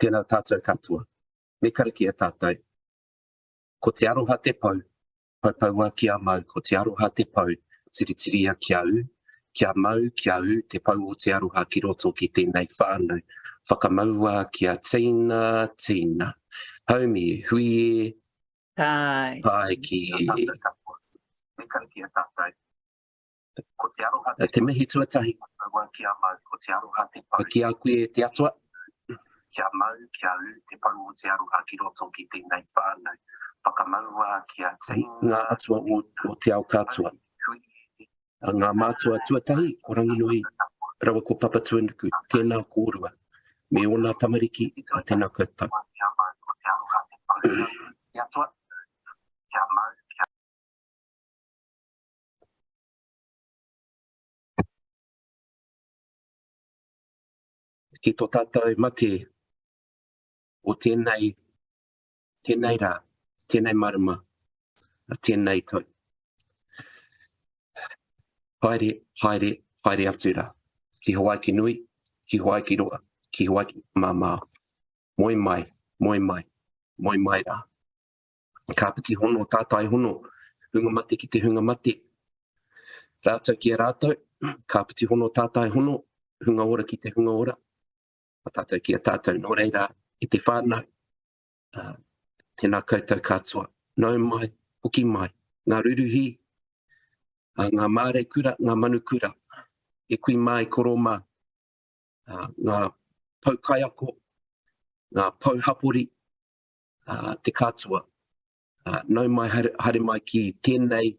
Tēnā tātou katoa. Me karakia tātou. Ko te aroha te pau, paupaua kia mau. Ko te aroha te pau, tiritiria kia u. Kia mau, kia u, te pau o te aroha ki roto ki tēnei whānau. Whakamaua kia tina, tina. Haumi, hui, Pai. pai ki. Me karakia tātou. Te mihi tuatahi. Ki a koe te atua. Kia mau, kia u, te pau o te aroha ki roto ki tēnei whānau. Whakamaua kia tina. Ngā atua o te ao kātua. Ngā mātua tuatahi, ko ranginui. Rawa ko papa tuanuku, tēnā kōrua. Me ona tamariki, a tēnā koutou. Ki tō tātou mate o tēnei rā, tēnei marama, tēnei tau. Haere atu rā. Ki Hawaii ki nui, ki Hawaii ki roa, ki Hawaii ki māmā. Moi mai rā. Ka piti hono, tātai hono, hunga mate ki te hunga mate. Rātou ki a rātou, ka piti hono, tātai hono, hunga ora ki te hunga ora. Tātou ki a tātou, nō reira i te whānau, tēnā koutou katoa, nau mai, hoki mai, ngā ruruhi, ngā māre kura, ngā manu kura, e kui mai koro mā, ngā pau kaiako, ngā pau hapori, te katoa, nau mai hare mai ki tēnei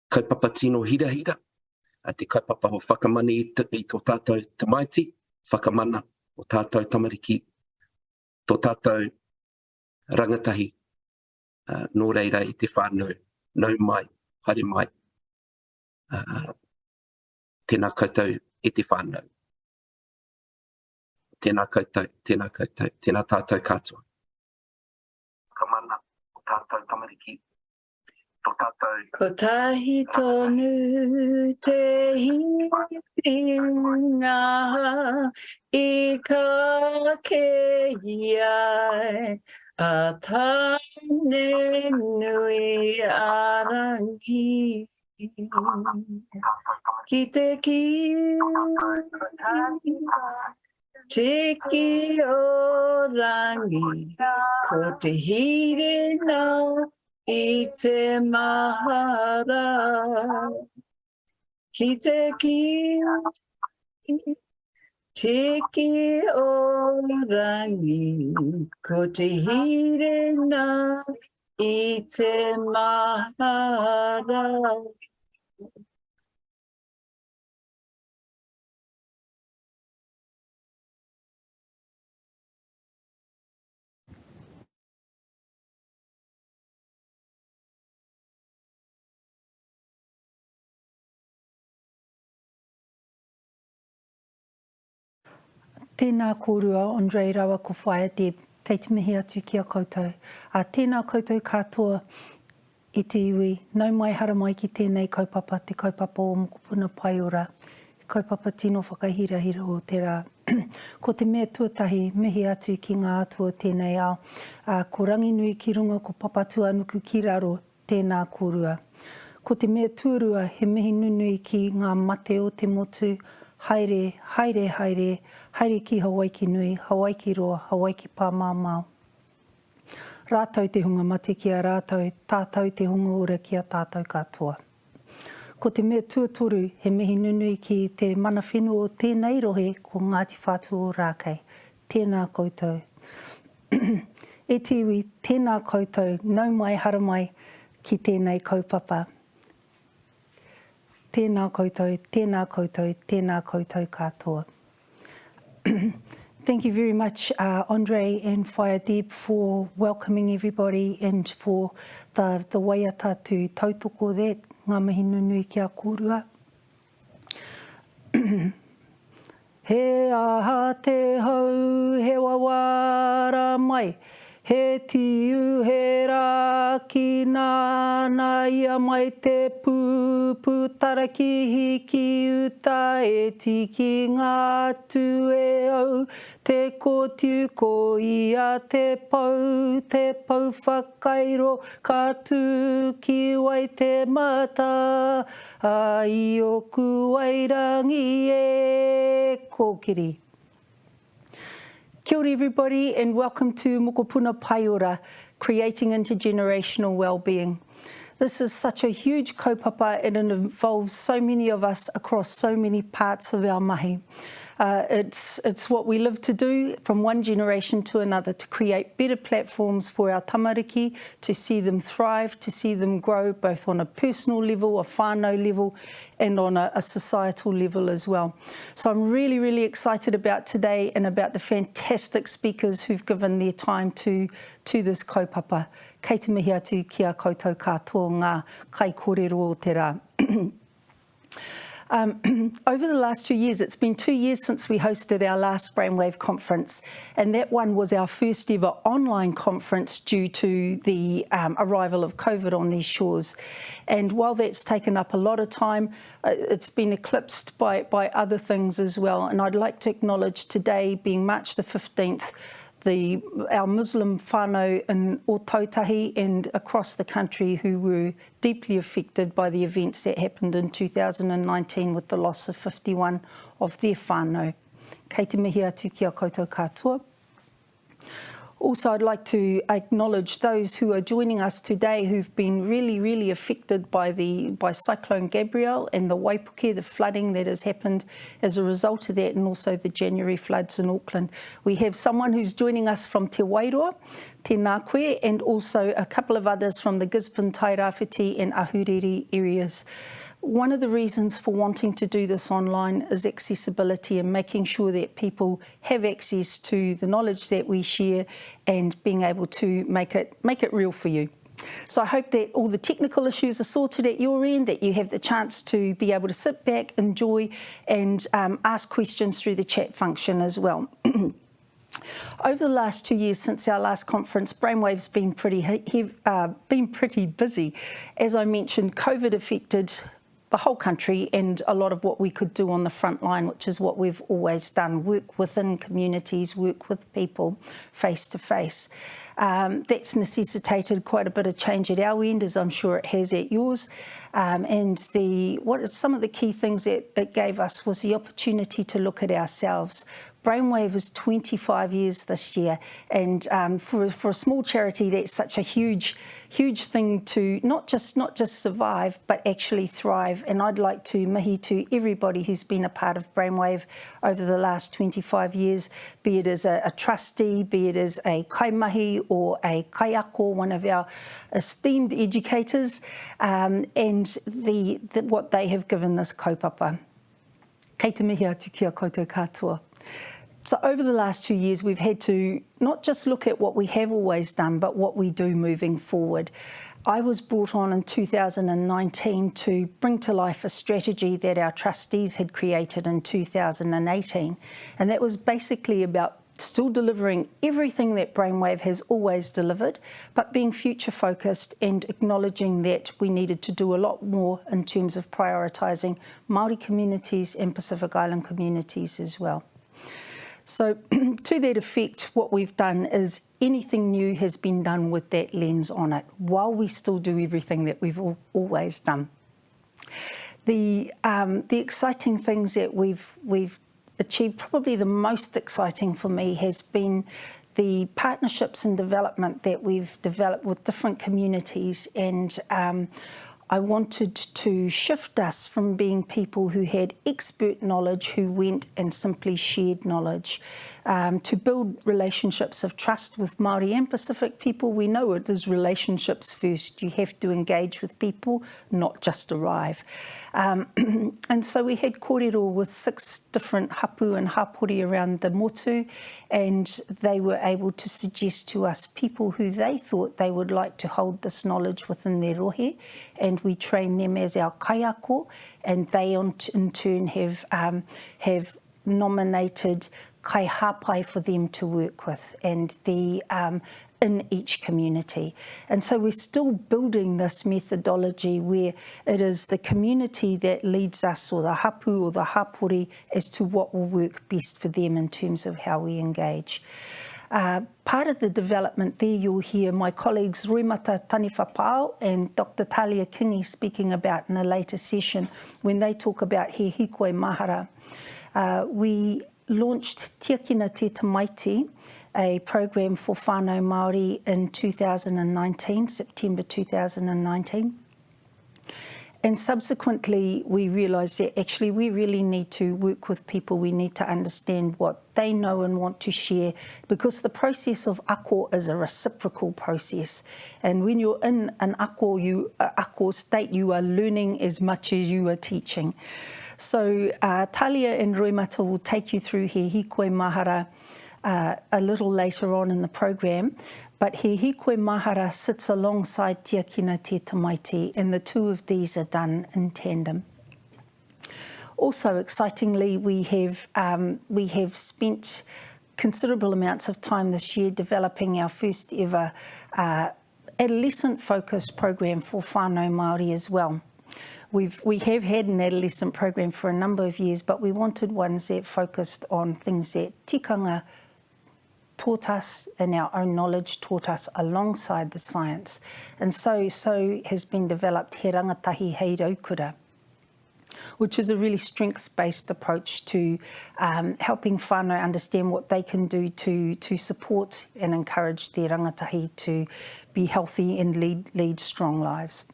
kaupapa tino hira, te kaupapa o whakamani i tō tātou tamaiti, whakamana o tātou tamariki, tō tātou rangatahi, nō reira i te whānau, nau mai, haere mai, tēnā koutou i te whānau. Tēnā koutou, tēnā tātou katoa. Whakamana o tātou tamariki, Ko tahi tonu te hiringa I ka kei a tane nui arangi Ki te ki te ki o rangi ko te hirina I te mahara, ki te ki o rangi, ko te hirena I te mahara. Tēnā kōrua, André rawa ko Whai Deb, kei te mihi atu ki a koutou. Tēnā koutou katoa I te iwi, nau mai hara mai ki tēnei kaupapa, te kaupapa o Mokopuna Pae Ora, kaupapa tino whakahirahira o te rā. Ko te mea tuatahi, mihi atu ki ngā atua tēnei ao. Ko ranginui ki runga ko papatua anuku ki raro tēnā kōrua. Ko te mea tuarua, he mihi nunui ki ngā mate o te motu, haere ki Hawaii ki nui, Hawaii ki roa, Hawaii ki pāmāmao. Rātou te hunga mate ki a rātou, tātou te hunga ora ki a tātou katoa. Ko te mea tuatoru, he mihi nunui ki te mana whenua o tēnei rohe ko Ngāti Whātua o Rākei. Tēnā koutou. E te iwi, tēnā koutou, nau mai hara mai ki tēnei kaupapa. Tēnā koutou, tēnā koutou, tēnā koutou katoa. Thank you very much, André and Whai Deb, for welcoming everybody and for the waiata to tautoko that, ngā mihi nunui ki a kōrua. He aha te hau, he wawara mai, He tiu he rā ki nāna ia mai te pūpū taraki ki uta e tiki ngā tū e au. Te kōtiu ko ia te pau whakairo ka tū ki wai te mata. A i oku wairangi e kōkiri. Kia ora everybody and welcome to Mokopuna Pae Ora, Creating Intergenerational Wellbeing. This is such a huge kaupapa and it involves so many of us across so many parts of our mahi. It's what we live to do from one generation to another, to create better platforms for our tamariki, to see them thrive, to see them grow both on a personal level, a whānau level and on a societal level as well. So I'm really, really excited about today and about the fantastic speakers who've given their time to this kaupapa. Kei te mihi atu ki a koutou katoa ngā kai kōrero o te rā. Over the last 2 years, it's been 2 years since we hosted our last Brainwave conference, and that one was our first ever online conference due to the arrival of COVID on these shores. And while that's taken up a lot of time, it's been eclipsed by other things as well. And I'd like to acknowledge today, being March the 15th, our Muslim whānau in Ōtautahi and across the country who were deeply affected by the events that happened in 2019 with the loss of 51 of their whānau. Kei te mihi atu ki a koutou katoa. Also, I'd like to acknowledge those who are joining us today who've been really, really affected by Cyclone Gabrielle and the Waipuke, the flooding that has happened as a result of that, and also the January floods in Auckland. We have someone who's joining us from Te Wairoa, Te Ngāpō, and also a couple of others from the Gisborne, Tairāwhiti and Ahuriri areas. One of the reasons for wanting to do this online is accessibility and making sure that people have access to the knowledge that we share and being able to make it real for you. So I hope that all the technical issues are sorted at your end, that you have the chance to be able to sit back, enjoy and ask questions through the chat function as well. Over the last 2 years since our last conference, Brainwave's been pretty busy. As I mentioned, COVID affected the whole country and a lot of what we could do on the front line, which is what we've always done, work within communities, work with people face to face. That's necessitated quite a bit of change at our end, as I'm sure it has at yours. And some of the key things that it gave us was the opportunity to look at ourselves. Brainwave is 25 years this year, and for a small charity, that's such a huge thing to not just survive, but actually thrive. And I'd like to mihi to everybody who's been a part of Brainwave over the last 25 years, be it as a trustee, be it as a kaimahi or a kaiako, one of our esteemed educators, and what they have given this kaupapa. Kei te mihi atu ki a koutou katoa. So over the last 2 years, we've had to not just look at what we have always done, but what we do moving forward. I was brought on in 2019 to bring to life a strategy that our trustees had created in 2018. And that was basically about still delivering everything that Brainwave has always delivered, but being future focused and acknowledging that we needed to do a lot more in terms of prioritising Māori communities and Pacific Island communities as well. So to that effect, what we've done is anything new has been done with that lens on it, while we still do everything that we've always done. The exciting things that we've achieved, probably the most exciting for me, has been the partnerships and development that we've developed with different communities, and I wanted to shift us from being people who had expert knowledge who went and simply shared knowledge, to build relationships of trust with Māori and Pacific people. We know it is relationships first. You have to engage with people, not just arrive. And so we had kōrero with 6 different hapu and hapori around the motu, and they were able to suggest to us people who they thought they would like to hold this knowledge within their rohe, and we train them as our kaiako, and they in turn have nominated kai hapai for them to work with. And the in each community. And so we're still building this methodology where it is the community that leads us, or the hapu or the hapori, as to what will work best for them in terms of how we engage. Part of the development there, you'll hear my colleagues Roimata Pao'o and Dr. Tahlia Kingi speaking about in a later session when they talk about he hikoe mahara. We launched Tiakina Te Tamaiti, a program for whānau Māori in 2019, September 2019. And subsequently, we realised that actually we really need to work with people. We need to understand what they know and want to share, because the process of ako is a reciprocal process. And when you're in an ako state, you are learning as much as you are teaching. So Tahlia and Roimata will take you through he hikoe mahara a little later on in the program, but he hikoe mahara sits alongside Tiakina Te Tamaiti, and the two of these are done in tandem. Also, excitingly, we have spent considerable amounts of time this year developing our first ever adolescent-focused program for whānau Māori as well. We have had an adolescent program for a number of years, but we wanted ones that focused on things that tikanga taught us and our own knowledge taught us alongside the science. And so has been developed He Rangatahi Hei Raukura, which is a really strengths-based approach to helping whānau understand what they can do to support and encourage their rangatahi to be healthy and lead strong lives.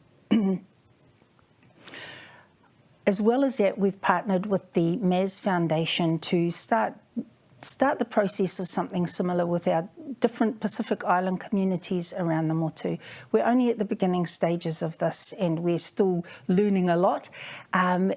As well as that, we've partnered with the MAS Foundation to start the process of something similar with our different Pacific Island communities around the motu. We're only at the beginning stages of this, and we're still learning a lot, and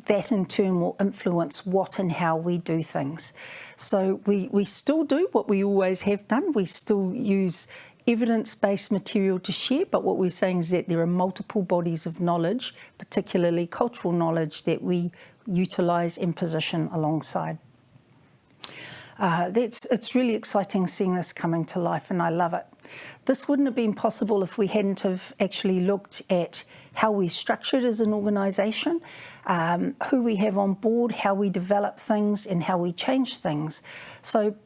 that in turn will influence what and how we do things. So we still do what we always have done. We still use evidence-based material to share, but what we're saying is that there are multiple bodies of knowledge, particularly cultural knowledge, that we utilise and position alongside. It's really exciting seeing this coming to life, and I love it. This wouldn't have been possible if we hadn't have actually looked at how we're structured as an organisation, who we have on board, how we develop things and how we change things. So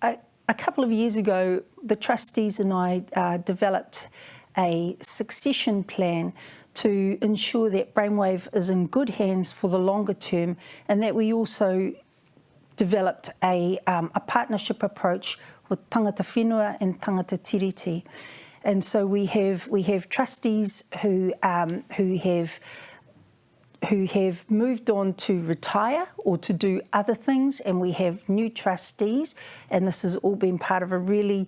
a couple of years ago, the trustees and I developed a succession plan to ensure that Brainwave is in good hands for the longer term, and that we also developed a partnership approach with tangata whenua and tangata tiriti. And so we have trustees who have moved on to retire or to do other things, and we have new trustees, and this has all been part of a really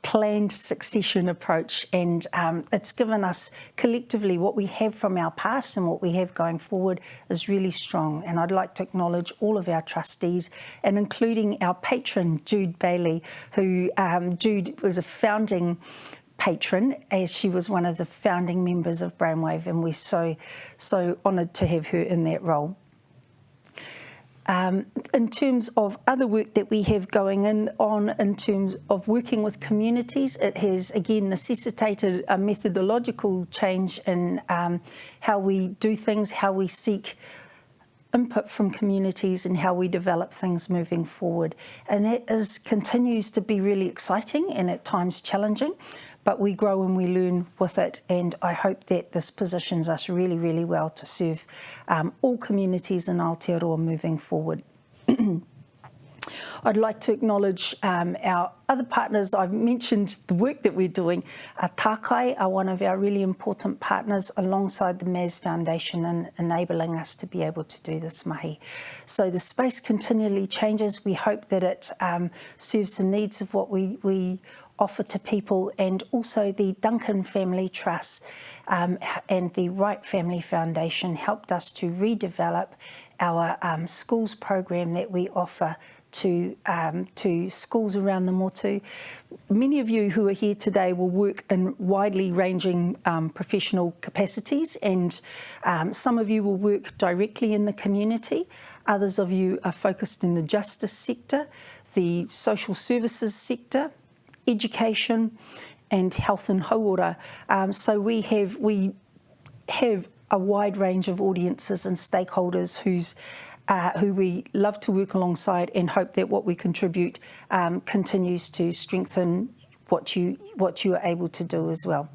planned succession approach, and it's given us collectively what we have from our past and what we have going forward is really strong. And I'd like to acknowledge all of our trustees, and including our patron Jude Bailey, who Jude was a founding patron, as she was one of the founding members of Brainwave, and we're so honoured to have her in that role. In terms of other work that we have going on in terms of working with communities, it has again necessitated a methodological change in how we do things, how we seek input from communities and how we develop things moving forward. And that continues to be really exciting and at times challenging, but we grow and we learn with it, and I hope that this positions us really, really well to serve all communities in Aotearoa moving forward. I'd like to acknowledge our other partners. I've mentioned the work that we're doing. Tākai are one of our really important partners alongside the MAS Foundation in enabling us to be able to do this mahi. So the space continually changes. We hope that it serves the needs of what we offer to people, and also the Duncan Family Trust and the Wright Family Foundation helped us to redevelop our schools program that we offer to schools around the motu. Many of you who are here today will work in widely ranging professional capacities, and some of you will work directly in the community. Others of you are focused in the justice sector, the social services sector, education and health and hauora. So we have a wide range of audiences and stakeholders who we love to work alongside and hope that what we contribute continues to strengthen what you are able to do as well.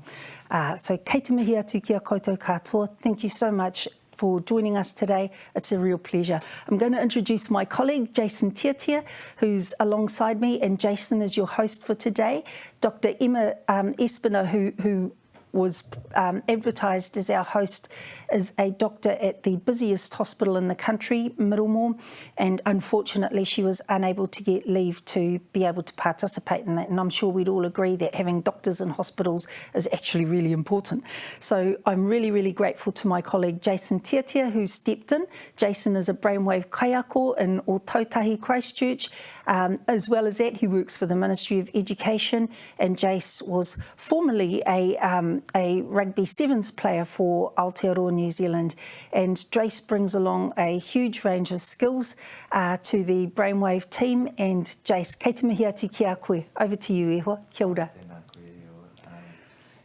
So kei te mihi atu ki a koutou katoa. Thank you so much for joining us today. It's a real pleasure. I'm going to introduce my colleague, Jason Tiatia, who's alongside me, and Jason is your host for today. Dr. Emma Espiner, who was advertised as our host, is a doctor at the busiest hospital in the country, Middlemore, and unfortunately she was unable to get leave to be able to participate in that, and I'm sure we'd all agree that having doctors in hospitals is actually really important. So I'm really, really grateful to my colleague Jason Tiatia, who stepped in. Jason is a Brainwave kaiako in Ōtautahi, Christchurch. As well as that, he works for the Ministry of Education, and Jace was formerly a rugby sevens player for Aotearoa, New Zealand. And Jace brings along a huge range of skills to the Brainwave team. And Jace, kei te mihi atu ki a koe. Over to you, Ehua. Kia ora.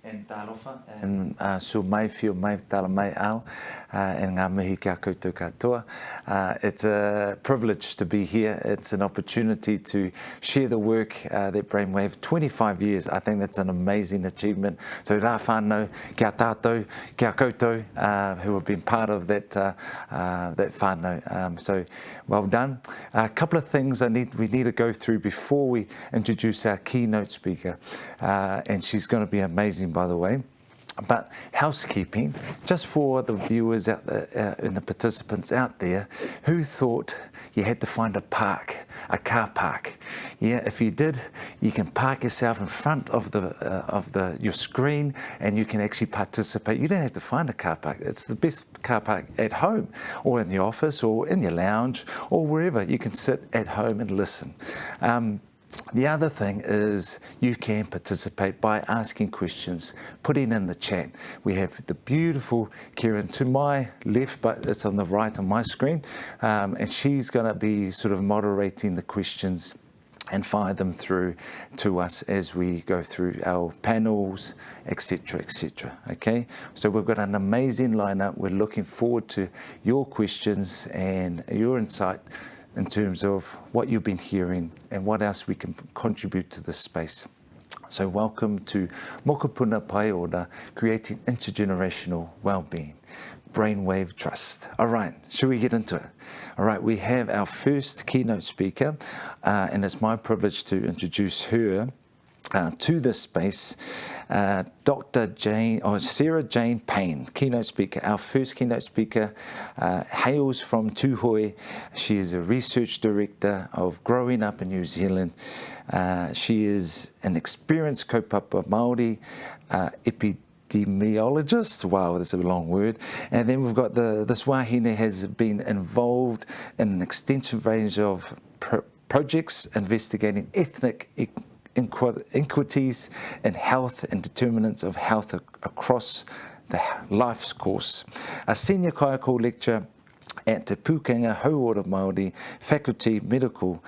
And tārofa, and so mai whio mai tāla mai au, and ngā mihi kia koutou katoa. It's a privilege to be here. It's an opportunity to share the work that Brainwave, 25 years, I think that's an amazing achievement. So rā whānau, kia tātou, kia koutou, who have been part of that whānau. So well done. A couple of things we need to go through before we introduce our keynote speaker, and she's going to be amazing, by the way. But housekeeping, just for the viewers out there, and the participants out there, who thought you had to find a car park? Yeah, if you did, you can park yourself in front of your screen, and you can actually participate. You don't have to find a car park. It's the best car park at home, or in the office, or in your lounge, or wherever. You can sit at home and listen. The other thing is you can participate by asking questions, putting in the chat. We have the beautiful Kieran to my left, but it's on the right on my screen, and she's going to be sort of moderating the questions and fire them through to us as we go through our panels, etc., etc. Okay, so we've got an amazing lineup. We're looking forward to your questions and your insight in terms of what you've been hearing and what else we can contribute to this space. So welcome to Mokopuna Pae Ora, creating intergenerational wellbeing. Brainwave Trust. All right, should we get into it? All right, we have our first keynote speaker, and it's my privilege to introduce her to this space, Dr. Sarah-Jane Paine, keynote speaker. Our first keynote speaker hails from Tūhoe. She is a research director of Growing Up in New Zealand. She is an experienced kaupapa Māori epidemiologist. Wow, that's a long word. And then we've got this wahine has been involved in an extensive range of projects investigating ethnic inequities in health and determinants of health across the life's course. A senior kaiako lecturer at Te Pūkenga Hauora Māori Faculty Medical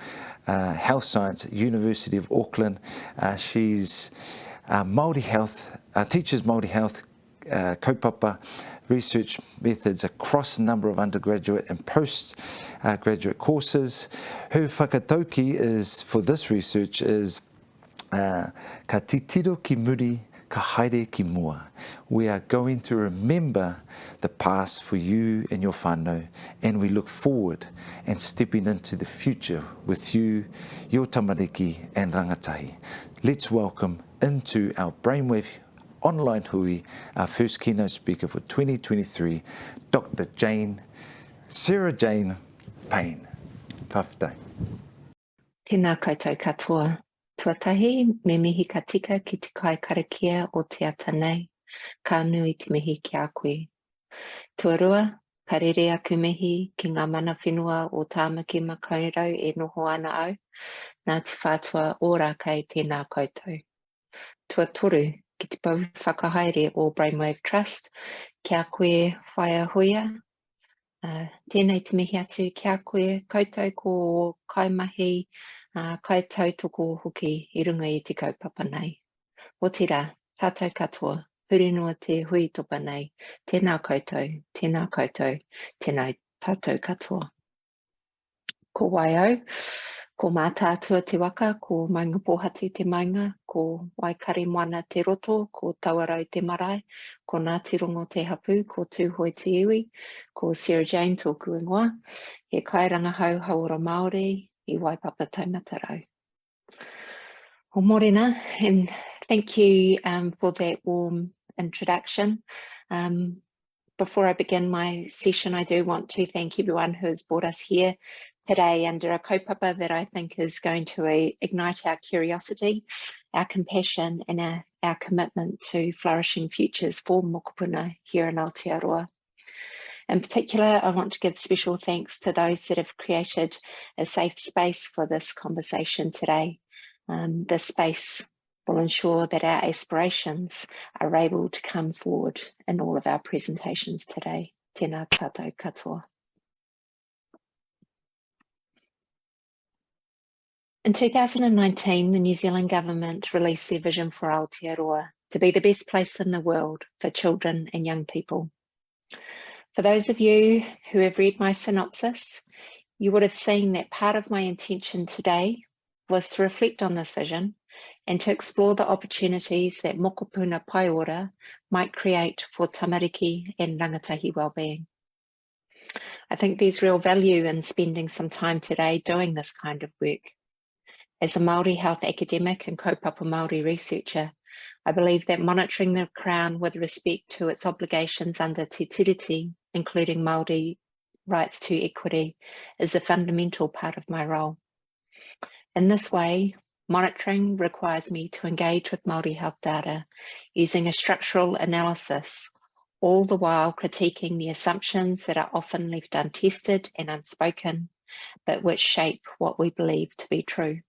Health Science, University of Auckland. She's Māori health, teaches Māori health kaupapa research methods across a number of undergraduate and postgraduate courses. Her whakatauki is for this research is ka titiro ki muri, ka haere ki mua. We are going to remember the past for you and your whānau, and we look forward and stepping into the future with you, your tamariki and rangatahi. Let's welcome into our Brainwave online hui, our first keynote speaker for 2023, Dr. Sarah-Jane Paine. Whawhitai. Tēnā koutou katoa. Tuatahi, me mihi ka tika ki te kai karakia o te ata nei, ka nui te mihi ki a koe. Tuarua, ka rere aku mihi ki ngā mana whenua o tāmaki makaurau e noho ana au, nā te whātua ora kei tēnā koutou. Tuatoru, ki te pau whakahaere o Brainwave Trust, ki a koe Whai a Huia, Tēnei te mihi atu kia koe, koutou ko kaimahi, kai tautoko hoki I runga I te kaupapa nei. O tira, tātou katoa, hurinua te hui topa nei, tēnā koutou, tēnā tātou katoa. Ko Whai, ko mātātua te waka, ko maunga pōhatu te maunga, ko waikari moana te roto, ko tauarau te marae, ko Ngāti Rongo te hapu, ko tūhoi te iwi, ko Sarah-Jane tōku ingoa, he kai rangahau hauora Māori, I waipapa taumatarau. O morena, and thank you for that warm introduction. Before I begin my session, I do want to thank everyone who has brought us here today under a kaupapa that I think is going to ignite our curiosity, our compassion, and our commitment to flourishing futures for mokopuna here in Aotearoa. In particular, I want to give special thanks to those that have created a safe space for this conversation today. This space will ensure that our aspirations are able to come forward in all of our presentations today. Tēnā tātou katoa. In 2019, the New Zealand government released their vision for Aotearoa to be the best place in the world for children and young people. For those of you who have read my synopsis, you would have seen that part of my intention today was to reflect on this vision and to explore the opportunities that Mokopuna Pae Ora might create for tamariki and rangatahi wellbeing. I think there's real value in spending some time today doing this kind of work. As a Māori health academic and kaupapa Māori researcher, I believe that monitoring the Crown with respect to its obligations under Te Tiriti, including Māori rights to equity, is a fundamental part of my role. In this way, monitoring requires me to engage with Māori health data using a structural analysis, all the while critiquing the assumptions that are often left untested and unspoken, but which shape what we believe to be true.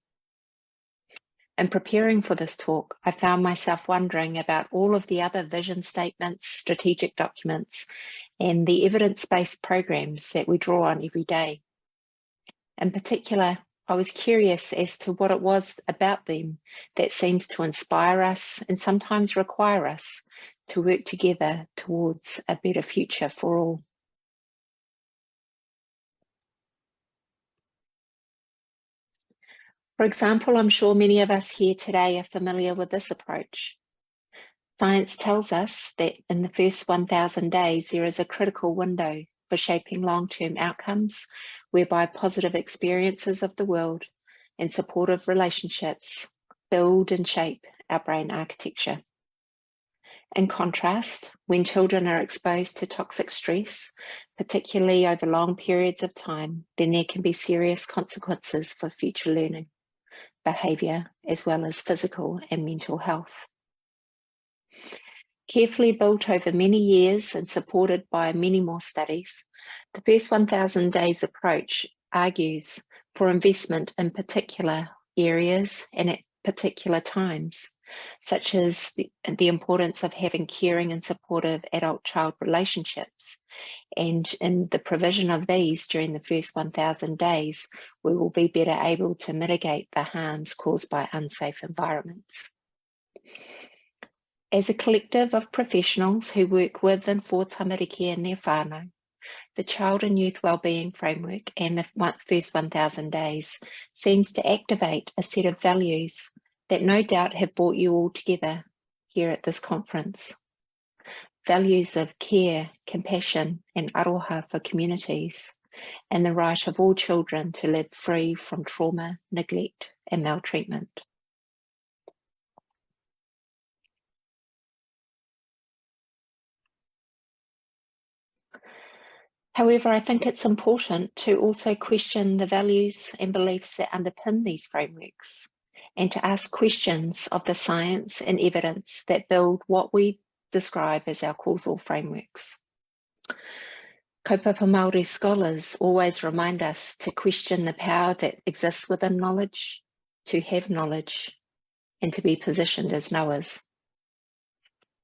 In preparing for this talk, I found myself wondering about all of the other vision statements, strategic documents, and the evidence-based programs that we draw on every day. In particular, I was curious as to what it was about them that seems to inspire us and sometimes require us to work together towards a better future for all. For example, I'm sure many of us here today are familiar with this approach. Science tells us that in the first 1,000 days, there is a critical window for shaping long-term outcomes, whereby positive experiences of the world and supportive relationships build and shape our brain architecture. In contrast, when children are exposed to toxic stress, particularly over long periods of time, then there can be serious consequences for future learning, behaviour, as well as physical and mental health. Carefully built over many years and supported by many more studies, the first 1,000 days approach argues for investment in particular areas and at particular times, such as the importance of having caring and supportive adult-child relationships. And in the provision of these during the first 1,000 days, we will be better able to mitigate the harms caused by unsafe environments. As a collective of professionals who work with and for tamariki and their whānau, the Child and Youth Wellbeing Framework and the first 1,000 days seems to activate a set of values that no doubt have brought you all together here at this conference. Values of care, compassion, and aroha for communities, and the right of all children to live free from trauma, neglect, and maltreatment. However, I think it's important to also question the values and beliefs that underpin these frameworks, and to ask questions of the science and evidence that build what we describe as our causal frameworks. Kaupapa Māori scholars always remind us to question the power that exists within knowledge, to have knowledge, and to be positioned as knowers.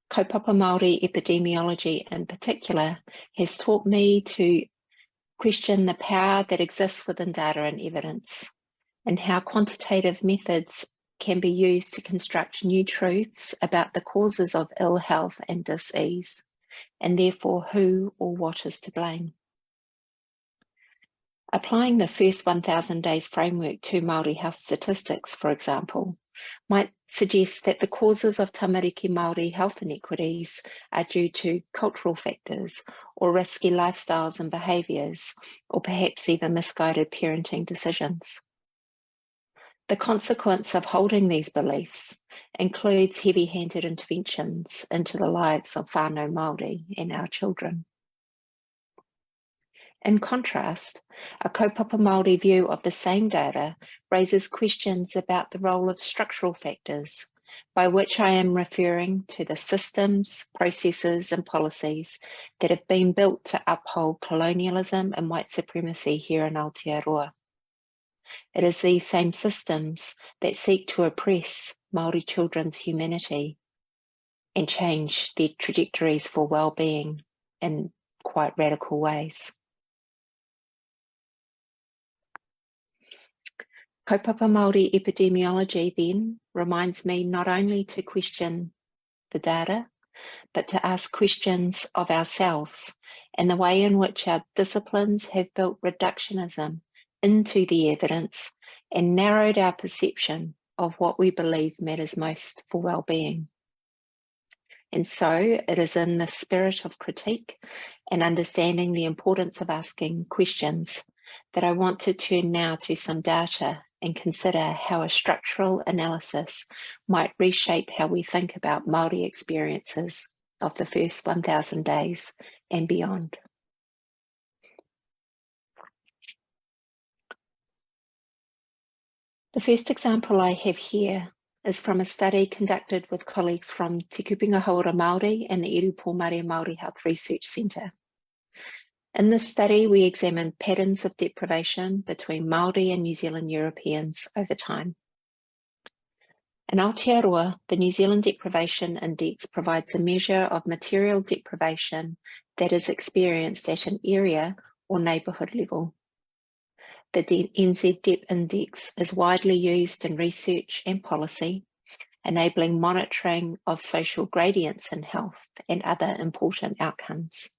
Kaupapa Māori epidemiology in particular has taught me to question the power that exists within data and evidence, and how quantitative methods can be used to construct new truths about the causes of ill health and dis-ease, and therefore who or what is to blame. Applying the first 1,000 days framework to Māori health statistics, for example, might suggest that the causes of tamariki Māori health inequities are due to cultural factors or risky lifestyles and behaviours, or perhaps even misguided parenting decisions. The consequence of holding these beliefs includes heavy-handed interventions into the lives of whānau Māori and our children. In contrast, a kaupapa Māori view of the same data raises questions about the role of structural factors, by which I am referring to the systems, processes and policies that have been built to uphold colonialism and white supremacy here in Aotearoa. It is these same systems that seek to oppress Māori children's humanity and change their trajectories for well-being in quite radical ways. Kaupapa Māori epidemiology then reminds me not only to question the data, but to ask questions of ourselves and the way in which our disciplines have built reductionism into the evidence and narrowed our perception of what we believe matters most for well-being. And so it is in the spirit of critique and understanding the importance of asking questions that I want to turn now to some data and consider how a structural analysis might reshape how we think about Māori experiences of the first 1,000 days and beyond. The first example I have here is from a study conducted with colleagues from Te Kupunga Hauora Māori and the Irupōmare Māori Health Research Centre. In this study, we examined patterns of deprivation between Māori and New Zealand Europeans over time. In Aotearoa, the New Zealand Deprivation Index provides a measure of material deprivation that is experienced at an area or neighbourhood level. The NZ Dep Index is widely used in research and policy, enabling monitoring of social gradients in health and other important outcomes.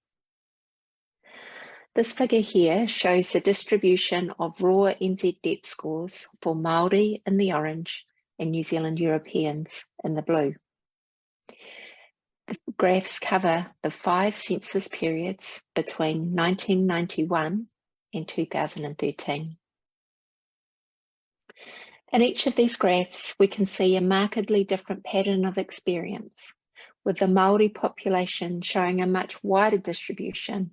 This figure here shows the distribution of raw NZ Dep scores for Māori in the orange and New Zealand Europeans in the blue. The graphs cover the 5 census periods between 1991 and 2013. In each of these graphs, we can see a markedly different pattern of experience, with the Māori population showing a much wider distribution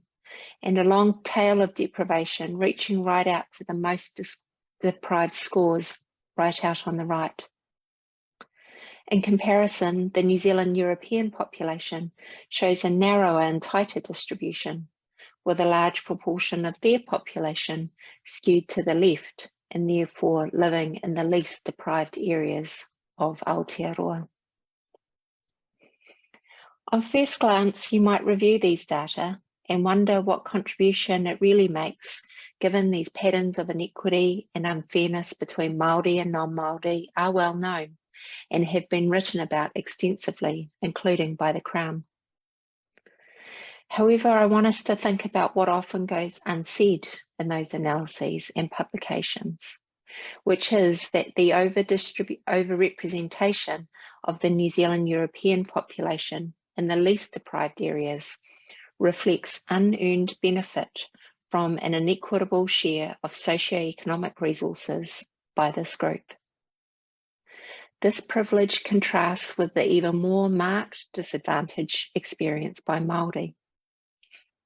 and a long tail of deprivation reaching right out to the most deprived scores right out on the right. In comparison, the New Zealand European population shows a narrower and tighter distribution, with a large proportion of their population skewed to the left and therefore living in the least deprived areas of Aotearoa. On first glance, you might review these data and wonder what contribution it really makes, given these patterns of inequity and unfairness between Māori and non-Māori are well known and have been written about extensively, including by the Crown. However, I want us to think about what often goes unsaid in those analyses and publications, which is that the overrepresentation of the New Zealand European population in the least deprived areas reflects unearned benefit from an inequitable share of socioeconomic resources by this group. This privilege contrasts with the even more marked disadvantage experienced by Māori.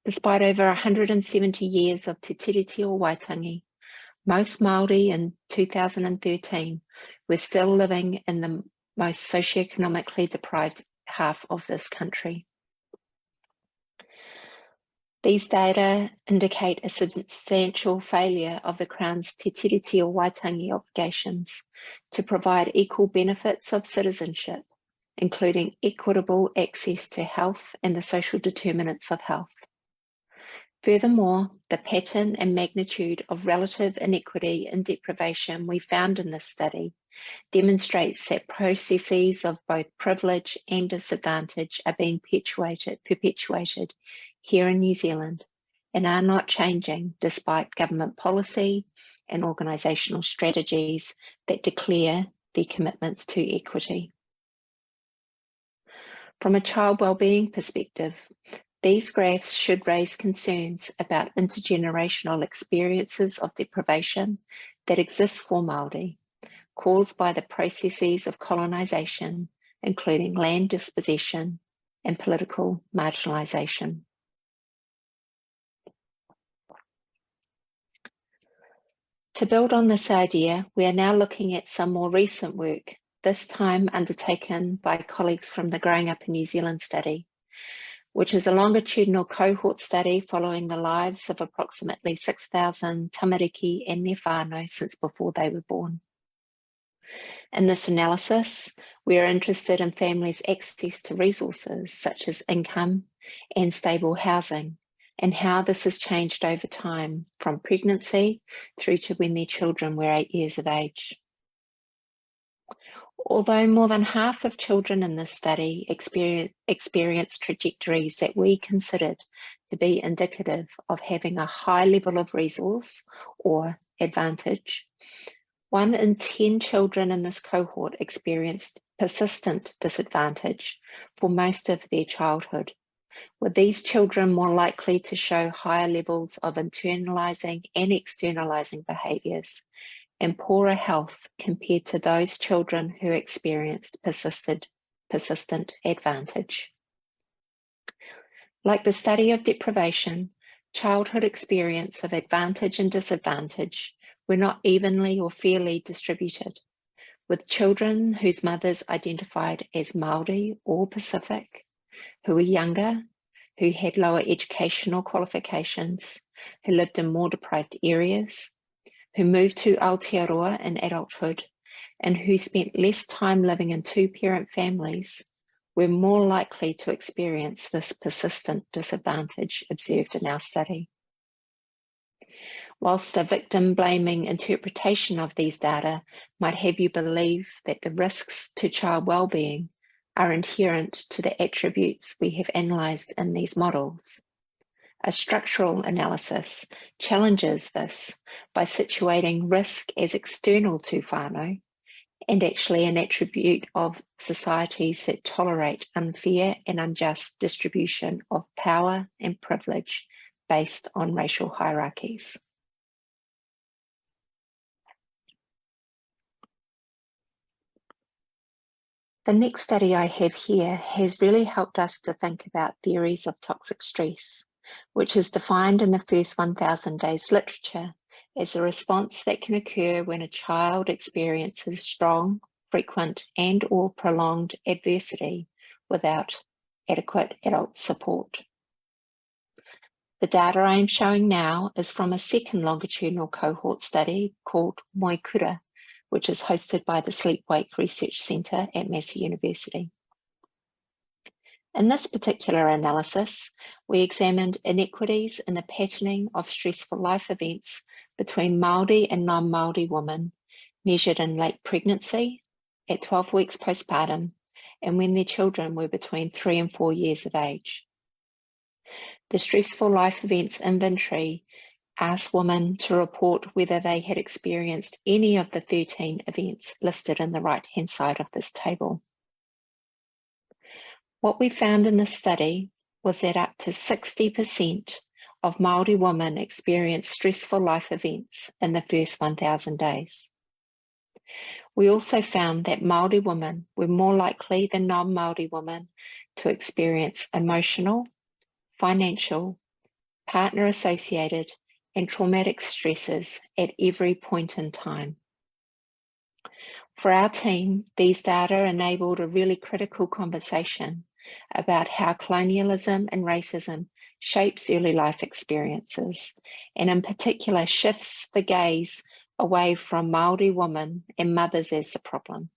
Despite over 170 years of te tiriti o Waitangi, most Māori in 2013 were still living in the most socioeconomically deprived half of this country. These data indicate a substantial failure of the Crown's te tiriti o Waitangi obligations to provide equal benefits of citizenship, including equitable access to health and the social determinants of health. Furthermore, the pattern and magnitude of relative inequity in deprivation we found in this study demonstrates that processes of both privilege and disadvantage are being perpetuated here in New Zealand and are not changing despite government policy and organisational strategies that declare their commitments to equity. From a child wellbeing perspective, these graphs should raise concerns about intergenerational experiences of deprivation that exist for Māori, caused by the processes of colonisation, including land dispossession and political marginalisation. To build on this idea, we are now looking at some more recent work, this time undertaken by colleagues from the Growing Up in New Zealand study, which is a longitudinal cohort study following the lives of approximately 6,000 tamariki and their whānau since before they were born. In this analysis, we are interested in families' access to resources such as income and stable housing, and how this has changed over time from pregnancy through to when their children were 8 years of age. Although more than half of children in this study experienced trajectories that we considered to be indicative of having a high level of resource or advantage, 1 in 10 children in this cohort experienced persistent disadvantage for most of their childhood, with these children more likely to show higher levels of internalising and externalising behaviours and poorer health compared to those children who experienced persistent advantage. Like the study of deprivation, childhood experience of advantage and disadvantage were not evenly or fairly distributed, with children whose mothers identified as Māori or Pacific, who were younger, who had lower educational qualifications, who lived in more deprived areas, who moved to Aotearoa in adulthood, and who spent less time living in 2-parent families, were more likely to experience this persistent disadvantage observed in our study. Whilst a victim-blaming interpretation of these data might have you believe that the risks to child wellbeing are inherent to the attributes we have analysed in these models, a structural analysis challenges this by situating risk as external to whānau and actually an attribute of societies that tolerate unfair and unjust distribution of power and privilege based on racial hierarchies. The next study I have here has really helped us to think about theories of toxic stress, which is defined in the first 1,000 days literature as a response that can occur when a child experiences strong, frequent, and/or prolonged adversity without adequate adult support. The data I am showing now is from a second longitudinal cohort study called Moikura, which is hosted by the Sleep-Wake Research Centre at Massey University. In this particular analysis, we examined inequities in the patterning of stressful life events between Māori and non-Māori women, measured in late pregnancy, at 12 weeks postpartum, and when their children were between 3 and 4 years of age. The stressful life events inventory asked women to report whether they had experienced any of the 13 events listed in the right-hand side of this table. What we found in this study was that up to 60% of Māori women experienced stressful life events in the first 1,000 days. We also found that Māori women were more likely than non-Māori women to experience emotional, financial, partner-associated, and traumatic stresses at every point in time. For our team, these data enabled a really critical conversation about how colonialism and racism shapes early life experiences, and in particular shifts the gaze away from Māori women and mothers as the problem,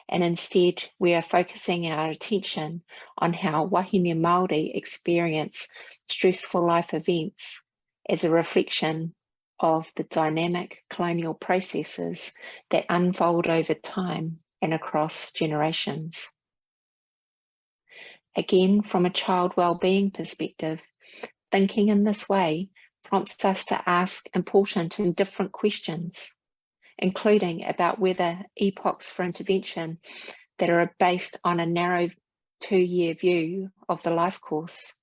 and instead we are focusing our attention on how wahine Māori experience stressful life events as a reflection of the dynamic colonial processes that unfold over time and across generations. Again, from a child wellbeing perspective, thinking in this way prompts us to ask important and different questions, including about whether epochs for intervention that are based on a narrow 2-year view of the life course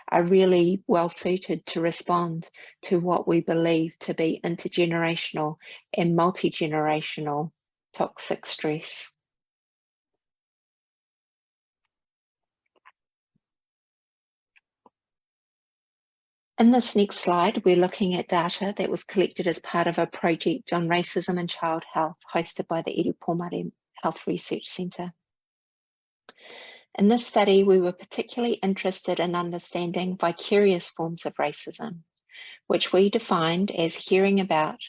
are really well suited to respond to what we believe to be intergenerational and multi-generational toxic stress. In this next slide, we're looking at data that was collected as part of a project on racism and child health hosted by the Irupomare Health Research Centre. In this study, we were particularly interested in understanding vicarious forms of racism, which we defined as hearing about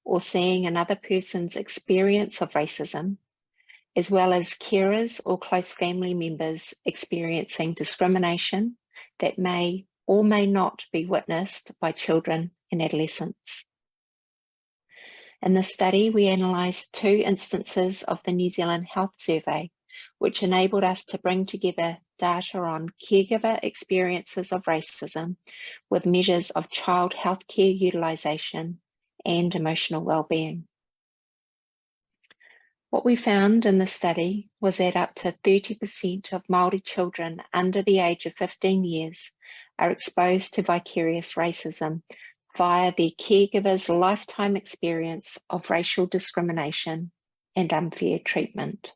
or seeing another person's experience of racism, as well as carers or close family members experiencing discrimination that may or may not be witnessed by children and adolescents. In the study, we analysed 2 instances of the New Zealand Health Survey, which enabled us to bring together data on caregiver experiences of racism with measures of child healthcare utilisation and emotional wellbeing. What we found in the study was that up to 30% of Māori children under the age of 15 years are exposed to vicarious racism via their caregiver's lifetime experience of racial discrimination and unfair treatment.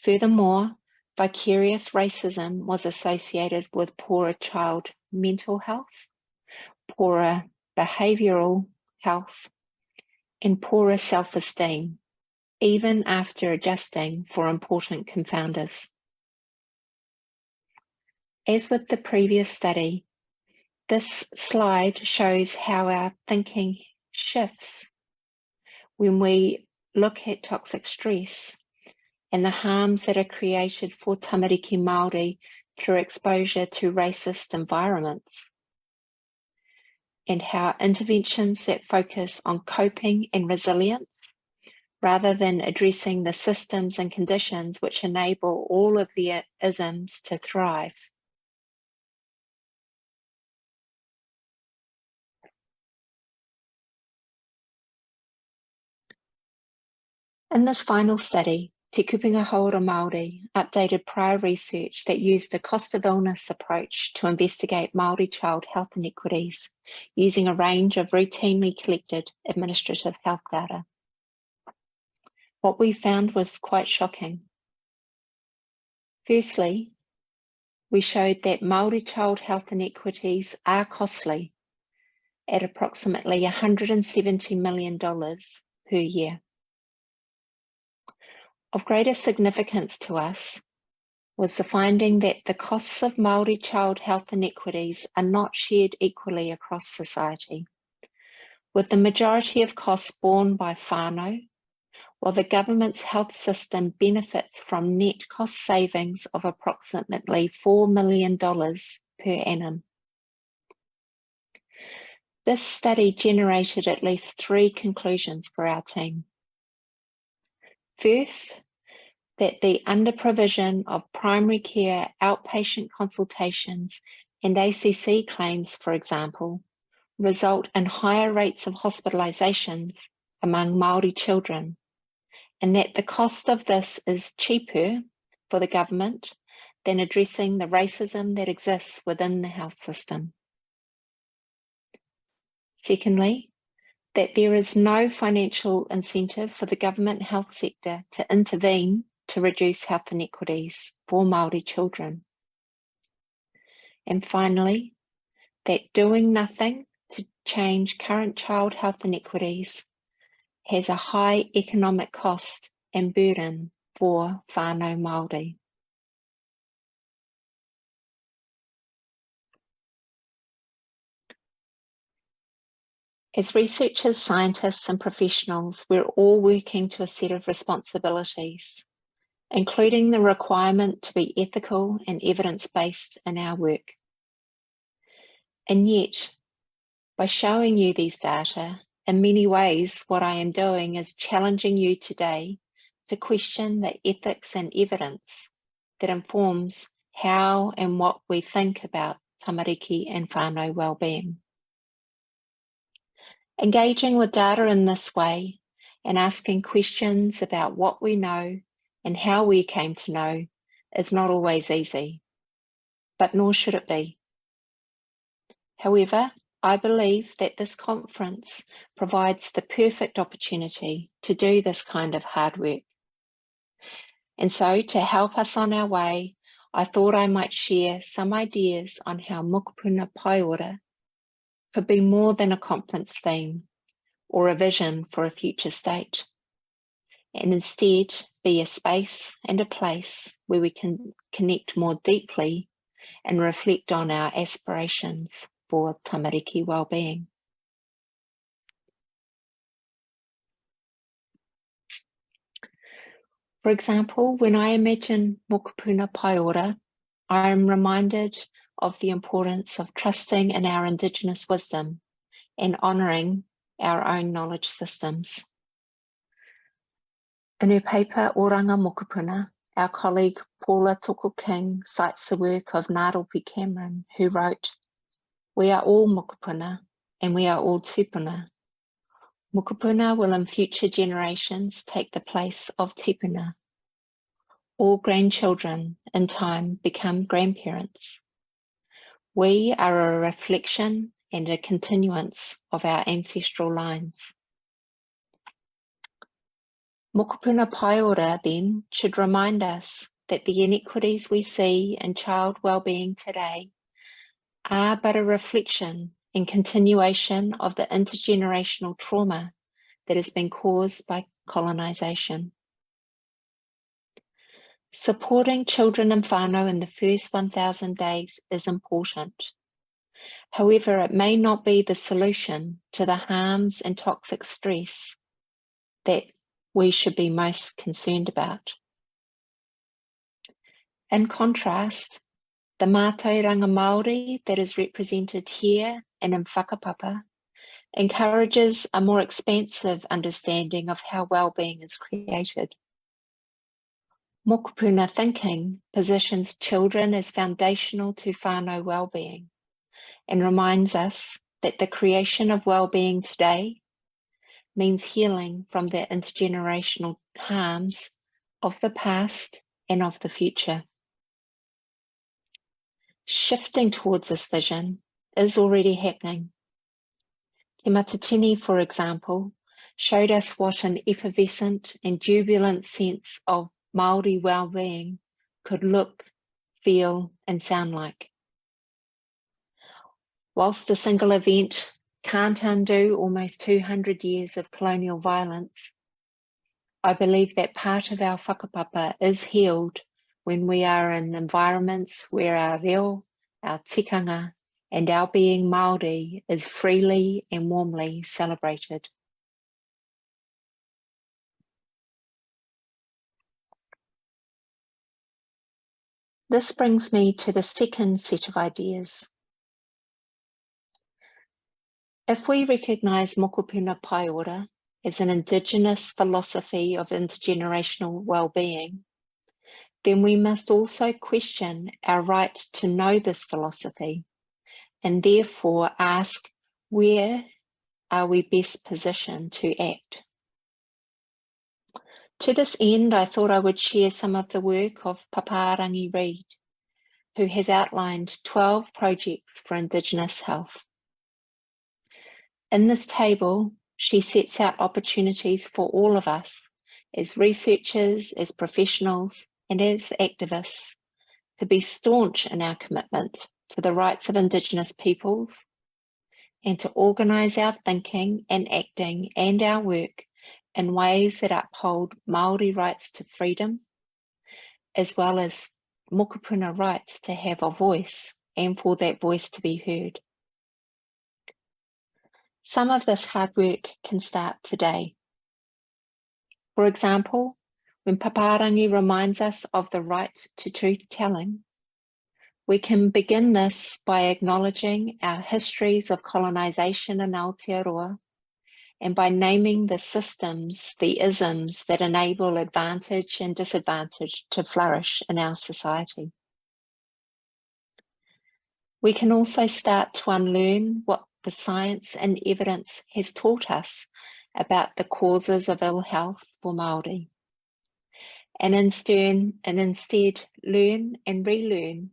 Furthermore, vicarious racism was associated with poorer child mental health, poorer behavioural health, and poorer self-esteem, even after adjusting for important confounders. As with the previous study, this slide shows how our thinking shifts when we look at toxic stress and the harms that are created for tamariki Māori through exposure to racist environments, and how interventions that focus on coping and resilience rather than addressing the systems and conditions which enable all of the isms to thrive. In this final study, Te Kupunga Hauora Māori updated prior research that used a cost of illness approach to investigate Māori child health inequities using a range of routinely collected administrative health data. What we found was quite shocking. Firstly, we showed that Māori child health inequities are costly at approximately $170 million per year. Of greater significance to us was the finding that the costs of Māori child health inequities are not shared equally across society, with the majority of costs borne by whānau, while the government's health system benefits from net cost savings of approximately $4 million per annum. This study generated at least 3 conclusions for our team. First, that the under-provision of primary care outpatient consultations and ACC claims, for example, result in higher rates of hospitalisation among Māori children, and that the cost of this is cheaper for the government than addressing the racism that exists within the health system. Secondly, that there is no financial incentive for the government health sector to intervene to reduce health inequities for Māori children. And finally, that doing nothing to change current child health inequities has a high economic cost and burden for whānau Māori. As researchers, scientists and professionals, we're all working to a set of responsibilities, including the requirement to be ethical and evidence-based in our work. And yet, by showing you these data, in many ways, what I am doing is challenging you today to question the ethics and evidence that informs how and what we think about tamariki and whānau wellbeing. Engaging with data in this way and asking questions about what we know and how we came to know is not always easy, but nor should it be. However, I believe that this conference provides the perfect opportunity to do this kind of hard work. And so, to help us on our way, I thought I might share some ideas on how Mokopuna Pae Ora could be more than a conference theme or a vision for a future state, and instead be a space and a place where we can connect more deeply and reflect on our aspirations for tamariki wellbeing. For example, when I imagine Mokopuna Pae Ora, I am reminded of the importance of trusting in our Indigenous wisdom and honouring our own knowledge systems. In her paper, Oranga Mokopuna, our colleague Paula Toko-King cites the work of Ngāropi Cameron, who wrote, "We are all Mokopuna and we are all tupuna. Mokopuna will in future generations take the place of tipuna. All grandchildren in time become grandparents. We are a reflection and a continuance of our ancestral lines." Mokopuna Pae Ora then should remind us that the inequities we see in child wellbeing today are but a reflection and continuation of the intergenerational trauma that has been caused by colonisation. Supporting children and whānau in the first 1,000 days is important. However, it may not be the solution to the harms and toxic stress that we should be most concerned about. In contrast, the mātauranga Māori that is represented here and in whakapapa encourages a more expansive understanding of how wellbeing is created. Mokopuna thinking positions children as foundational to whānau wellbeing and reminds us that the creation of wellbeing today means healing from the intergenerational harms of the past and of the future. Shifting towards this vision is already happening. Te Matatini, for example, showed us what an effervescent and jubilant sense of Māori well-being could look, feel and sound like. Whilst a single event can't undo almost 200 years of colonial violence, I believe that part of our whakapapa is healed when we are in environments where our reo, our tikanga, and our being Māori is freely and warmly celebrated. This brings me to the second set of ideas. If we recognise Mokopuna Pae Ora as an Indigenous philosophy of intergenerational well-being, then we must also question our right to know this philosophy and therefore ask, where are we best positioned to act? To this end, I thought I would share some of the work of Paparangi Reid, who has outlined 12 projects for Indigenous health. In this table, she sets out opportunities for all of us as researchers, as professionals, and as activists to be staunch in our commitment to the rights of Indigenous peoples and to organise our thinking and acting and our work in ways that uphold Māori rights to freedom, as well as Mokopuna rights to have a voice and for that voice to be heard. Some of this hard work can start today. For example, when Paparangi reminds us of the right to truth-telling, we can begin this by acknowledging our histories of colonisation in Aotearoa and by naming the systems, the isms that enable advantage and disadvantage to flourish in our society. We can also start to unlearn what the science and evidence has taught us about the causes of ill health for Māori, and instead learn and relearn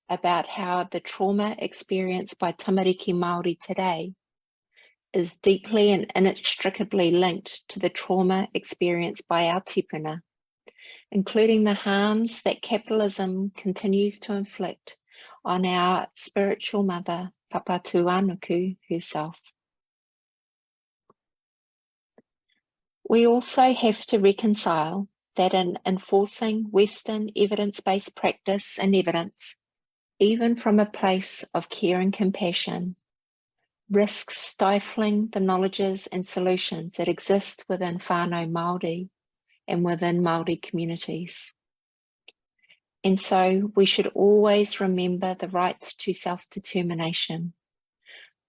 about how the trauma experienced by tamariki Māori today is deeply and inextricably linked to the trauma experienced by our tipuna, including the harms that capitalism continues to inflict on our spiritual mother, Papatūānuku herself. We also have to reconcile that in enforcing Western evidence-based practice and evidence, even from a place of care and compassion, risks stifling the knowledges and solutions that exist within whānau Māori and within Māori communities. And so we should always remember the right to self-determination,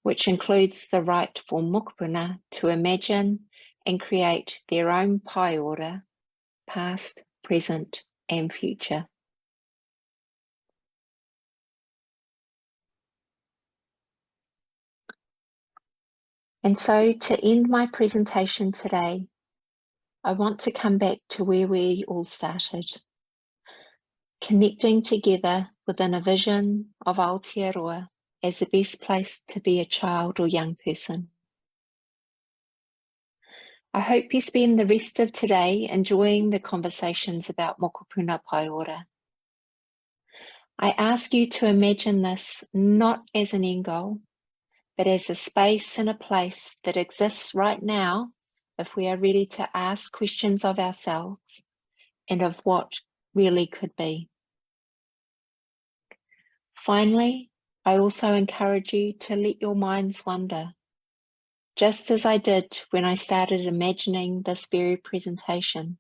which includes the right for mokopuna to imagine and create their own Pae Ora, past, present, and future. And so to end my presentation today, I want to come back to where we all started, connecting together within a vision of Aotearoa as the best place to be a child or young person. I hope you spend the rest of today enjoying the conversations about Mokopuna Pae Ora. I ask you to imagine this not as an end goal, but as a space and a place that exists right now if we are ready to ask questions of ourselves and of what really could be. Finally, I also encourage you to let your minds wander, just as I did when I started imagining this very presentation.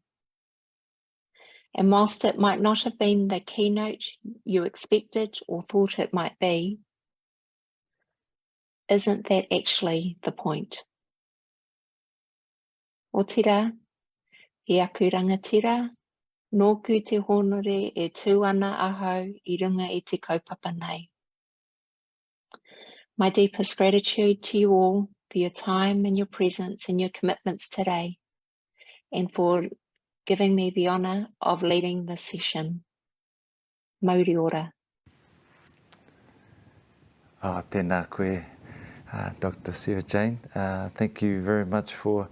And whilst it might not have been the keynote you expected or thought it might be, isn't that actually the point? O tira, e aku rangatira, nōku te honore e tū ana ahau I runga I te kaupapa nei. My deepest gratitude to you all for your time and your presence and your commitments today, and for giving me the honour of leading this session. Mauri ora. Tēnā koe, Dr. Sarah-Jane. Thank you very much for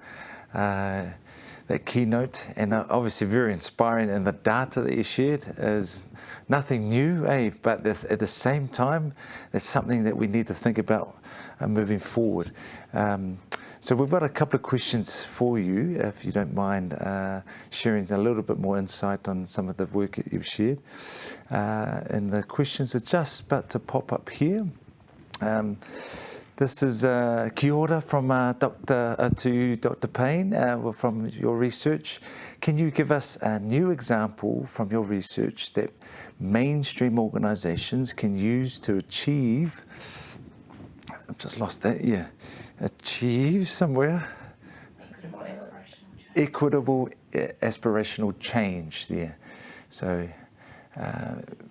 that keynote, and obviously very inspiring, and the data that you shared is nothing new, but at the same time, it's something that we need to think about moving forward. So we've got a couple of questions for you, if you don't mind sharing a little bit more insight on some of the work that you've shared. And the questions are just about to pop up here. This is kia ora from to Dr. Paine from your research. Can you give us a new example from your research that mainstream organisations can use to achieve, I've just lost that, achieve somewhere? Equitable aspirational change there. So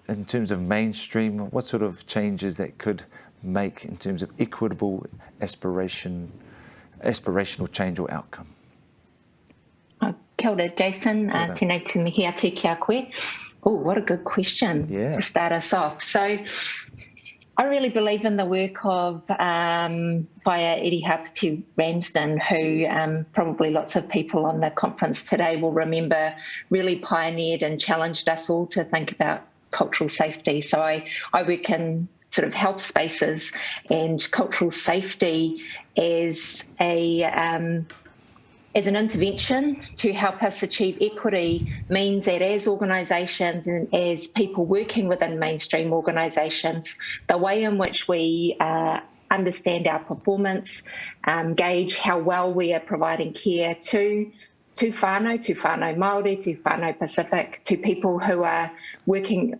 in terms of mainstream, what sort of changes that could make in terms of equitable aspirational change or outcome? Kia ora, Jason. Tēnei te mihi atu ki a koe. Oh, what a good question to start us off. So I really believe in the work of Whai Eri Hapiti Ramsden, who probably lots of people on the conference today will remember really pioneered and challenged us all to think about cultural safety. So I work in sort of health spaces, and cultural safety is an intervention to help us achieve equity means that as organisations and as people working within mainstream organisations, the way in which we understand our performance, gauge how well we are providing care to whānau, Māori, to whānau Pacific, to people who are working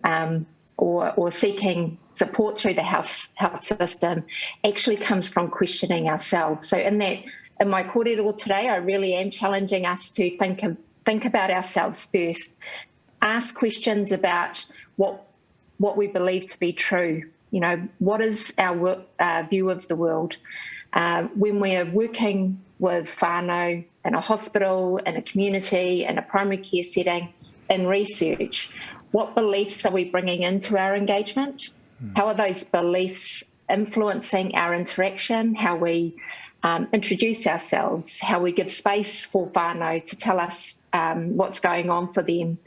or seeking support through the health system, actually comes from questioning ourselves. So in my kōrero today, I really am challenging us to think about ourselves first, ask questions about what we believe to be true. You know, what is our view of the world? When we're working with whānau in a hospital, in a community, in a primary care setting, in research, what beliefs are we bringing into our engagement? How are those beliefs influencing our interaction, how we introduce ourselves, how we give space for whānau to tell us what's going on for them?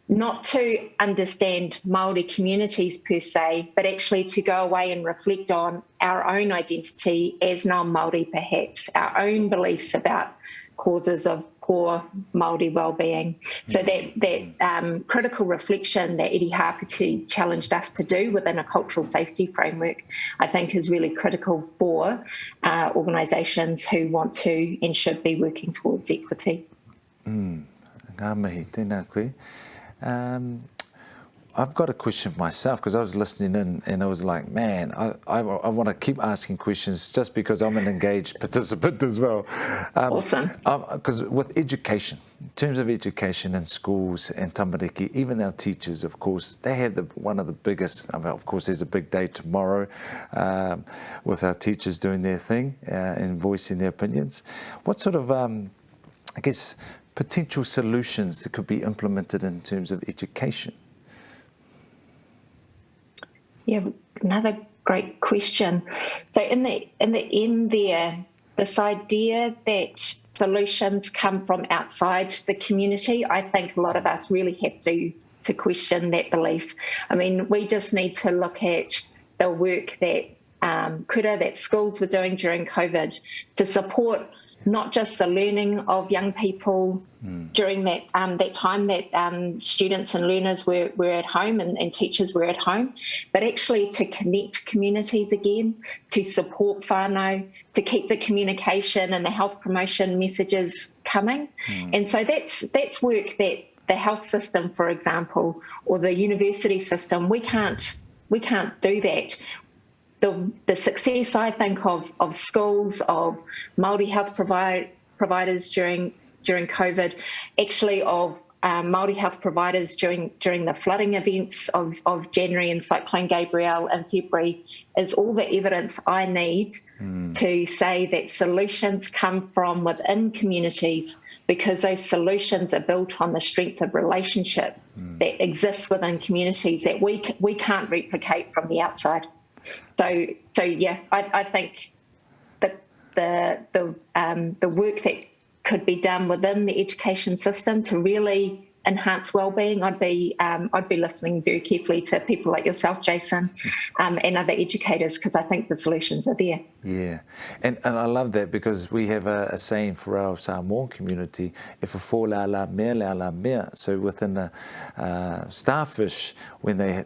Not to understand Māori communities per se, but actually to go away and reflect on our own identity as non-Māori perhaps, our own beliefs about causes of poor Māori wellbeing. So that critical reflection that Eri Hapiti challenged us to do within a cultural safety framework, I think is really critical for organisations who want to and should be working towards equity. Ngā mihi, tēnā koe. I've got a question for myself because I was listening in and I was like, man, I want to keep asking questions just because I'm an engaged participant as well. Awesome. Because with education, in terms of education in schools and tamariki, even our teachers, of course, they have one of the biggest, of course, there's a big day tomorrow with our teachers doing their thing and voicing their opinions. What sort of, I guess, potential solutions that could be implemented in terms of education? Yeah, another great question. So in the end there, this idea that solutions come from outside the community, I think a lot of us really have to question that belief. I mean, we just need to look at the work that that schools were doing during COVID to support not just the learning of young people during that time that students and learners were at home and teachers were at home, but actually to connect communities again, to support whānau, to keep the communication and the health promotion messages coming. And so that's work that the health system, for example, or the university system, we can't do that. The success, I think, of schools, of Māori health providers during COVID, actually of Māori health providers during the flooding events of January and Cyclone Gabrielle in February, is all the evidence I need to say that solutions come from within communities, because those solutions are built on the strength of relationship that exists within communities that we can't replicate from the outside. So yeah, I think that the work that could be done within the education system to really enhance wellbeing, I'd be listening very carefully to people like yourself, Jason, and other educators, because I think the solutions are there. Yeah, and I love that, because we have a saying for our Samoan community, if a fō la mea. So within the starfish, when they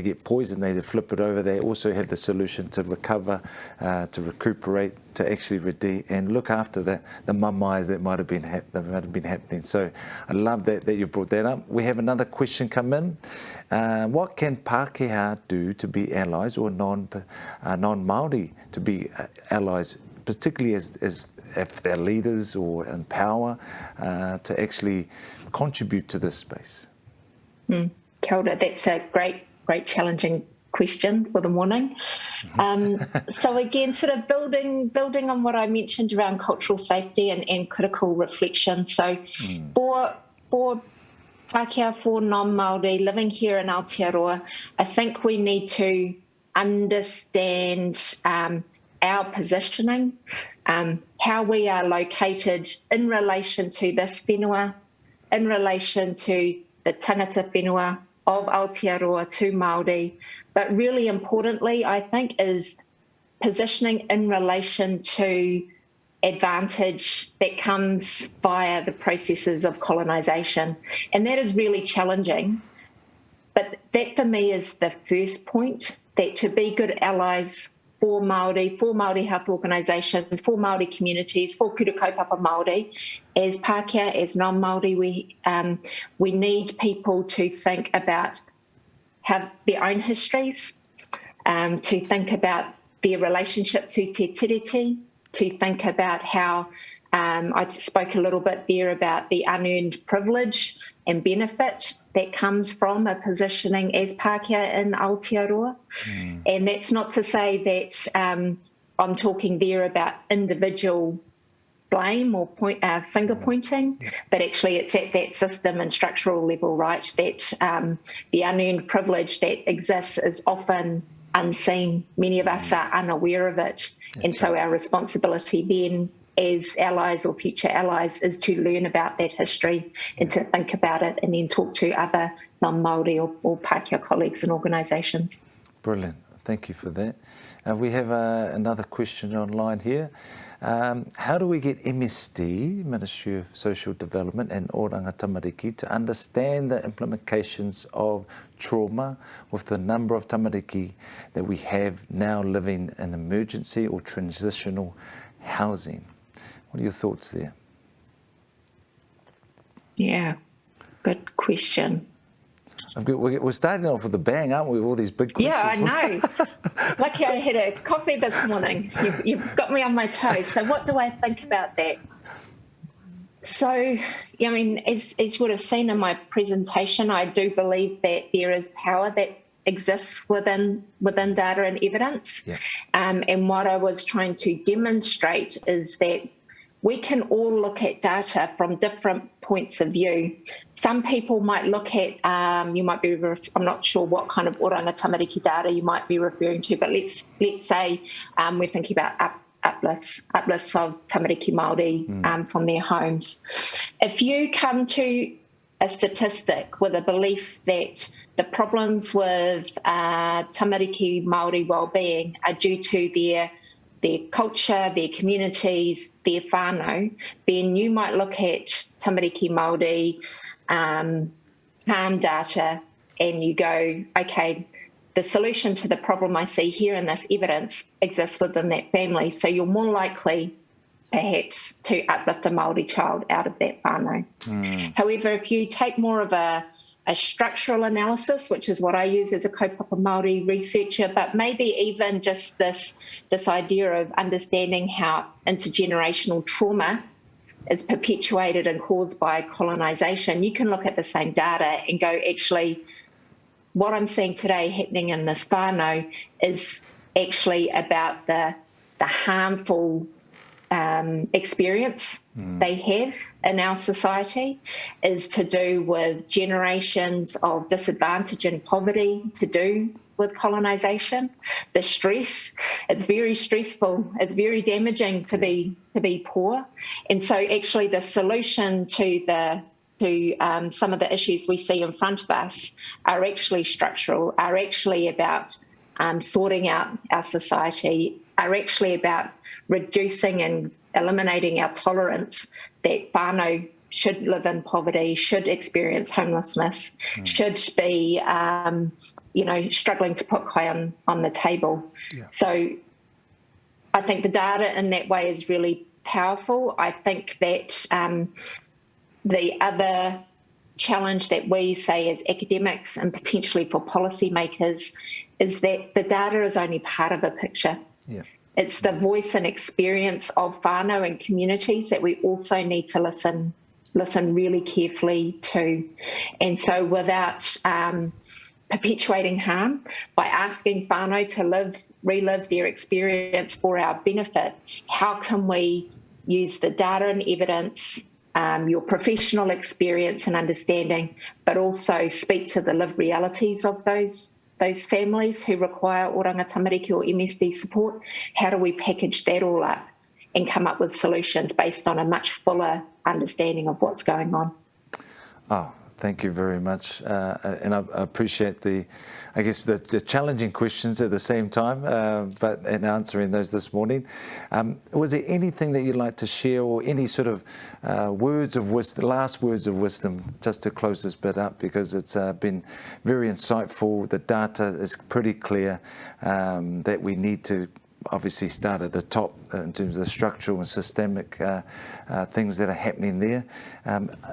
get poisoned, they flip it over, they also have the solution to recover, to recuperate, to actually redeem and look after the mamais that might have been happening. So I love that you've brought that up. We have another question come in. What can Pākehā do to be allies, or non-Māori to be allies, particularly as if they're leaders or in power, to actually contribute to this space? Kia ora. That's a great challenging question for the morning. So again, sort of building on what I mentioned around cultural safety and critical reflection. So for Pākehā, for non-Māori living here in Aotearoa, I think we need to understand our positioning, how we are located in relation to this whenua, in relation to the tangata whenua of Aotearoa to Māori, but really importantly, I think, is positioning in relation to advantage that comes via the processes of colonisation. And that is really challenging. But that for me is the first point, that to be good allies for Māori health organisations, for Māori communities, for kura kaupapa Māori. As Pākehā, as non-Māori, we need people to think about their own histories, to think about their relationship to te tiriti, to think about how I spoke a little bit there about the unearned privilege and benefit that comes from a positioning as Pākehā in Aotearoa. And that's not to say that I'm talking there about individual blame or finger pointing, but actually it's at that system and structural level, right, that the unearned privilege that exists is often unseen. Many of us are unaware of it. And so our responsibility then as allies or future allies is to learn about that history and to think about it and then talk to other non-Māori or Pākehā colleagues and organisations. Brilliant. Thank you for that. We have another question online here. How do we get MSD, Ministry of Social Development, and Oranga Tamariki to understand the implications of trauma with the number of tamariki that we have now living in emergency or transitional housing? What are your thoughts there? Yeah, good question. We're starting off with a bang, aren't we, with all these big questions? Yeah, I know. Lucky I had a coffee this morning. You've got me on my toes. So what do I think about that? So, I mean, as you would have seen in my presentation, I do believe that there is power that exists within data and evidence. Yeah. And what I was trying to demonstrate is that we can all look at data from different points of view. Some people might look at, you might be, I'm not sure what kind of oranga tamariki data you might be referring to, but let's say we're thinking about uplifts of tamariki Māori from their homes. If you come to a statistic with a belief that the problems with tamariki Māori wellbeing are due to their culture, their communities, their whānau, then you might look at tamariki Māori harm data and you go, okay, the solution to the problem I see here in this evidence exists within that family. So you're more likely, perhaps, to uplift a Māori child out of that whānau. However, if you take more of a structural analysis, which is what I use as a kaupapa Māori researcher, but maybe even just this idea of understanding how intergenerational trauma is perpetuated and caused by colonisation, you can look at the same data and go, actually, what I'm seeing today happening in this whānau is actually about the harmful experience they have in our society, is to do with generations of disadvantage and poverty, to do with colonisation. The stress, it's very stressful, it's very damaging to be poor. And so actually the solution to some of the issues we see in front of us are actually structural, are actually about sorting out our society, are actually about reducing and eliminating our tolerance that whānau should live in poverty, should experience homelessness, should be, struggling to put kai on the table. Yeah. So I think the data in that way is really powerful. I think that the other challenge that we say as academics and potentially for policymakers is that the data is only part of a picture. Yeah. It's the voice and experience of whānau and communities that we also need to listen really carefully to. And so without perpetuating harm, by asking whānau to relive their experience for our benefit, how can we use the data and evidence, your professional experience and understanding, but also speak to the lived realities of those families who require oranga tamariki or MSD support? How do we package that all up and come up with solutions based on a much fuller understanding of what's going on? Oh, thank you very much. And I appreciate the challenging questions at the same time, but in answering those this morning. Was there anything that you'd like to share, or any sort of last words of wisdom, just to close this bit up, because it's been very insightful. The data is pretty clear that we need to obviously start at the top in terms of the structural and systemic things that are happening there.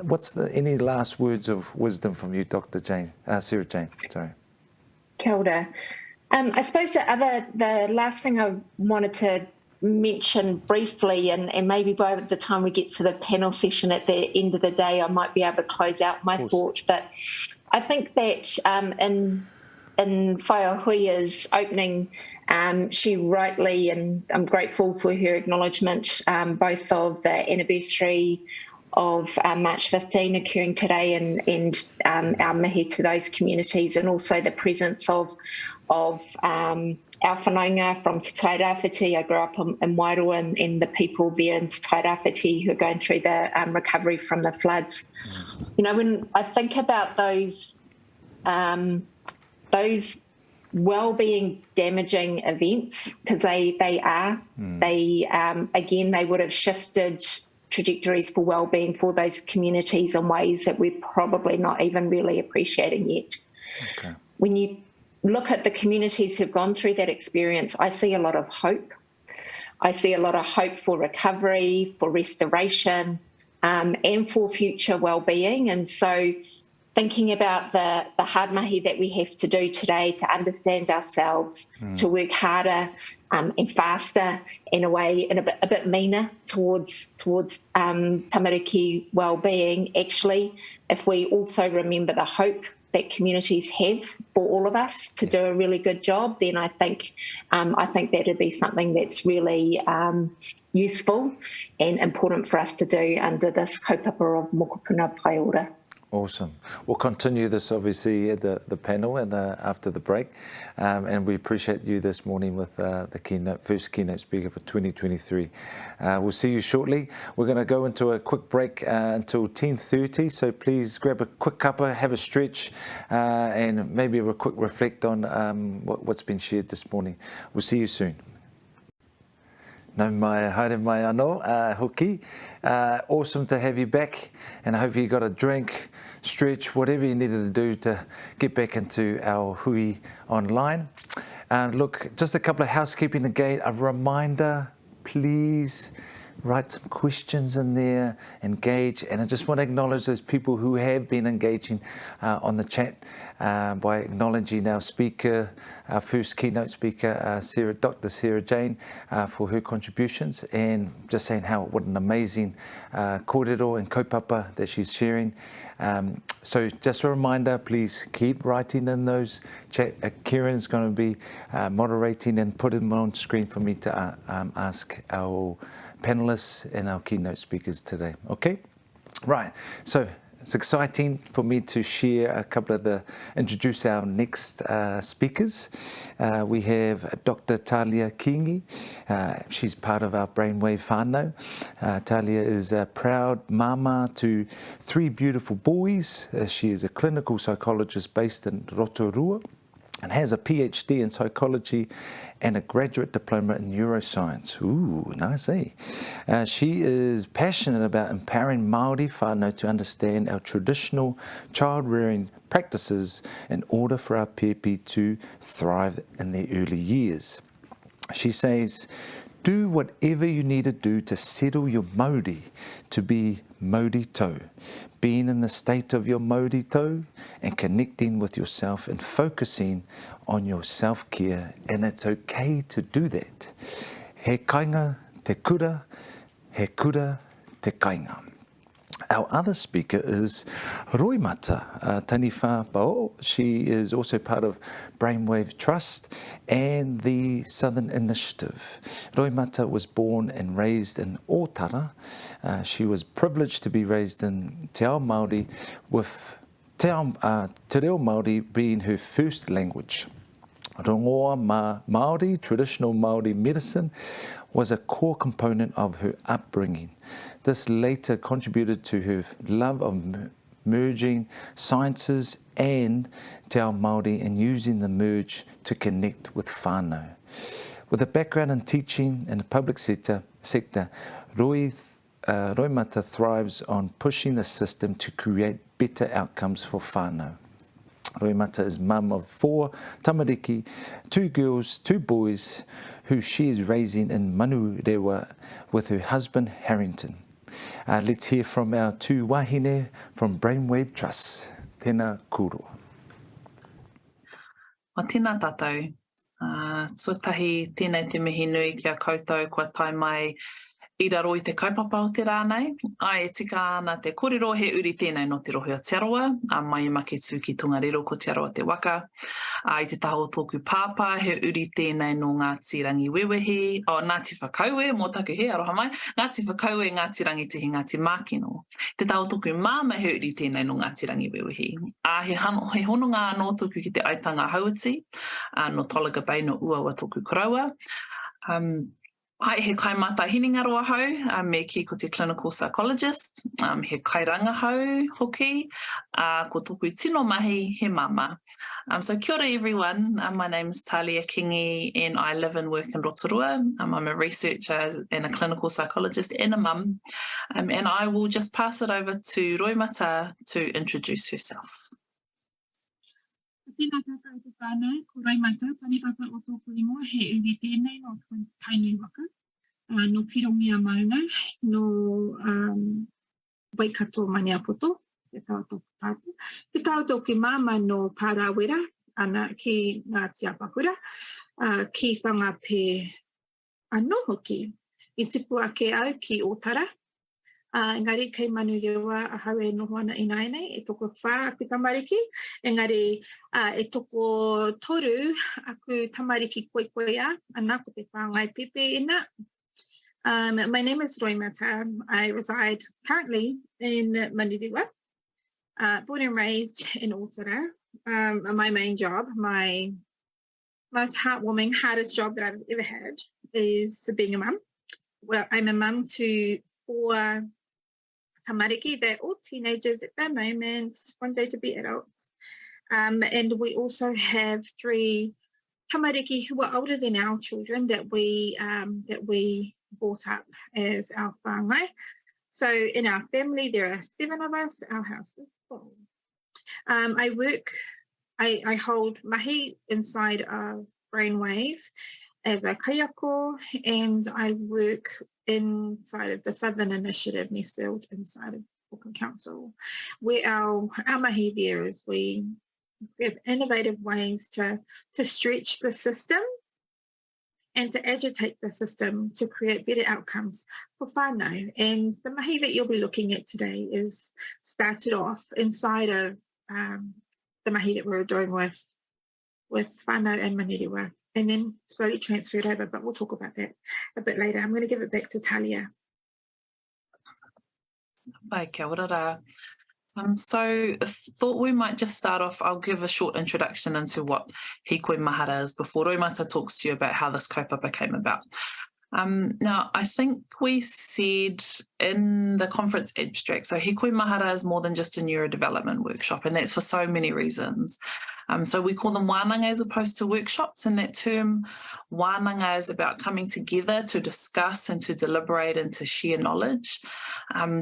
What's any last words of wisdom from you, Dr. Jane, Sarah-Jane? Sorry. Kia ora. I suppose the last thing I wanted to mention briefly, and maybe by the time we get to the panel session at the end of the day, I might be able to close out my thought. But I think that in Whai Huia's opening, she rightly, and I'm grateful for her acknowledgement, both of the anniversary of March 15 occurring today and our mihi to those communities, and also the presence of our whanaunga from Te Tairāwhiti. I grew up in Wairoa, and the people there in Te Tairāwhiti who are going through the recovery from the floods. You know, when I think about those well-being damaging events, because they are, again, they would have shifted trajectories for well-being for those communities in ways that we're probably not even really appreciating yet. Okay. When you look at the communities who've gone through that experience, I see a lot of hope. I see a lot of hope for recovery, for restoration, and for future well-being. And so thinking about the hard mahi that we have to do today to understand ourselves, to work harder and faster in a way, and a bit meaner towards tamariki well-being. Actually, if we also remember the hope that communities have for all of us to do a really good job, then I think that'd be something that's really useful and important for us to do under this kaupapa of Mokopuna Pae Ora. Awesome. We'll continue this obviously at the panel and after the break, and we appreciate you this morning with the first keynote speaker for 2023. We'll see you shortly. We're going to go into a quick break until 10:30, so please grab a quick cuppa, have a stretch, and maybe have a quick reflect on what's been shared this morning. We'll see you soon. No mai haere mai anō, hoki. Awesome to have you back, and I hope you got a drink, stretch, whatever you needed to do to get back into our hui online. Look, just a couple of housekeeping again. A reminder, please write some questions in there, engage, and I just want to acknowledge those people who have been engaging on the chat by acknowledging our speaker, our first keynote speaker, Dr. Sarah-Jane, for her contributions, and just saying what an amazing kōrero and kaupapa that she's sharing. So just a reminder, please keep writing in those chat. Kieran's going to be moderating and putting them on screen for me to ask our panelists and our keynote speakers today. Okay, right. So it's exciting for me to share introduce our next speakers. We have Dr. Tahlia Kingi. She's part of our Brainwave whānau. Tahlia is a proud mama to 3 beautiful boys. She is a clinical psychologist based in Rotorua and has a PhD in psychology and a graduate diploma in neuroscience. Ooh, nice, eh? She is passionate about empowering Māori whānau to understand our traditional child-rearing practices in order for our pepi to thrive in their early years. She says, do whatever you need to do to settle your mauri to be mauri tau. Being in the state of your mauri tau and connecting with yourself and focusing on your self-care, and it's okay to do that. He kainga te kura, he kura te kainga. Our other speaker is Roimata, Taniwha Pao'o. She is also part of Brainwave Trust and the Southern Initiative. Roimata was born and raised in Aotearoa. She was privileged to be raised in Te Ao Māori, with Te Reo Māori being her first language. Rongoa Māori, traditional Māori medicine, was a core component of her upbringing. This later contributed to her love of merging sciences and Te Ao Māori and using the merge to connect with whānau. With a background in teaching in the public sector, Roimata thrives on pushing the system to create better outcomes for whānau. Roimata is mum of 4 tamariki, 2 girls, 2 boys, who she is raising in Manurewa with her husband Harrington. Let's hear from our 2 wahine from Brainwave Trust. Tēnā kūroa. O tēnā tātou. Tuatahi tēnei te mihi nui kia koutou kua tai mai I raro I te kaupapa o te rānei. Ai e tika ana te kōrero he uri tēnei no te rohe o Aotearoa, mai maki tū ki Tongariro ko te aroa te waka. I te taho tōku pāpā he uri tēnei no Ngāti Rangi Wewehi, Ngāti Whakaue, mō taku he aroha mai, Ngāti Whakaue, Ngāti Rangi Tihi, Ngāti Mākino. Te taho tōku māma he uri tēnei no Ngāti Rangi Wewehi. He hononga anō tōku ki te aitanga hauati, no Tolaga Bay no Uawa tōku koraua. Hai he kaimata hininga roa hau, me ki ko te clinical psychologist, he kairanga hau hoki, ko tōku tino mahi he mama. So kia ora everyone, my name is Tahlia Kingi and I live and work in Rotorua. I'm a researcher and a clinical psychologist and a mum. And I will just pass it over to Roimata to introduce herself. Tēnā tātou te whānau, ko Roimata, tani whapa o tōku ingoa, he uri tēnei no Taniwha, no Pirongi a Maunga, no Waikato Maniapoto, te tau tōku pāpu. Te tau tōku māma no Pārāwera, ana ki Ngāti Apahura, ki whanga pe anō hoki, I tipu ake au ki Otara. Engari kei Manurewa a hawe noho ana ina nei, e toko whā aku tamariki. Engari e toko toru aku tamariki koekoea, ana ko te whāngai pepe ina. My name is Roimata. I reside currently in Manurewa, born and raised in Otara. My main job, my most heartwarming, hardest job that I've ever had is being a mum. Well, I'm a mum to 4 tamariki. They're all teenagers at the moment, one day to be adults. And we also have 3 tamariki who are older than our children that we brought up as our whāngai. So in our family, there are 7 of us. Our house is full. I hold mahi inside of Brainwave as a kaiako, and I work inside of the Southern Initiative nestled inside of Auckland Council, where our mahi there is we have innovative ways to stretch the system and to agitate the system to create better outcomes for whānau. And the mahi that you'll be looking at today is started off inside of the mahi that we're doing with whānau and Manurewa, and then slowly transferred over, but we'll talk about that a bit later. I'm going to give it back to Tahlia. Pai, kia ora rā. So I thought we might just start off, I'll give a short introduction into what hikoi mahara is before Roimata talks to you about how this kaupapa came about. Now, I think we said in the conference abstract, so hikoi mahara is more than just a neurodevelopment workshop, and that's for so many reasons. So we call them wānanga as opposed to workshops, and that term wānanga is about coming together to discuss and to deliberate and to share knowledge.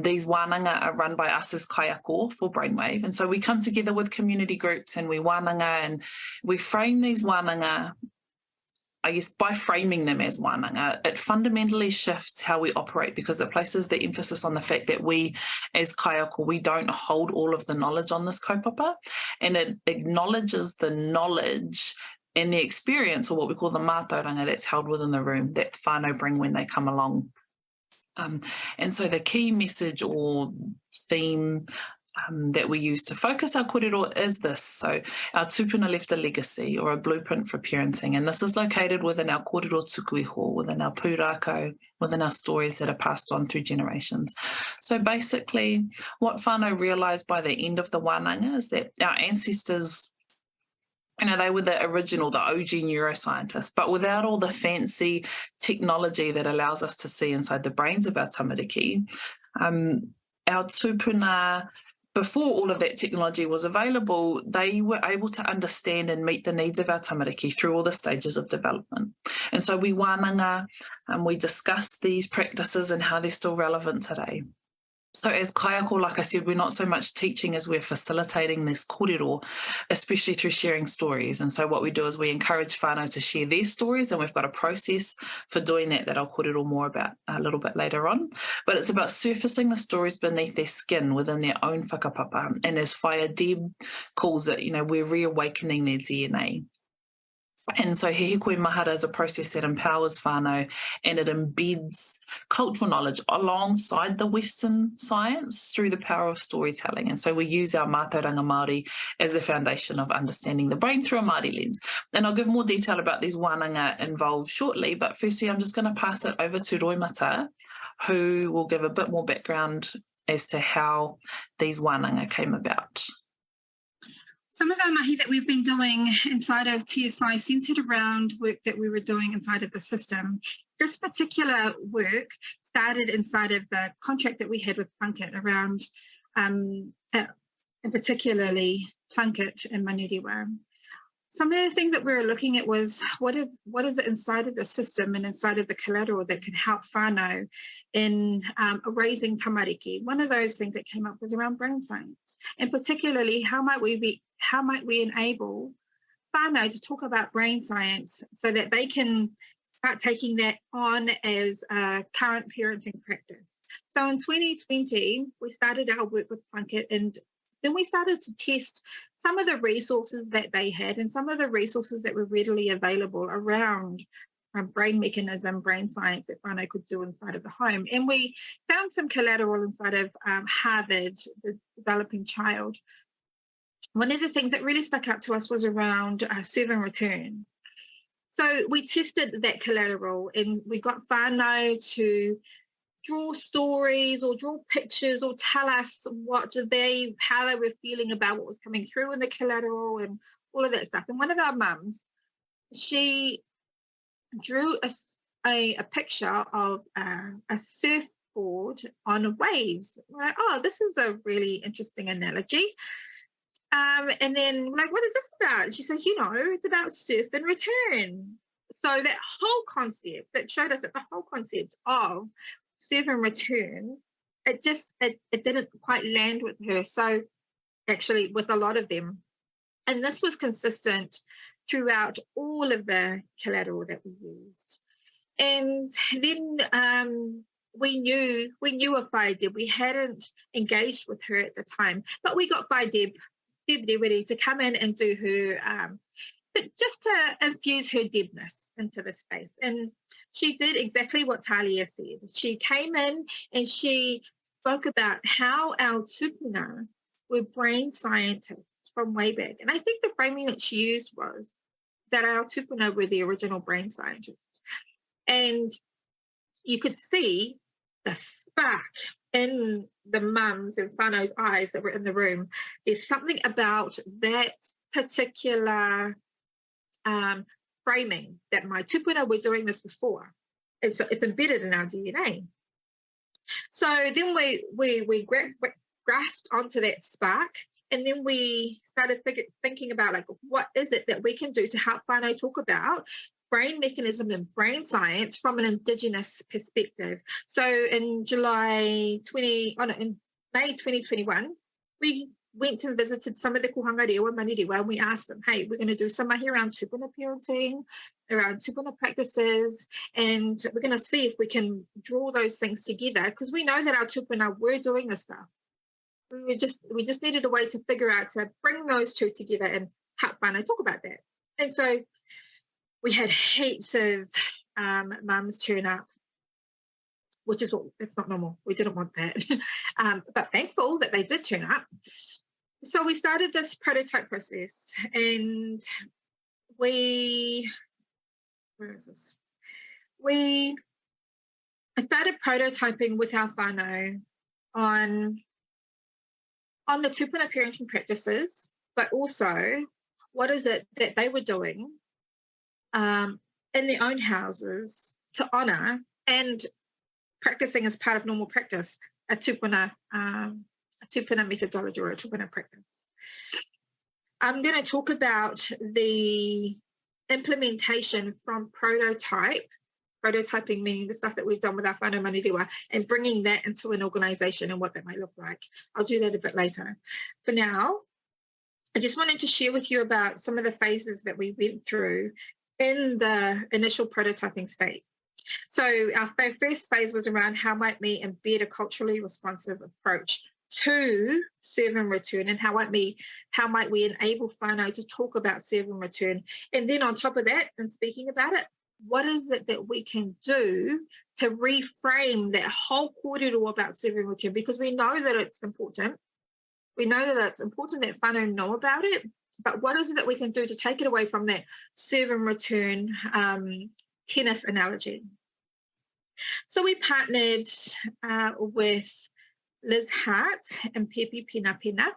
These wānanga are run by us as kaiako for Brainwave, and so we come together with community groups and we wānanga, and we frame these wānanga, I guess by framing them as wānanga, it fundamentally shifts how we operate because it places the emphasis on the fact that we, as kaiako, we don't hold all of the knowledge on this kaupapa, and it acknowledges the knowledge and the experience, or what we call the mātauranga, that's held within the room, that whānau bring when they come along. And so the key message or theme that we use to focus our kōrero is this. So our tupuna left a legacy or a blueprint for parenting, and this is located within our kōrero tukuiho, within our pūrākau, within our stories that are passed on through generations. So basically what whānau realised by the end of the wānanga is that our ancestors, they were the original, the OG neuroscientists, but without all the fancy technology that allows us to see inside the brains of our tamariki, our tupuna, before all of that technology was available, they were able to understand and meet the needs of our tamariki through all the stages of development. And so we wānanga, we discuss these practices and how they're still relevant today. So as kaiako, like I said, we're not so much teaching as we're facilitating this kōrero, especially through sharing stories. And so what we do is we encourage whānau to share their stories, and we've got a process for doing that I'll kōrero more about a little bit later on. But it's about surfacing the stories beneath their skin within their own whakapapa. And as Deb calls it, we're reawakening their DNA. And so he hikoi mahara is a process that empowers whānau, and it embeds cultural knowledge alongside the Western science through the power of storytelling. And so we use our mātauranga Māori as the foundation of understanding the brain through a Māori lens. And I'll give more detail about these wānanga involved shortly, but firstly I'm just going to pass it over to Roimata, who will give a bit more background as to how these wānanga came about. Some of our mahi that we've been doing inside of TSI centred around work that we were doing inside of the system. This particular work started inside of the contract that we had with Plunkett around, and particularly Plunkett and Manuriwa. Some of the things that we were looking at was what is it inside of the system and inside of the collateral that can help whānau in raising tamariki. One of those things that came up was around brain science, and particularly how might we enable whānau to talk about brain science so that they can start taking that on as a current parenting practice. So in 2020, we started our work with Plunkett, and then we started to test some of the resources that they had and some of the resources that were readily available around brain mechanism, brain science that whānau could do inside of the home. And we found some collateral inside of Harvard, the developing child. One of the things that really stuck out to us was around serve and return. So we tested that collateral, and we got whānau to draw stories or draw pictures or tell us how they were feeling about what was coming through in the collateral and all of that stuff. And one of our mums, she drew a picture of a surfboard on waves. We're like, oh, this is a really interesting analogy. And then like, what is this about? And she says, it's about surf and return. So that whole concept, that showed us that the whole concept of serve and return, it didn't quite land with her. So actually with a lot of them. And this was consistent throughout all of the collateral that we used. And then we knew of Whai Deb. We hadn't engaged with her at the time, but we got Whai Deb Rewiri to come in and do her, but just to infuse her Debness into the space. And she did exactly what Tahlia said. She came in and she spoke about how our tupuna were brain scientists from way back. And I think the framing that she used was that our tupuna were the original brain scientists. And you could see the spark in the mums and whānau's eyes that were in the room. There's something about that particular framing that my tupuna were doing this before. It's embedded in our DNA. So then we grasped onto that spark, and then we started thinking about like, what is it that we can do to help whānau talk about brain mechanism and brain science from an Indigenous perspective. So in May 2021, we went and visited some of the kohanga rewa Manuriwa, and we asked them, hey, we're going to do some mahi around tupuna parenting, around tupuna practices, and we're going to see if we can draw those things together, because we know that our tupuna were doing this stuff. We just needed a way to figure out to bring those two together and help whānau talk about that. And so we had heaps of mums turn up, which is it's not normal. We didn't want that, but thankful that they did turn up. So we started this prototype process, and I started prototyping with our whānau on the tupuna parenting practices, but also what is it that they were doing in their own houses to honour and practicing as part of normal practice a tupuna methodology or a tupuna practice. I'm going to talk about the implementation from prototype prototyping, meaning the stuff that we've done with our whānau manurewa, and bringing that into an organisation and what that might look like. I'll do that a bit later. For now, I just wanted to share with you about some of the phases that we went through in the initial prototyping state. So our first phase was around how might we embed a culturally responsive approach to serve and return, and how might we enable whānau to talk about serve and return. And then on top of that, and speaking about it, what is it that we can do to reframe that whole kōrero about serve and return? Because we know that it's important. We know that it's important that whānau know about it, but what is it that we can do to take it away from that serve and return tennis analogy? So we partnered with Liz Hart and Pepe Pena Pena,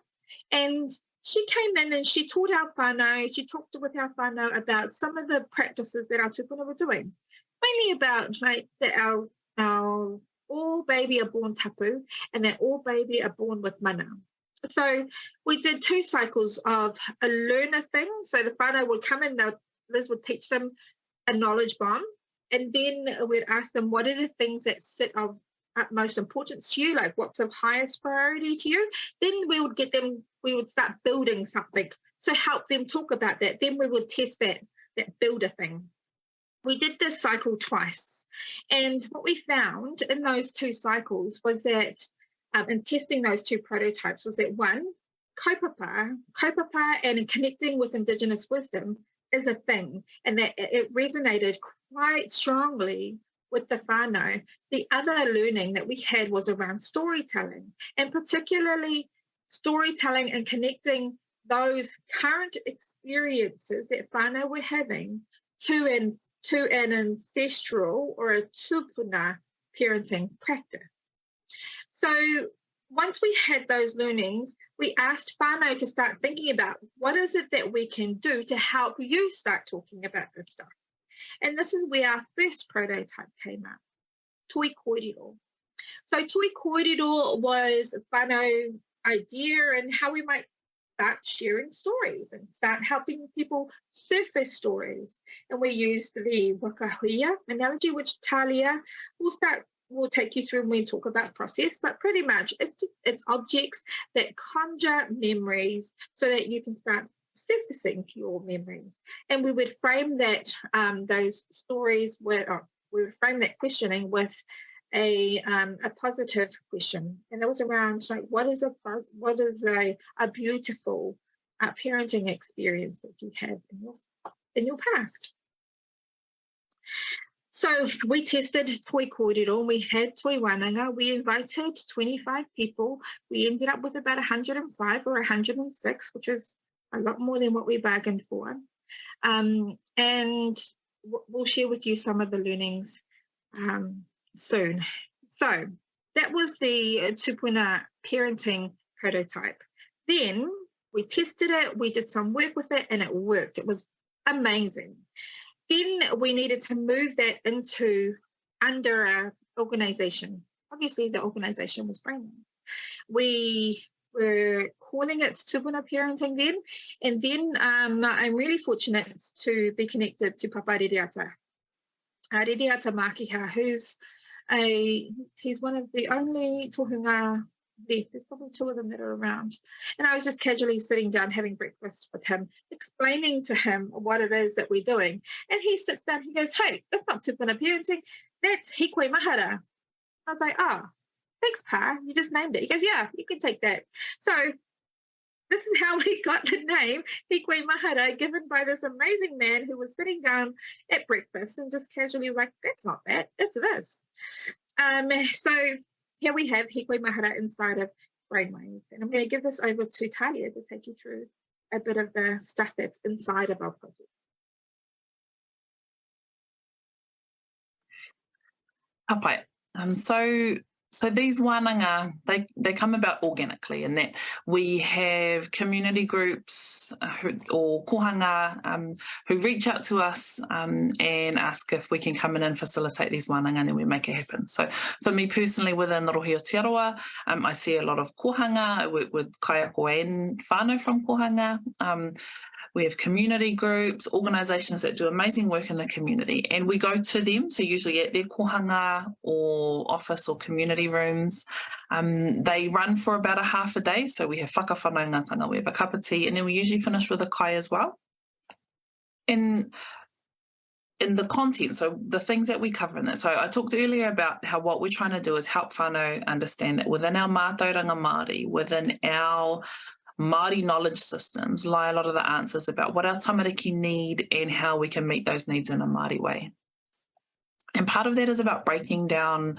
and she came in and she taught our whānau, she talked with our whānau about some of the practices that our tupuna were doing, mainly about like that our all baby are born tapu and that all baby are born with mana. So we did 2 cycles of a learner thing. So the whānau would come in, Liz would teach them a knowledge bomb, and then we'd ask them, what are the things that sit of utmost importance to you, like what's of highest priority to you? Then we would start building something, so help them talk about that. Then we would test that builder thing. We did this cycle twice, and what we found in those 2 cycles was that in testing those 2 prototypes was that, one, kaupapa and connecting with Indigenous wisdom is a thing, and that it resonated quite strongly with the whānau. The other learning that we had was around storytelling, and particularly storytelling and connecting those current experiences that whānau were having to an ancestral or a tupuna parenting practice. So once we had those learnings, we asked whānau to start thinking about what is it that we can do to help you start talking about this stuff. And this is where our first prototype came up, toi kōrero. So toi kōrero was whānau idea and how we might start sharing stories and start helping people surface stories. And we used the wakahuia analogy, which Tahlia will take you through when we talk about process, but pretty much it's objects that conjure memories so that you can start surfacing your memories. And we would frame that those stories we would frame that questioning with a positive question, and that was around like what is a beautiful parenting experience that you have in your past. So we tested toi kōrero, we had toi wānanga, we invited 25 people, we ended up with about 105 or 106, which is a lot more than what we bargained for. And we'll share with you some of the learnings soon. So that was the tupuna parenting prototype. Then we tested it, we did some work with it, and it worked. It was amazing. Then we needed to move that under our organisation. Obviously, the organisation was Brainwave. We were calling it tupuna parenting then, and then I'm really fortunate to be connected to Papa Ririata Mākiha, he's one of the only tohunga left. There's probably 2 of them that are around. And I was just casually sitting down having breakfast with him, explaining to him what it is that we're doing. And he sits down, he goes, "Hey, that's not tupuna parenting, that's hikoi mahara." I was like, "Oh, thanks, Pa, you just named it." He goes, "Yeah, you can take that." So this is how we got the name hikoi mahara, given by this amazing man who was sitting down at breakfast and just casually was like, "That's not that, it's this." So here we have hikoi mahara inside of Brainwave. And I'm going to give this over to Talia to take you through a bit of the stuff that's inside of our project. Hapai. So these wānanga, they come about organically in that we have community groups or kohanga who reach out to us and ask if we can come in and facilitate these wānanga, and then we make it happen. So for me personally, within the rohi Aotearoa, I see a lot of kohanga. I work with kaiako and whānau from kohanga. We have community groups, organisations that do amazing work in the community, and we go to them, so usually at their kohanga or office or community rooms. They run for about a half a day, so we have whakawhanaungatanga, we have a cup of tea, and then we usually finish with a kai as well. In the content, so the things that we cover in it. So I talked earlier about how what we're trying to do is help whānau understand that within our mātauranga Māori, within our Māori knowledge systems lie a lot of the answers about what our tamariki need and how we can meet those needs in a Māori way. And part of that is about breaking down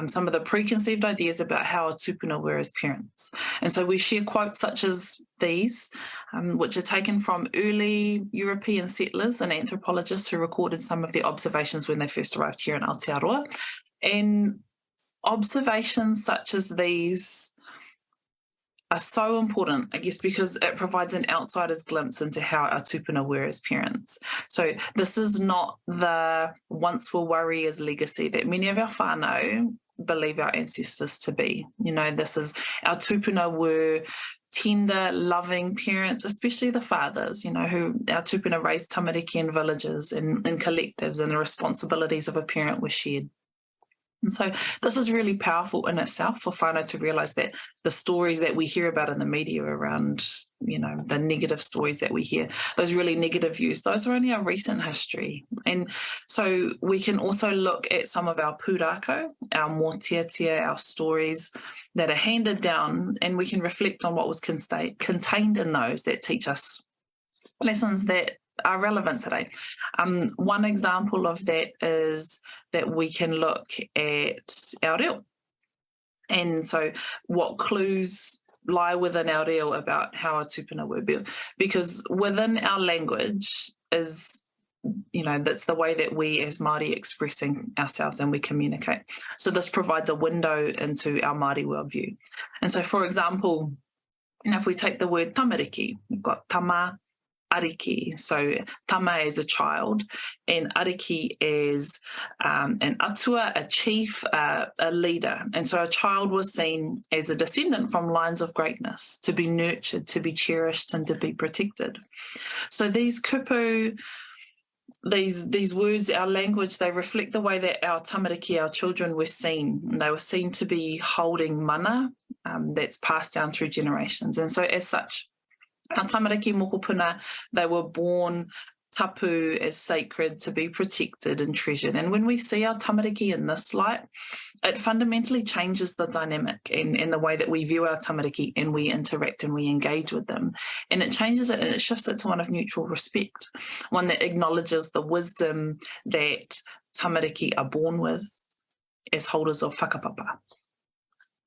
some of the preconceived ideas about how a tupuna were as parents. And so we share quotes such as these, which are taken from early European settlers and anthropologists who recorded some of their observations when they first arrived here in Aotearoa. And observations such as these are so important, I guess, because it provides an outsider's glimpse into how our tupuna were as parents. So this is not the once were warriors legacy that many of our whānau believe our ancestors to be. You know, this is our tupuna were tender, loving parents, especially the fathers, you know, who our tupuna raised tamariki in villages and in collectives, and the responsibilities of a parent were shared. And so this is really powerful in itself for whānau to realise that the stories that we hear about in the media around, you know, the negative stories that we hear, those really negative views, those are only our recent history. And so we can also look at some of our pūrākau, our mō tiatia, our stories that are handed down, and we can reflect on what was contained in those that teach us lessons that are relevant today. One example of that is that we can look at our reo. And so what clues lie within our reo about how our tupuna were built? Because within our language is, you know, that's the way that we as Māori expressing ourselves and we communicate. So this provides a window into our Māori worldview. And so, for example, you know, if we take the word tamariki, we've got tama, ariki. So tama is a child, and ariki is an atua, a chief, a leader. And so a child was seen as a descendant from lines of greatness, to be nurtured, to be cherished, and to be protected. So these kupu, these words, our language, they reflect the way that our tamariki, our children, were seen. They were seen to be holding mana that's passed down through generations. And so as such, our tamariki mokopuna, they were born tapu as sacred, to be protected and treasured. And when we see our tamariki in this light, it fundamentally changes the dynamic and the way that we view our tamariki, and we interact and we engage with them. And it changes it, and it shifts it to one of mutual respect, one that acknowledges the wisdom that tamariki are born with as holders of whakapapa.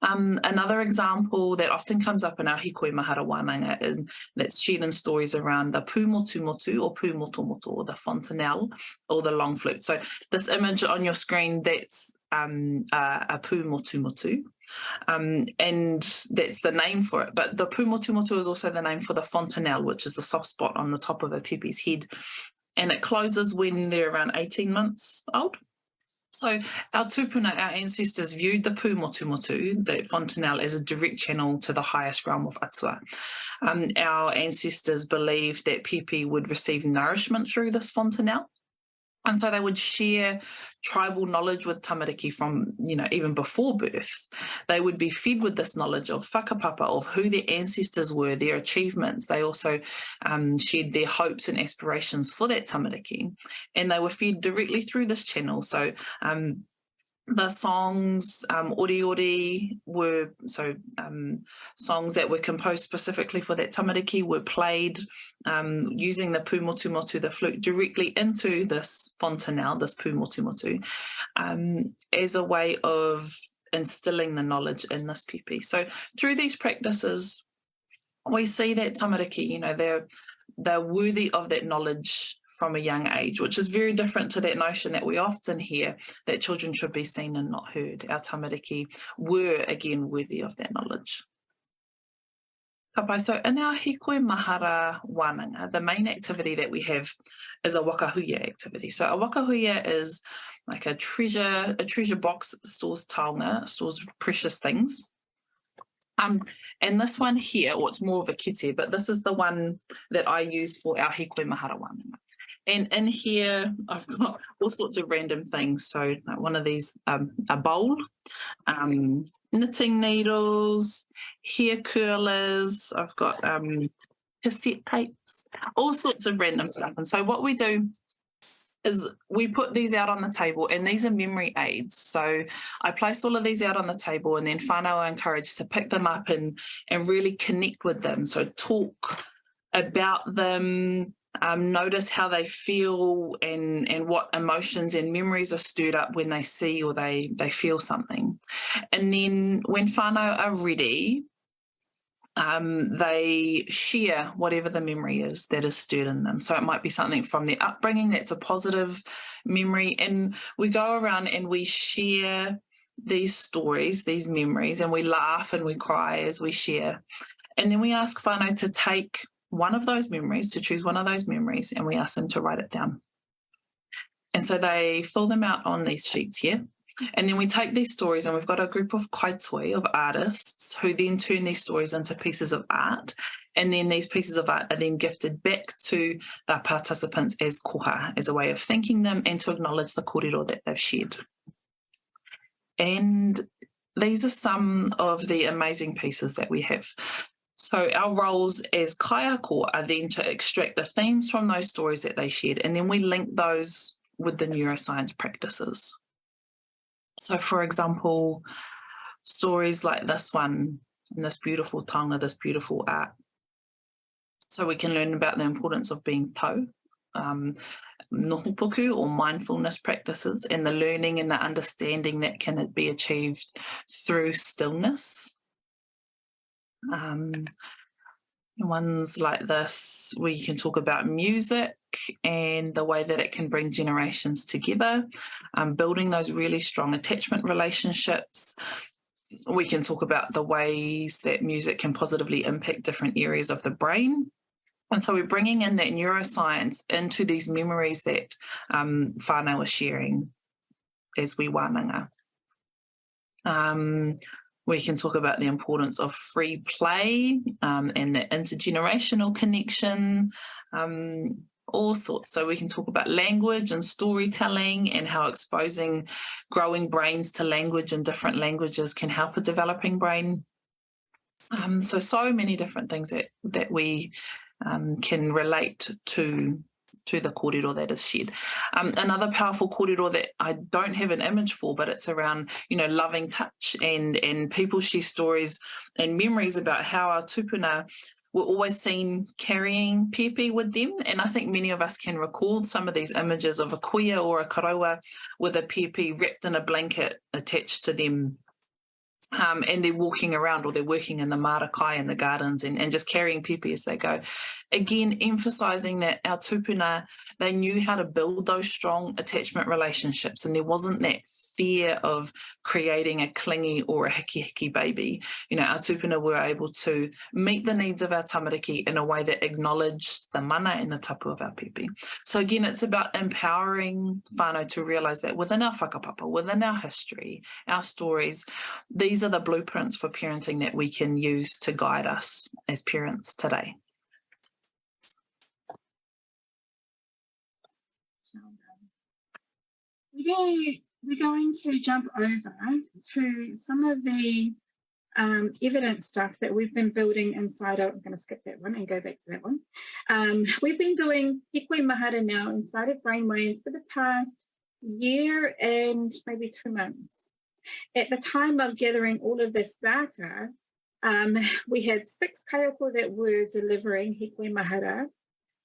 Another example that often comes up in our hikoi mahara wānanga, and that's shared in stories around the pū motu motu or pū moto moto, or the fontanelle or the long flute. So this image on your screen, that's a pū motu motu, and that's the name for it. But the pū motu motu is also the name for the fontanelle, which is the soft spot on the top of a pepe's head, and it closes when they're around 18 months old. So our tupuna, our ancestors, viewed the pū motu motu, the fontanelle, as a direct channel to the highest realm of atua. Our ancestors believed that pepe would receive nourishment through this fontanelle. And so they would share tribal knowledge with tamariki from, you know, even before birth. They would be fed with this knowledge of whakapapa, of who their ancestors were, their achievements. They also shared their hopes and aspirations for that tamariki. And they were fed directly through this channel. So the songs, ori ori, were, so songs that were composed specifically for that tamariki were played using the pū motu motu, the flute, directly into this fontanelle, this pū motu motu, as a way of instilling the knowledge in this pepe. So through these practices, we see that tamariki, you know, they're worthy of that knowledge from a young age, which is very different to that notion that we often hear that children should be seen and not heard. Our tamariki were, again, worthy of that knowledge. So in our hikoi mahara wānanga, the main activity that we have is a waka Huia activity. So a waka Huia is like a treasure box, stores taonga, stores precious things. And this one here, or it's more of a kite, but this is the one that I use for our hikoi mahara one. And in here, I've got all sorts of random things. So like one of these, a bowl, knitting needles, hair curlers. I've got cassette tapes, all sorts of random stuff. And so what we do is we put these out on the table, and these are memory aids. So I place all of these out on the table, and then whānau are encouraged to pick them up and really connect with them. So talk about them, notice how they feel and what emotions and memories are stirred up when they see or they feel something. And then when whānau are ready, they share whatever the memory is that is stirred in them. So it might be something from their upbringing that's a positive memory, and we go around and we share these stories, these memories, and we laugh and we cry as we share. And then we ask whānau to take one of those memories, to choose one of those memories, and we ask them to write it down. And so they fill them out on these sheets here. And then we take these stories, and we've got a group of kaitoi, of artists, who then turn these stories into pieces of art. And then these pieces of art are then gifted back to the participants as koha, as a way of thanking them and to acknowledge the kōrero that they've shared. And these are some of the amazing pieces that we have. So our roles as kaiako are then to extract the themes from those stories that they shared, and then we link those with the neuroscience practices. So, for example, stories like this one, and this beautiful taonga, this beautiful art. So we can learn about the importance of being tau, nohopuku or mindfulness practices, and the learning and the understanding that can be achieved through stillness. Ones like this, where you can talk about music and the way that it can bring generations together, building those really strong attachment relationships. We can talk about the ways that music can positively impact different areas of the brain. And so we're bringing in that neuroscience into these memories that whānau are sharing as we wānanga. We can talk about the importance of free play and the intergenerational connection, all sorts. So we can talk about language and storytelling and how exposing growing brains to language in different languages can help a developing brain. So many different things that we can relate to the kōrero that is shared. Another powerful kōrero that I don't have an image for, but it's around, loving touch, and people share stories and memories about how our tupuna were always seen carrying pepe with them. And I think many of us can recall some of these images of a kuia or a karaua with a pepe wrapped in a blanket attached to them. And they're walking around, or they're working in the marakai in the gardens and just carrying pepe as they go. Again, emphasising that our tupuna, they knew how to build those strong attachment relationships, and there wasn't that fear of creating a clingy or a hiki baby. Our tupuna were able to meet the needs of our tamariki in a way that acknowledged the mana and the tapu of our pepe. So again, it's about empowering whānau to realise that within our whakapapa, within our history, our stories, these are the blueprints for parenting that we can use to guide us as parents today. We're going to jump over to some of the evidence stuff that we've been building inside of, I'm going to skip that one and go back to that one. We've been doing hikoi mahara now inside of Brainwave for the past year and maybe 2 months. At the time of gathering all of this data, we had 6 kaiako that were delivering hikoi mahara.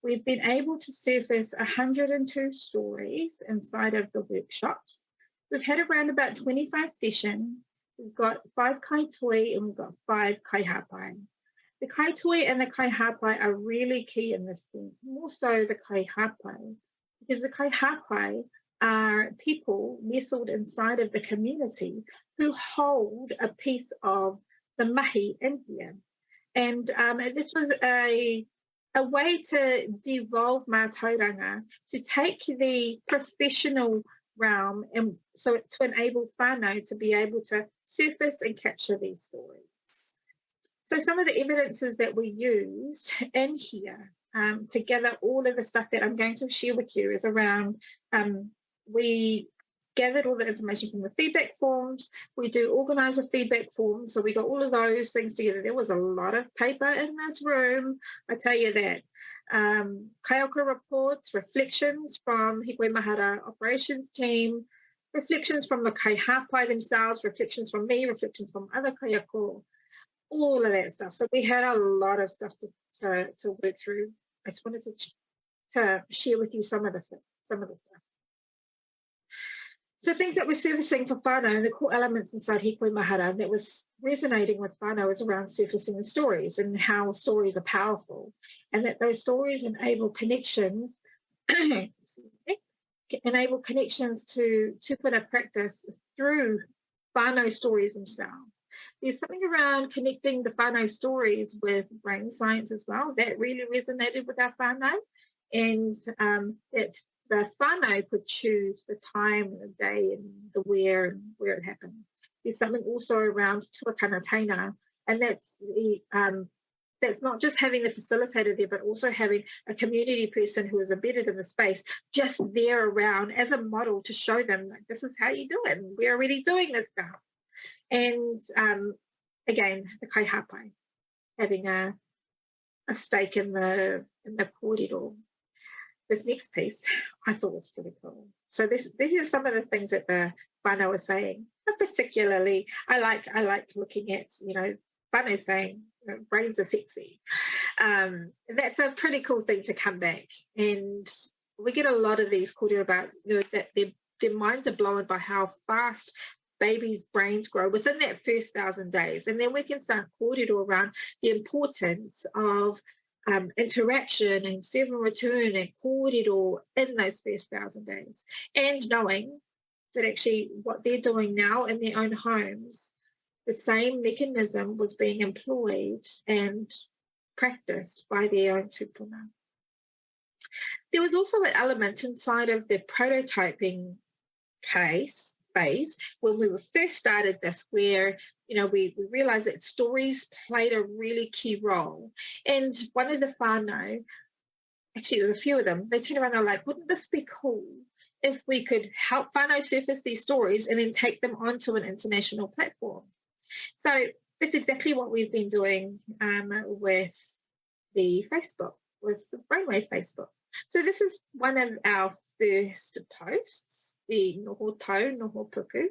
We've been able to surface 102 stories inside of the workshops. We've had around about 25 sessions. We've got 5 kaitoi and we've got 5 kaihapai. The kaitoi and the kaihapai are really key in this sense, more so the kaihapai, because the kaihapai are people nestled inside of the community who hold a piece of the mihi in here. And this was a way to devolve mātauranga, to take the professional realm and so to enable whānau to be able to surface and capture these stories. So some of the evidences that we used in here to gather all of the stuff that I'm going to share with you is around, we gathered all the information from the feedback forms. We do organiser feedback forms. So we got all of those things together. There was a lot of paper in this room, I tell you that. Kaiauka reports, reflections from Hikoi Mahara operations team, reflections from the kaihapai themselves, reflections from me, reflections from other kaiako, all of that stuff. So we had a lot of stuff to work through. I just wanted to share with you some of the stuff. So things that were surfacing for whānau and the core elements inside Hikoi Mahara that was resonating with whānau is around surfacing the stories and how stories are powerful, and that those stories enable connections, to tupuna practice through whānau stories themselves. There's something around connecting the whānau stories with brain science as well that really resonated with our whānau, and that the whānau could choose the time and the day and the where and where it happened. There's something also around tuakana taina, and that's not just having the facilitator there, but also having a community person who is embedded in the space just there around as a model to show them, like, this is how you do it, and we're already doing this stuff. And again, the kaihapai, having a stake in the kōrero. This next piece I thought was pretty cool. So these are some of the things that the whānau was saying. Particularly, I like looking at, whānau saying brains are sexy. That's a pretty cool thing to come back. And we get a lot of these kōrero about that their minds are blown by how fast babies' brains grow within that first 1,000 days. And then we can start kōrero around the importance of interaction and serve and return and kōrero in those first 1,000 days, and knowing that actually what they're doing now in their own homes, the same mechanism was being employed and practiced by their own tupuna. There was also an element inside of the prototyping phase when we were first started this, where we realized that stories played a really key role. And one of the whānau, actually there was a few of them, they turned around and they're like, wouldn't this be cool if we could help whānau surface these stories and then take them onto an international platform? So that's exactly what we've been doing with the Facebook, with the Brainwave Facebook. So this is one of our first posts, the Noho Tau, Noho Puku,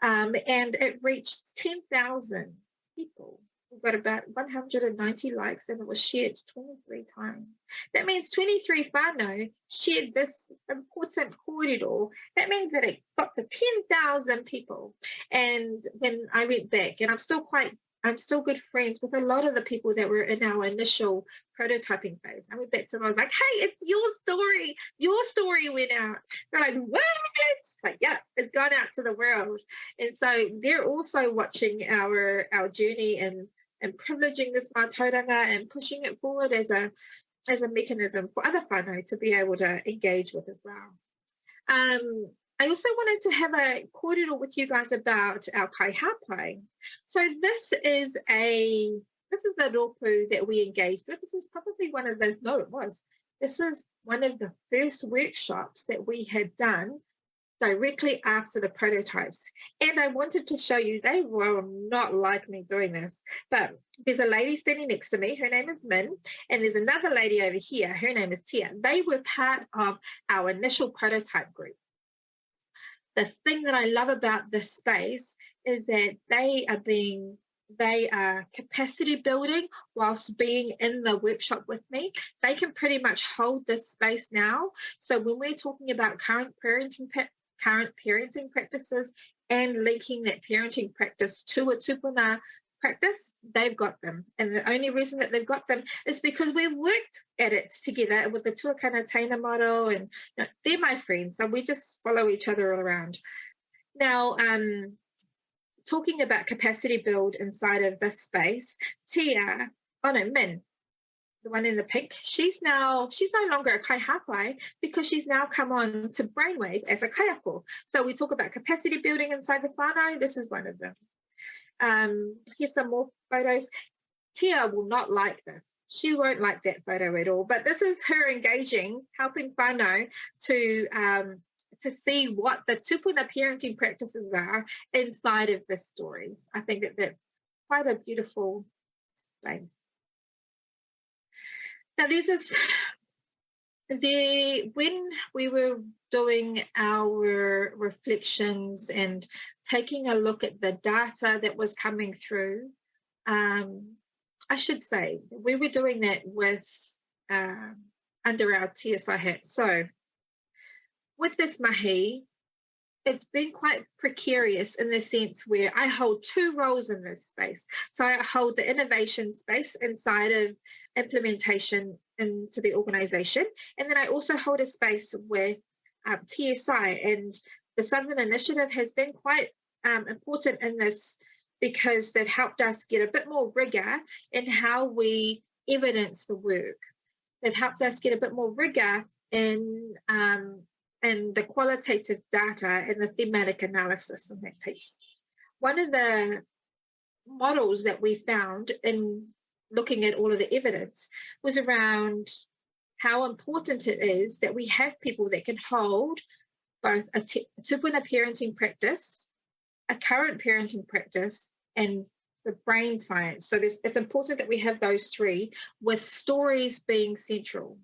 and it reached 10,000 people. We've got about 190 likes, and it was shared 23 times. That means 23 whānau shared this important kōrero. That means that it got to 10,000 people. And then I went back, and I'm still good friends with a lot of the people that were in our initial prototyping phase. I went back to them, I was like, hey, it's your story. Your story went out. They're like, what? Like, yeah, it's gone out to the world. And so they're also watching our journey and privileging this mātauranga and pushing it forward as a mechanism for other whānau to be able to engage with as well. I also wanted to have a kōrero with you guys about our kaihapai. So this is a rōpū that we engaged with. This was probably one of those, no, it was. This was one of the first workshops that we had done directly after the prototypes. And I wanted to show you, they will not like me doing this, but there's a lady standing next to me, her name is Min, and there's another lady over here, her name is Tia. They were part of our initial prototype group. The thing that I love about this space is that they are capacity building whilst being in the workshop with me. They can pretty much hold this space now. So when we're talking about current parenting practices and linking that parenting practice to a tupuna practice, they've got them. And the only reason that they've got them is because we've worked at it together with the tuakana taina model, and they're my friends, so we just follow each other all around. Now, talking about capacity build inside of this space, Min, the one in the pink, she's no longer a kaihapai because she's now come on to Brainwave as a kaiako. So we talk about capacity building inside the whānau. This is one of them. Here's some more photos. Tia will not like this. She won't like that photo at all. But this is her engaging, helping whānau to see what the tupuna parenting practices are inside of the stories. I think that that's quite a beautiful space. Now there's this, when we were doing our reflections and taking a look at the data that was coming through, I should say we were doing that with under our TSI hat. So with this mihi, it's been quite precarious in the sense where I hold two roles in this space. So I hold the innovation space inside of implementation into the organisation, and then I also hold a space with TSI, and the Southern Initiative has been quite important in this because they've helped us get a bit more rigour in how we evidence the work. They've helped us get a bit more rigour in the qualitative data and the thematic analysis in that piece. One of the models that we found in looking at all of the evidence was around how important it is that we have people that can hold both a tupuna parenting practice, a current parenting practice, and the brain science. So it's important that we have those three, with stories being central.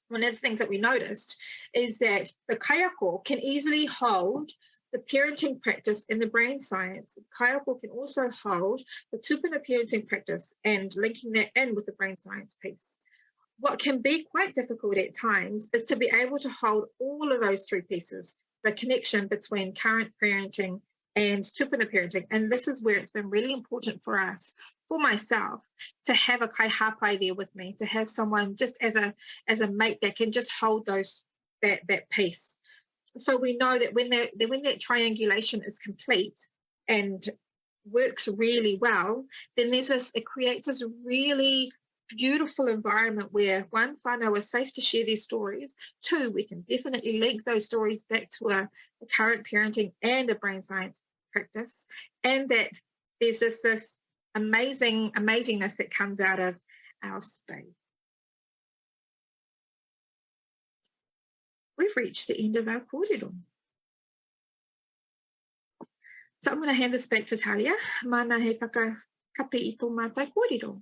One of the things that we noticed is that the kaiako can easily hold the parenting practice and the brain science. Kaiako can also hold the tupuna parenting practice and linking that in with the brain science piece. What can be quite difficult at times is to be able to hold all of those three pieces, the connection between current parenting and tupuna parenting. And this is where it's been really important for us, for myself, to have a kaihapai there with me, to have someone just as a mate that can just hold that piece. So we know that when that triangulation is complete and works really well, then it creates this really beautiful environment where, one, whānau is safe to share their stories. Two, we can definitely link those stories back to a current parenting and a brain science practice, and that there's just this amazingness that comes out of our space. We've reached the end of our kōrero. So I'm going to hand this back to Tahlia. Mana he whakakapi I tō mātai kōrero.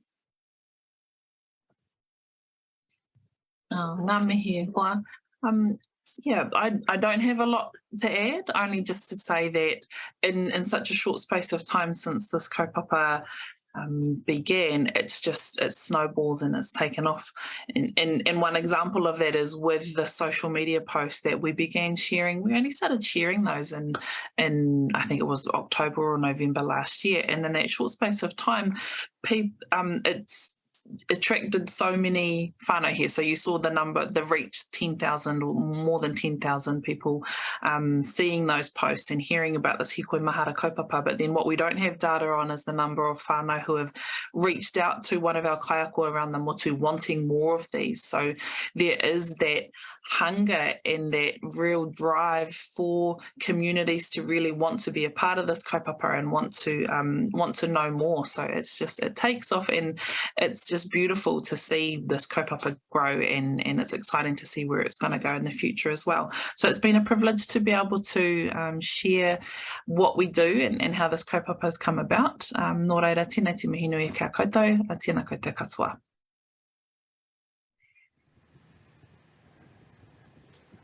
Ngā mihi hoa. Yeah, I don't have a lot to add, only just to say that in such a short space of time since this kaupapa began, it snowballs and it's taken off. And one example of that is with the social media posts that we began sharing. We only started sharing those in I think it was October or November last year, and in that short space of time, it's attracted so many whānau here. So you saw the reach, 10,000 or more than 10,000 people seeing those posts and hearing about this hikoi mahara kaupapa. But then what we don't have data on is the number of whānau who have reached out to one of our kaiako around the motu wanting more of these. So there is that hunger and that real drive for communities to really want to be a part of this kaupapa and want to know more. So it takes off, and it's just beautiful to see this kaupapa grow, and it's exciting to see where it's going to go in the future as well. So it's been a privilege to be able to share what we do and how this kaupapa has come about. Nō reira, tēnei te mihi nui kia koutou, a tēnā koutou katoa.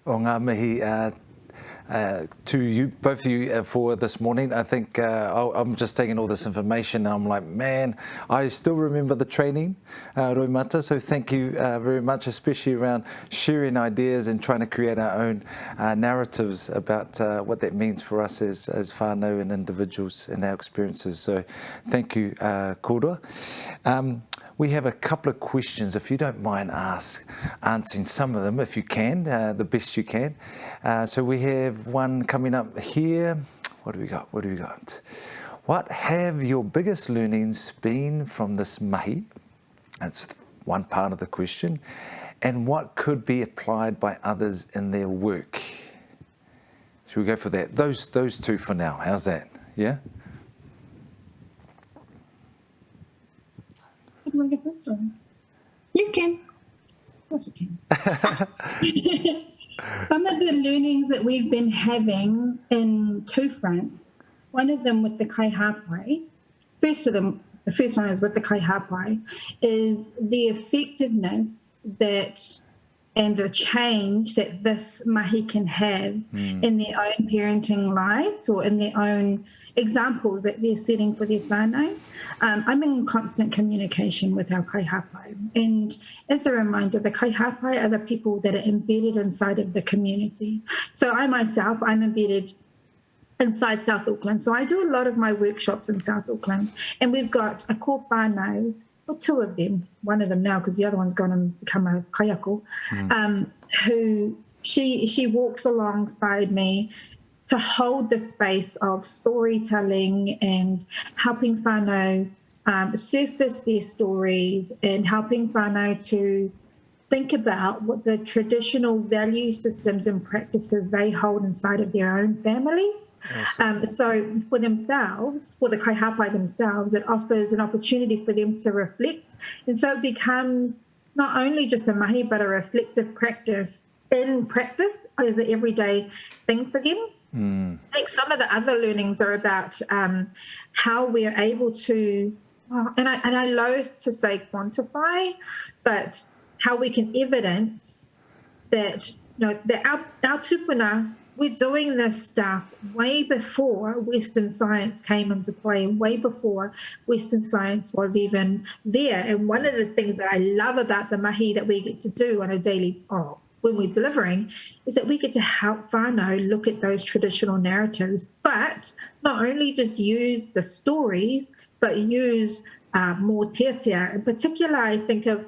O ngā mihi to you, both of you, for this morning. I think I'm just taking all this information and I'm like, man, I still remember the training, Roimata, so thank you very much, especially around sharing ideas and trying to create our own narratives about what that means for us as whānau and individuals and our experiences. So thank you, kōrua. We have a couple of questions, if you don't mind answering some of them, if you can, the best you can. So we have one coming up here. What do we got? What have your biggest learnings been from this mahi? That's one part of the question. And what could be applied by others in their work? Should we go for that? Those two for now. How's that? Yeah? Do I get this one? You can. Of course I can. Some of the learnings that we've been having in two fronts, one of them with the Kaihautu, the first one is with the Kaihautu, is the effectiveness and the change that this mahi can have in their own parenting lives or in their own examples that they're setting for their whānau. I'm in constant communication with our kaihautu, and as a reminder, the kaihautu are the people that are embedded inside of the community. So I'm embedded inside South Auckland. So I do a lot of my workshops in South Auckland, and we've got a core whānau, or two of them, one of them now because the other one's gone and become a kaiako, who she walks alongside me to hold the space of storytelling and helping whānau surface their stories and helping whānau to think about what the traditional value systems and practices they hold inside of their own families. Awesome. So for themselves, for the kaihautu themselves, it offers an opportunity for them to reflect. And so it becomes not only just a mahi, but a reflective practice in practice as an everyday thing for them. I think some of the other learnings are about how we're able to, and I loathe to say quantify, but how we can evidence that, that our tupuna, we're doing this stuff way before Western science came into play, way before Western science was even there. And one of the things that I love about the mahi that we get to do on a daily, when we're delivering, is that we get to help whānau look at those traditional narratives, but not only just use the stories, but use more tiatia. In particular, I think of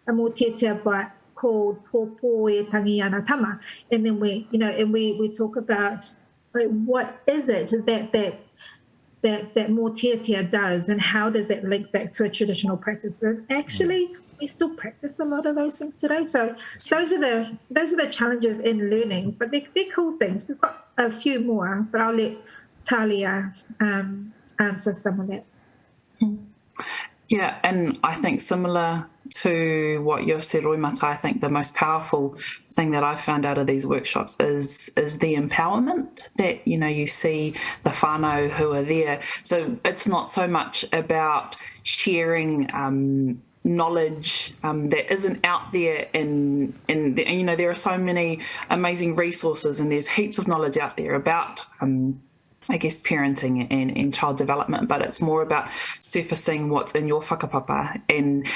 a more tiatia called Pōpō e tangi ana tama. And then we talk about what is it that more tiatia does, and how does it link back to a traditional practice that actually we still practice a lot of those things today. So those are the challenges in learnings, but they're cool things. We've got a few more, but I'll let Tahlia answer some of that. Yeah, and I think similar to what you've said, Roimata, I think the most powerful thing that I've found out of these workshops is the empowerment that, you see the whānau who are there. So it's not so much about sharing knowledge that isn't out there in there are so many amazing resources, and there's heaps of knowledge out there about I guess parenting and child development, but it's more about surfacing what's in your whakapapa, and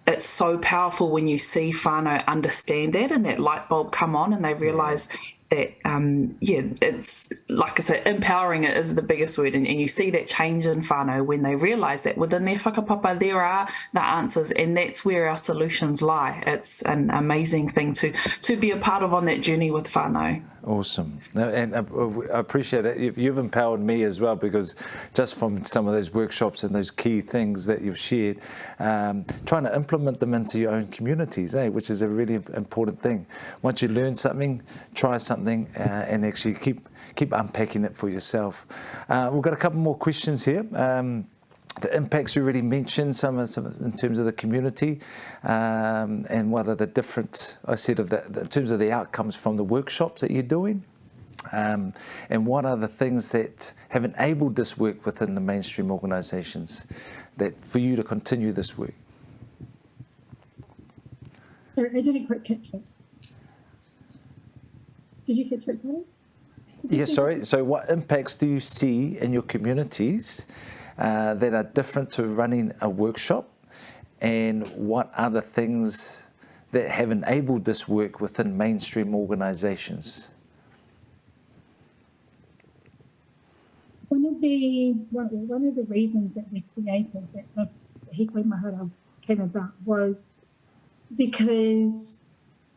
it's so powerful when you see whānau understand that and that light bulb come on and they realise that, it's like I said, empowering it is the biggest word, and you see that change in whānau when they realise that within their whakapapa there are the answers, and that's where our solutions lie. It's an amazing thing to be a part of on that journey with whānau. Awesome. And I appreciate that. You've empowered me as well, because just from some of those workshops and those key things that you've shared, trying to implement them into your own communities, which is a really important thing. Once you learn something, try something, and actually keep unpacking it for yourself. We've got a couple more questions here. The impacts you already mentioned, some in terms of the community, and what are the different, I said, in terms of the outcomes from the workshops that you're doing, and what are the things that have enabled this work within the mainstream organisations that for you to continue this work? Sorry, I didn't quite catch it. Did you catch it, sorry? Yeah, sorry. So what impacts do you see in your communities that are different to running a workshop, and what are the things that have enabled this work within mainstream organisations? One of the reasons that we created that the Hikoi Mahara came about was because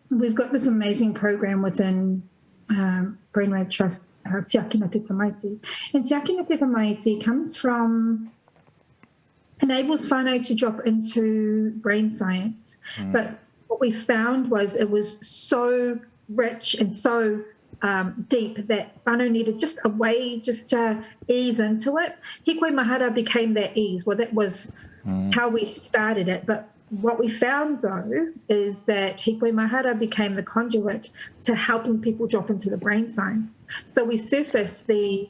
we've got this amazing program within Brainwave Trust, Tiaki no Te Tamaiti. And Tiaki no Te Tamaiti enables whānau to drop into brain science. But what we found was it was so rich and so deep that whānau needed just a way just to ease into it. Hikoi Mahara became that ease. Well, that was how we started it. But what we found, though, is that Hikoi Mahara became the conduit to helping people drop into the brain science. So we surface the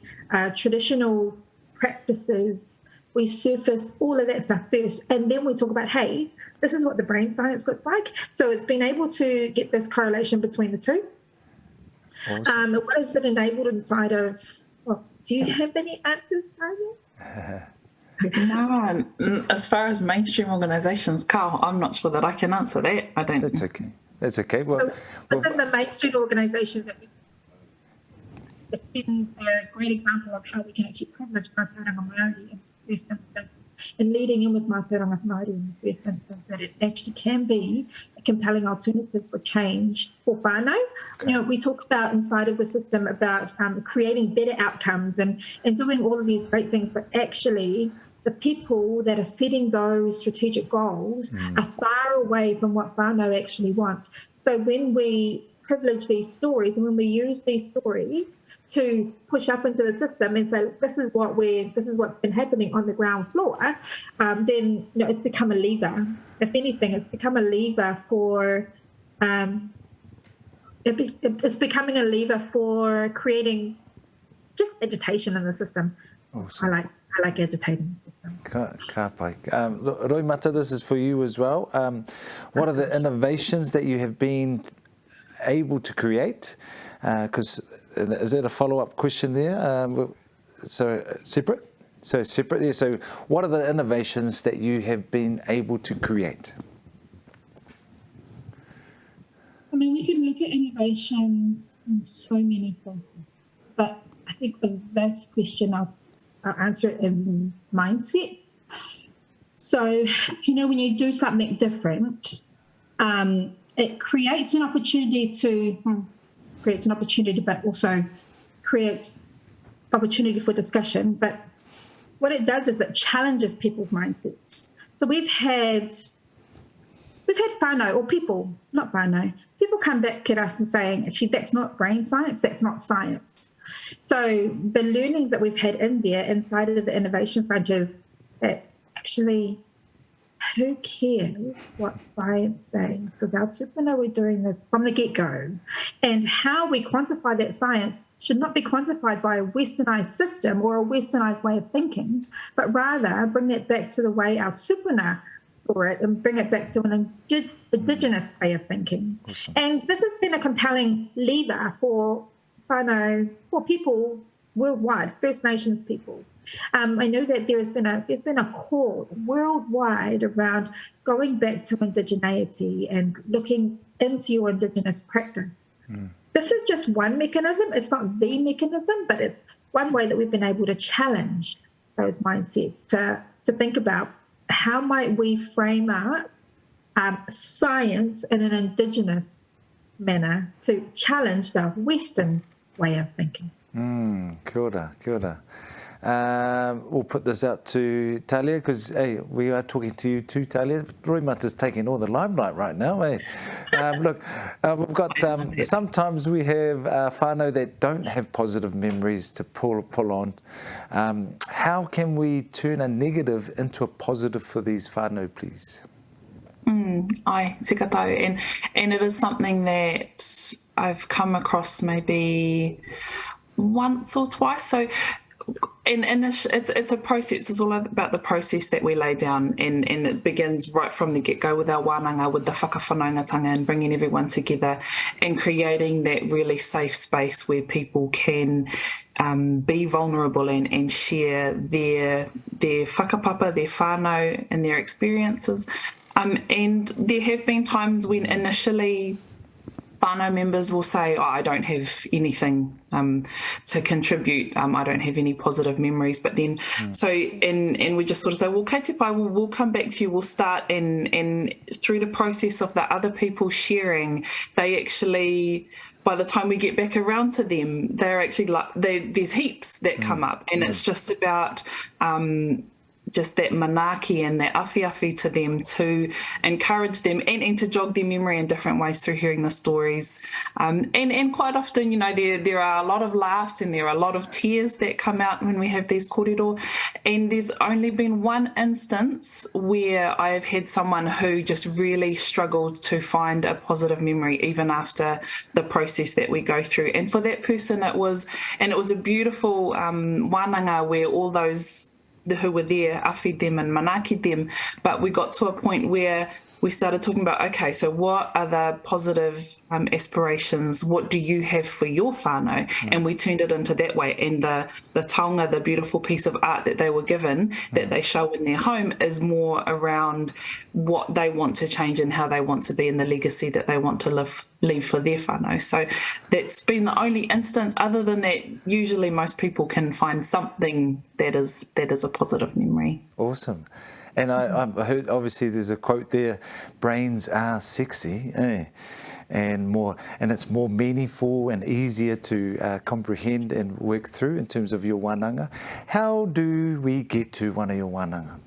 traditional practices, we surface all of that stuff first, and then we talk about, hey, this is what the brain science looks like. So it's been able to get this correlation between the two. Awesome. What is it enabled inside of, well, do you have any answers, Tahlia? No, as far as mainstream organisations, Carl, I'm not sure that I can answer that. I don't. That's okay. That's okay. Well, so within the mainstream organisations, it's been a great example of how we can actually privilege Mātauranga Māori in the first instance, and leading in with Mātauranga Māori in the first instance, that it actually can be a compelling alternative for change for whānau. You know, we talk about inside of the system about creating better outcomes and doing all of these great things, but actually the people that are setting those strategic goals are far away from what whānau actually want. So when we privilege these stories and when we use these stories to push up into the system and say, this is what's been happening on the ground floor, then it's become a lever. If anything, it's become a lever for it's becoming a lever for creating just agitation in the system. Awesome. I like agitating the system. Ka pai. Roimata, this is for you as well. What are the innovations that you have been able to create? Because is there a follow-up question there? So separate there. So what are the innovations that you have been able to create? I mean, we can look at innovations in so many places, but I think the best question I'll answer it in mindsets. So, when you do something different, it creates an opportunity but also creates opportunity for discussion. But what it does is it challenges people's mindsets. So we've had whānau, or people, not whānau, people come back at us and saying, actually, that's not brain science, that's not science. So the learnings that we've had in there inside of the innovation front is that actually, who cares what science says? Because our tupuna were doing this from the get-go. And how we quantify that science should not be quantified by a westernized system or a westernized way of thinking, but rather bring it back to the way our tupuna saw it and bring it back to an indigenous way of thinking. Awesome. And this has been a compelling lever for whānau, for people worldwide, First Nations people. I know that there's been a call worldwide around going back to indigeneity and looking into your indigenous practice. This is just one mechanism. It's not the mechanism, but it's one way that we've been able to challenge those mindsets to think about how might we frame up science in an indigenous manner to challenge the Western way of thinking. Kia ora, kia ora. We'll put this out to Tahlia because, hey, we are talking to you too, Tahlia. Roimata's taking all the limelight right now, eh? Look, we've got, sometimes we have whānau that don't have positive memories to pull on. How can we turn a negative into a positive for these whānau, please? Ai, tika tau. And it is something that I've come across maybe once or twice. So it's a process. It's all about the process that we lay down, and it begins right from the get-go with our wānanga, with the whakawhanaungatanga, and bringing everyone together and creating that really safe space where people can be vulnerable and share their whakapapa, their whānau and their experiences. And there have been times when initially whānau members will say, I don't have anything to contribute, I don't have any positive memories, but then and we just sort of say, well, kei te pai, we'll come back to you, we'll start, and through the process of the other people sharing, they actually, by the time we get back around to them, they're actually like, there's heaps that come up, and it's just about just that manaaki and that awhi to them to encourage them and to jog their memory in different ways through hearing the stories. And quite often, you know, there are a lot of laughs and there are a lot of tears that come out when we have these kōrero. And there's only been one instance where I have had someone who just really struggled to find a positive memory even after the process that we go through. And for that person, it was a beautiful wānanga where all those who were there awhi them and manaaki them, but we got to a point where we started talking about, okay, so what are the positive aspirations? What do you have for your whānau? And we turned it into that way. And the taonga, the beautiful piece of art that they were given, that they show in their home, is more around what they want to change and how they want to be, and the legacy that they want to leave for their whānau. So that's been the only instance. Other than that, usually most people can find something that is a positive memory. Awesome. And I've heard, obviously, there's a quote there: "Brains are sexy," and it's more meaningful and easier to comprehend and work through in terms of your wānanga. How do we get to one of your wānanga?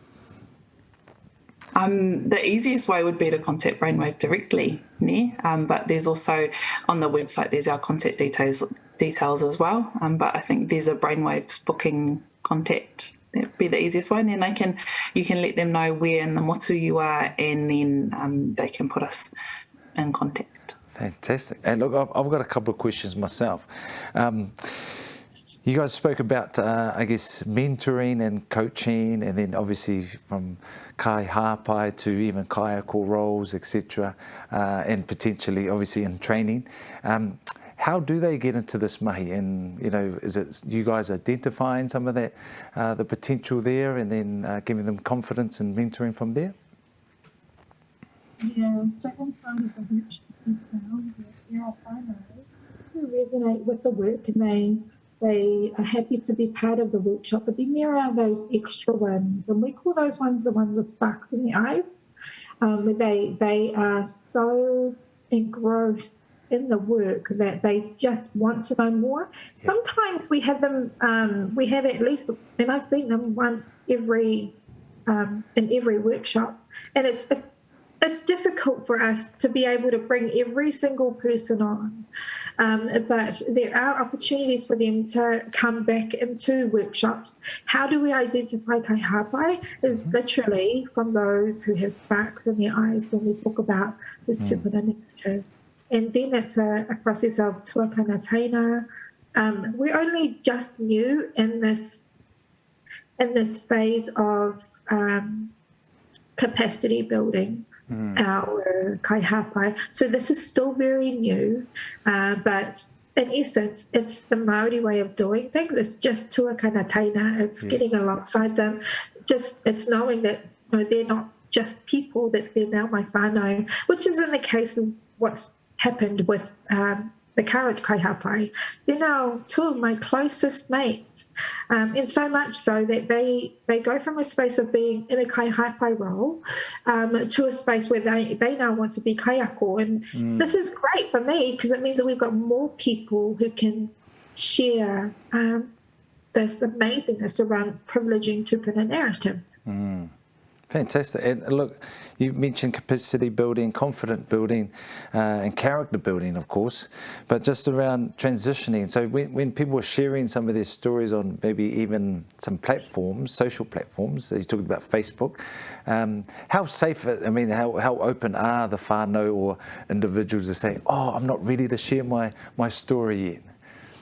The easiest way would be to contact Brainwave directly, but there's also on the website, there's our contact details as well. But I think there's a Brainwave booking contact. That'd be the easiest way, and then you can let them know where in the motu you are, and then they can put us in contact. Fantastic. And look, I've got a couple of questions myself. You guys spoke about, I guess, mentoring and coaching, and then obviously from kai hāpai to even kaiako roles, etc., and potentially, obviously, in training. How do they get into this mahi? And, you know, is it you guys identifying some of that, the potential there, and then giving them confidence and mentoring from there? Yeah, so inside of the workshops we found that there are whānau who resonate with the work, and they are happy to be part of the workshop, but then there are those extra ones, and we call those ones the ones with sparks in their eyes. They are so engrossed in the work that they just want to know more. Yep. Sometimes we have them, we have at least, and I've seen them once in every workshop, and it's difficult for us to be able to bring every single person on, but there are opportunities for them to come back into workshops. How do we identify kai hāpai? Is literally from those who have sparks in their eyes when we talk about this tupuna narrative. And then it's a process of tuakana taina. We're only just new in this phase of capacity building our kai hāpai. So this is still very new, but in essence, it's the Māori way of doing things. It's just tuakana taina. It's getting alongside them. It's knowing that they're not just people, that they're now my whānau, which is in the case of what's happened with the current kai hāpai. They're now two of my closest mates, and so much so that they go from a space of being in a kai hāpai role to a space where they now want to be kaiako. And this is great for me because it means that we've got more people who can share this amazingness around privileging tupuna narrative. Fantastic. And look, you mentioned capacity building, confident building, and character building, of course, but just around transitioning. So when people are sharing some of their stories on maybe even some platforms, social platforms, you talked about Facebook, how safe, I mean, how open are the whānau or individuals to say, oh, I'm not ready to share my story yet?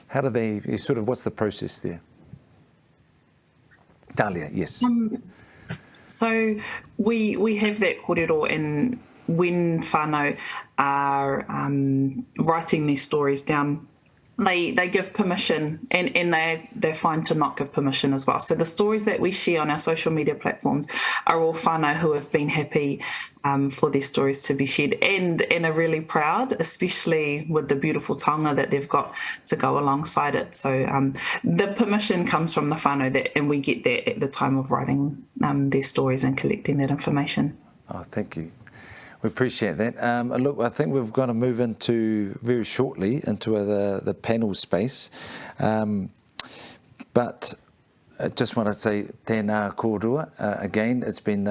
How do they, what's the process there? Tahlia, yes. So we have that kōrero, and when whānau are writing these stories down, they give permission, and they're fine to not give permission as well. So the stories that we share on our social media platforms are all whānau who have been happy for their stories to be shared, and are really proud, especially with the beautiful taonga that they've got to go alongside it. So the permission comes from the whānau, and we get that at the time of writing their stories and collecting that information. Oh, thank you. We appreciate that. Look, I think we've got to move very shortly into the panel space. But I just want to say tēnā kōrua. Again, it's been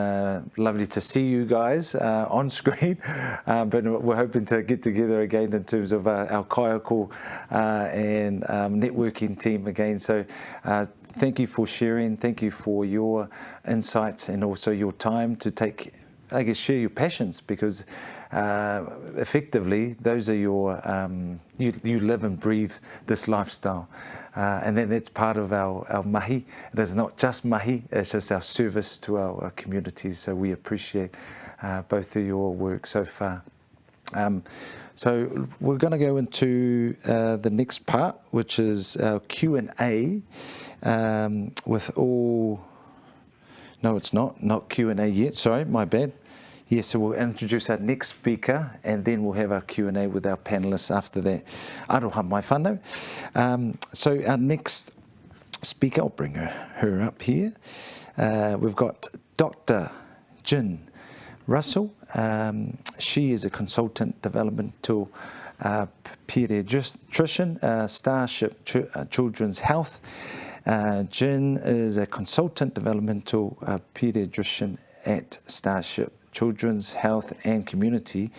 lovely to see you guys on screen, but we're hoping to get together again in terms of our kaiako and networking team again. So thank you for sharing, thank you for your insights and also your time to take, I guess, share your passions, because effectively those are your, you live and breathe this lifestyle. And then that's part of our mihi. It is not just mihi, it's just our service to our communities. So we appreciate both of your work so far. So we're going to go into the next part, which is our Q&A with all... No, it's not Q&A yet. Sorry, my bad. Yes, so we'll introduce our next speaker and then we'll have our Q&A with our panellists after that. Aroha mai whānau. So our next speaker, I'll bring her up here. We've got Dr. Jin Russell. She is a consultant developmental paediatrician, Starship Children's Health. Jin is a consultant developmental paediatrician at Starship Children's Health and Community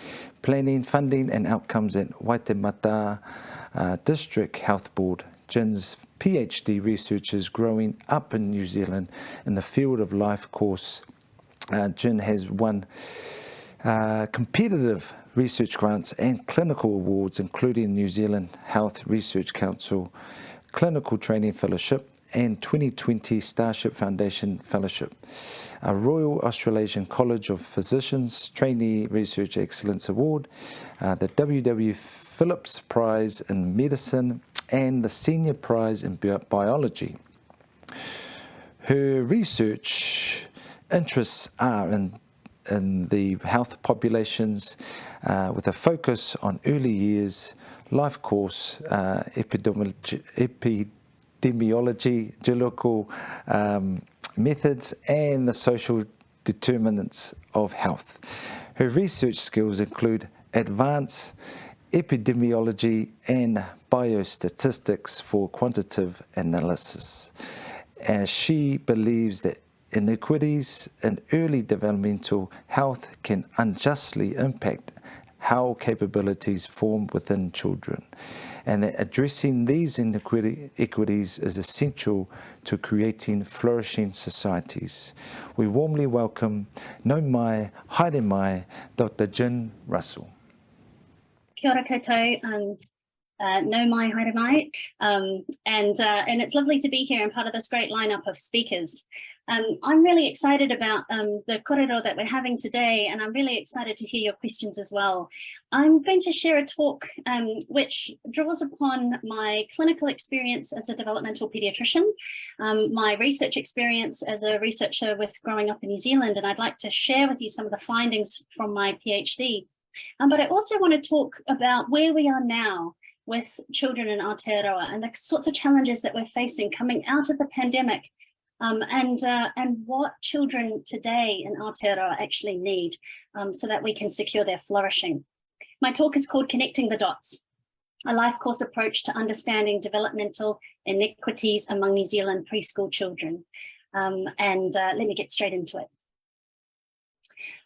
Planning, Funding and Outcomes at Waitemata District Health Board. Jin's PhD research is growing up in New Zealand in the field of life course. Jin has won competitive research grants and clinical awards, including New Zealand Health Research Council Clinical Training Fellowship and 2020 Starship Foundation Fellowship, a Royal Australasian College of Physicians Trainee Research Excellence Award, the W.W. Phillips Prize in Medicine, and the Senior Prize in Biology. Her research interests are in the health populations with a focus on early years, life course, epidemiology, geological methods, and the social determinants of health. Her research skills include advanced epidemiology and biostatistics for quantitative analysis, as she believes that inequities in early developmental health can unjustly impact how capabilities form within children, and that addressing these inequities is essential to creating flourishing societies. We warmly welcome Nau mai, haere mai, Dr. Jin Russell. Kia ora koutou, nau mai, haere mai, and it's lovely to be here and part of this great lineup of speakers. I'm really excited about the korero that we're having today, and I'm really excited to hear your questions as well. I'm going to share a talk which draws upon my clinical experience as a developmental paediatrician, my research experience as a researcher with growing up in New Zealand, and I'd like to share with you some of the findings from my PhD. But I also want to talk about where we are now with children in Aotearoa and the sorts of challenges that we're facing coming out of the pandemic, and what children today in Aotearoa actually need so that we can secure their flourishing. My talk is called Connecting the Dots, a life course approach to understanding developmental inequities among New Zealand preschool children. Let me get straight into it.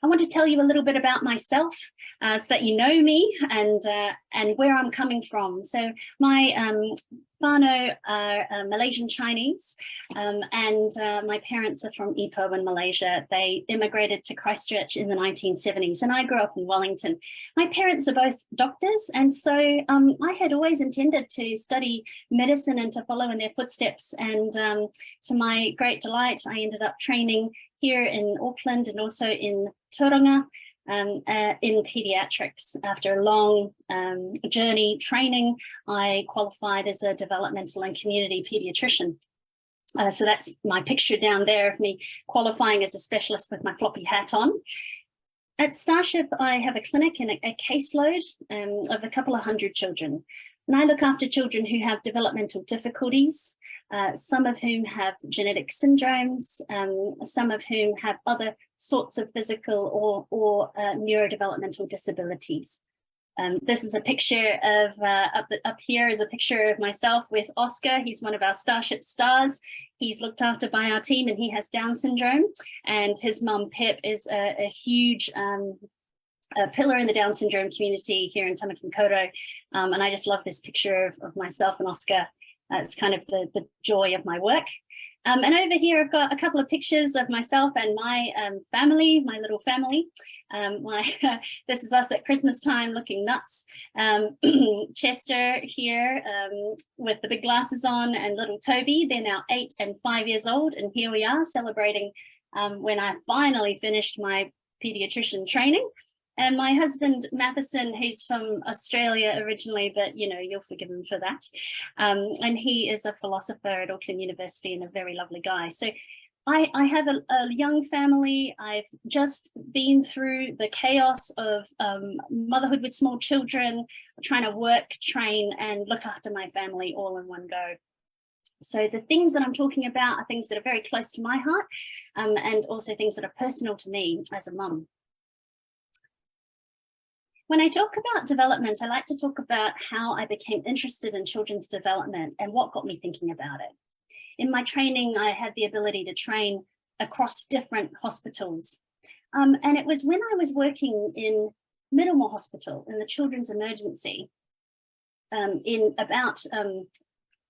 I want to tell you a little bit about myself so that you know me and where I'm coming from. So my whānau are Malaysian Chinese, and my parents are from Ipoh in Malaysia. They immigrated to Christchurch in the 1970s, and I grew up in Wellington. My parents are both doctors, and so I had always intended to study medicine and to follow in their footsteps. And to my great delight, I ended up training here in Auckland and also in Tauranga in paediatrics. After a long journey training, I qualified as a developmental and community paediatrician. So that's my picture down there of me qualifying as a specialist with my floppy hat on. At Starship, I have a clinic and a caseload of a couple of hundred children. And I look after children who have developmental difficulties, some of whom have genetic syndromes, some of whom have other sorts of physical or neurodevelopmental disabilities. This is a picture of, up here is a picture of myself with Oscar. He's one of our Starship stars. He's looked after by our team and he has Down syndrome. And his mum, Pip, is a huge a pillar in the Down syndrome community here in Tamakinkoto. And I just love this picture of myself and Oscar. It's kind of the joy of my work. And over here, I've got a couple of pictures of myself and my family, my little family. This is us at Christmas time looking nuts. Chester here with the big glasses on, and little Toby. They're now 8 and 5 years old. And here we are celebrating when I finally finished my paediatrician training. And my husband, Matheson, he's from Australia originally, but, you know, you'll forgive him for that. And he is a philosopher at Auckland University and a very lovely guy. So I have a young family. I've just been through the chaos of motherhood with small children, trying to work, train, and look after my family all in one go. So the things that I'm talking about are things that are very close to my heart, and also things that are personal to me as a mum. When I talk about development, I like to talk about how I became interested in children's development and what got me thinking about it. In my training, I had the ability to train across different hospitals. And it was when I was working in Middlemore Hospital in the children's emergency in about,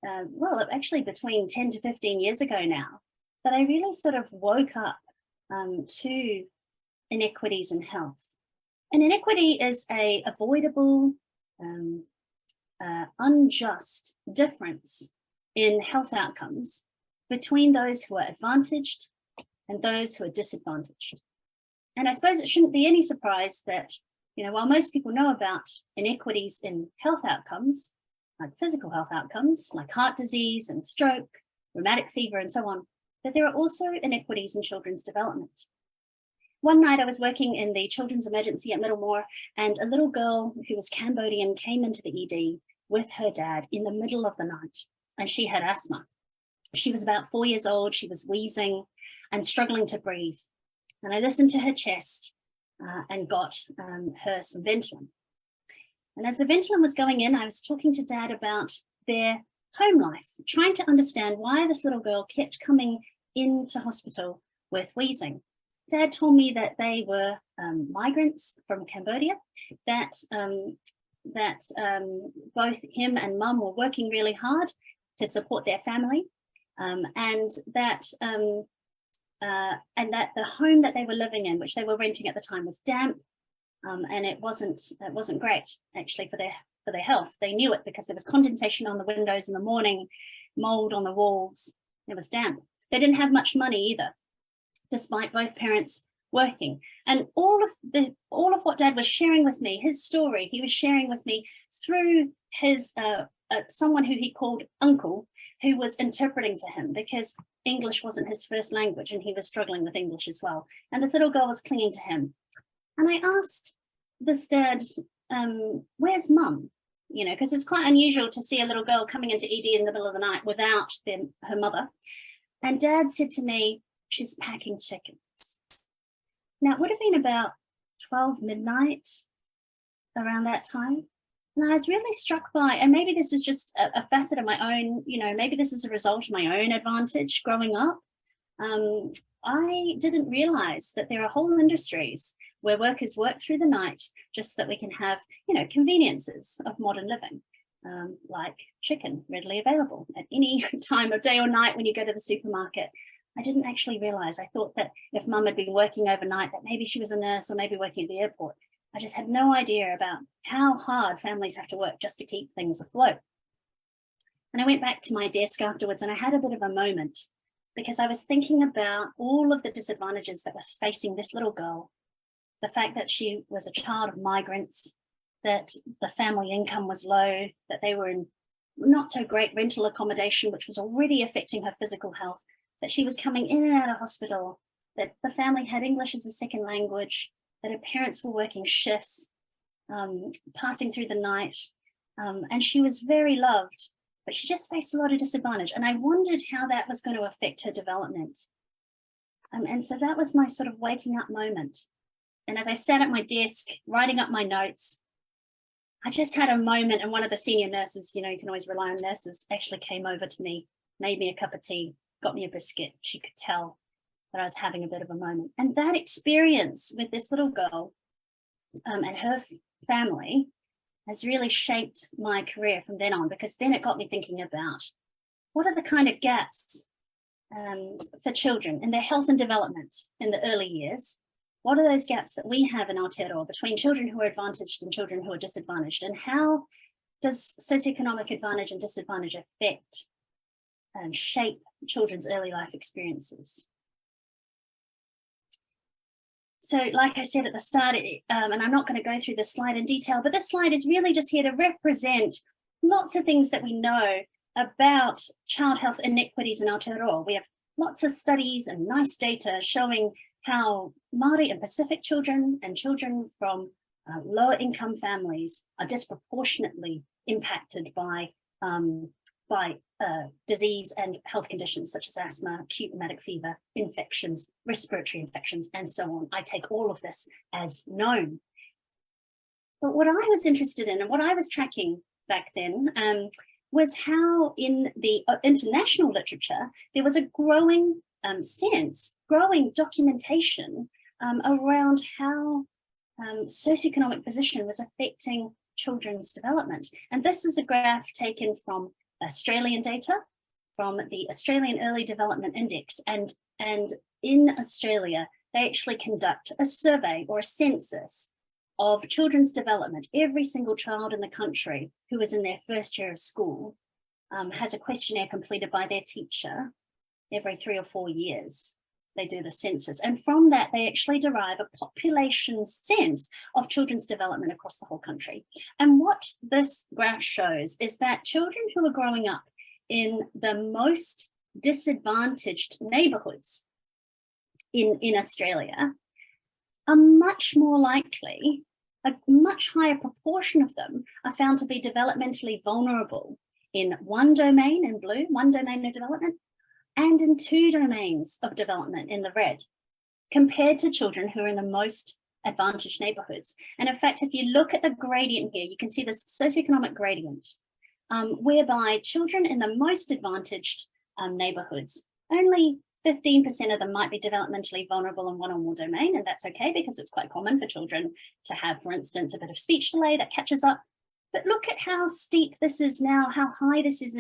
well, actually between 10 to 15 years ago now, that I really sort of woke up to inequities in health. And inequity is an avoidable, unjust difference in health outcomes between those who are advantaged and those who are disadvantaged. And I suppose it shouldn't be any surprise that, you know, while most people know about inequities in health outcomes, like physical health outcomes, like heart disease and stroke, rheumatic fever and so on, that there are also inequities in children's development. One night I was working in the children's emergency at Middlemore, and a little girl who was Cambodian came into the ED with her dad in the middle of the night, and she had asthma. She was about 4 years old. She was wheezing and struggling to breathe. And I listened to her chest and got her some Ventolin. And as the Ventolin was going in, I was talking to Dad about their home life, trying to understand why this little girl kept coming into hospital with wheezing. Dad told me that they were migrants from Cambodia, that both him and Mum were working really hard to support their family, and that the home that they were living in, which they were renting at the time, was damp, and it wasn't great actually for their health. They knew it because there was condensation on the windows in the morning, mold on the walls. It was damp. They didn't have much money either, despite both parents working. And all of what Dad was sharing with me, his story, he was sharing with me through his someone who he called uncle, who was interpreting for him because English wasn't his first language and he was struggling with English as well. And this little girl was clinging to him. And I asked this dad, where's Mum? You know, because it's quite unusual to see a little girl coming into ED in the middle of the night without her mother. And Dad said to me, she's packing chickens. Now, it would have been about 12 midnight around that time. And I was really struck by, and maybe this was just a facet of my own, you know, maybe this is a result of my own advantage growing up. I didn't realize that there are whole industries where workers work through the night just so that we can have, you know, conveniences of modern living, like chicken readily available at any time of day or night when you go to the supermarket. I didn't actually realize. I thought that if Mum had been working overnight, that maybe she was a nurse or maybe working at the airport. I just had no idea about how hard families have to work just to keep things afloat. And I went back to my desk afterwards and I had a bit of a moment because I was thinking about all of the disadvantages that were facing this little girl. The fact that she was a child of migrants, that the family income was low, that they were in not so great rental accommodation, which was already affecting her physical health, that she was coming in and out of hospital, that the family had English as a second language, that her parents were working shifts, passing through the night, and she was very loved, but she just faced a lot of disadvantage. And I wondered how that was going to affect her development. And so that was my sort of waking up moment. And as I sat at my desk, writing up my notes, I just had a moment, and one of the senior nurses, you know, you can always rely on nurses, actually came over to me, made me a cup of tea, got me a biscuit. She could tell that I was having a bit of a moment. And that experience with this little girl and her family has really shaped my career from then on, because then it got me thinking about what are the kind of gaps for children in their health and development in the early years. What are those gaps that we have in Aotearoa between children who are advantaged and children who are disadvantaged? And how does socioeconomic advantage and disadvantage affect and shape children's early life experiences? So like I said at the start, and I'm not going to go through this slide in detail, but this slide is really just here to represent lots of things that we know about child health inequities in Aotearoa. We have lots of studies and nice data showing how Māori and Pacific children and children from lower income families are disproportionately impacted by disease and health conditions such as asthma, acute rheumatic fever, infections, respiratory infections, and so on. I take all of this as known. But what I was interested in and what I was tracking back then was how in the international literature, there was a growing growing documentation around how socioeconomic position was affecting children's development. And this is a graph taken from Australian data, from the Australian Early Development Index. And in Australia, they actually conduct a survey or a census of children's development. Every single child in the country who is in their first year of school has a questionnaire completed by their teacher every 3 or 4 years. They do the census. And from that, they actually derive a population sense of children's development across the whole country. And what this graph shows is that children who are growing up in the most disadvantaged neighborhoods in Australia are much more likely, a much higher proportion of them are found to be developmentally vulnerable in one domain in blue, one domain of development, and in 2 domains of development in the red, compared to children who are in the most advantaged neighborhoods. And in fact, if you look at the gradient here, you can see this socioeconomic gradient, whereby children in the most advantaged neighborhoods, only 15% of them might be developmentally vulnerable in one or more domain, and that's okay because it's quite common for children to have, for instance, a bit of speech delay that catches up. But look at how steep this is now, how high this is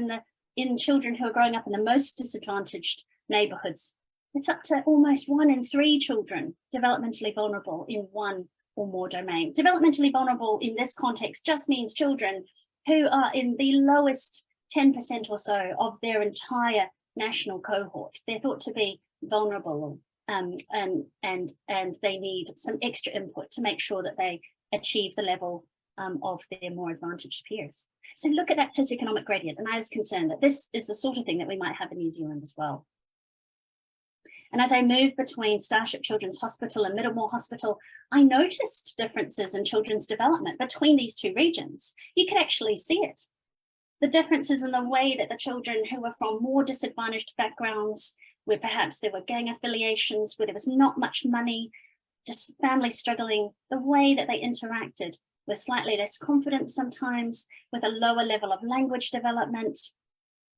in children who are growing up in the most disadvantaged neighborhoods. It's up to almost 1 in 3 children developmentally vulnerable in one or more domain. Developmentally vulnerable in this context just means children who are in the lowest 10% or so of their entire national cohort. They're thought to be vulnerable and they need some extra input to make sure that they achieve the level of their more advantaged peers. So look at that socioeconomic gradient, and I was concerned that this is the sort of thing that we might have in New Zealand as well. And as I moved between Starship Children's Hospital and Middlemore Hospital, I noticed differences in children's development between these 2 regions. You could actually see it. The differences in the way that the children who were from more disadvantaged backgrounds, where perhaps there were gang affiliations, where there was not much money, just families struggling, the way that they interacted with slightly less confidence sometimes, with a lower level of language development,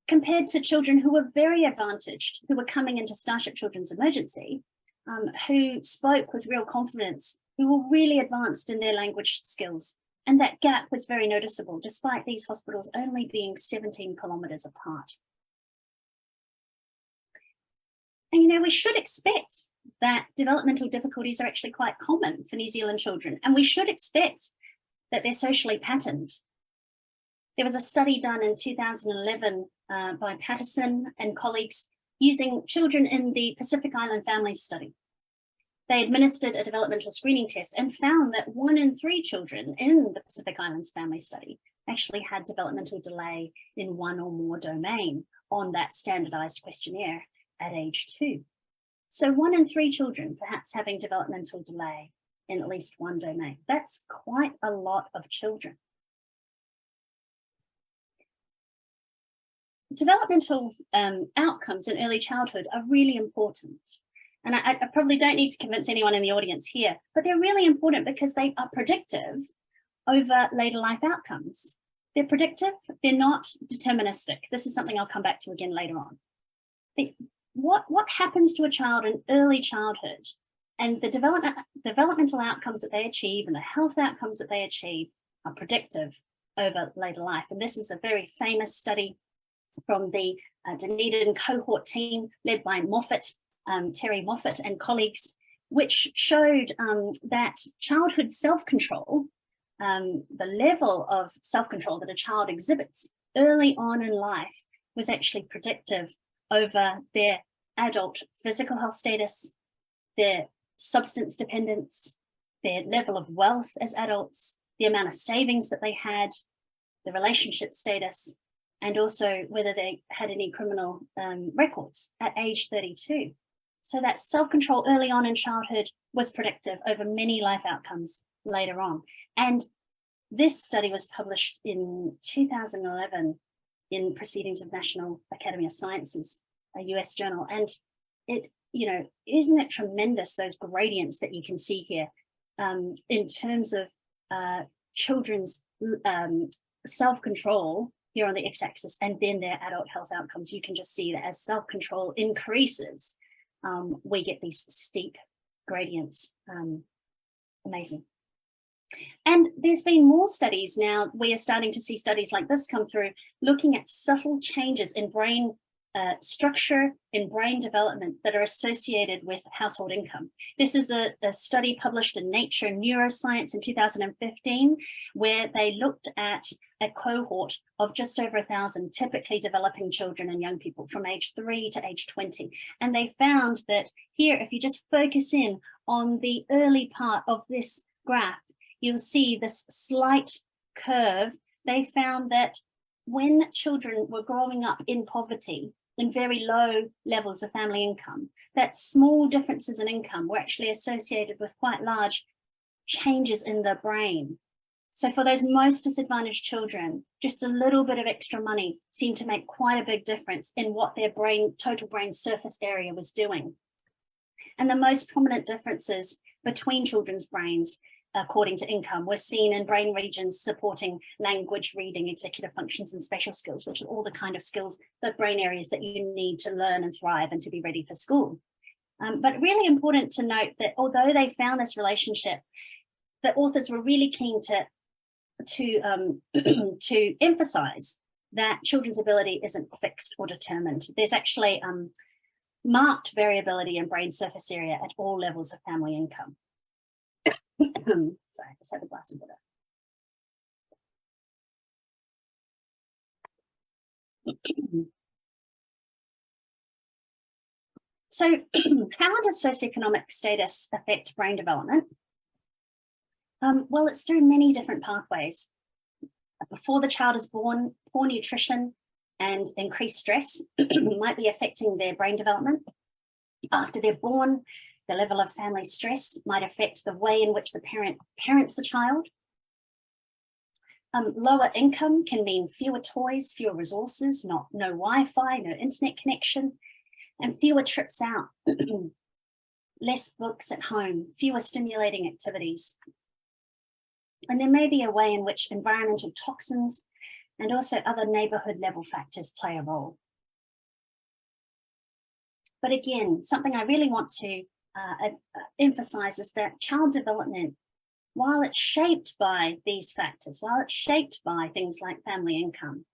compared to children who were very advantaged, who were coming into Starship Children's Emergency, who spoke with real confidence, who were really advanced in their language skills. And that gap was very noticeable, despite these hospitals only being 17 kilometres apart. And you know, we should expect that developmental difficulties are actually quite common for New Zealand children, and we should expect that they're socially patterned. There was a study done in 2011 by Patterson and colleagues using children in the Pacific Island Families Study. They administered a developmental screening test and found that 1 in 3 children in the Pacific Islands Family Study actually had developmental delay in 1 or more domain on that standardized questionnaire at age 2. So 1 in 3 children perhaps having developmental delay in at least 1 domain. That's quite a lot of children. Developmental outcomes in early childhood are really important. And I probably don't need to convince anyone in the audience here, but they're really important because they are predictive over later life outcomes. They're predictive, they're not deterministic. This is something I'll come back to again later on. What happens to a child in early childhood and the developmental outcomes that they achieve and the health outcomes that they achieve are predictive over later life. And this is a very famous study from the Dunedin cohort team led by Terry Moffat and colleagues, which showed that childhood self-control, the level of self-control that a child exhibits early on in life was actually predictive over their adult physical health status, their substance dependence, their level of wealth as adults, the amount of savings that they had, the relationship status, and also whether they had any criminal records at age 32. So that self-control early on in childhood was predictive over many life outcomes later on. And this study was published in 2011 in Proceedings of National Academy of Sciences, a US journal. And it, isn't it tremendous, those gradients that you can see here in terms of children's self-control here on the x-axis and then their adult health outcomes. You can just see that as self-control increases, we get these steep gradients. Amazing. And there's been more studies now. We are starting to see studies like this come through, looking at subtle changes in brain structure, in brain development that are associated with household income. This is a study published in Nature Neuroscience in 2015, where they looked at a cohort of just over 1,000 typically developing children and young people from age 3 to age 20. And they found that here, if you just focus in on the early part of this graph, you'll see this slight curve. They found that when children were growing up in poverty, in very low levels of family income, that small differences in income were actually associated with quite large changes in the brain. So for those most disadvantaged children, just a little bit of extra money seemed to make quite a big difference in what their total brain surface area was doing. And the most prominent differences between children's brains, according to income, were seen in brain regions supporting language, reading, executive functions, and spatial skills, which are all the kind of skills, the brain areas that you need to learn and thrive and to be ready for school. But really important to note that although they found this relationship, the authors were really keen to emphasize that children's ability isn't fixed or determined. There's actually marked variability in brain surface area at all levels of family income. Sorry, I just had a glass of water. So how does socioeconomic status affect brain development? Well, it's through many different pathways. Before the child is born, poor nutrition and increased stress might be affecting their brain development. After they're born, the level of family stress might affect the way in which the parent parents the child. Lower income can mean fewer toys, fewer resources, no Wi-Fi, no internet connection, and fewer trips out, less books at home, fewer stimulating activities. And there may be a way in which environmental toxins and also other neighborhood level factors play a role. But again, something I really want to emphasize is that child development, while it's shaped by these factors, while it's shaped by things like family income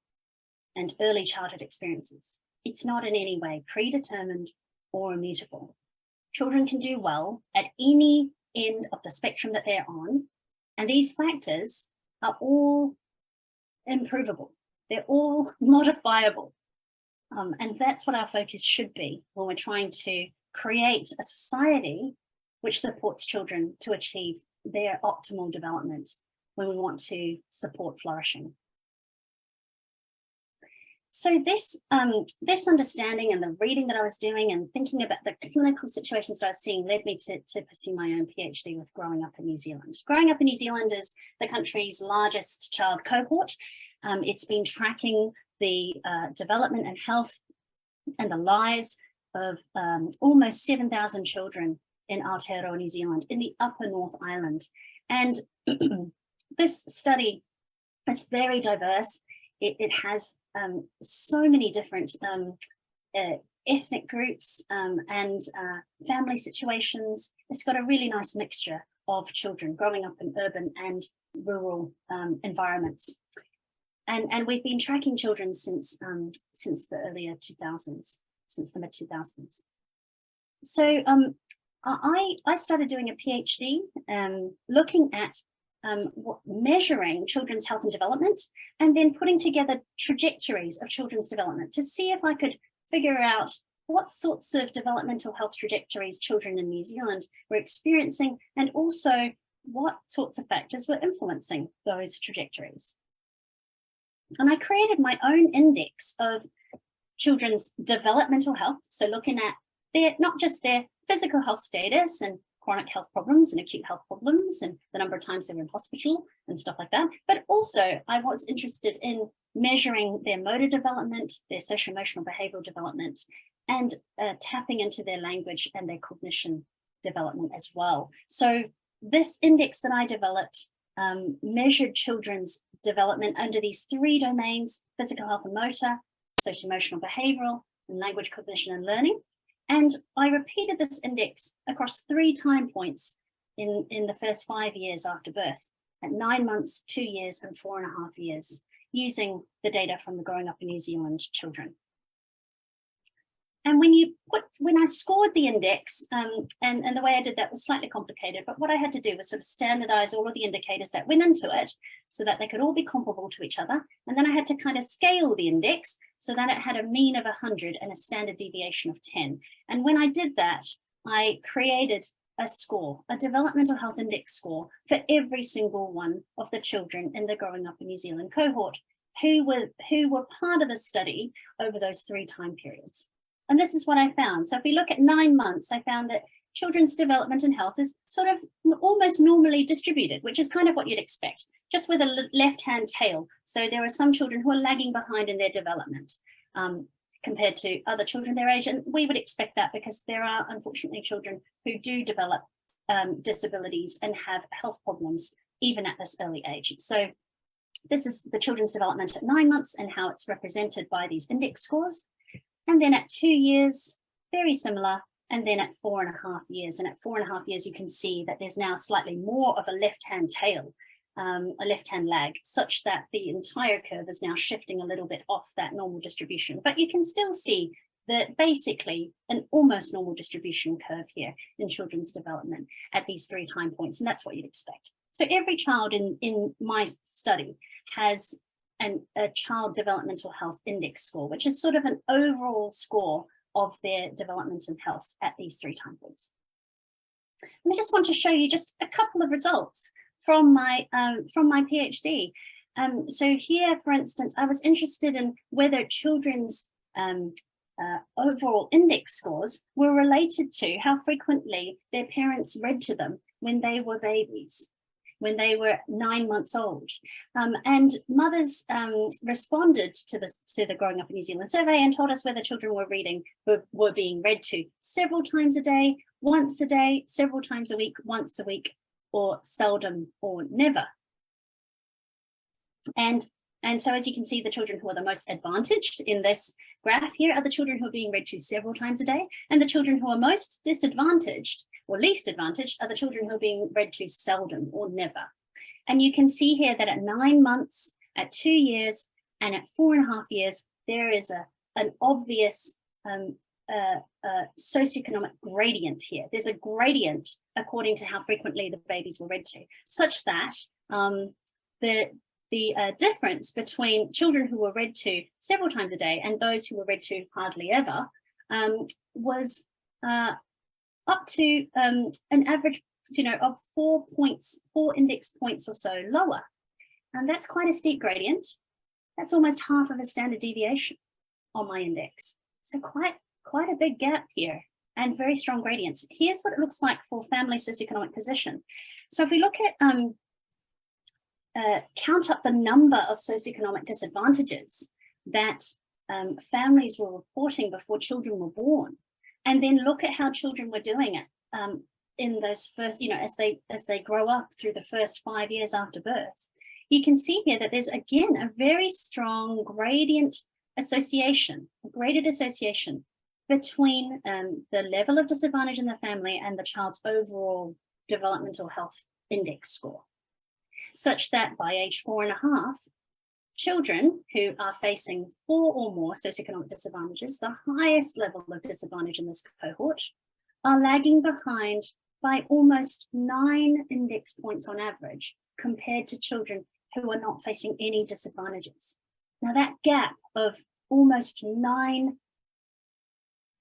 and early childhood experiences, it's not in any way predetermined or immutable. Children can do well at any end of the spectrum that they're on, and these factors are all improvable. They're all modifiable. And that's what our focus should be when we're trying to create a society which supports children to achieve their optimal development when we want to support flourishing. So this understanding and the reading that I was doing and thinking about the clinical situations that I was seeing led me to pursue my own PhD with Growing Up in New Zealand. Growing Up in New Zealand is the country's largest child cohort. It's been tracking the development and health and the lives of almost 7,000 children in Aotearoa, New Zealand, in the upper North Island. And this study is very diverse. It has so many different ethnic groups and family situations. It's got a really nice mixture of children growing up in urban and rural environments. And we've been tracking children since the earlier 2000s, since the mid 2000s. So I started doing a PhD looking at measuring children's health and development, and then putting together trajectories of children's development to see if I could figure out what sorts of developmental health trajectories children in New Zealand were experiencing, and also what sorts of factors were influencing those trajectories. And I created my own index of children's developmental health, so looking at not just their physical health status and chronic health problems and acute health problems and the number of times they were in hospital and stuff like that, but also I was interested in measuring their motor development, their social-emotional behavioural development, and tapping into their language and their cognition development as well. So this index that I developed measured children's development under these three domains: physical health and motor, social-emotional behavioural, and language, cognition and learning. And I repeated this index across 3 time points in the first 5 years after birth, at 9 months, 2 years, and 4.5 years, using the data from the Growing Up in New Zealand children. And when I scored the index, and the way I did that was slightly complicated, but what I had to do was sort of standardize all of the indicators that went into it so that they could all be comparable to each other. And then I had to kind of scale the index so that it had a mean of 100 and a standard deviation of 10. And when I did that, I created a score, a developmental health index score for every single one of the children in the Growing Up in New Zealand cohort who were part of the study over those 3 time periods. And this is what I found. So if we look at 9 months, I found that children's development and health is sort of almost normally distributed, which is kind of what you'd expect, just with a left-hand tail. So there are some children who are lagging behind in their development compared to other children their age. And we would expect that because there are, unfortunately, children who do develop disabilities and have health problems even at this early age. So this is the children's development at 9 months and how it's represented by these index scores. And then at 2 years, very similar. And then at 4.5 years. And at 4.5 years, you can see that there's now slightly more of a left-hand tail, a left-hand lag, such that the entire curve is now shifting a little bit off that normal distribution. But you can still see that basically an almost normal distribution curve here in children's development at these 3 time points. And that's what you'd expect. So every child in my study has a child developmental health index score, which is sort of an overall score of their development and health at these 3 time points. And I just want to show you just a couple of results from my PhD. So here, for instance, I was interested in whether children's overall index scores were related to how frequently their parents read to them when they were babies, when they were 9 months old. And mothers responded to the Growing Up in New Zealand survey and told us whether children were being read to several times a day, once a day, several times a week, once a week, or seldom or never. And so as you can see, the children who are the most advantaged in this graph here are the children who are being read to several times a day, and the children who are most disadvantaged or least advantaged are the children who are being read to seldom or never. And you can see here that at 9 months, at 2 years, and at 4.5 years, there is an obvious socioeconomic gradient here. There's a gradient according to how frequently the babies were read to, such that the difference between children who were read to several times a day and those who were read to hardly ever was up to an average, of 4 index points or so lower. And that's quite a steep gradient. That's almost half of a standard deviation on my index. So quite a big gap here and very strong gradients. Here's what it looks like for family socioeconomic position. So if we look at count up the number of socioeconomic disadvantages that families were reporting before children were born, and then look at how children were doing it in those first, as they grow up through the first 5 years after birth, you can see here that there's again a very strong graded association between the level of disadvantage in the family and the child's overall developmental health index score, such that by age 4.5, children who are facing 4 or more socioeconomic disadvantages, the highest level of disadvantage in this cohort, are lagging behind by almost 9 index points on average compared to children who are not facing any disadvantages. Now that gap of almost 9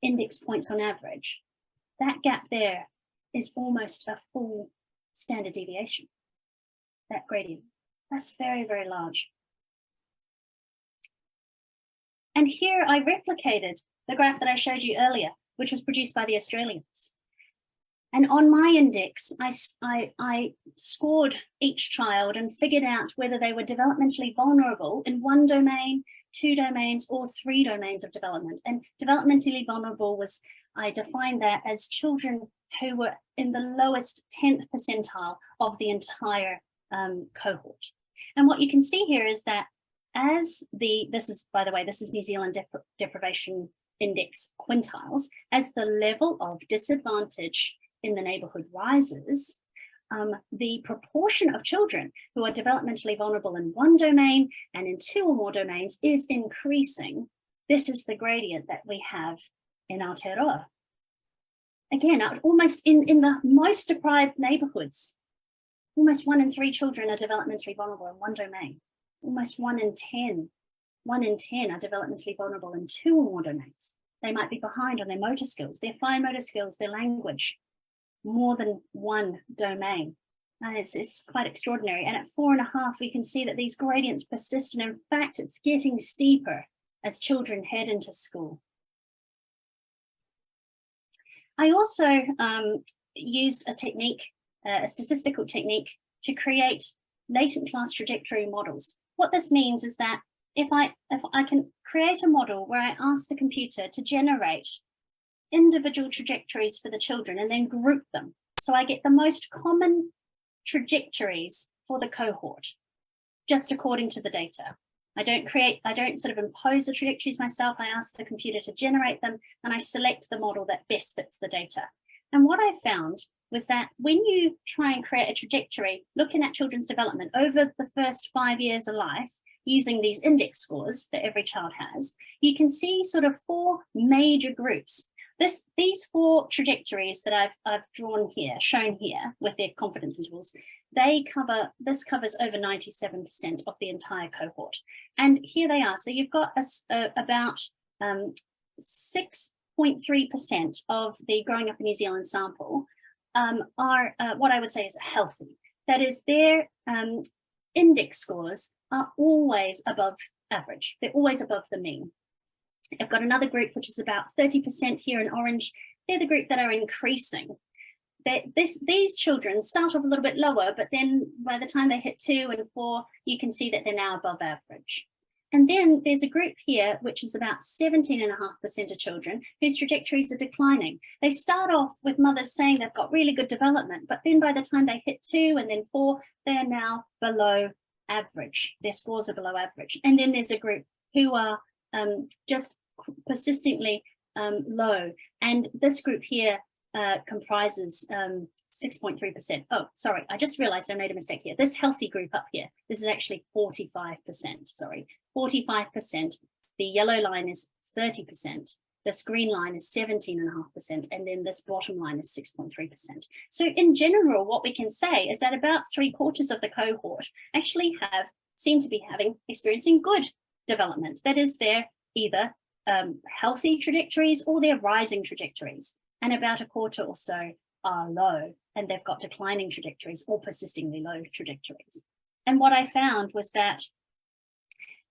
index points on average, that gap there is almost a full standard deviation, that gradient. That's very, very large. And here I replicated the graph that I showed you earlier, which was produced by the Australians. And on my index, I scored each child and figured out whether they were developmentally vulnerable in 1 domain, 2 domains, or 3 domains of development. And developmentally vulnerable was, I defined that as children who were in the lowest 10th percentile of the entire cohort. And what you can see here is that this is New Zealand deprivation index quintiles, as the level of disadvantage in the neighbourhood rises, the proportion of children who are developmentally vulnerable in 1 domain and in 2 or more domains is increasing. This is the gradient that we have in Aotearoa. Again, almost in the most deprived neighbourhoods, almost 1 in 3 children are developmentally vulnerable in 1 domain. Almost 1 in 10 are developmentally vulnerable in 2 or more domains. They might be behind on their motor skills, their fine motor skills, their language, more than 1 domain. And it's quite extraordinary. And at 4.5, we can see that these gradients persist. And in fact, it's getting steeper as children head into school. I also used a technique, a statistical technique, to create latent class trajectory models. What this means is that if I can create a model where I ask the computer to generate individual trajectories for the children and then group them, so I get the most common trajectories for the cohort, just according to the data. I don't sort of impose the trajectories myself. I ask the computer to generate them, and I select the model that best fits the data. And what I found was that when you try and create a trajectory looking at children's development over the first 5 years of life, using these index scores that every child has, you can see sort of 4 major groups. These 4 trajectories that I've drawn here, shown here with their confidence intervals, this covers over 97% of the entire cohort. And here they are. So you've got about 6.3% of the growing up in New Zealand sample are what I would say is healthy. That is, their index scores are always above average. They're always above the mean. I've got another group, which is about 30% here in orange. They're the group that are increasing. These children start off a little bit lower, but then by the time they hit 2 and 4, you can see that they're now above average. And then there's a group here, which is about 17.5% of children whose trajectories are declining. They start off with mothers saying they've got really good development, but then by the time they hit 2 and then 4, they're now below average. Their scores are below average. And then there's a group who are just persistently low. And this group here comprises 6.3%. Oh, sorry, I just realized I made a mistake here. This healthy group up here, this is actually 45%, sorry, 45%. The yellow line is 30%. This green line is 17.5%, and then this bottom line is 6.3%. So in general, what we can say is that about 3/4 of the cohort actually seem to be experiencing good development. That is, they're either healthy trajectories or they're rising trajectories, and about 1/4 or so are low, and they've got declining trajectories or persistingly low trajectories. And what I found was that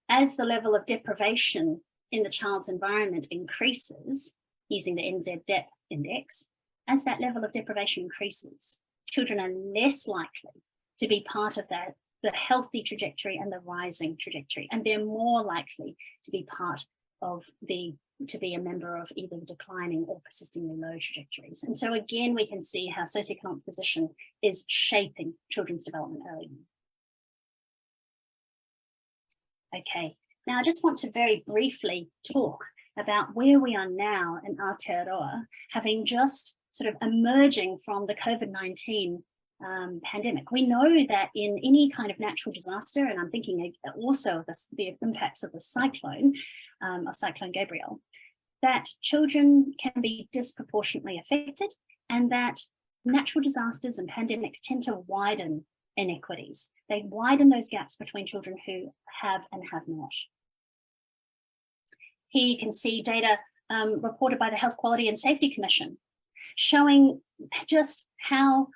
as the level of deprivation in the child's environment increases, using the NZ-DEP index, as that level of deprivation increases, children are less likely to be part of the healthy trajectory and the rising trajectory, and they're more likely to be part of the to be a member of either declining or persistingly low trajectories. And so again, we can see how socioeconomic position is shaping children's development early on. Okay, now I just want to very briefly talk about where we are now in Aotearoa, having just sort of emerging from the COVID-19 pandemic. We know that in any kind of natural disaster, and I'm thinking also of the impacts of the cyclone, of Cyclone Gabrielle, that children can be disproportionately affected, and that natural disasters and pandemics tend to widen inequities. They widen those gaps between children who have and have not. Here you can see data reported by the Health Quality and Safety Commission, showing just how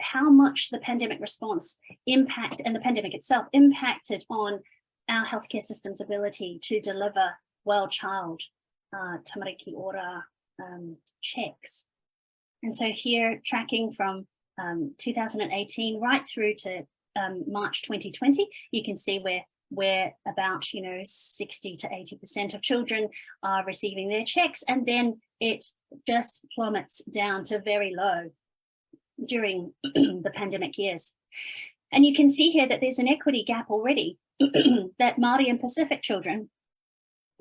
how much the pandemic response and the pandemic itself impacted on our healthcare system's ability to deliver well child tamariki ora checks. And so here, tracking from 2018 right through to March 2020, you can see where about 60 to 80% of children are receiving their checks, and then it just plummets down to very low during the pandemic years. And you can see here that there's an equity gap already, that Māori and Pacific children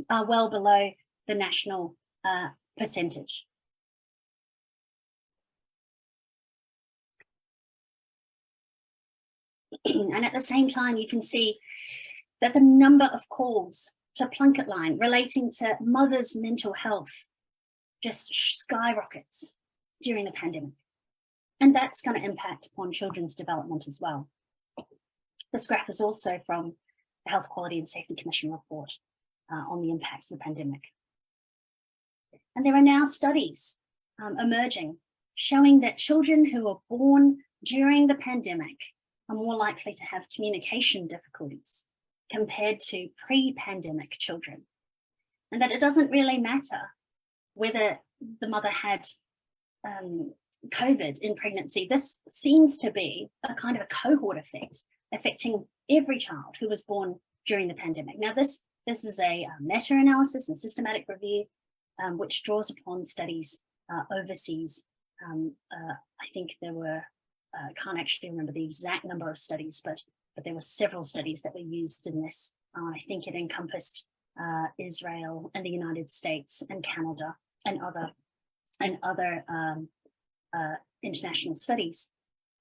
are well below the national percentage. And at the same time, you can see that the number of calls to Plunkett Line relating to mothers' mental health just skyrockets during the pandemic. And that's going to impact upon children's development as well. This graph is also from the Health Quality and Safety Commission report on the impacts of the pandemic. And there are now studies emerging showing that children who were born during the pandemic are more likely to have communication difficulties compared to pre-pandemic children. And that it doesn't really matter whether the mother had COVID in pregnancy. This seems to be a kind of a cohort effect affecting every child who was born during the pandemic. Now, this is a meta-analysis and systematic review which draws upon studies overseas. I think there were, I can't actually remember the exact number of studies, but there were several studies that were used in this. I think it encompassed Israel and the United States and Canada and other international studies.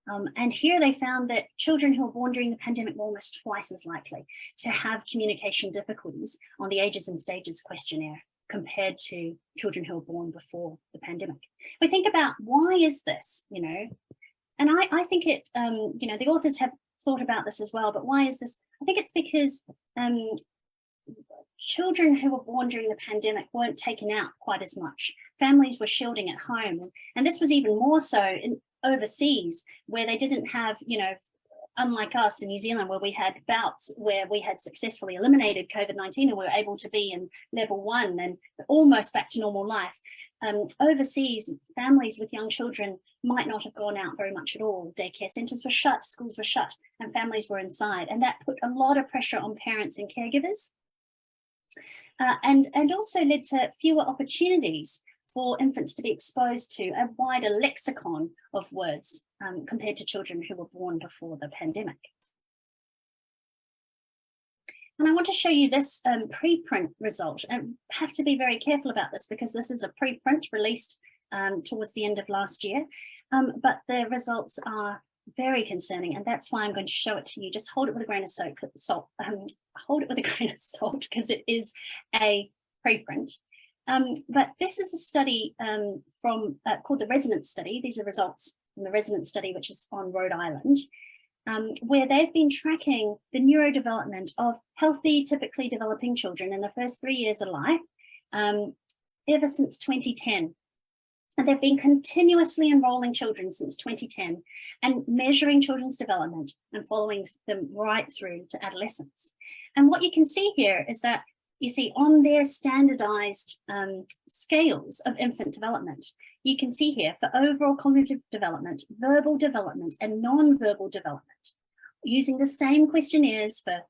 And here they found that children who were born during the pandemic were almost twice as likely to have communication difficulties on the Ages and Stages questionnaire compared to children who were born before the pandemic. We think about, why is this, And I think it, the authors have thought about this as well, but why is this? I think it's because children who were born during the pandemic weren't taken out quite as much. Families were shielding at home. And this was even more so in overseas, where they didn't have, unlike us in New Zealand, where we had bouts where we had successfully eliminated COVID-19 and we were able to be in level 1 and almost back to normal life. Overseas, families with young children might not have gone out very much at all. Daycare centres were shut, schools were shut, and families were inside. And that put a lot of pressure on parents and caregivers, and also led to fewer opportunities for infants to be exposed to a wider lexicon of words compared to children who were born before the pandemic. And I want to show you this preprint result. And I have to be very careful about this because this is a preprint released towards the end of last year. But the results are very concerning, and that's why I'm going to show it to you. Just hold it with a grain of salt. Hold it with a grain of salt because it is a preprint. But this is a study from called the Resonance Study. These are results from the Resonance Study, which is on Rhode Island, where they've been tracking the neurodevelopment of healthy, typically developing children in the first 3 years of life ever since 2010. And they've been continuously enrolling children since 2010 and measuring children's development and following them right through to adolescence. And what you can see here is that you see on their standardized scales of infant development, you can see here for overall cognitive development, verbal development, and non-verbal development, using the same questionnaires for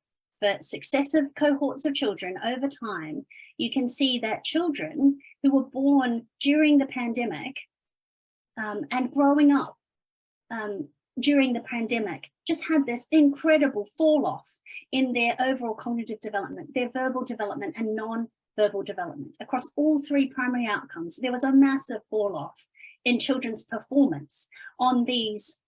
successive cohorts of children over time, you can see that children who were born during the pandemic and growing up during the pandemic just had this incredible fall off in their overall cognitive development, their verbal development and non-verbal development. Across all three primary outcomes, there was a massive fall off in children's performance on these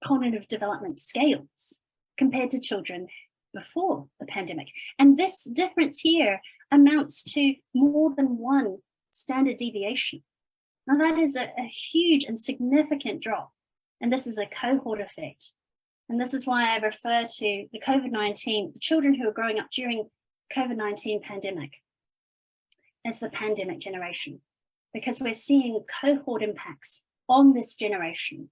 cognitive development scales compared to children before the pandemic. And this difference here amounts to more than 1 standard deviation. Now that is a huge and significant drop. And this is a cohort effect. And this is why I refer to the COVID-19, the children who are growing up during COVID-19 pandemic as the pandemic generation, because we're seeing cohort impacts on this generation.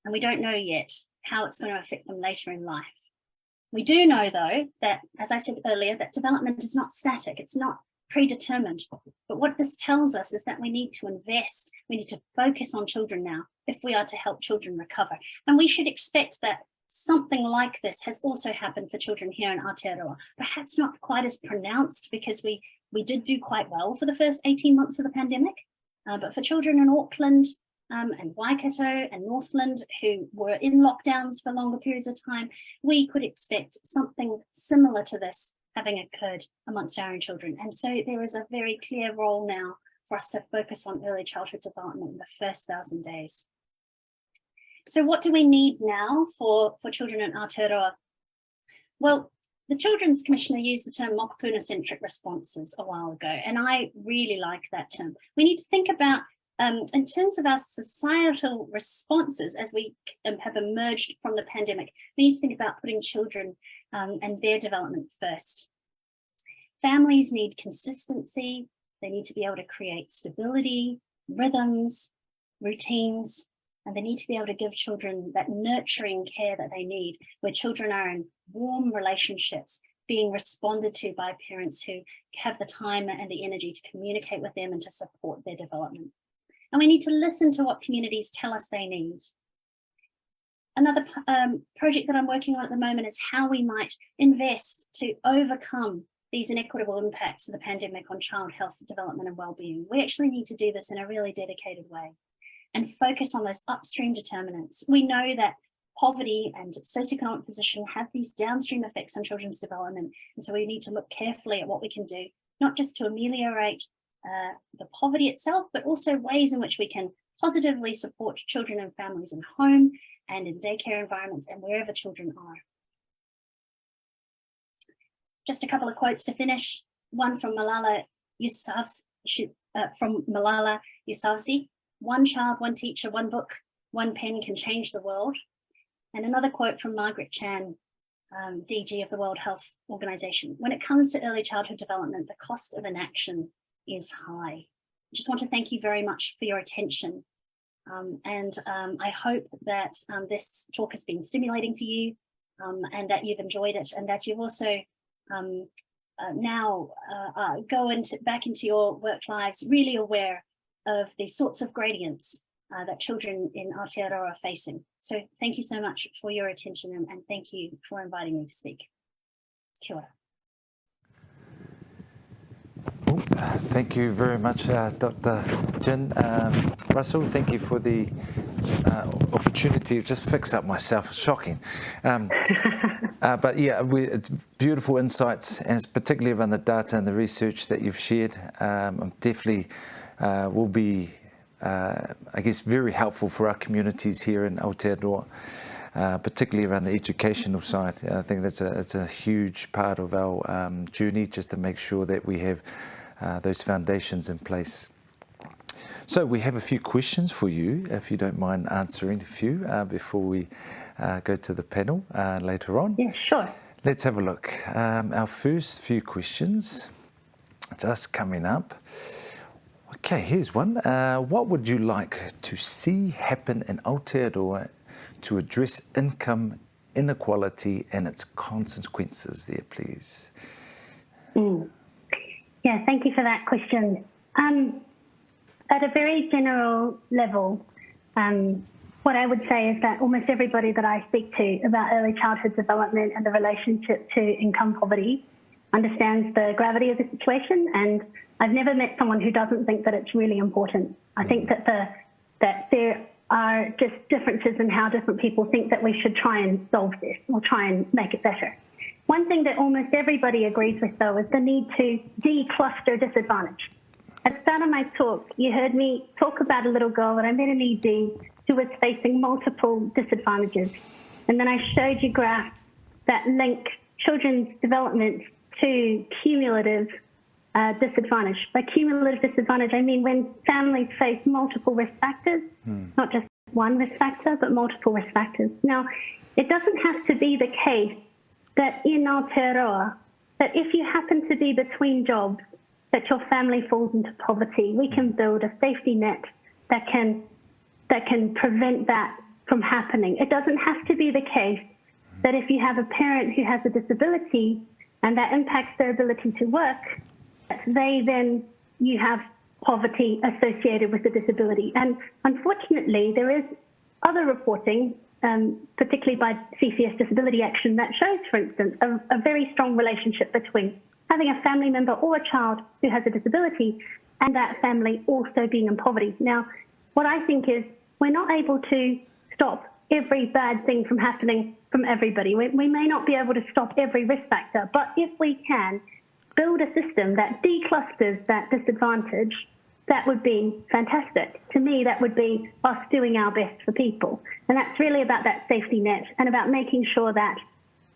And we don't know yet how it's going to affect them later in life. We do know, though, that, as I said earlier, that development is not static, it's not predetermined. But what this tells us is that we need to invest, we need to focus on children now if we are to help children recover. And we should expect that something like this has also happened for children here in Aotearoa, perhaps not quite as pronounced because we did do quite well for the first 18 months of the pandemic. But for children in Auckland and Waikato and Northland who were in lockdowns for longer periods of time, we could expect something similar to this having occurred amongst our own children. And so there is a very clear role now for us to focus on early childhood development in the first 1,000 days. So what do we need now for children in Aotearoa? Well, the Children's Commissioner used the term Mokopuna-centric responses a while ago, and I really like that term. We need to think about, in terms of our societal responses as we have emerged from the pandemic, we need to think about putting children and their development first. Families need consistency. They need to be able to create stability, rhythms, routines, and they need to be able to give children that nurturing care that they need, where children are in warm relationships, being responded to by parents who have the time and the energy to communicate with them and to support their development. And we need to listen to what communities tell us they need. Another project that I'm working on at the moment is how we might invest to overcome these inequitable impacts of the pandemic on child health, development and wellbeing. We actually need to do this in a really dedicated way and focus on those upstream determinants. We know that poverty and socioeconomic position have these downstream effects on children's development. And so we need to look carefully at what we can do, not just to ameliorate the poverty itself, but also ways in which we can positively support children and families in home and in daycare environments and wherever children are. Just a couple of quotes to finish. One from Malala Yousafzai. One child, one teacher, one book, one pen can change the world. And another quote from Margaret Chan, DG of the World Health Organization. When it comes to early childhood development, the cost of inaction is high. I just want to thank you very much for your attention. I hope that this talk has been stimulating for you and that you've enjoyed it and that you've also now go back into your work lives really aware of the sorts of gradients that children in Aotearoa are facing. So thank you so much for your attention and thank you for inviting me to speak. Kia ora. Thank you very much, Dr. Jin Russell. Thank you for the opportunity to just fix up myself. It's shocking. But yeah, it's beautiful insights, and it's particularly around the data and the research that you've shared. Definitely will be, I guess, very helpful for our communities here in Aotearoa, particularly around the educational side. I think that's a huge part of our journey, just to make sure that we have those foundations in place. So we have a few questions for you, if you don't mind answering a few before we go to the panel later on. Yeah, sure. Let's have a look. Our first few questions just coming up. Okay, here's one. What would you like to see happen in Aotearoa to address income inequality and its consequences there, please? Yeah, thank you for that question. At a very general level, what I would say is that almost everybody that I speak to about early childhood development and the relationship to income poverty understands the gravity of the situation, and I've never met someone who doesn't think that it's really important. I think that there are just differences in how different people think that we should try and solve this or try and make it better. One thing that almost everybody agrees with, though, is the need to decluster disadvantage. At the start of my talk, you heard me talk about a little girl that I met in ED who was facing multiple disadvantages. And then I showed you graphs that link children's development to cumulative disadvantage. By cumulative disadvantage, I mean when families face multiple risk factors, not just one risk factor, but multiple risk factors. Now, it doesn't have to be the case that in Aotearoa, that if you happen to be between jobs, that your family falls into poverty, we can build a safety net that can prevent that from happening. It doesn't have to be the case that if you have a parent who has a disability and that impacts their ability to work, then you have poverty associated with the disability. And unfortunately, there is other reporting, particularly by CCS Disability Action, that shows, for instance, a very strong relationship between having a family member or a child who has a disability and that family also being in poverty. Now, what I think is we're not able to stop every bad thing from happening from everybody. We may not be able to stop every risk factor, but if we can build a system that declusters that disadvantage, that would be fantastic. To me, that would be us doing our best for people. And that's really about that safety net and about making sure that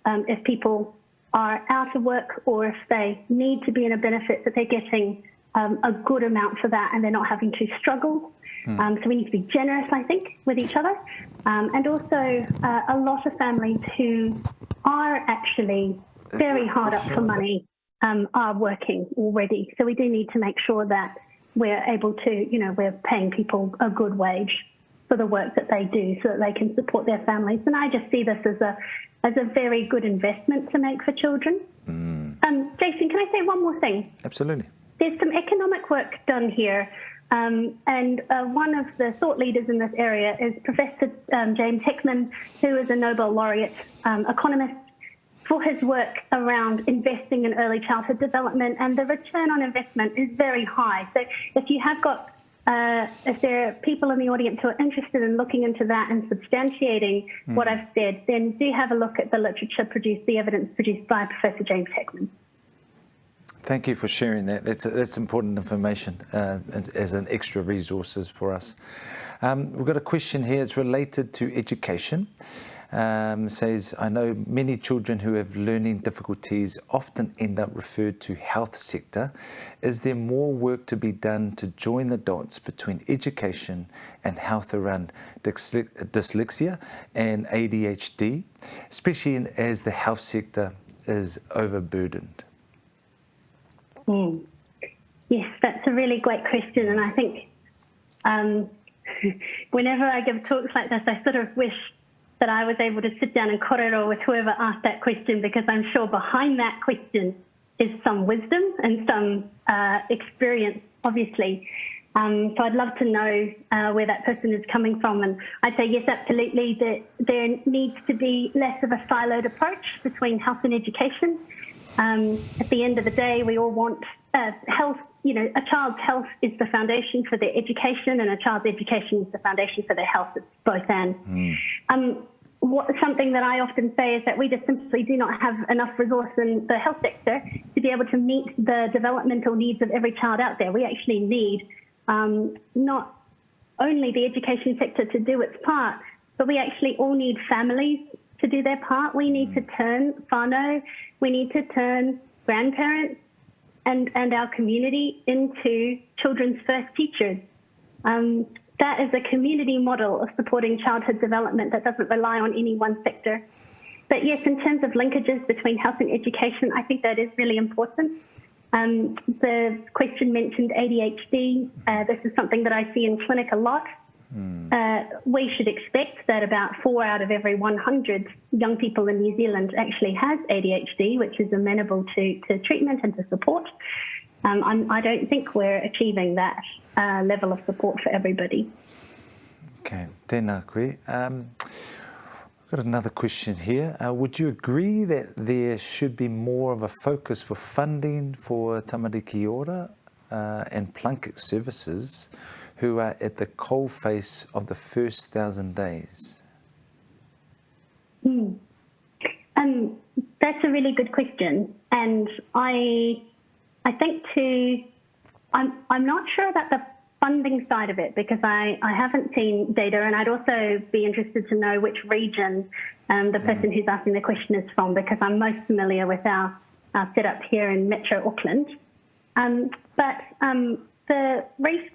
if people are out of work or if they need to be in a benefit, that they're getting a good amount for that and they're not having to struggle. So we need to be generous, I think, with each other. And also a lot of families who are actually very hard up for money are working already. So we do need to make sure that we're able to, we're paying people a good wage for the work that they do so that they can support their families. And I just see this as a very good investment to make for children. Jason, can I say one more thing? Absolutely. There's some economic work done here. And one of the thought leaders in this area is Professor James Heckman, who is a Nobel laureate economist, for his work around investing in early childhood development, and the return on investment is very high. So if you have got, if there are people in the audience who are interested in looking into that and substantiating what I've said, then do have a look at the literature produced, the evidence produced by Professor James Heckman. Thank you for sharing that. That's important information as an extra resources for us. We've got a question here. It's related to education. Says, I know many children who have learning difficulties often end up referred to health sector. Is there more work to be done to join the dots between education and health around dyslexia and ADHD, especially as the health sector is overburdened? Yes, that's a really great question. And I think whenever I give talks like this, I sort of wish that I was able to sit down and korero with whoever asked that question, because I'm sure behind that question is some wisdom and some experience, obviously. So I'd love to know where that person is coming from. And I'd say, yes, absolutely, that there needs to be less of a siloed approach between health and education. At the end of the day, we all want health. A child's health is the foundation for their education, and a child's education is the foundation for their health. It's both and. Something that I often say is that we just simply do not have enough resource in the health sector to be able to meet the developmental needs of every child out there. We actually need not only the education sector to do its part, but we actually all need families to do their part. We need to turn whānau, we need to turn grandparents and our community into children's first teachers. That is a community model of supporting childhood development that doesn't rely on any one sector. But yes, in terms of linkages between health and education, I think that is really important. The question mentioned ADHD. This is something that I see in clinic a lot. We should expect that about 4 out of every 100 young people in New Zealand actually has ADHD, which is amenable to treatment and to support. I don't think we're achieving that level of support for everybody. Okay, tēnā koe. Got another question here. Would you agree that there should be more of a focus for funding for tamariki ora and Plunkett services who are at the coalface of the first 1,000 days? That's a really good question, and I think I'm not sure about the funding side of it because I haven't seen data, and I'd also be interested to know which region the person who's asking the question is from, because I'm most familiar with our setup here in Metro Auckland. But the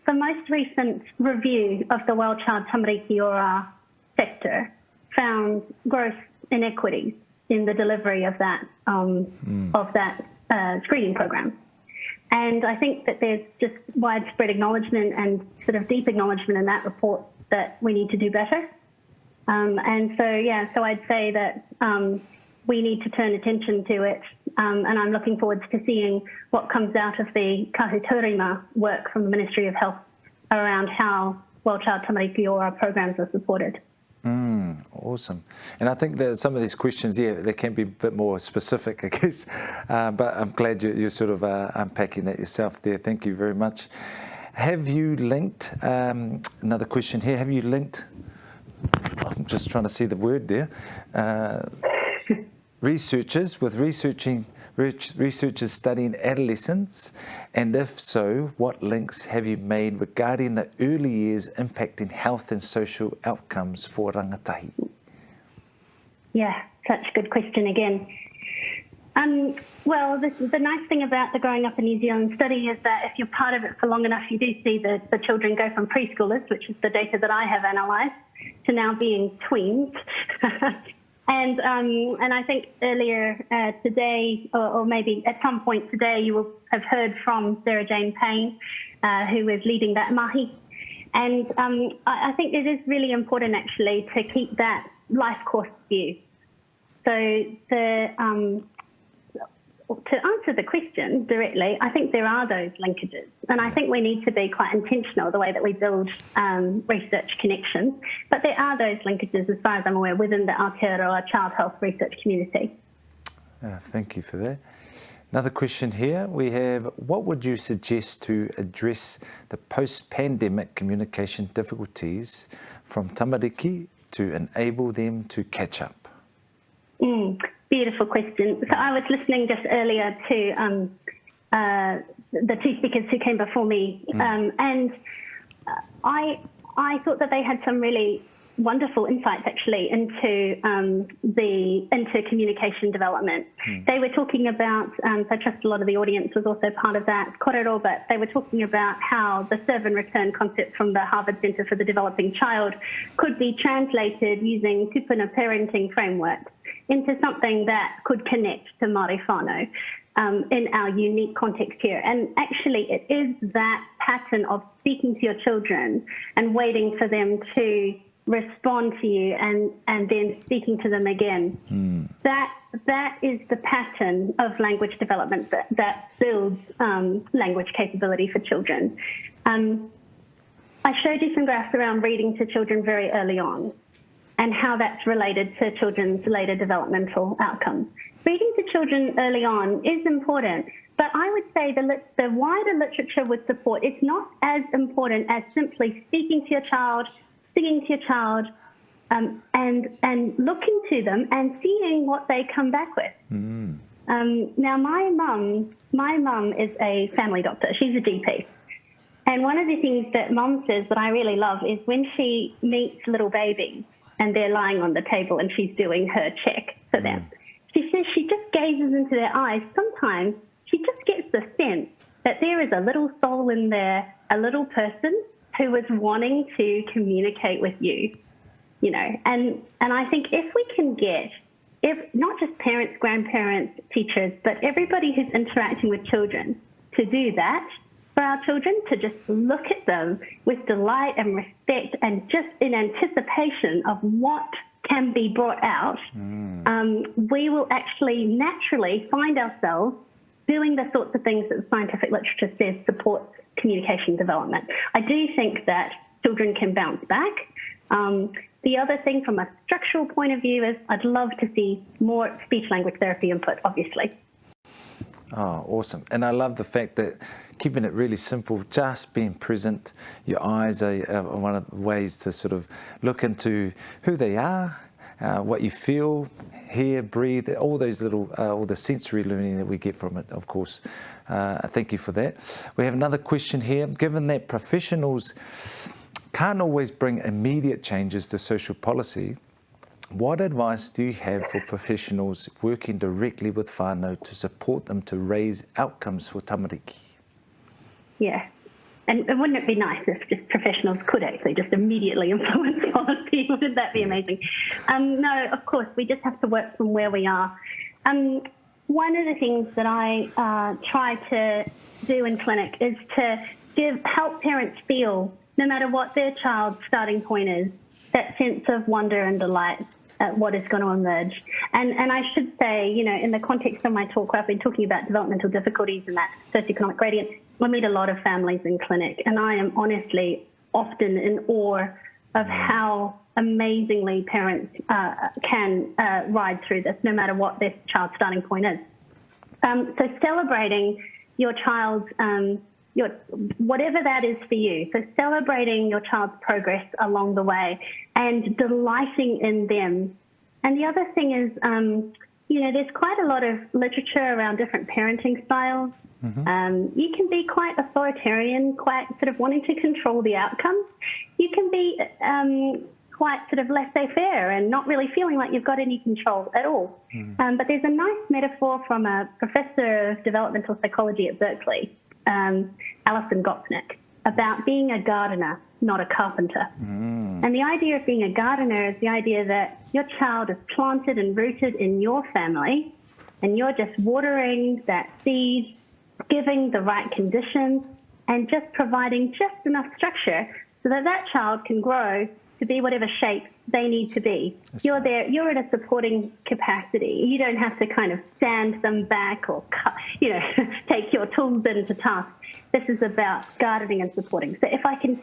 most recent review of the Wild Child Tamariki Ora sector found gross inequities in the delivery of that screening program. And I think that there's just widespread acknowledgement and sort of deep acknowledgement in that report that we need to do better. And so I'd say that we need to turn attention to it. And I'm looking forward to seeing what comes out of the Kaihautu work from the Ministry of Health around how Wild Child Tamariki Ora programs are supported. Awesome. And I think that some of these questions, they can be a bit more specific, I guess, but I'm glad you're sort of unpacking that yourself there. Thank you very much. Have you linked, another question here, have you linked, I'm just trying to see the word there, researchers studying adolescents, and if so, what links have you made regarding the early years impacting health and social outcomes for rangatahi? Yeah, such a good question again. Well, the nice thing about the Growing Up in New Zealand study is that if you're part of it for long enough, you do see the children go from preschoolers, which is the data that I have analysed, to now being tweens. And I think earlier today, or maybe at some point today, you will have heard from Sarah-Jane Paine, who is leading that mahi. And I think it is really important, actually, to keep that life course view. So to answer the question directly, I think there are those linkages. And I think we need to be quite intentional the way that we build research connections. But there are those linkages, as far as I'm aware, within the Aotearoa child health research community. Thank you for that. Another question here we have, what would you suggest to address the post-pandemic communication difficulties from tamariki to enable them to catch up? Beautiful question. So I was listening just earlier to the two speakers who came before me, and I thought that they had some really wonderful insights actually into communication development. They were talking about, so I trust a lot of the audience was also part of that korero, but they were talking about how the serve and return concept from the Harvard Center for the Developing Child could be translated using tupuna parenting frameworks into something that could connect to Māori whānau in our unique context here. And actually it is that pattern of speaking to your children and waiting for them to respond to you and then speaking to them again. That is the pattern of language development that builds language capability for children. I showed you some graphs around reading to children very early on and how that's related to children's later developmental outcomes. Reading to children early on is important, but I would say the wider literature would support it's not as important as simply speaking to your child, singing to your child, and looking to them and seeing what they come back with. Now, my mum is a family doctor. She's a GP. And one of the things that mum says that I really love is when she meets little babies and they're lying on the table and she's doing her check for them. She says she just gazes into their eyes. Sometimes she just gets the sense that there is a little soul in there, a little person who is wanting to communicate with you, you know. And I think if we can get, not just parents, grandparents, teachers, but everybody who's interacting with children to do that for our children, to just look at them with delight and respect and just in anticipation of what can be brought out, we will actually naturally find ourselves doing the sorts of things that the scientific literature says supports communication development. I do think that children can bounce back. The other thing from a structural point of view is I'd love to see more speech-language therapy input, obviously. Oh, awesome. And I love the fact that keeping it really simple, just being present. Your eyes are one of the ways to sort of look into who they are, what you feel, hear, breathe, all those little, all the sensory learning that we get from it, of course. Thank you for that. We have another question here. Given that professionals can't always bring immediate changes to social policy, what advice do you have for professionals working directly with whānau to support them to raise outcomes for tamariki? Yeah, and wouldn't it be nice if just professionals could actually just immediately influence policy? Wouldn't that be amazing? No, of course, we just have to work from where we are. One of the things that I try to do in clinic is to help parents feel, no matter what their child's starting point is, that sense of wonder and delight at what is going to emerge. And I should say, you know, in the context of my talk, where I've been talking about developmental difficulties and that socioeconomic gradient, I meet a lot of families in clinic, and I am honestly often in awe of how amazingly parents can ride through this, no matter what their child's starting point is. So celebrating your child's, whatever that is for you, so celebrating your child's progress along the way and delighting in them. And the other thing is, you know, there's quite a lot of literature around different parenting styles. Mm-hmm. You can be quite authoritarian, quite sort of wanting to control the outcomes. You can be quite sort of laissez-faire and not really feeling like you've got any control at all. Mm. But there's a nice metaphor from a professor of developmental psychology at Berkeley, Alison Gopnik, about being a gardener, not a carpenter. Mm. And the idea of being a gardener is the idea that your child is planted and rooted in your family, and you're just watering that seed, giving the right conditions, and just providing just enough structure so that that child can grow to be whatever shape they need to be. That's you're right. There, you're in a supporting capacity. You don't have to kind of stand them back or, you know, take your tools into task. This is about gardening and supporting. So if I can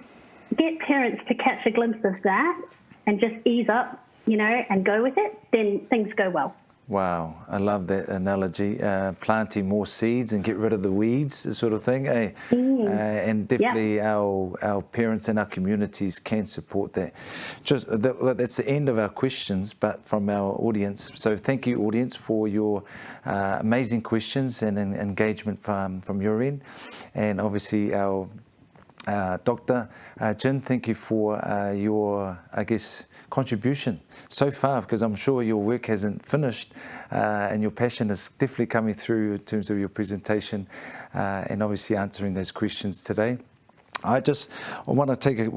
get parents to catch a glimpse of that and just ease up, you know, and go with it, then things go well. Wow, I love that analogy. Planting more seeds and get rid of the weeds, sort of thing. Eh? And definitely our parents and our communities can support that. Just that's the end of our questions, but from our audience. So thank you, audience, for your amazing questions and engagement from your end. And obviously our Dr. Jin, thank you for your, I guess, contribution so far, because I'm sure your work hasn't finished and your passion is definitely coming through in terms of your presentation and obviously answering those questions today. I want to take it.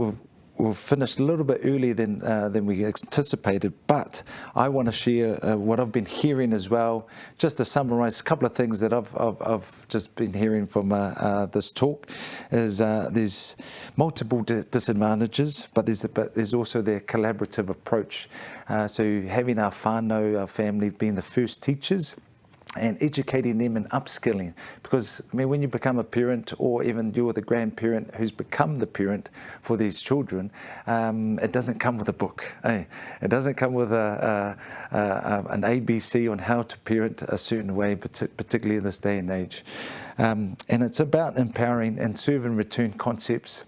We've finished a little bit earlier than we anticipated, but I want to share what I've been hearing as well, just to summarise a couple of things that I've just been hearing from this talk. Is there's multiple disadvantages, but there's also the collaborative approach. So having our whānau, our family, being the first teachers, and educating them and upskilling, because I mean, when you become a parent, or even you're the grandparent who's become the parent for these children, it doesn't come with a book. Eh? It doesn't come with an ABC on how to parent a certain way, particularly in this day and age. And it's about empowering and serve and return concepts,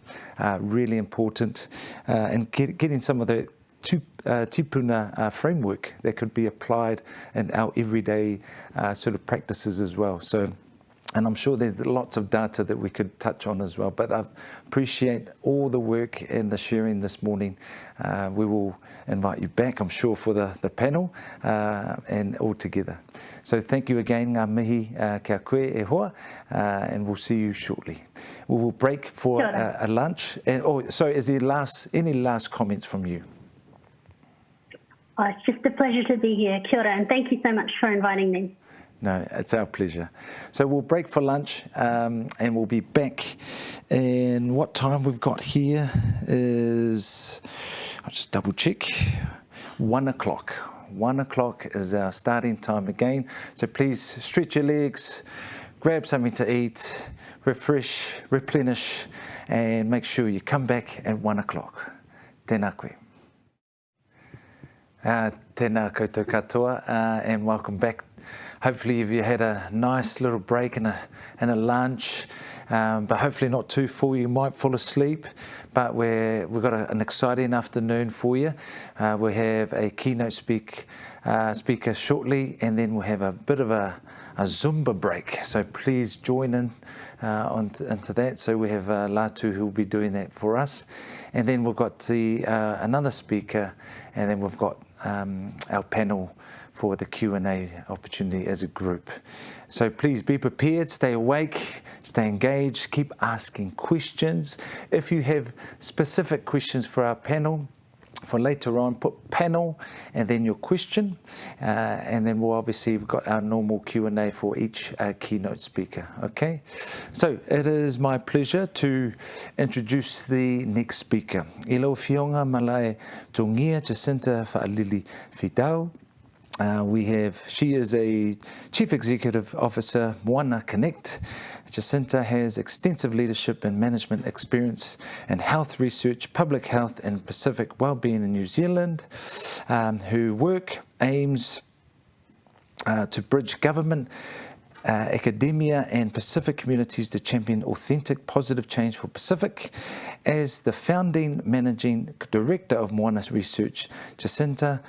really important, and getting some of the tipuna framework that could be applied in our everyday sort of practices as well. So, and I'm sure there's lots of data that we could touch on as well, but I appreciate all the work and the sharing this morning. We will invite you back, I'm sure, for the panel and all together. So thank you again, ngā mihi kia koe e hoa, and we'll see you shortly. We will break for a lunch. And, sorry, is there any last comments from you? Oh, it's just a pleasure to be here. Kia ora, and thank you so much for inviting me. No, it's our pleasure. So we'll break for lunch and we'll be back. And what time we've got here is, I'll just double check, 1 o'clock. 1 o'clock is our starting time again. So please stretch your legs, grab something to eat, refresh, replenish, and make sure you come back at 1 o'clock. Tēnā koe. Tēnā koutou katoa, and welcome back. Hopefully you've had a nice little break and a lunch, but hopefully not too full. You might fall asleep, but we've got an exciting afternoon for you. We have a keynote speaker shortly, and then we'll have a bit of a Zumba break. So please join in into that. So we have Latu who will be doing that for us, and then we've got another speaker, and then we've got our panel for the Q&A opportunity as a group. So please be prepared, stay awake, stay engaged, keep asking questions. If you have specific questions for our panel, for later on, put panel and then your question, and then we'll obviously, we've got our normal Q&A for each keynote speaker, okay? So it is my pleasure to introduce the next speaker. Ilo Fionga Malai Tongia Jacinta Fa'alili-Fidow. She is a Chief Executive Officer, Moana Connect. Jacinta has extensive leadership and management experience in health research, public health and Pacific wellbeing in New Zealand. Her work aims to bridge government, academia and Pacific communities to champion authentic, positive change for Pacific. As the founding managing director of Moana Research, Jacinta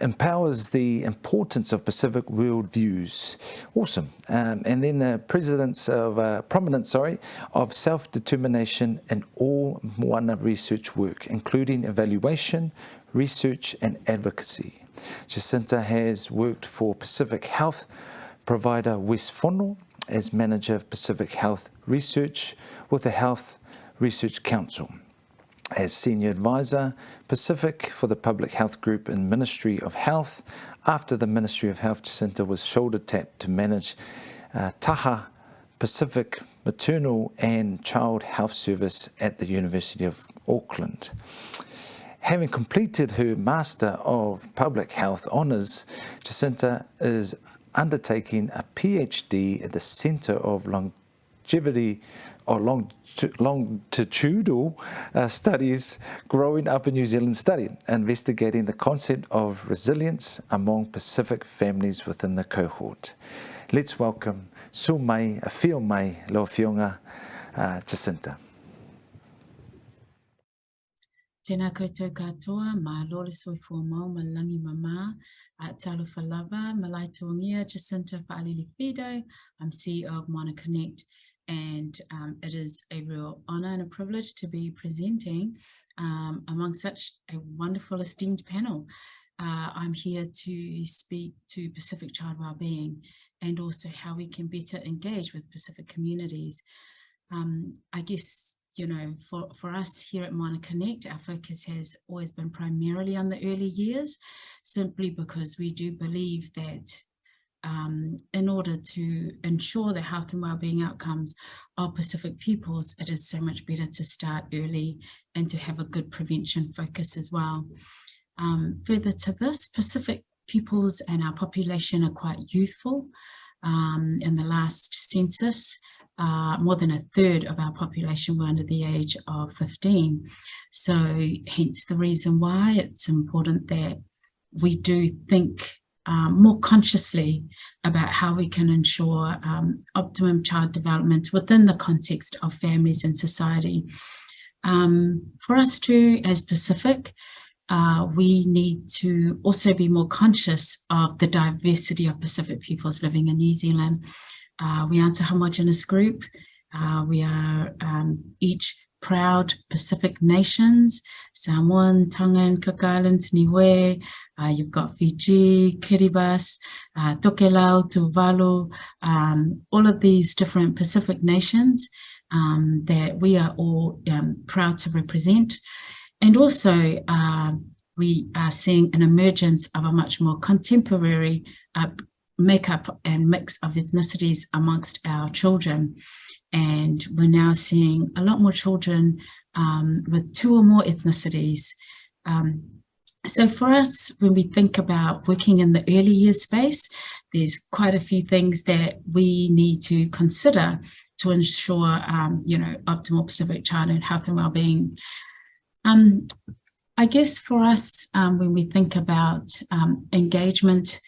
empowers the importance of Pacific worldviews. Awesome. And then the prominence of self-determination in all Moana research work, including evaluation, research and advocacy. Jacinta has worked for Pacific Health provider West Whānau as manager of Pacific Health Research with the Health Research Council. As Senior Advisor, Pacific for the Public Health Group in Ministry of Health. After the Ministry of Health, Jacinta was shoulder-tapped to manage Taha Pacific Maternal and Child Health Service at the University of Auckland. Having completed her Master of Public Health Honours, Jacinta is undertaking a PhD at the Centre of Longitudinal Studies Growing Up in New Zealand Study, investigating the concept of resilience among Pacific families within the cohort. Let's welcome Su Mai, a Fio Mai, Lo Fionga, Jacinta. Tēnā koutou katoa, mā lore soi fua mau, ma langi mama, talo whalava, malai tuangia, Jacinta Fa'alili-Fidow. I'm CEO of Moana Connect. And it is a real honour and a privilege to be presenting among such a wonderful, esteemed panel. I'm here to speak to Pacific child wellbeing and also how we can better engage with Pacific communities. I guess, you know, for us here at Moana Connect, our focus has always been primarily on the early years, simply because we do believe that in order to ensure the health and wellbeing outcomes of Pacific peoples, it is so much better to start early and to have a good prevention focus as well. Further to this, Pacific peoples and our population are quite youthful. In the last census, more than a third of our population were under the age of 15. So hence the reason why it's important that we do think more consciously about how we can ensure optimum child development within the context of families and society. For us too, as Pacific, we need to also be more conscious of the diversity of Pacific peoples living in New Zealand. We aren't a homogenous group. We are each proud Pacific nations, Samoan, Tongan, Cook Islands, Niue, you've got Fiji, Kiribati, Tokelau, Tuvalu, all of these different Pacific nations that we are all proud to represent. And also we are seeing an emergence of a much more contemporary makeup and mix of ethnicities amongst our children. And we're now seeing a lot more children with 2 or more ethnicities. So for us, when we think about working in the early years space, there's quite a few things that we need to consider to ensure, you know, optimal Pacific childhood health and wellbeing. I guess for us, when we think about engagement,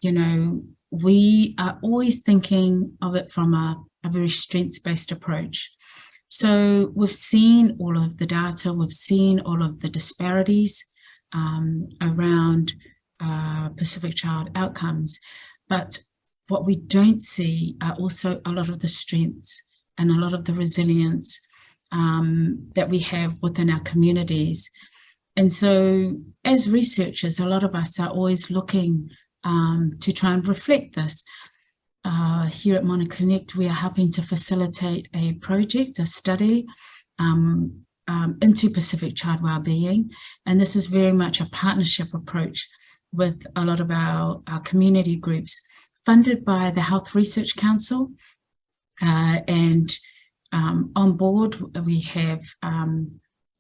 you know, we are always thinking of it from a very strengths-based approach. So we've seen all of the data, we've seen all of the disparities around Pacific child outcomes, but what we don't see are also a lot of the strengths and a lot of the resilience that we have within our communities. And so as researchers, a lot of us are always looking to try and reflect this. Here at Moana Connect, we are helping to facilitate a project, a study into Pacific child wellbeing. And this is very much a partnership approach with a lot of our community groups, funded by the Health Research Council. And on board, we have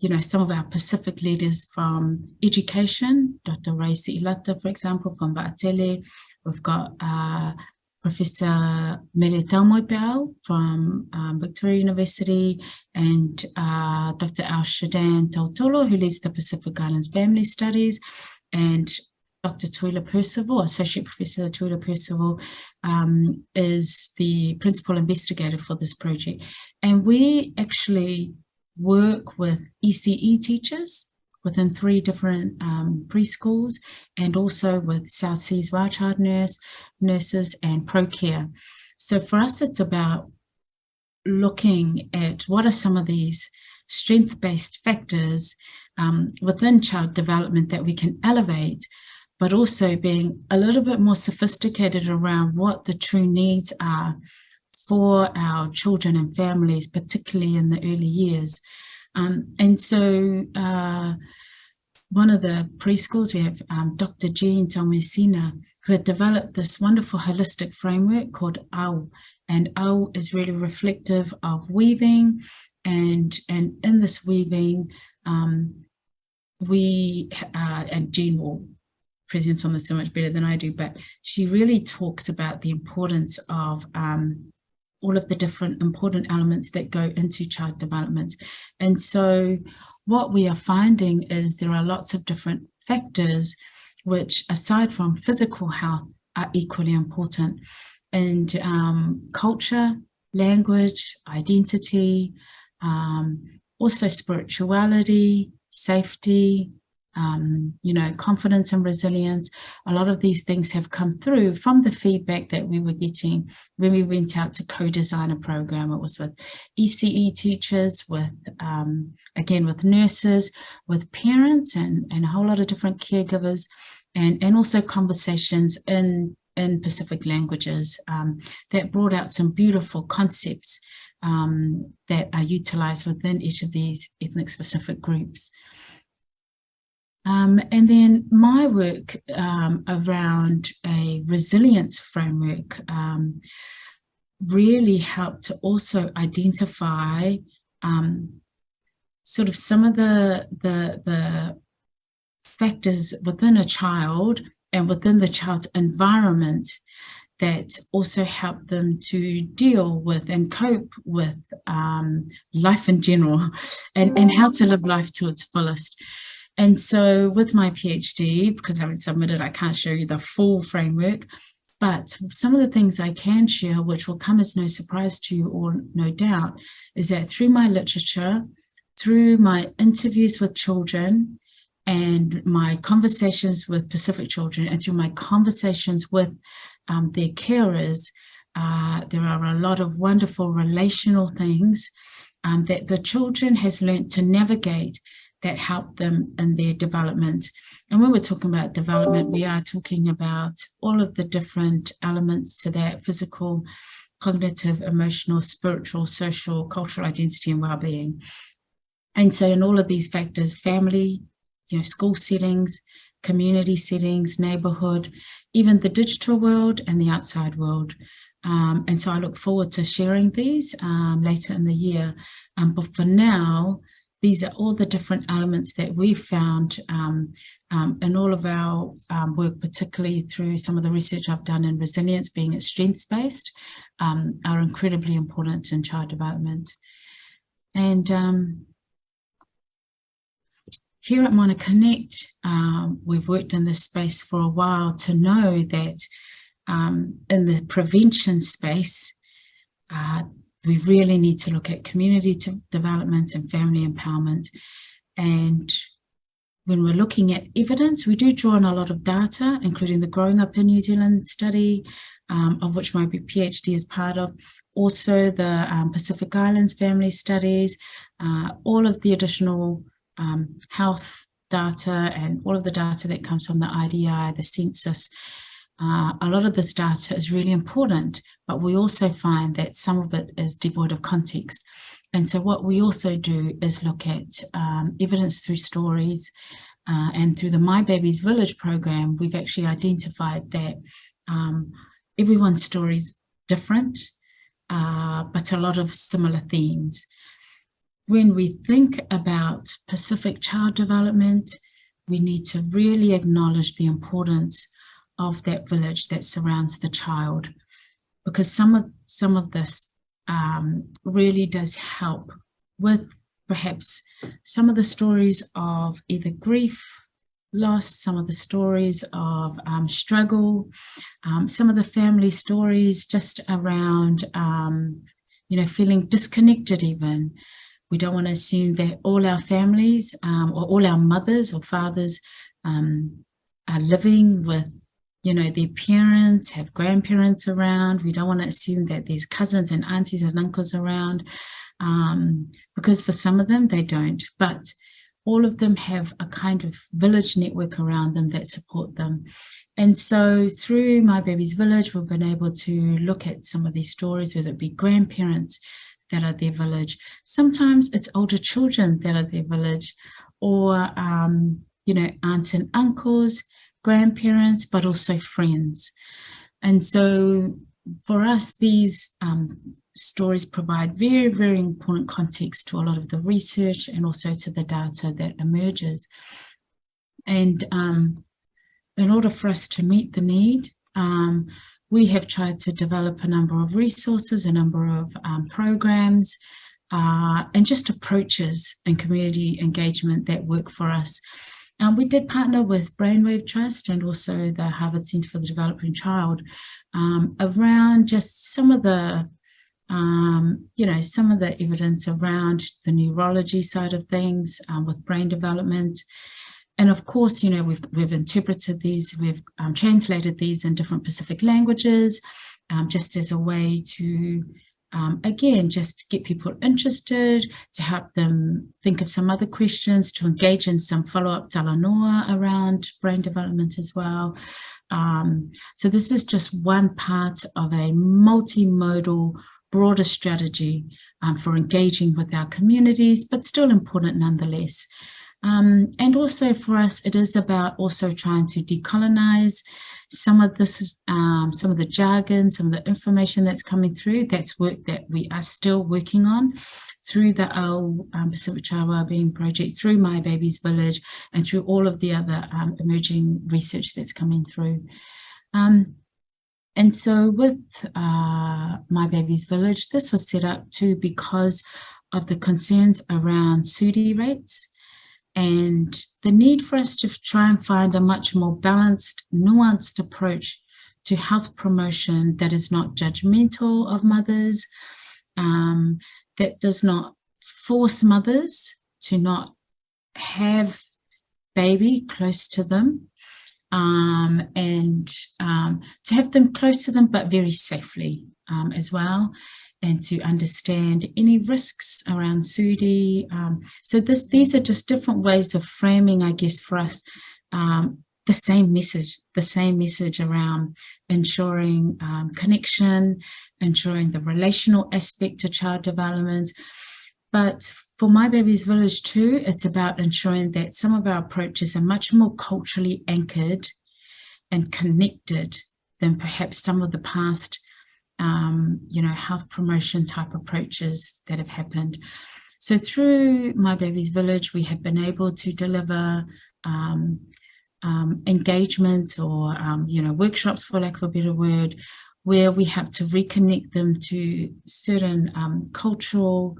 you know, some of our Pacific leaders from education, Dr. Raisi Ilata, for example, from Vaatele. We've got Professor Mere Taumoipeo from Victoria University, and Dr. Al Shadan Tautolo, who leads the Pacific Islands Family Studies, and Dr. Tuila Percival, Associate Professor Tuila Percival, is the principal investigator for this project. And we actually work with ECE teachers within 3 different preschools, and also with South Seas Wild Child nurses and ProCare. So for us, it's about looking at what are some of these strength-based factors within child development that we can elevate, but also being a little bit more sophisticated around what the true needs are for our children and families, particularly in the early years. And so one of the preschools, we have Dr. Jean Taumeisina, who had developed this wonderful holistic framework called Aotearoa. And Aotearoa is really reflective of weaving. And in this weaving, and Jean will present on this so much better than I do, but she really talks about the importance of all of the different important elements that go into child development. And so what we are finding is there are lots of different factors which, aside from physical health, are equally important. And culture, language, identity, also spirituality, safety, you know, confidence and resilience. A lot of these things have come through from the feedback that we were getting when we went out to co-design a program. It was with ECE teachers, with again, with nurses, with parents, and a whole lot of different caregivers, and also conversations in Pacific languages that brought out some beautiful concepts that are utilized within each of these ethnic specific groups. And then my work around a resilience framework really helped to also identify sort of some of the factors within a child and within the child's environment that also help them to deal with and cope with life in general, and how to live life to its fullest. And so with my PhD, because I haven't submitted, I can't show you the full framework, but some of the things I can share, which will come as no surprise to you all, no doubt, is that through my literature, through my interviews with children, and my conversations with Pacific children, and through my conversations with their carers, there are a lot of wonderful relational things that the children has learned to navigate that help them in their development. And when we're talking about development, we are talking about all of the different elements to that: physical, cognitive, emotional, spiritual, social, cultural identity, and well-being. And so in all of these factors, family, you know, school settings, community settings, neighborhood, even the digital world and the outside world. And so I look forward to sharing these later in the year. But for now, these are all the different elements that we've found in all of our work, particularly through some of the research I've done in resilience, being it strengths-based, are incredibly important in child development. And here at Moana Connect, we've worked in this space for a while to know that in the prevention space, we really need to look at community development and family empowerment. And when we're looking at evidence, we do draw on a lot of data, including the Growing Up in New Zealand study, of which my PhD is part of. Also the Pacific Islands family studies, all of the additional health data and all of the data that comes from the IDI, the census. A lot of this data is really important, but we also find that some of it is devoid of context. And so what we also do is look at evidence through stories, and through the My Baby's Village program, we've actually identified that everyone's story is different, but a lot of similar themes. When we think about Pacific child development, we need to really acknowledge the importance of that village that surrounds the child, because some of this really does help with perhaps some of the stories of either grief, loss, some of the stories of struggle, some of the family stories just around, feeling disconnected even. We don't want to assume that all our families or all our mothers or fathers are living with, their parents, have grandparents around. We don't want to assume that there's cousins and aunties and uncles around, because for some of them they don't. But all of them have a kind of village network around them that support them. And so through My Baby's Village, we've been able to look at some of these stories, whether it be grandparents that are their village. Sometimes it's older children that are their village, or, aunts and uncles, grandparents, but also friends. And so for us, these stories provide very, very important context to a lot of the research and also to the data that emerges. And in order for us to meet the need, we have tried to develop a number of resources, a number of programs, and just approaches and community engagement that work for us. We did partner with Brainwave Trust and also the Harvard Center for the Developing Child around just some of the evidence around the neurology side of things with brain development. And of course, we've interpreted these, we've translated these in different Pacific languages, just as a way to, again, just get people interested, to help them think of some other questions, to engage in some follow-up talanoa around brain development as well. So this is just one part of a multimodal, broader strategy for engaging with our communities, but still important nonetheless. And also for us, it is about also trying to decolonize some of this, some of the jargon, some of the information that's coming through. That's work that we are still working on through the Pacific Child Wellbeing Project, through My Baby's Village, and through all of the other emerging research that's coming through. And so with My Baby's Village, this was set up too because of the concerns around SUDI rates and the need for us to try and find a much more balanced, nuanced approach to health promotion that is not judgmental of mothers, that does not force mothers to not have baby close to them, and to have them close to them but very safely as well, and to understand any risks around SUDI. So these are just different ways of framing, I guess, for us, the same message around ensuring connection, ensuring the relational aspect to child development. But for My Baby's Village too, it's about ensuring that some of our approaches are much more culturally anchored and connected than perhaps some of the past health promotion type approaches that have happened. So through My Baby's Village, we have been able to deliver engagements or, workshops, for lack of a better word, where we have to reconnect them to certain cultural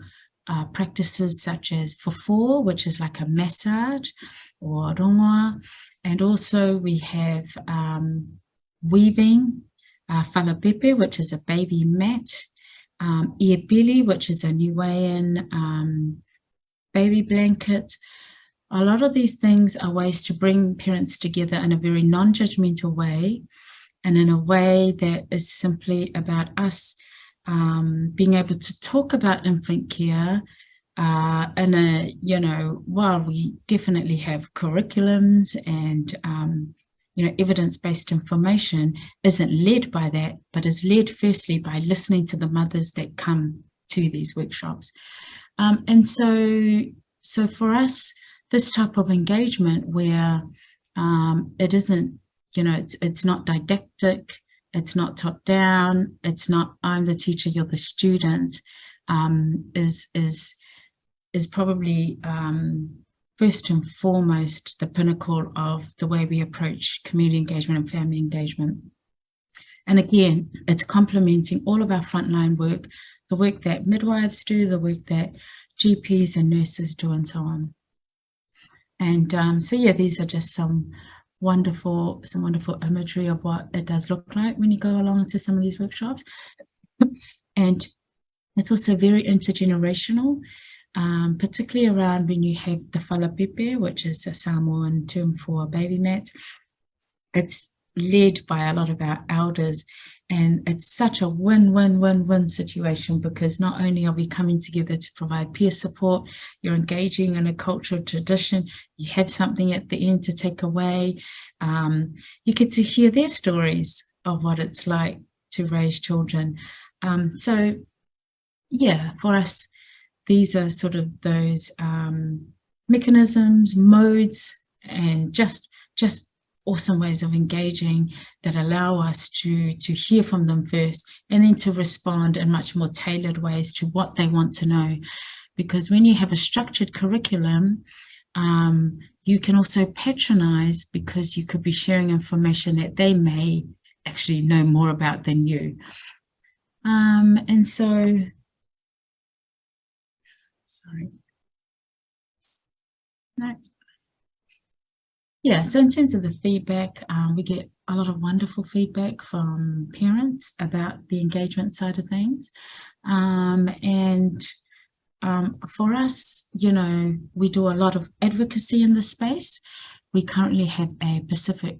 practices such as fofo, which is like a massage, or rongoa. And also we have weaving, whalapepe, which is a baby mat, iepili, which is a Niuean baby blanket. A lot of these things are ways to bring parents together in a very non-judgmental way, and in a way that is simply about us being able to talk about infant care in a, while we definitely have curriculums and, evidence-based information isn't led by that, but is led firstly by listening to the mothers that come to these workshops. And so for us, this type of engagement where it isn't, it's not didactic, it's not top down, it's not I'm the teacher, you're the student, is probably first and foremost the pinnacle of the way we approach community engagement and family engagement. And again, it's complementing all of our frontline work, the work that midwives do, the work that GPs and nurses do, and so on. And so yeah, these are just some wonderful imagery of what it does look like when you go along to some of these workshops. And it's also very intergenerational, particularly around when you have the whalapepe, which is a Samoan term for baby mat. It's led by a lot of our elders, and it's such a win-win-win-win situation, because not only are we coming together to provide peer support, you're engaging in a cultural tradition, you have something at the end to take away, you get to hear their stories of what it's like to raise children. So yeah, for us, these are sort of those mechanisms, modes, and just awesome ways of engaging that allow us to hear from them first, and then to respond in much more tailored ways to what they want to know. Because when you have a structured curriculum, you can also patronize, because you could be sharing information that they may actually know more about than you. And so, sorry. No. Yeah, so in terms of the feedback, we get a lot of wonderful feedback from parents about the engagement side of things. And for us, we do a lot of advocacy in this space. We currently have a Pacific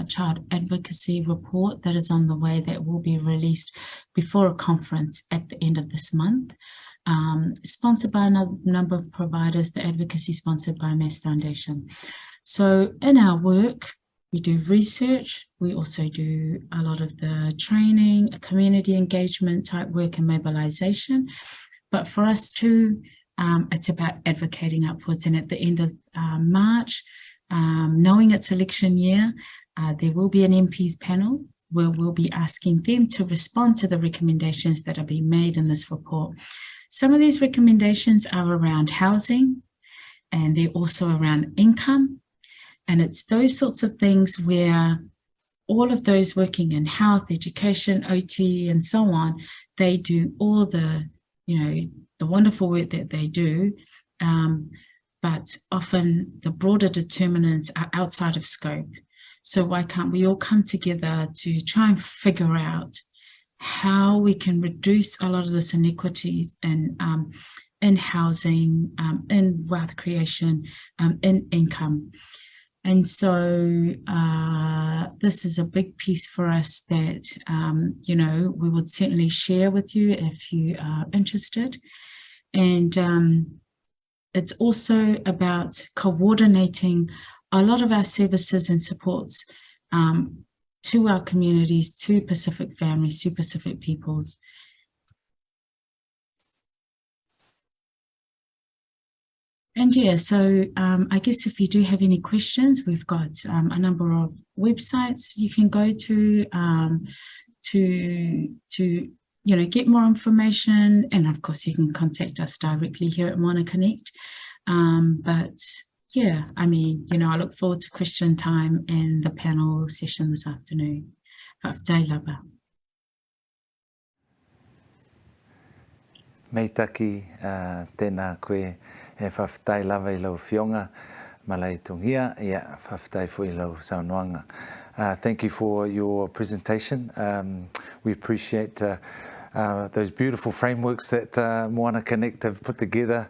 Child Advocacy report that is on the way, that will be released before a conference at the end of this month. Sponsored by a number of providers, the advocacy sponsored by Mass Foundation. So in our work, we do research, we also do a lot of the training, community engagement type work and mobilization. But for us too, it's about advocating upwards. And at the end of March, knowing it's election year, there will be an MPs panel where we'll be asking them to respond to the recommendations that are being made in this report. Some of these recommendations are around housing, and they're also around income. And it's those sorts of things where all of those working in health, education, OT, and so on, they do all the, the wonderful work that they do. But often the broader determinants are outside of scope. So why can't we all come together to try and figure out how we can reduce a lot of this inequities in housing, in wealth creation, in income. And so this is a big piece for us that, we would certainly share with you if you are interested. And it's also about coordinating a lot of our services and supports to our communities, to Pacific families, to Pacific peoples. And yeah, so I guess if you do have any questions, we've got a number of websites you can go to get more information. And of course, you can contact us directly here at Moana Connect. But yeah, I look forward to question time and the panel session this afternoon. meitaki, tēnā koe e whawhtai lava I lau whionga, malai tungia, ia whawhtai fo I lau saunoanga. Thank you for your presentation. We appreciate those beautiful frameworks that Moana Connect have put together,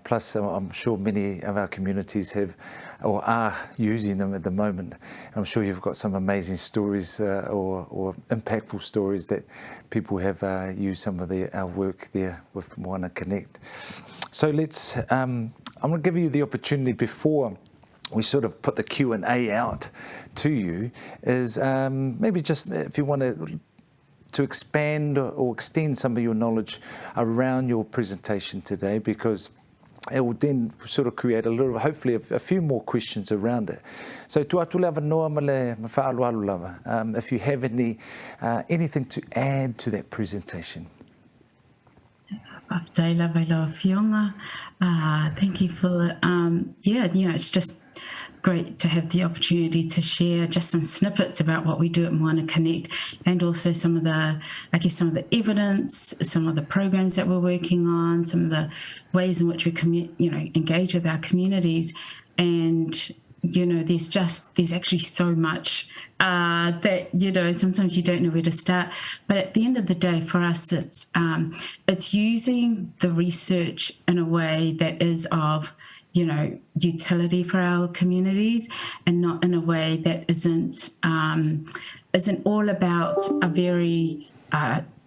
plus I'm sure many of our communities have or are using them at the moment. And I'm sure you've got some amazing stories or impactful stories that people have used some of our work there with Moana Connect. So let's, I'm going to give you the opportunity before we sort of put the Q&A out to you, is maybe just if you want to expand or extend some of your knowledge around your presentation today, because it will then sort of create a little, hopefully a few more questions around it. So tuatu lava noa male mawhaalualu lava, if you have anything to add to that presentation. Thank you for, it's just great to have the opportunity to share just some snippets about what we do at Moana Connect, and also some of the evidence, some of the programs that we're working on, some of the ways in which we engage with our communities. And there's actually so much that sometimes you don't know where to start. But at the end of the day, for us, it's using the research in a way that is of utility for our communities, and not in a way that isn't all about a very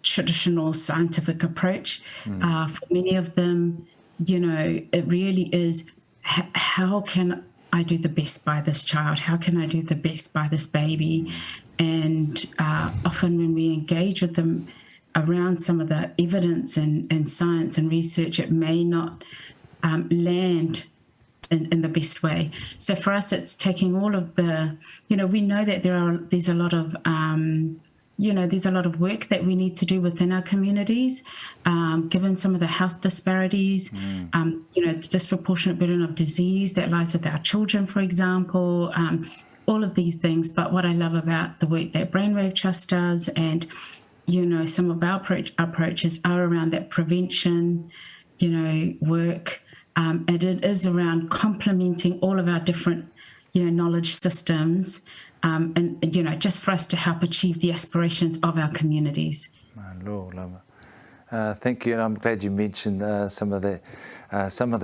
traditional scientific approach. For many of them, it really is, how can I do the best by this child? How can I do the best by this baby? And often when we engage with them around some of the evidence and science and research, it may not land in the best way. So for us, it's taking all of the, we know that there's a lot of, there's a lot of work that we need to do within our communities, given some of the health disparities, the disproportionate burden of disease that lies with our children, for example, all of these things. But what I love about the work that Brainwave Trust does, and, some of our approaches are around that prevention, work, and it is around complementing all of our different, knowledge systems, and just for us to help achieve the aspirations of our communities. Thank you, and I'm glad you mentioned some of the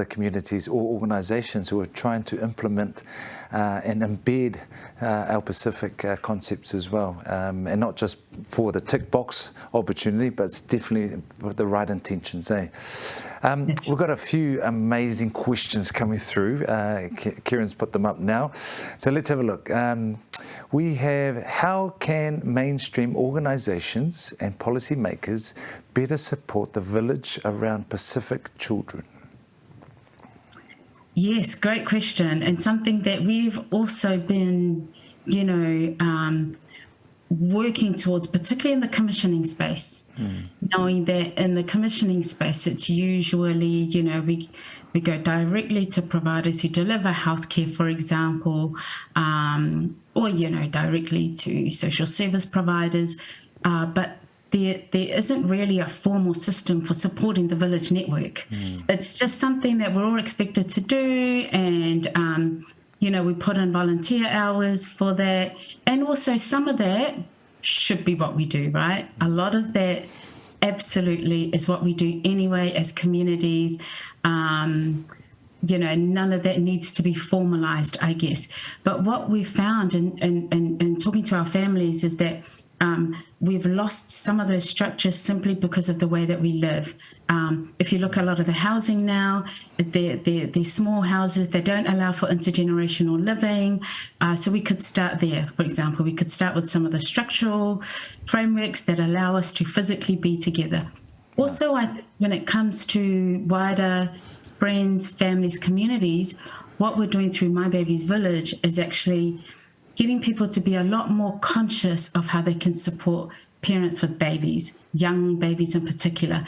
communities or organisations who are trying to implement and embed our Pacific concepts as well, and not just for the tick box opportunity, but it's definitely with the right intentions. We've got a few amazing questions coming through. Kieran's put them up now, so let's have a look. We have, how can mainstream organisations and policymakers better support the village around Pacific children? Yes, great question, and something that we've also been, working towards, particularly in the commissioning space, knowing that in the commissioning space, it's usually, we go directly to providers who deliver healthcare, for example, or, directly to social service providers, but there isn't really a formal system for supporting the village network. It's just something that we're all expected to do, and we put in volunteer hours for that, and also some of that should be what we do, right? A lot of that absolutely is what we do anyway as communities. None of that needs to be formalized, I guess. But what we found in talking to our families is that we've lost some of those structures simply because of the way that we live. If you look at a lot of the housing now, they're small houses, they don't allow for intergenerational living. So we could start there, for example. We could start with some of the structural frameworks that allow us to physically be together. Also, when it comes to wider friends, families, communities, what we're doing through My Baby's Village is actually getting people to be a lot more conscious of how they can support parents with babies, young babies in particular.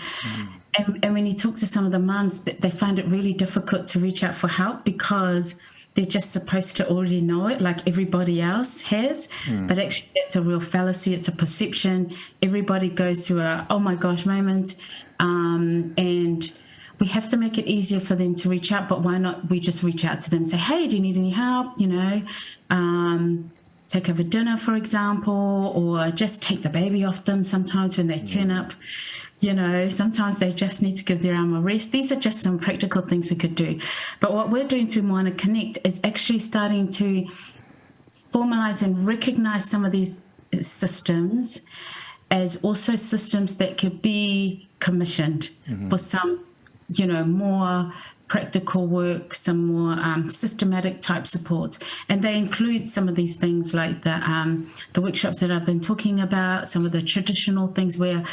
And when you talk to some of the mums, they find it really difficult to reach out for help because they're just supposed to already know it like everybody else has. But actually that's a real fallacy. It's a perception. Everybody goes through a, oh my gosh moment. And we have to make it easier for them to reach out, but why not we just reach out to them and say, hey, do you need any help? You know, take over dinner, for example, or just take the baby off them sometimes when they turn up. You know, sometimes they just need to give their arm a rest. These are just some practical things we could do. But what we're doing through Moana Connect is actually starting to formalize and recognize some of these systems as also systems that could be commissioned for some, you know, more practical work, some more systematic type supports. And they include some of these things like the workshops that I've been talking about, some of the traditional things where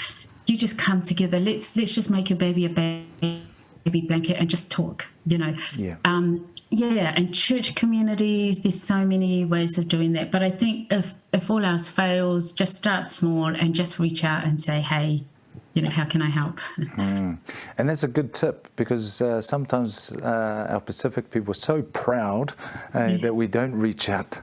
you just come together. Let's just make your baby a baby blanket and just talk, you know. And church communities, there's so many ways of doing that. But I think if all else fails, just start small and just reach out and say, hey, you know, how can I help? And that's a good tip, because sometimes our Pacific people are so proud that we don't reach out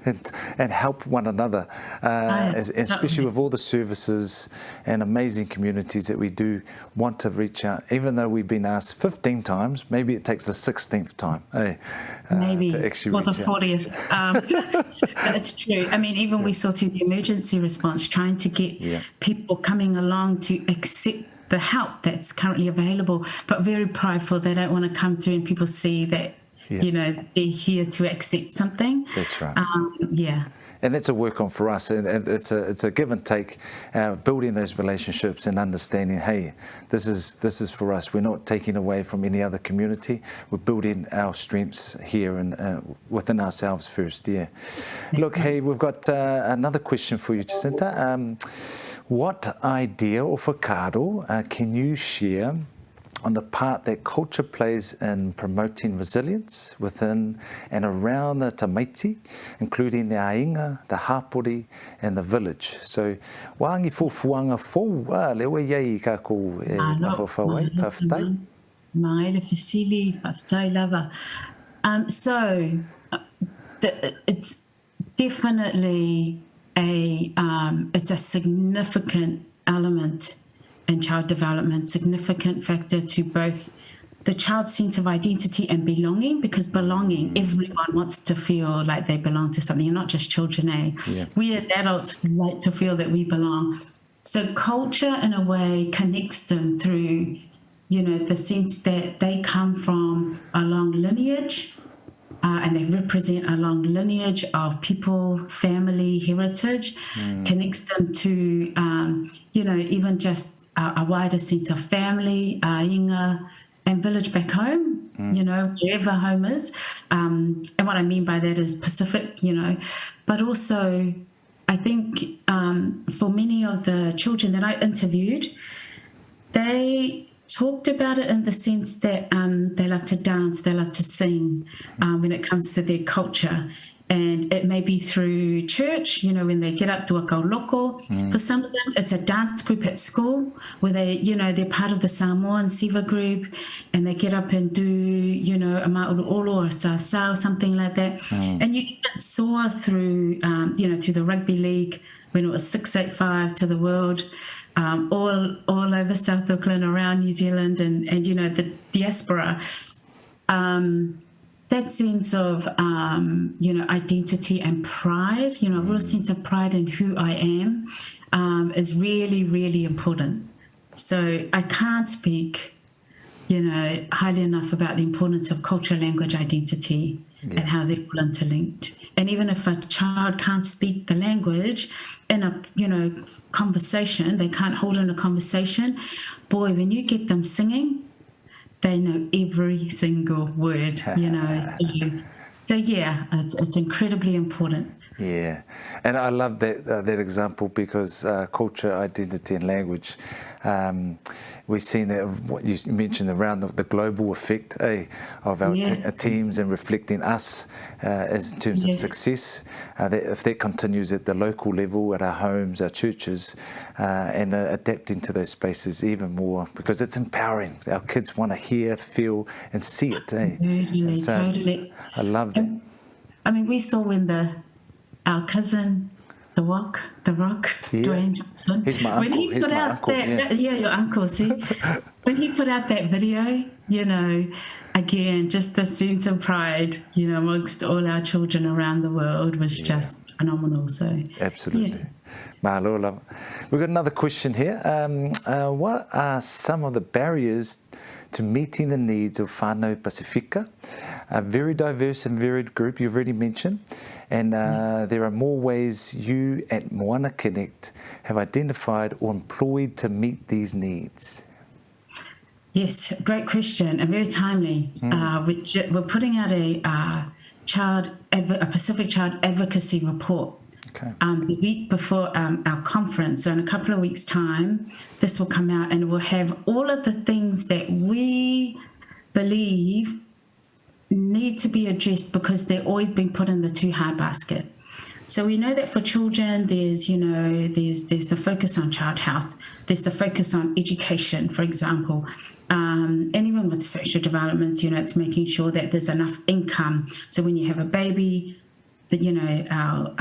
and help one another, especially with all the services and amazing communities that we do want to reach out. Even though we've been asked 15 times, maybe it takes the 16th time maybe to actually reach out. 40th. But it's true. I mean, even we saw through the emergency response, trying to get people coming along to accept the help that's currently available, but very prideful. They don't want to come through and people see that, you know, they're here to accept something. That's right. And that's a work on for us, and it's a give and take, building those relationships and understanding, hey, this is for us. We're not taking away from any other community. We're building our strengths here and within ourselves first. Look, hey, we've got another question for you, Jacinta. What idea or whakaaro can you share on the part that culture plays in promoting resilience within and around the tamaiti, including the ainga, the hapori, and the village? So, wāngi fōfuanga fō, lewa iei kako e mawhawhawai, whawhtai? Mai le whisili, whawhtai lava. So, it's definitely it's a significant element in child development, significant factor to both the child's sense of identity and belonging, because belonging, everyone wants to feel like they belong to something, not just children, We as adults like to feel that we belong. So culture, in a way, connects them through, you know, the sense that they come from a long lineage, and they represent a long lineage of people, family, heritage, connects them to, you know, even just a wider sense of family, inga, and village back home, you know, wherever home is. And what I mean by that is Pacific, you know, but also I think for many of the children that I interviewed, they talked about it in the sense that they love to dance, they love to sing when it comes to their culture. And it may be through church, you know, when they get up to a kauloko. For some of them, it's a dance group at school where they, you know, they're part of the Samoan Siva group and they get up and do, you know, a ma'uru'olo or a sa'sao, something like that. And you even saw through, you know, through the rugby league when it was 685 to the world, all over South Auckland, around New Zealand and you know, the diaspora. That sense of, you know, identity and pride, you know, a real sense of pride in who I am is really, really important. So I can't speak, you know, highly enough about the importance of culture, language, identity, and how they're all interlinked. And even if a child can't speak the language in a, you know, conversation, they can't hold in a conversation, boy, when you get them singing, they know every single word, you know. So yeah, it's incredibly important. Yeah, and I love that example because culture, identity and language, we've seen that what you mentioned around the global effect of our teams and reflecting us as in terms of success. That if that continues at the local level, at our homes, our churches, and adapting to those spaces even more, because it's empowering. Our kids want to hear, feel and see it. Totally. I love that. I mean, we saw when our cousin, The Rock, Dwayne Johnson. He's my uncle. He's my uncle. Your uncle. See, when he put out that video, you know, again, just the sense of pride, you know, amongst all our children around the world was just phenomenal. So absolutely. Mahalo. We've got another question here. What are some of the barriers to meeting the needs of whānau Pasifika, a very diverse and varied group you've already mentioned, and there are more ways you at Moana Connect have identified or employed to meet these needs? Yes, great question and very timely. We're putting out a Pacific Child Advocacy report. The week before our conference, so in a couple of weeks' time, this will come out and we'll have all of the things that we believe need to be addressed because they're always being put in the too hard basket. So we know that for children, there's the focus on child health, there's the focus on education, for example, and even with social development, you know, it's making sure that there's enough income. So when you have a baby, that, you know, our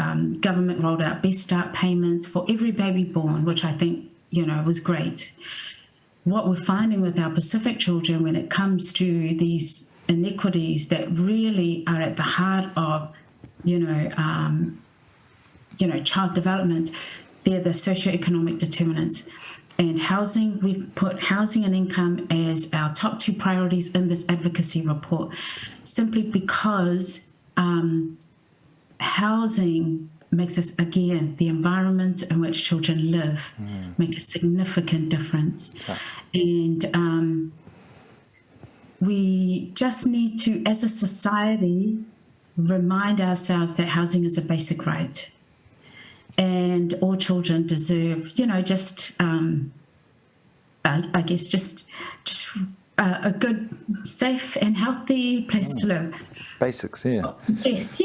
government rolled out Best Start payments for every baby born, which I think, you know, was great. What we're finding with our Pacific children when it comes to these inequities that really are at the heart of, child development, they're the socioeconomic determinants. And housing, we've put housing and income as our top two priorities in this advocacy report, simply because housing makes us, again, the environment in which children live make a significant difference. And we just need to, as a society, remind ourselves that housing is a basic right. And all children deserve, just a good, safe and healthy place to live. Basics, yeah. Yes.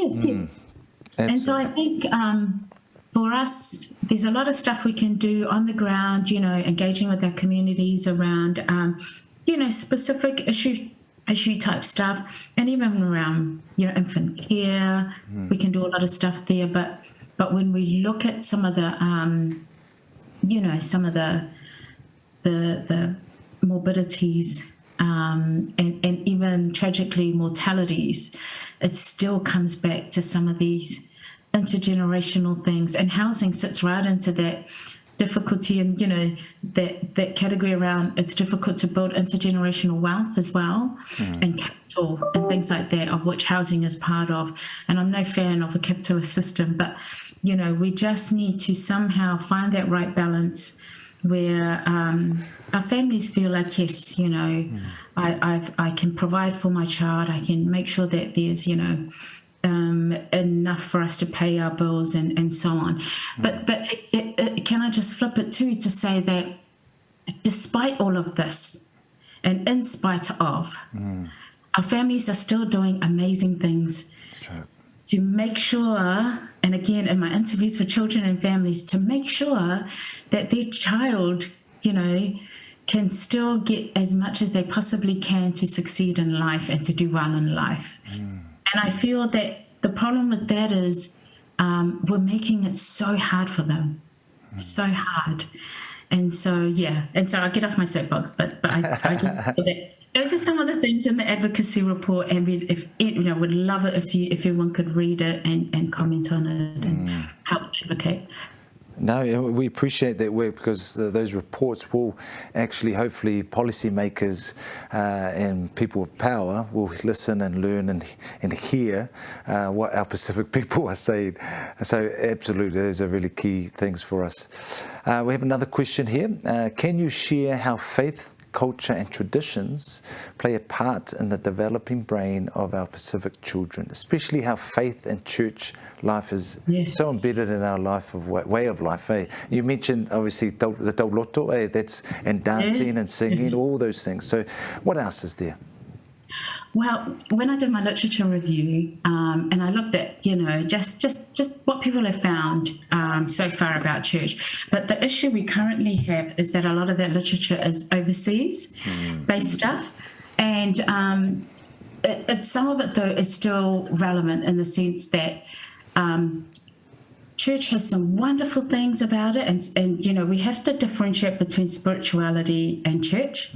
And so I think for us, there's a lot of stuff we can do on the ground, engaging with our communities around, specific issue type stuff, and even around, infant care. We can do a lot of stuff there. But when we look at some of the, some of the morbidities and even tragically mortalities, it still comes back to some of these intergenerational things, and housing sits right into that difficulty, and that category around it's difficult to build intergenerational wealth as well, and capital and things like that, of which housing is part of. And I'm no fan of a capitalist system, but we just need to somehow find that right balance where our families feel like, yes, I can provide for my child, I can make sure that there's enough for us to pay our bills and so on. But can I just flip it too to say that despite all of this, and in spite of, our families are still doing amazing things to make sure, and again in my interviews for children and families, to make sure that their child, can still get as much as they possibly can to succeed in life and to do well in life. And I feel that the problem with that is we're making it so hard for them, so hard. And so, I'll get off my soapbox, but I get that. Those are some of the things in the advocacy report, and would love it if everyone could read it and comment on it and help advocate. No, we appreciate that work, because those reports will actually, hopefully, policymakers and people of power will listen and learn and hear what our Pacific people are saying. So absolutely, those are really key things for us. We have another question here. Can you share how faith culture and traditions play a part in the developing brain of our Pacific children, especially how faith and church life is so embedded in our life of way of life. You mentioned obviously the tauloto, that's and dancing and singing, all those things. So what else is there? Well, when I did my literature review, and I looked at, just what people have found so far about church, but the issue we currently have is that a lot of that literature is overseas-based stuff, and some of it, though, is still relevant in the sense that church has some wonderful things about it, and we have to differentiate between spirituality and church,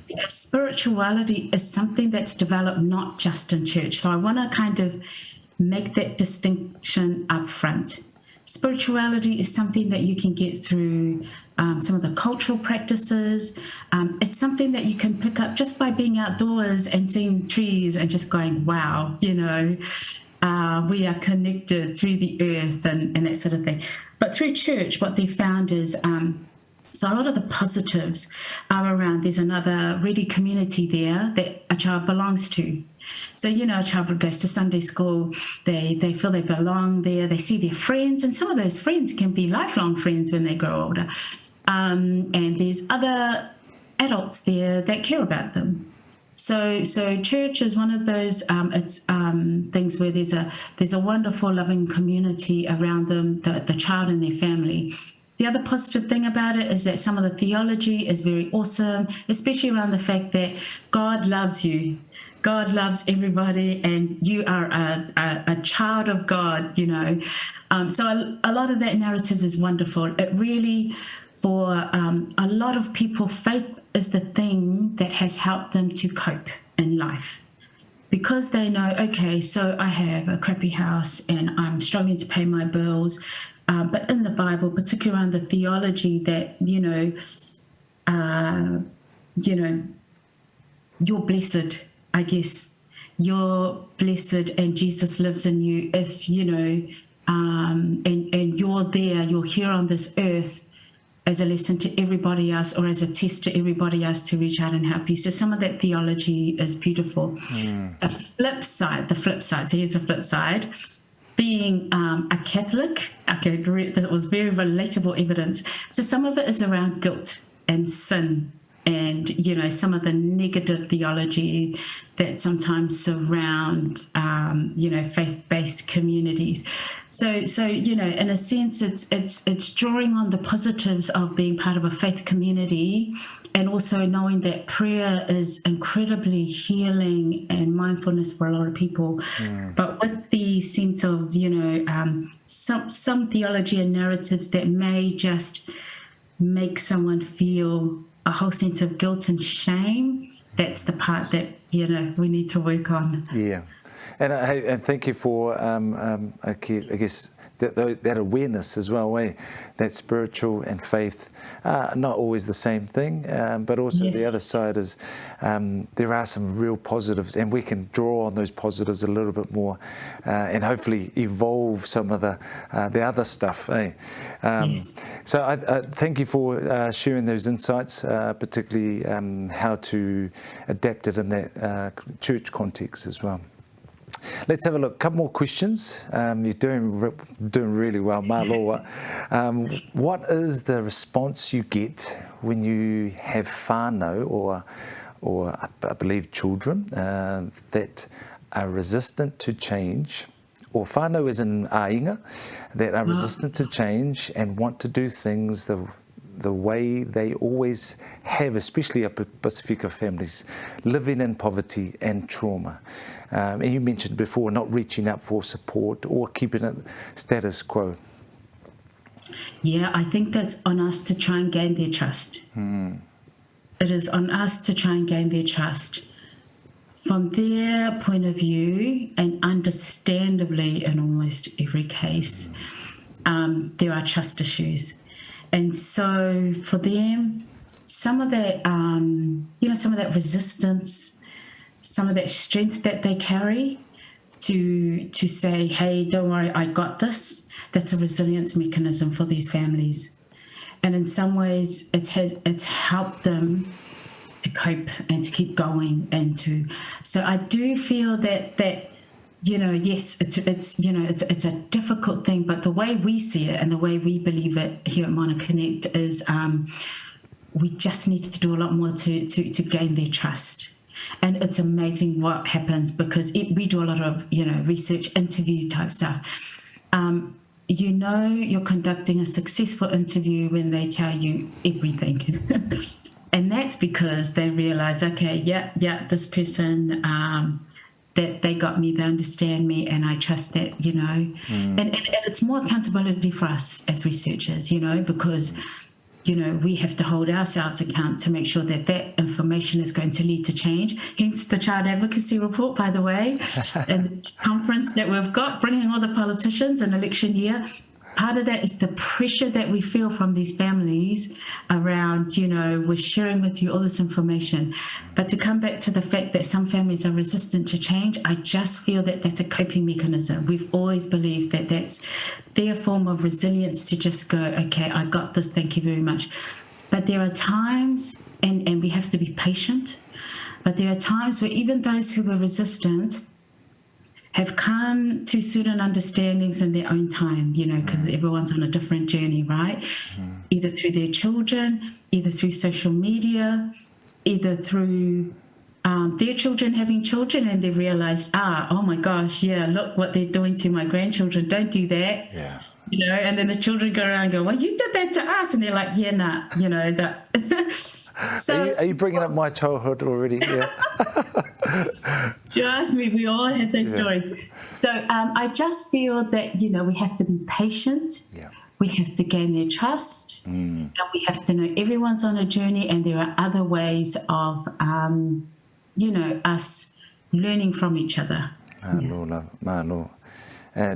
because spirituality is something that's developed not just in church. So I want to kind of make that distinction up front. Spirituality is something that you can get through some of the cultural practices. It's something that you can pick up just by being outdoors and seeing trees and just going, wow, we are connected through the earth and that sort of thing. But through church, what they found is, so a lot of the positives are around, there's another ready community there that a child belongs to. So, a child goes to Sunday school, they feel they belong there, they see their friends, and some of those friends can be lifelong friends when they grow older. And there's other adults there that care about them. So church is one of those things where there's a wonderful, loving community around them, the child and their family. The other positive thing about it is that some of the theology is very awesome, especially around the fact that God loves you. God loves everybody, and you are a child of God, So a lot of that narrative is wonderful. It really, for a lot of people, faith is the thing that has helped them to cope in life, because they know, okay, so I have a crappy house and I'm struggling to pay my bills, but in the Bible, particularly around the theology that you're blessed, I guess. You're blessed and Jesus lives in you if, and you're there, you're here on this earth as a lesson to everybody else, or as a test to everybody else to reach out and help you. So some of that theology is beautiful. The flip side, so here's the flip side. Being a Catholic, that was very relatable evidence. So some of it is around guilt and sin, and some of the negative theology that sometimes surround faith-based communities. So in a sense, it's drawing on the positives of being part of a faith community, and also knowing that prayer is incredibly healing and mindfulness for a lot of people. But with the sense of some theology and narratives that may just make someone feel a whole sense of guilt and shame, that's the part that, we need to work on. Yeah. And thank you for, I guess, that awareness as well, that spiritual and faith are not always the same thing, but also the other side is there are some real positives, and we can draw on those positives a little bit more and hopefully evolve some of the other stuff. So I thank you for sharing those insights, particularly how to adapt it in that church context as well. Let's have a look. A couple more questions. You're doing really well, Māloa. What is the response you get when you have whānau or I believe children that are resistant to change, or whānau is in ainga, that are resistant to change and want to do things the way they always have, especially upper Pacifica families, living in poverty and trauma? And you mentioned before not reaching out for support or keeping it status quo. Yeah, I think that's on us to try and gain their trust. It is on us to try and gain their trust. From their point of view, and understandably in almost every case, there are trust issues. And so for them, some of that, some of that resistance, some of that strength that they carry to say, hey, don't worry, I got this, that's a resilience mechanism for these families. And in some ways, it's helped them cope and to keep going and to. So I do feel that you know, yes, it's you know, it's a difficult thing, but the way we see it and the way we believe it here at Moana Connect is we just need to do a lot more to gain their trust. And it's amazing what happens because we do a lot of, you know, research, interview type stuff. You know, you're conducting a successful interview when they tell you everything. And that's because they realize, okay, yeah, this person, that they got me, they understand me, and I trust that, you know. And it's more accountability for us as researchers, you know, because, you know, we have to hold ourselves account to make sure that that information is going to lead to change. Hence the Child Advocacy Report, by the way, and the conference that we've got, bringing all the politicians in election year. Part of that is the pressure that we feel from these families around, you know, we're sharing with you all this information. But to come back to the fact that some families are resistant to change, I just feel that that's a coping mechanism. We've always believed that that's their form of resilience to just go, okay, I got this, thank you very much. But there are times, and we have to be patient, but there are times where even those who were resistant have come to certain understandings in their own time, you know, because everyone's on a different journey, right? Either through their children, either through social media, either through their children having children and they've realized, oh my gosh, yeah, look what they're doing to my grandchildren, don't do that. Yeah. You know, and then the children go around and go, well, you did that to us. And they're like, yeah, nah, you know, that. So, are you bringing up my childhood already? Yeah. Trust me, we all had those stories. So I just feel that, you know, we have to be patient. Yeah. We have to gain their trust. And we have to know everyone's on a journey and there are other ways of, you know, us learning from each other.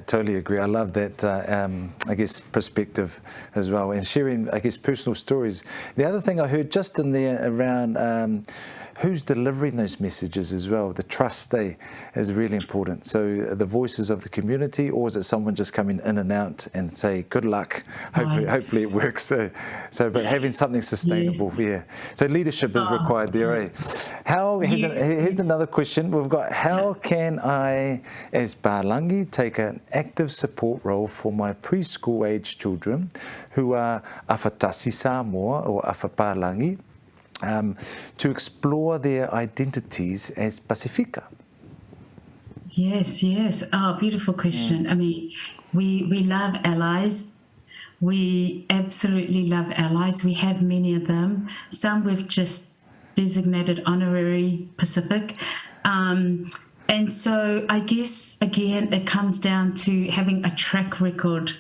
Totally agree. I love that, I guess, perspective as well, and sharing, I guess, personal stories. The other thing I heard just in there around who's delivering those messages as well, the trust is really important. So the voices of the community, or is it someone just coming in and out and say, good luck, hopefully it works. So but having something sustainable, So leadership is required there, eh? Here's another question we've got. How can I, as Palangi, take an active support role for my preschool age children who are awhatasi Samoa or awhapalangi, to explore their identities as Pasifika? Yes. Oh, beautiful question. I mean, we love allies. We absolutely love allies. We have many of them. Some we've just designated honorary Pacific. And so I guess, again, it comes down to having a track record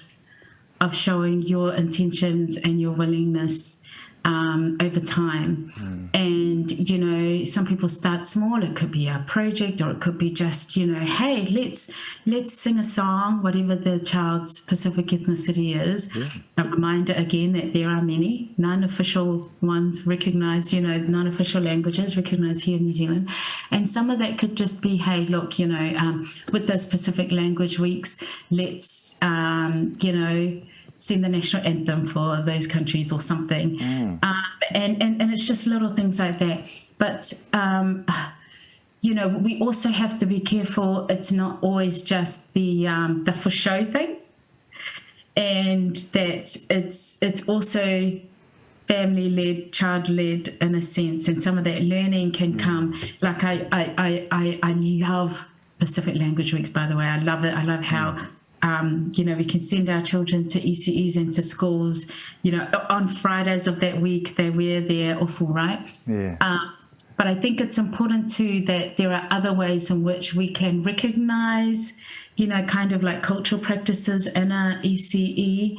of showing your intentions and your willingness over time. And, you know, some people start small. It could be a project, or it could be just, you know, hey, let's sing a song, whatever the child's Pacific ethnicity is. A reminder again that there are many non-official ones recognized, you know, non-official languages recognized here in New Zealand. And some of that could just be, hey, look, you know, with those Pacific language weeks, let's, you know, sing the national anthem for those countries or something. And it's just little things like that. But, you know, we also have to be careful. It's not always just the for show thing. And that it's also family-led, child-led in a sense. And some of that learning can come, like I love Pacific Language Weeks, by the way. I love it. I love how you know, we can send our children to ECEs and to schools, you know, on Fridays of that week, they wear their ofu, right? But I think it's important too that there are other ways in which we can recognize, you know, kind of like cultural practices in a ECE.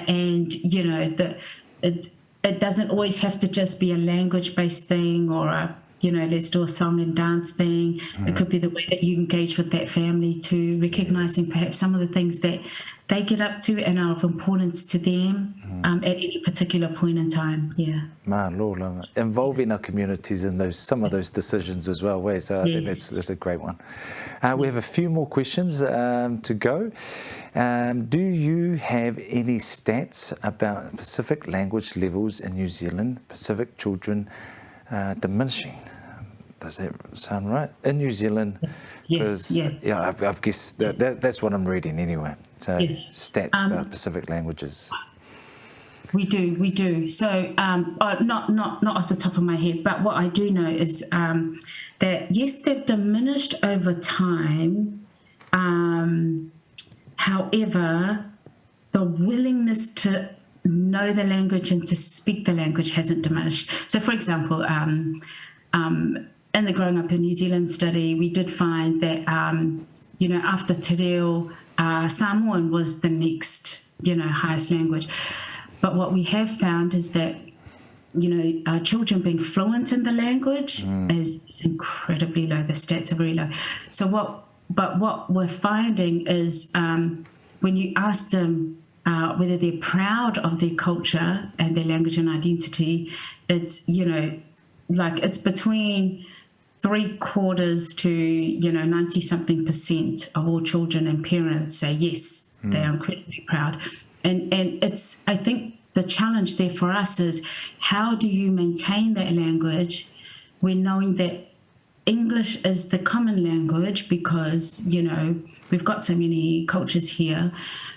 And, you know, that it doesn't always have to just be a language-based thing or a, you know, let's do a song and dance thing. It could be the way that you engage with that family to recognizing perhaps some of the things that they get up to and are of importance to them at any particular point in time. Involving our communities in some of those decisions as well. So I think that's a great one. We have a few more questions to go. Do you have any stats about Pacific language levels in New Zealand, Pacific children diminishing. Does that sound right? In New Zealand? Yes, yeah, I've guessed that's what I'm reading anyway. So yes. Stats about Pacific languages. We do. So not off the top of my head, but what I do know is that yes, they've diminished over time. However, the willingness to know the language and to speak the language hasn't diminished. So, for example, in the Growing Up in New Zealand study, we did find that, after Te Reo, Samoan was the next, highest language. But what we have found is that, children being fluent in the language is incredibly low. The stats are very low. So what we're finding is when you ask them whether they're proud of their culture and their language and identity, it's, it's between 3/4 to 90-something% of all children and parents say yes, they are incredibly proud. And it's, I think the challenge there for us is how do you maintain that language when knowing that English is the common language because we've got so many cultures here,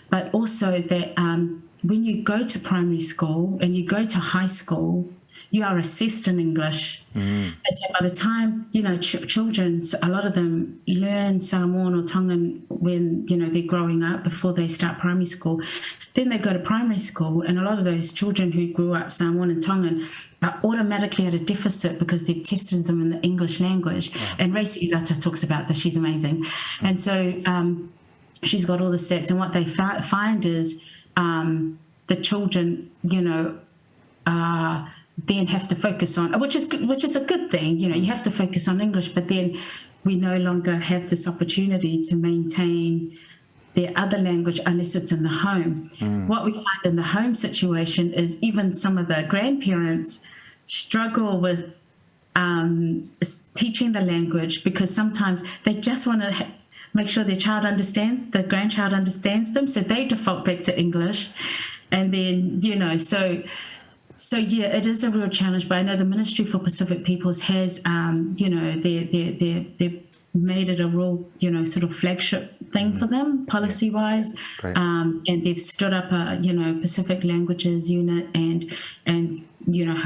but also that when you go to primary school and you go to high school, you are assessed in English. And so by the time, children, a lot of them learn Samoan or Tongan when, they're growing up before they start primary school. Then they go to primary school, and a lot of those children who grew up Samoan and Tongan are automatically at a deficit because they've tested them in the English language. Wow. And Raisi Ilata talks about this. She's amazing. And so she's got all the stats. And what they find is the children, then have to focus on, which is a good thing, you have to focus on English, but then we no longer have this opportunity to maintain their other language unless it's in the home. What we find in the home situation is even some of the grandparents struggle with teaching the language because sometimes they just want to make sure their child understands, the grandchild understands them, so they default back to English. And then, So yeah, it is a real challenge, but I know the Ministry for Pacific Peoples has, they've made it a real, sort of flagship thing for them, policy-wise, and they've stood up a, Pacific Languages Unit and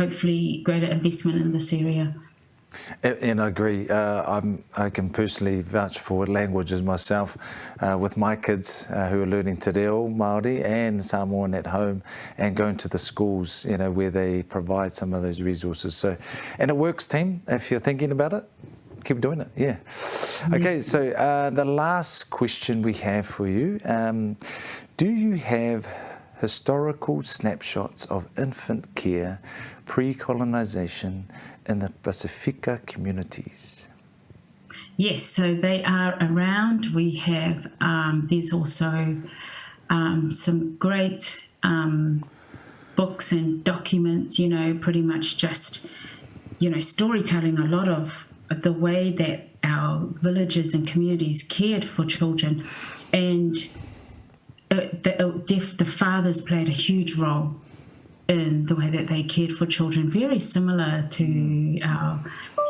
hopefully greater investment in this area. And I agree. I can personally vouch for languages myself with my kids who are learning Te Reo Māori and Samoan at home and going to the schools, where they provide some of those resources. So, and it works, team. If you're thinking about it, keep doing it. Yeah. Okay. So the last question we have for you: do you have historical snapshots of infant care pre-colonisation in the Pacifica communities? Yes, so they are around. We have, there's also some great books and documents, pretty much just, storytelling a lot of the way that our villages and communities cared for children. And the fathers played a huge role in the way that they cared for children, very similar to our,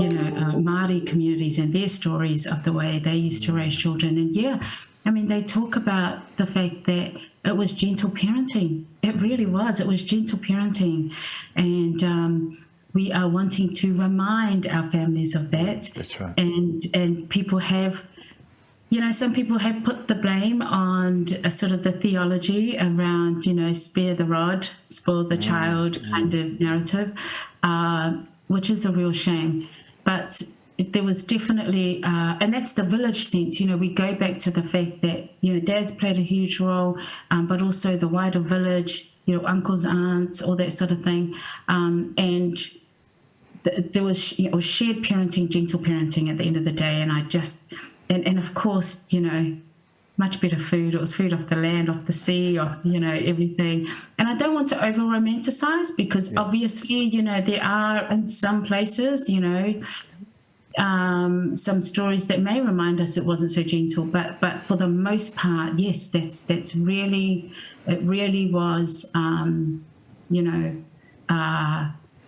Māori communities and their stories of the way they used to raise children. And they talk about the fact that it was gentle parenting. It really was. It was gentle parenting. And we are wanting to remind our families of that. That's right. And people have, some people have put the blame on sort of the theology around, spare the rod, spoil the child kind of narrative, which is a real shame. But there was definitely, and that's the village sense, we go back to the fact that, dads played a huge role, but also the wider village, uncles, aunts, all that sort of thing. And there was shared parenting, gentle parenting at the end of the day. And And of course, much better food. It was food off the land, off the sea, off, everything. And I don't want to over-romanticize because obviously, there are in some places, some stories that may remind us it wasn't so gentle. But for the most part, yes, it really was,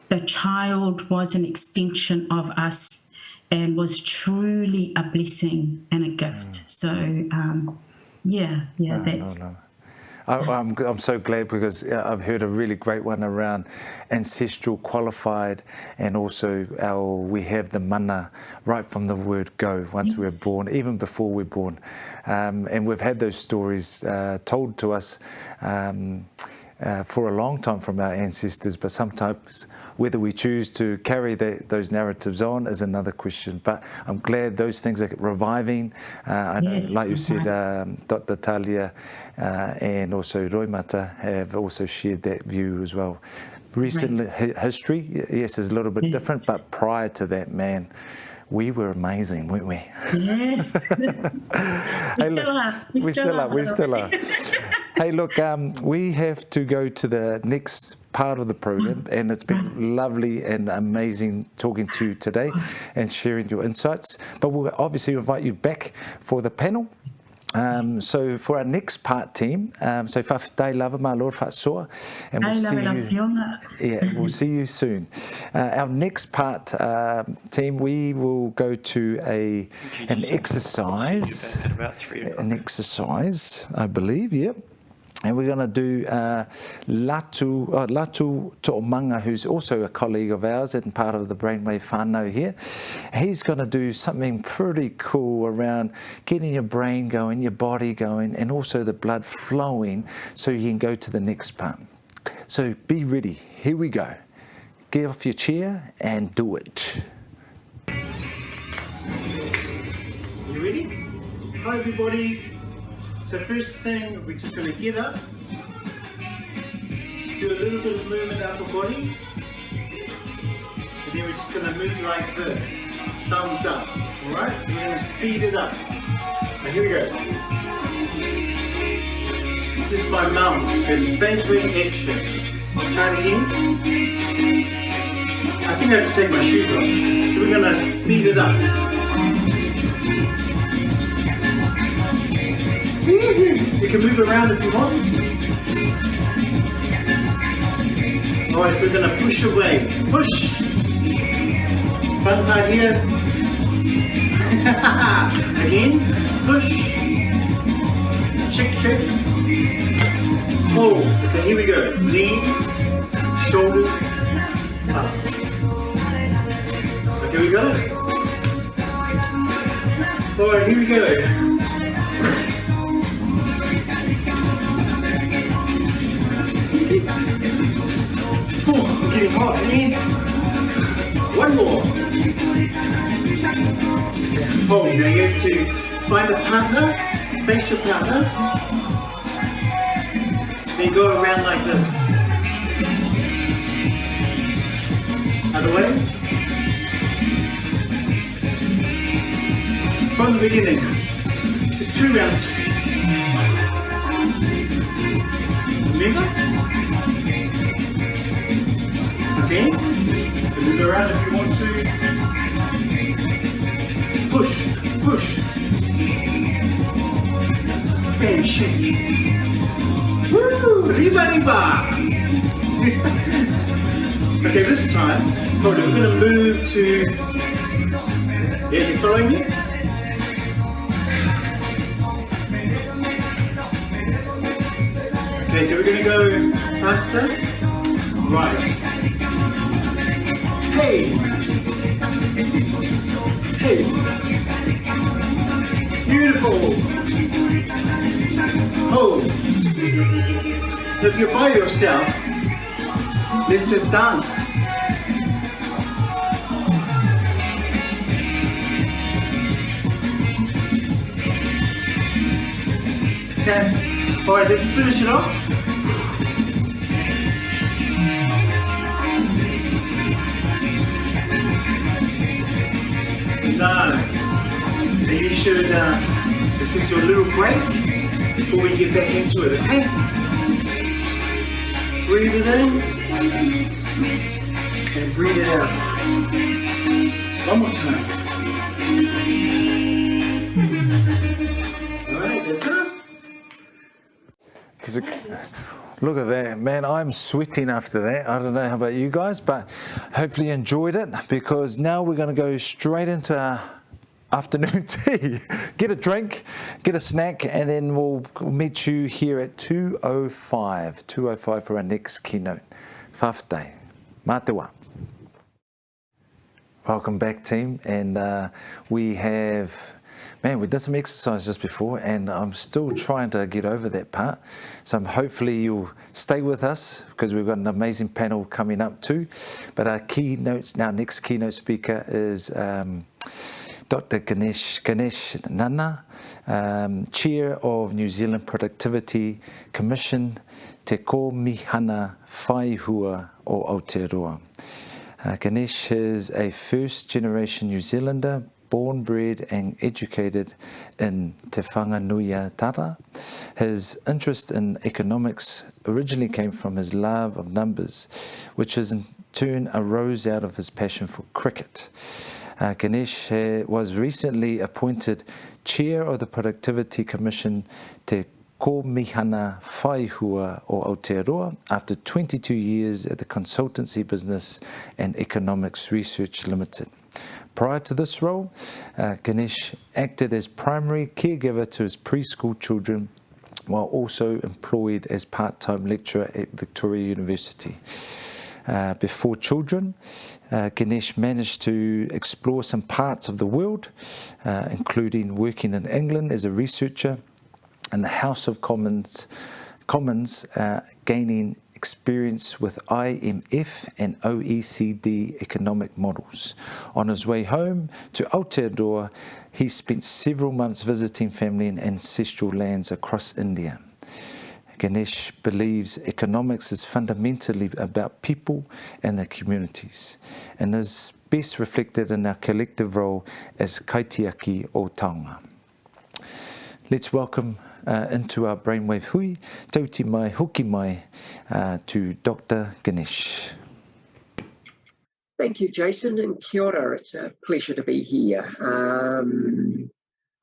the child was an extension of us and was truly a blessing and a gift. So, that's... No. I'm so glad, because I've heard a really great one around ancestral qualified, and also we have the mana right from the word go once we're born, even before we're born. And we've had those stories told to us for a long time from our ancestors, but sometimes whether we choose to carry those narratives on is another question. But I'm glad those things are reviving. I know, like you said, Dr. Tahlia and also Roimata have also shared that view as well. Recently, history, yes, is a little bit different, but prior to that, man, we were amazing, weren't we? Yes. We still are. Hey, look, we have to go to the next part of the program, and it's been lovely and amazing talking to you today and sharing your insights. But we'll obviously invite you back for the panel. So for our next part, team, so whawhitai lava ma lor whaasoa, and we'll see you soon. Our next part, team, we will go to an exercise, I believe, yep. And we're going to do Latu To'omanga, who's also a colleague of ours and part of the Brainwave whānau here. He's going to do something pretty cool around getting your brain going, your body going, and also the blood flowing so you can go to the next part. So be ready. Here we go. Get off your chair and do it. You ready? Hi, everybody. So first thing, we're just going to get up, do a little bit of movement out the body, and then we're just going to move like this, thumbs up, alright? We're going to speed it up. Now here we go. This is my mum, her favorite action. I'll try it again. I think I have to take my shoes off. So we're going to speed it up. You can move around if you want. Alright, so we're going to push away. Push! Front side here. Again. Push. Check, check. Pull. Okay, here we go. Knees, shoulders, up. Okay, we got it? Alright, here we go. I'm getting hot, man. One more. Oh, now you have to find a partner, face your partner, then go around like this. Other way. From the beginning. Just 2 rounds. Remember? Okay, move around if you want to. Push, push. And shake. Woo! Riba, riba! Okay, this time, hold on, we're going to move to... Yeah, you following me? Okay, so we're going to go faster. Right. Hey! Hey! Beautiful! Hold! If you're by yourself, let's just dance. Okay, alright, let's finish it off. Nice. And you should just take your little break before we get back into it, okay? Breathe it in and breathe it out. One more time. Alright, that's us. Look at that, man, I'm sweating after that. I don't know how about you guys, but hopefully you enjoyed it, because now we're going to go straight into our afternoon tea. Get a drink, get a snack, and then we'll meet you here at 2:05 for our next keynote. Whawhtai. Mā te wā. Welcome back, team, and we have... Man, we did some exercise just before, and I'm still trying to get over that part. So hopefully you'll stay with us, because we've got an amazing panel coming up too. But our next keynote speaker is Dr. Ganesh Nana, Chair of New Zealand Productivity Commission, Te Kōmihana Whai Hua o Aotearoa. Ganesh is a first-generation New Zealander, born, bred and educated in Te Whanganui Tara. His interest in economics originally came from his love of numbers, which in turn arose out of his passion for cricket. Ganesh was recently appointed Chair of the Productivity Commission Te Kōmihana Whai Hua o Aotearoa after 22 years at the consultancy business and Economics Research Limited. Prior to this role, Ganesh acted as primary caregiver to his preschool children, while also employed as part-time lecturer at Victoria University. Before children, Ganesh managed to explore some parts of the world, including working in England as a researcher in the House of Commons, gaining experience with IMF and OECD economic models. On his way home to Aotearoa, he spent several months visiting family and ancestral lands across India. Ganesh believes economics is fundamentally about people and their communities, and is best reflected in our collective role as kaitiaki o taonga. Let's welcome into our Brainwave hui, tauti mai, hoki mai, to Dr. Ganesh. Thank you, Jason, and kia ora. It's a pleasure to be here.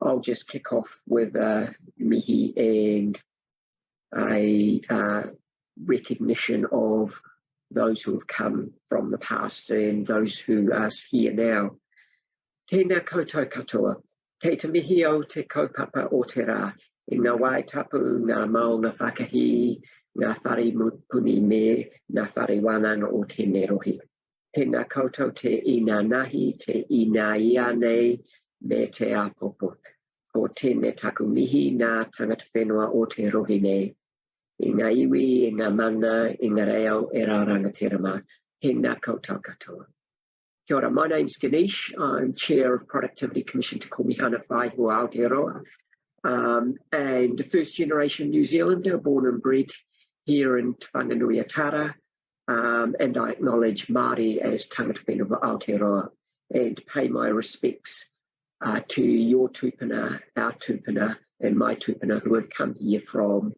I'll just kick off with mihi and a recognition of those who have come from the past and those who are here now. Tēnā koutou katoa, kei te mihi o te kaupapa o te rā, i ngā waitapu, ngā mauna whakahi, ngā whare puni me, ngā whare wānanga o tēnei rohi. Tēnā koutou te ina nahi, te ina ia nei, me te apopo. Ko tēnei taku mihi ngā tangata whenua o te rohi nei. I ngā iwi, i ngā mana, i ngā reo, e rā rangatira. Tēnā koutou katoa. Kia ora, my name's Ganesh. I'm Chair of Productivity Commission Te Kōmihana Whai Hua Aotearoa. And a first-generation New Zealander, born and bred here in Te Whanganui Tara. And I acknowledge Māori as tangata whenua Aotearoa and pay my respects to your tūpuna, our tūpuna, and my tūpuna who have come here from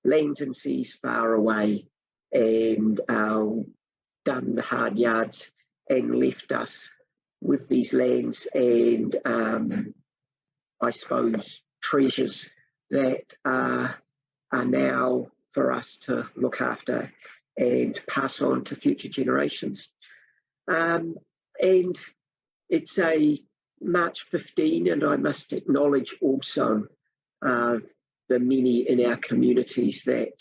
lands and seas far away and done the hard yards and left us with these lands and I suppose treasures that are now for us to look after and pass on to future generations. And it's a March 15, and I must acknowledge also the many in our communities that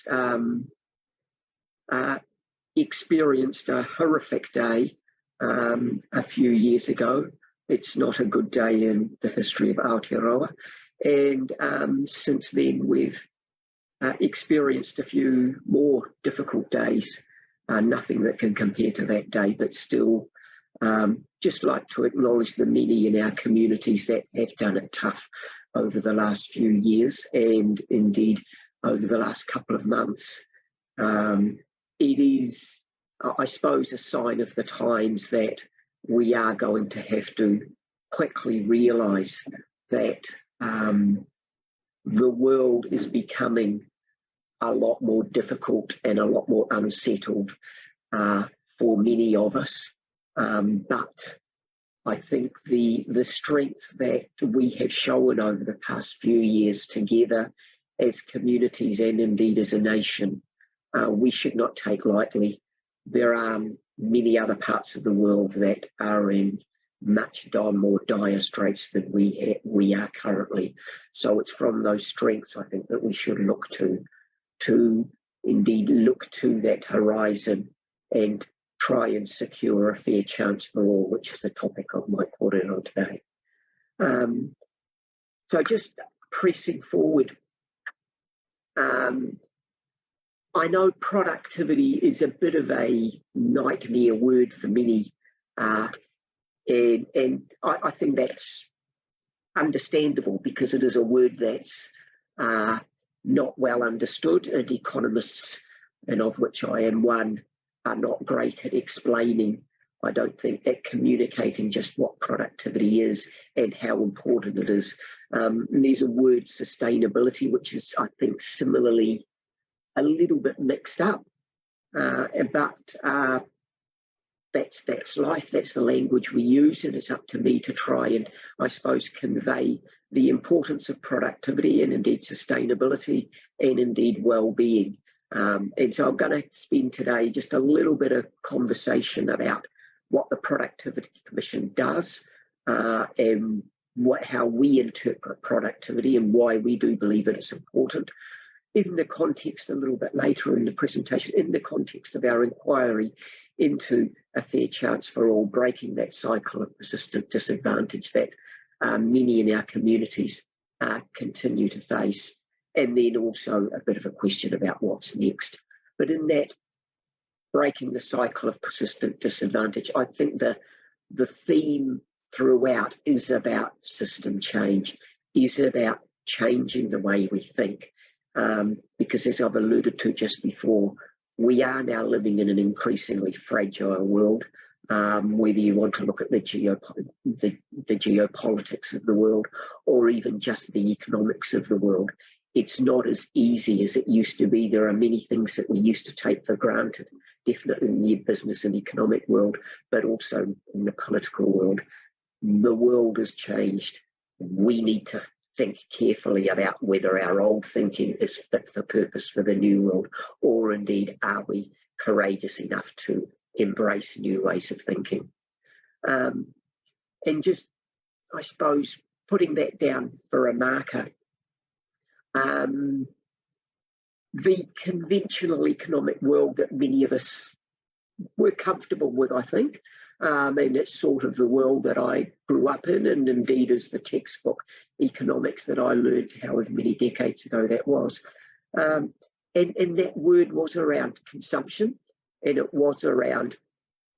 experienced a horrific day a few years ago. It's not a good day in the history of Aotearoa. And since then, we've experienced a few more difficult days, nothing that can compare to that day, but still just like to acknowledge the many in our communities that have done it tough over the last few years and indeed over the last couple of months. It is, I suppose, a sign of the times that we are going to have to quickly realise that the world is becoming a lot more difficult and a lot more unsettled for many of us. But I think the strength that we have shown over the past few years together as communities and indeed as a nation we should not take lightly. There are many other parts of the world that are in much more dire straits than we are currently. So it's from those strengths, I think, that we should look to indeed look to that horizon and try and secure a fair chance for all, which is the topic of my kōrero today. So just pressing forward, I know productivity is a bit of a nightmare word for many, and I think that's understandable because it is a word that's not well understood, and economists, and of which I am one, are not great at explaining, I don't think, at communicating just what productivity is and how important it is. And there's a word, sustainability, which is, I think, similarly a little bit mixed up, but that's life, that's the language we use, and it's up to me to try and, I suppose, convey the importance of productivity and indeed sustainability and indeed well-being. And so I'm going to spend today just a little bit of conversation about what the Productivity Commission does and how we interpret productivity and why we do believe that it's important. In the context, a little bit later in the presentation, in the context of our inquiry into a fair chance for all, breaking that cycle of persistent disadvantage that many in our communities continue to face, and then also a bit of a question about what's next. But in that breaking the cycle of persistent disadvantage, I think the theme throughout is about system change, is about changing the way we think. Because as I've alluded to just before, we are now living in an increasingly fragile world, whether you want to look at the geopolitics of the world or even just the economics of the world. It's not as easy as it used to be. There are many things that we used to take for granted, definitely in the business and economic world, but also in the political world. The world has changed. We need to think carefully about whether our old thinking is fit for purpose for the new world, or indeed are we courageous enough to embrace new ways of thinking. And just, I suppose, putting that down for a marker, the conventional economic world that many of us were comfortable with, I think, and it's sort of the world that I grew up in, and indeed is the textbook economics that I learned however many decades ago that was. And that word was around consumption, and it was around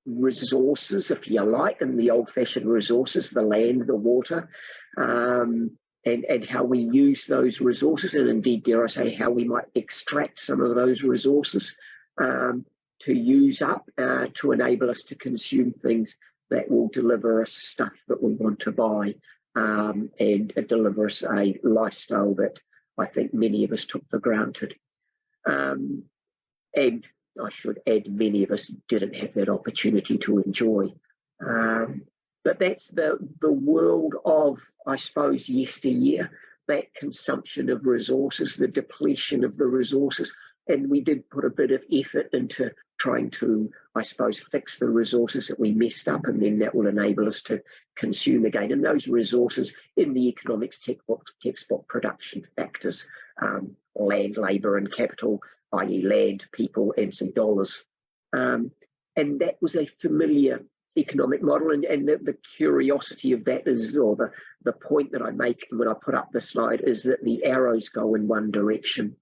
resources, if you like, and the old-fashioned resources, the land, the water, and how we use those resources, and indeed, dare I say, how we might extract some of those resources to use up to enable us to consume things that will deliver us stuff that we want to buy and deliver us a lifestyle that I think many of us took for granted. And I should add, many of us didn't have that opportunity to enjoy. But that's the world of, I suppose, yesteryear, that consumption of resources, the depletion of the resources. And we did put a bit of effort into trying to, I suppose, fix the resources that we messed up, and then that will enable us to consume again. And those resources in the economics textbook production factors, land, labour and capital, i.e. land, people and some dollars. And that was a familiar economic model, and the curiosity of that is, or the point that I make when I put up the slide, is that the arrows go in one direction.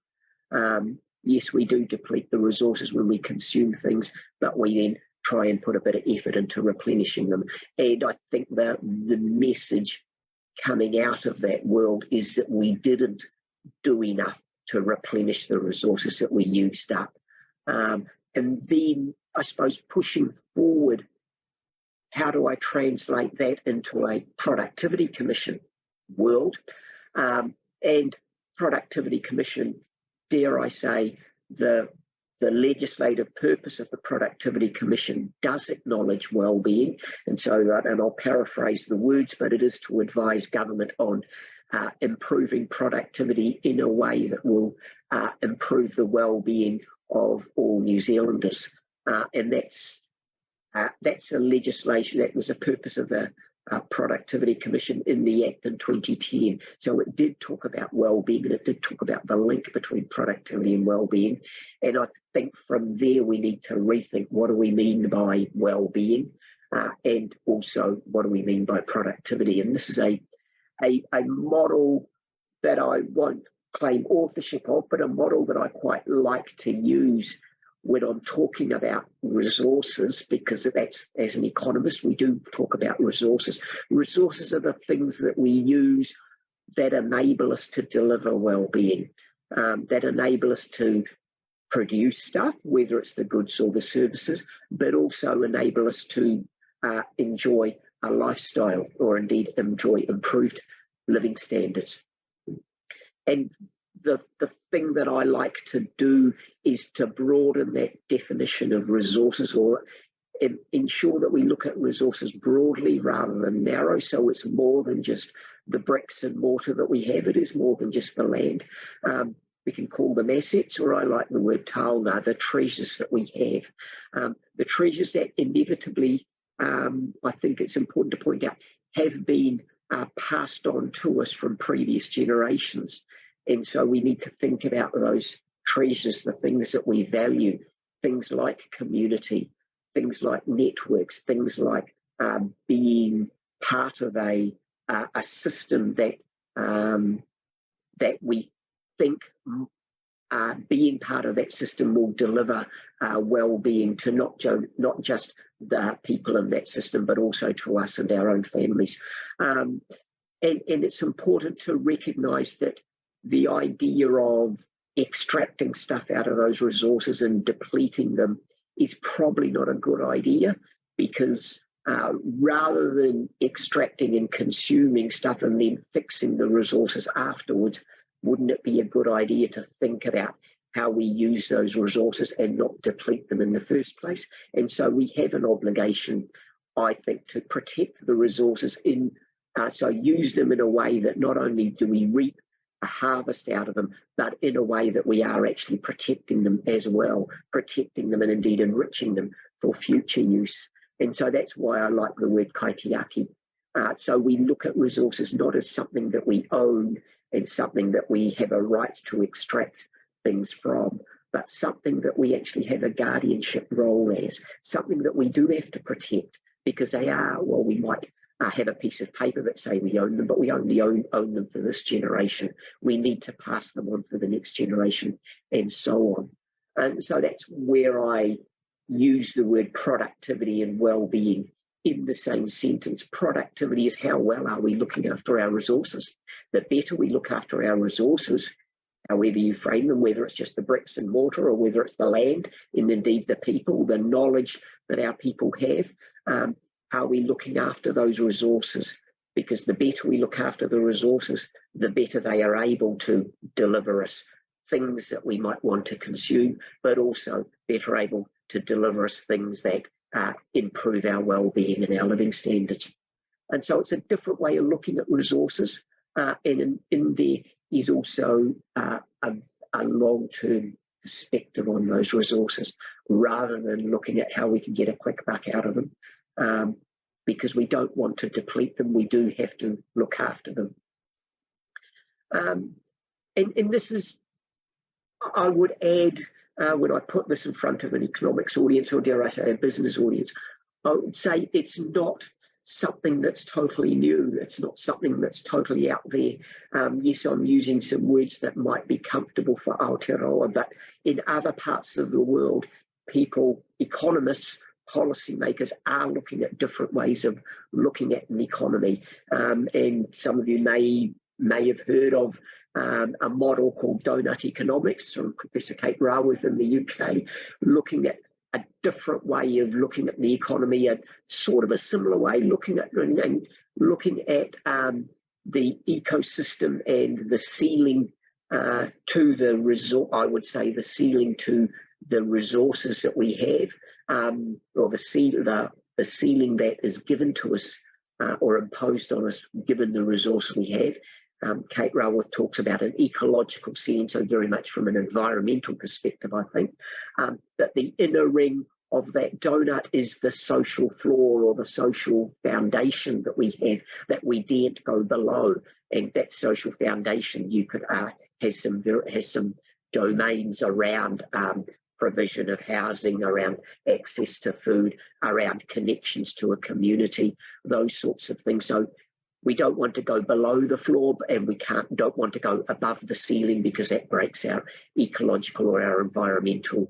Yes, we do deplete the resources when we consume things, but we then try and put a bit of effort into replenishing them. And I think the message coming out of that world is that we didn't do enough to replenish the resources that we used up. And then, I suppose, pushing forward, how do I translate that into a Productivity Commission world? And Productivity Commission, dare I say, the legislative purpose of the Productivity Commission does acknowledge well-being, and so, and I'll paraphrase the words, but it is to advise government on improving productivity in a way that will improve the well-being of all New Zealanders. And that's a legislation that was a purpose of the Productivity Commission in the Act in 2010. So it did talk about wellbeing, and it did talk about the link between productivity and wellbeing. And I think from there we need to rethink what do we mean by wellbeing, and also what do we mean by productivity. And this is a model that I won't claim authorship of, but a model that I quite like to use when I'm talking about resources, because that's, as an economist, we do talk about resources. Resources are the things that we use that enable us to deliver well-being, that enable us to produce stuff, whether it's the goods or the services, but also enable us to enjoy a lifestyle, or indeed enjoy improved living standards. And the thing that I like to do is to broaden that definition of resources, or ensure that we look at resources broadly rather than narrow. So it's more than just the bricks and mortar that we have. It is more than just the land. We can call them assets, or I like the word taonga, the treasures that we have. The treasures that inevitably, I think it's important to point out, have been passed on to us from previous generations. And so we need to think about those treasures, the things that we value, things like community, things like networks, things like being part of a system that that we think being part of that system will deliver well-being to not just the people in that system, but also to us and our own families. And it's important to recognise that the idea of extracting stuff out of those resources and depleting them is probably not a good idea, because rather than extracting and consuming stuff and then fixing the resources afterwards, wouldn't it be a good idea to think about how we use those resources and not deplete them in the first place? And so we have an obligation, I think, to protect the resources, so use them in a way that not only do we reap a harvest out of them, but in a way that we are actually protecting them as well, protecting them and indeed enriching them for future use. And so that's why I like the word kaitiaki. So we look at resources not as something that we own and something that we have a right to extract things from, but something that we actually have a guardianship role as, something that we do have to protect, because they are, well, we might have a piece of paper that say we own them, but we only own them for this generation. We need to pass them on for the next generation, and so on. And so that's where I use the word productivity and well-being in the same sentence. Productivity is how well are we looking after our resources. The better we look after our resources, however you frame them, whether it's just the bricks and mortar or whether it's the land and indeed the people, the knowledge that our people have, are we looking after those resources? Because the better we look after the resources, the better they are able to deliver us things that we might want to consume, but also better able to deliver us things that improve our well-being and our living standards. And so it's a different way of looking at resources, and in there is also a long-term perspective on those resources, rather than looking at how we can get a quick buck out of them. Because we don't want to deplete them, we do have to look after them. And this is, I would add, when I put this in front of an economics audience, or dare I say a business audience, I would say it's not something that's totally new. It's not something that's totally out there. Yes, I'm using some words that might be comfortable for Aotearoa, but in other parts of the world, people, economists, policymakers are looking at different ways of looking at an economy. And some of you may have heard of a model called donut economics from Professor Kate Raworth in the UK, looking at a different way of looking at the economy, a sort of a similar way, looking at the ecosystem and the ceiling to the resort. I would say the ceiling to the resources that we have, or the ceiling that is given to us or imposed on us given the resource we have. Kate Raworth talks about an ecological sense, so very much from an environmental perspective, I think, that the inner ring of that donut is the social floor or the social foundation that we have, that we daren't go below. And that social foundation, you could has some domains around provision of housing, around access to food, around connections to a community, those sorts of things. So we don't want to go below the floor, and we don't want to go above the ceiling, because that breaks our ecological or our environmental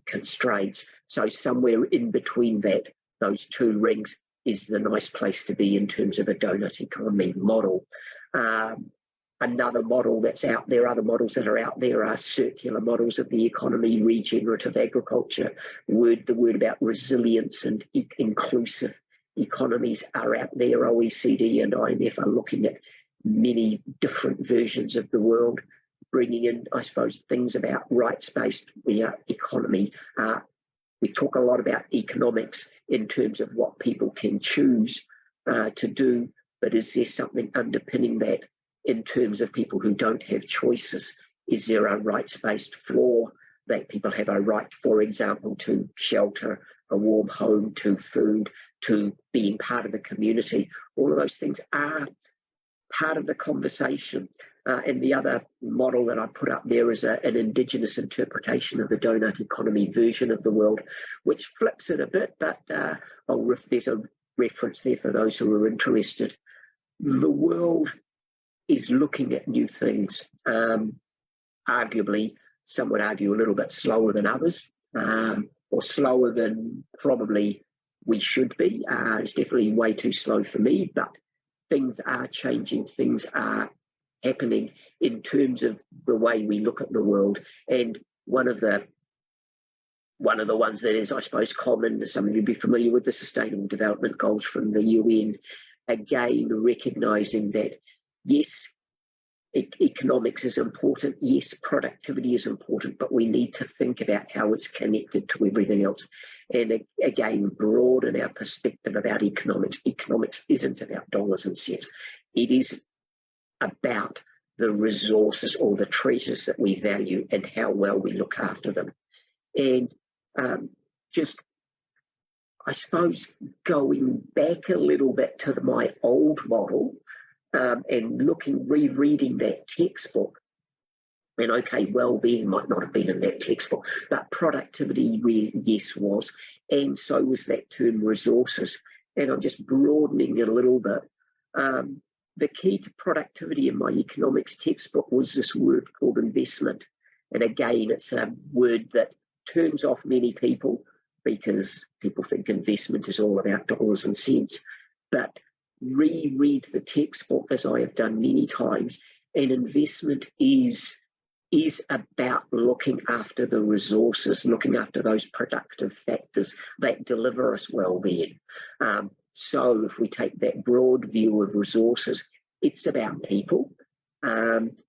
constraints. So somewhere in between that, those two rings, is the nice place to be in terms of a donut economy model. Another model that's out there, other models that are out there, are circular models of the economy, regenerative agriculture. The word about resilience and inclusive economies are out there. OECD and IMF are looking at many different versions of the world, bringing in, I suppose, things about rights-based economy. We talk a lot about economics in terms of what people can choose to do, but is there something underpinning that in terms of people who don't have choices? Is there a rights-based floor that people have a right, for example, to shelter, a warm home, to food, to being part of the community? All of those things are part of the conversation. And the other model that I put up there is an Indigenous interpretation of the donut economy version of the world, which flips it a bit, but there's a reference there for those who are interested. The world is looking at new things. Arguably, some would argue a little bit slower than others, or slower than probably we should be. It's definitely way too slow for me, but things are changing, things are happening in terms of the way we look at the world. And one of the ones that is, I suppose, common, some of you will be familiar with the Sustainable Development Goals from the UN, again, recognising that, yes, economics is important, yes, productivity is important, but we need to think about how it's connected to everything else. And again, broaden our perspective about economics. Economics isn't about dollars and cents. It is about the resources or the treasures that we value and how well we look after them. And just, I suppose, going back a little bit to my old model, and rereading that textbook, and okay, well-being might not have been in that textbook, but productivity, yes, was, and so was that term resources. And I'm just broadening it a little bit. The key to productivity in my economics textbook was this word called investment. And again, it's a word that turns off many people, because people think investment is all about dollars and cents. But reread the textbook, as I have done many times, and investment is about looking after the resources, looking after those productive factors that deliver us well-being. So if we take that broad view of resources, it's about people.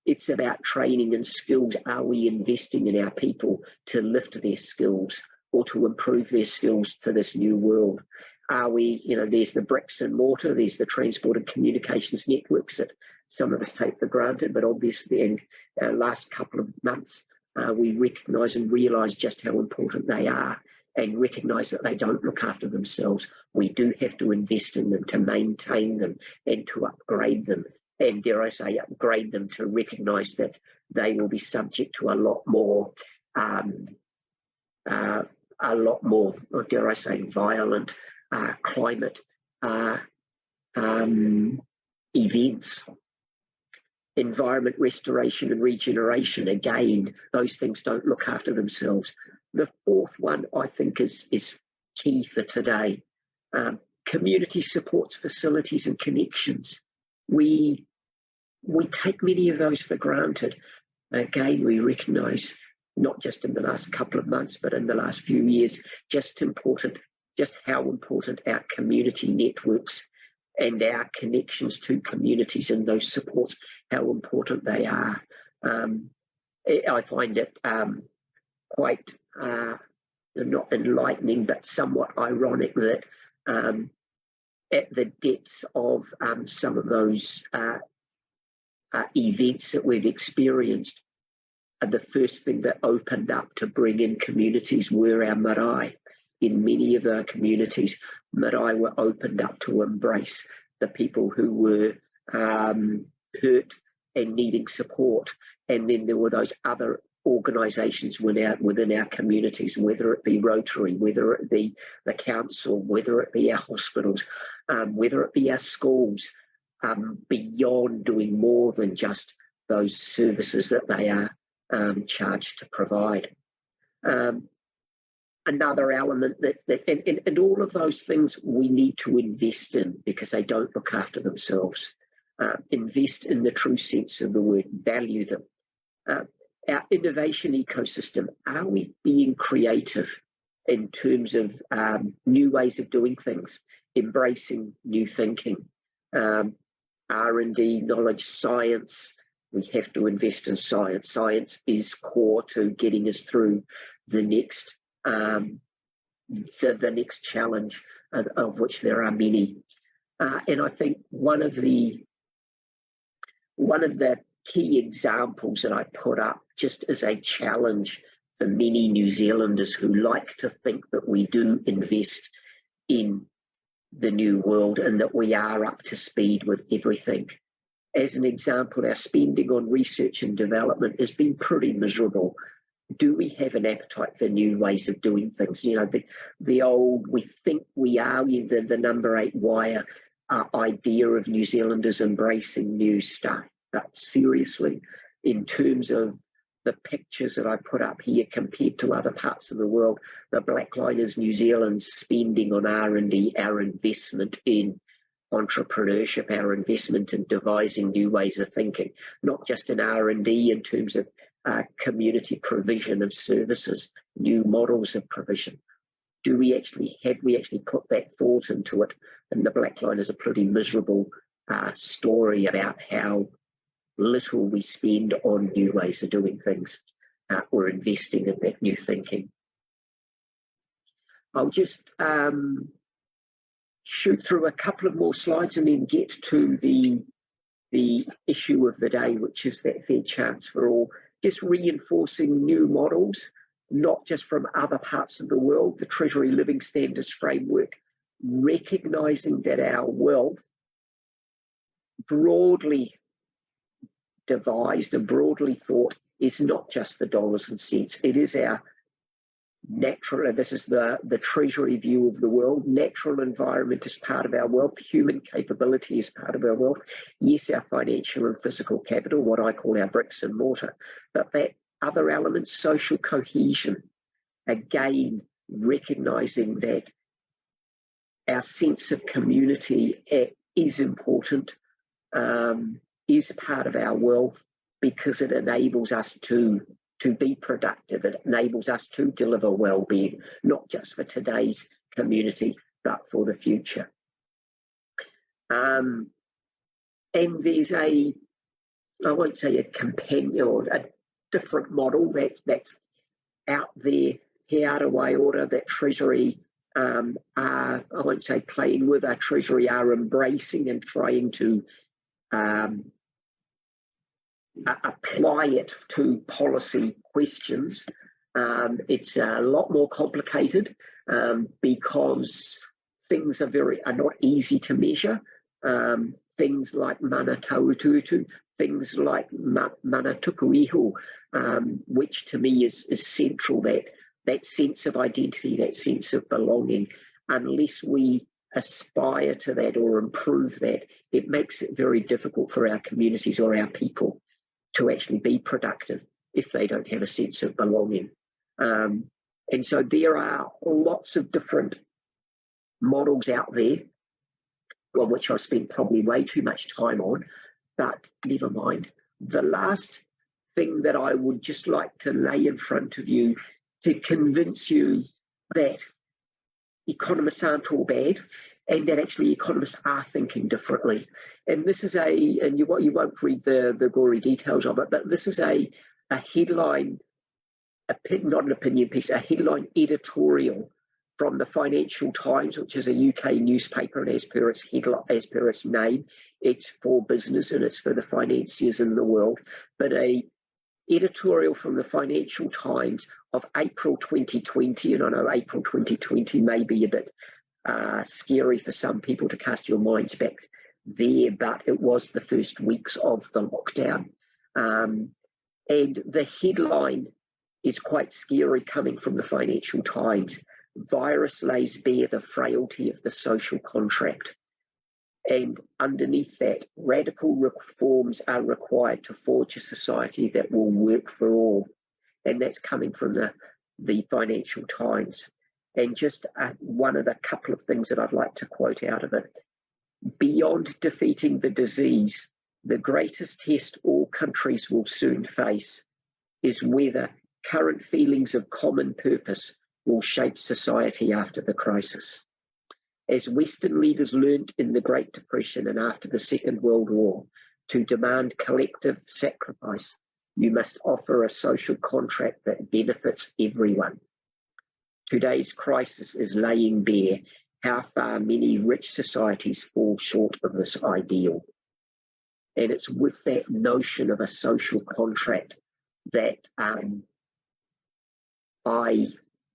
It's about training and skills. Are we investing in our people to lift their skills or to improve their skills for this new world? Are we, there's the bricks and mortar, there's the transport and communications networks that some of us take for granted, but obviously in the last couple of months, we recognise and realise just how important they are, and recognise that they don't look after themselves. We do have to invest in them to maintain them and to upgrade them. And dare I say, upgrade them to recognise that they will be subject to a lot more, or dare I say, violent climate events. Environment restoration and regeneration, again, those things don't look after themselves. The fourth one, I think, is key for today. Community supports, facilities and connections. We take many of those for granted. Again, we recognise, not just in the last couple of months, but in the last few years, just how important our community networks and our connections to communities and those supports, how important they are. I find it quite not enlightening, but somewhat ironic that at the depths of some of those events that we've experienced, the first thing that opened up to bring in communities were our marae. In many of our communities, marae were opened up to embrace the people who were hurt and needing support. And then there were those other organisations within our communities, whether it be Rotary, whether it be the council, whether it be our hospitals, whether it be our schools, beyond doing more than just those services that they are charged to provide. Another element and all of those things we need to invest in because they don't look after themselves. Invest in the true sense of the word, value them. Our innovation ecosystem, are we being creative in terms of new ways of doing things, embracing new thinking, R&D, knowledge, science? We have to invest in science. Science is core to getting us through the next next challenge, of which there are many. And I think one of the key examples that I put up just as a challenge for many New Zealanders who like to think that we do invest in the new world and that we are up to speed with everything. As an example, our spending on research and development has been pretty miserable. Do we have an appetite for new ways of doing things? You know, the old, we think we are, the number 8 wire idea of New Zealanders embracing new stuff. But seriously, in terms of the pictures that I put up here compared to other parts of the world, the black line is New Zealand's spending on R&D, our investment in entrepreneurship, our investment in devising new ways of thinking, not just in R&D in terms of community provision of services, new models of provision. Have we actually put that thought into it? And the black line is a pretty miserable story about how little we spend on new ways of doing things or investing in that new thinking. I'll just shoot through a couple of more slides and then get to the issue of the day, which is that fair chance for all. Just reinforcing new models, not just from other parts of the world, the Treasury Living Standards Framework, recognising that our wealth, broadly devised and broadly thought, is not just the dollars and cents. It is our natural, this is the Treasury view of the world, natural environment is part of our wealth, human capability is part of our wealth, yes, our financial and physical capital, what I call our bricks and mortar, but that other element, social cohesion, again, recognising that our sense of community is important, is part of our wealth because it enables us to be productive. It enables us to deliver well-being, not just for today's community, but for the future. And there's I won't say a companion or a different model that's out there, Aotearoa Ora, that Treasury are, I won't say playing with, our Treasury are embracing and trying to apply it to policy questions. It's a lot more complicated because things are not easy to measure. Things like mana taututu, things like mana tukuiho, which to me is central, that sense of identity, that sense of belonging. Unless we aspire to that or improve that, it makes it very difficult for our communities or our people to actually be productive if they don't have a sense of belonging. And so there are lots of different models out there, well, which I've spent probably way too much time on, but never mind. The last thing that I would just like to lay in front of you to convince you that economists aren't all bad and that actually economists are thinking differently. And this is and you won't read the gory details of it, but this is a headline, not an opinion piece, a headline editorial from the Financial Times, which is a UK newspaper, and as per its name, it's for business and it's for the financiers in the world. But a editorial from the Financial Times of April 2020, and I know April 2020 may be a bit scary for some people to cast your minds back there, but it was the first weeks of the lockdown. And the headline is quite scary coming from the Financial Times. Virus lays bare the frailty of the social contract. And underneath that, radical reforms are required to forge a society that will work for all. And that's coming from the Financial Times. And just one of the couple of things that I'd like to quote out of it. Beyond defeating the disease, the greatest test all countries will soon face is whether current feelings of common purpose will shape society after the crisis. As Western leaders learned in the Great Depression and after the Second World War to demand collective sacrifice, you must offer a social contract that benefits everyone. Today's crisis is laying bare how far many rich societies fall short of this ideal. And it's with that notion of a social contract that I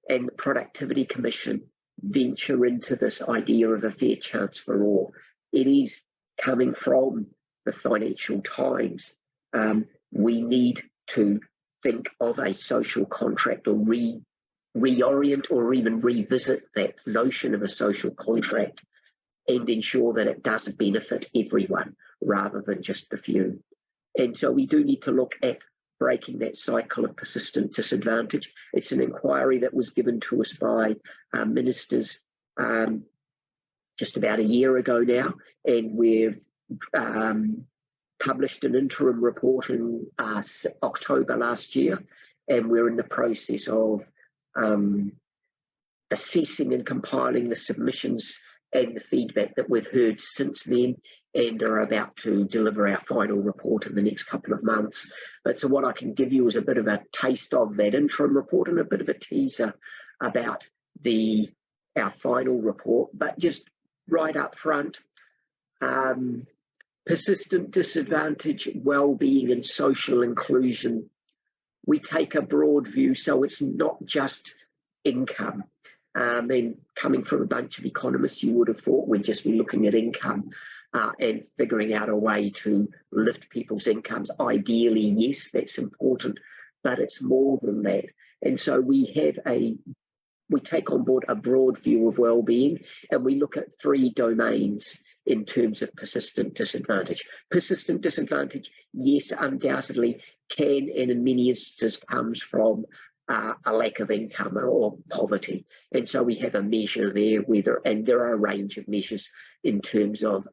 and the Productivity Commission venture into this idea of a fair chance for all. It is coming from the Financial Times. We need to think of a social contract or reorient or even revisit that notion of a social contract and ensure that it does benefit everyone rather than just the few. And so we do need to look at breaking that cycle of persistent disadvantage. It's an inquiry that was given to us by ministers just about a year ago now, and we've published an interim report in October last year, and we're in the process of assessing and compiling the submissions and the feedback that we've heard since then, and are about to deliver our final report in the next couple of months. But so what I can give you is a bit of a taste of that interim report and a bit of a teaser about our final report. But just right up front, persistent disadvantage, well-being and social inclusion. We take a broad view, so it's not just income. And coming from a bunch of economists, you would have thought we'd just be looking at income and figuring out a way to lift people's incomes. Ideally, yes, that's important, but it's more than that. And so we take on board a broad view of well-being, and we look at 3 domains in terms of persistent disadvantage. Persistent disadvantage, yes, undoubtedly can, and in many instances comes from a lack of income or poverty. And so we have a measure there, and there are a range of measures in terms of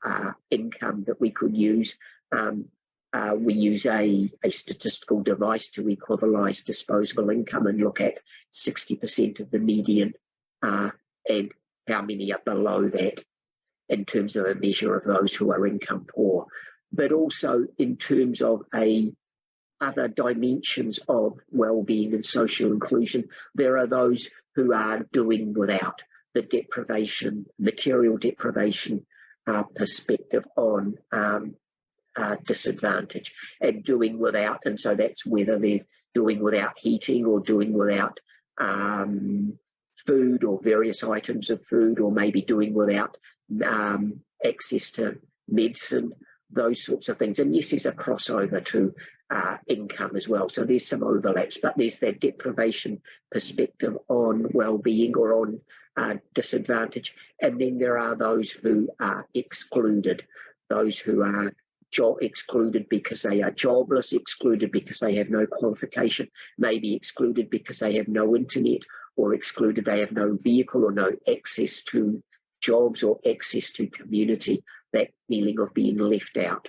income that we could use. We use a statistical device to equalize disposable income and look at 60% of the median and how many are below that in terms of a measure of those who are income poor. But also in terms of other dimensions of well-being and social inclusion, there are those who are doing without the deprivation, material deprivation perspective on disadvantage and doing without. And so that's whether they're doing without heating or doing without food or various items of food, or maybe doing without access to medicine, those sorts of things. And yes, there's a crossover to income as well. So there's some overlaps, but there's that deprivation perspective on well-being or on disadvantage. And then there are those who are excluded, those who are excluded because they are jobless, excluded because they have no qualification, maybe excluded because they have no internet, or excluded they have no vehicle or no access to jobs or access to community, that feeling of being left out.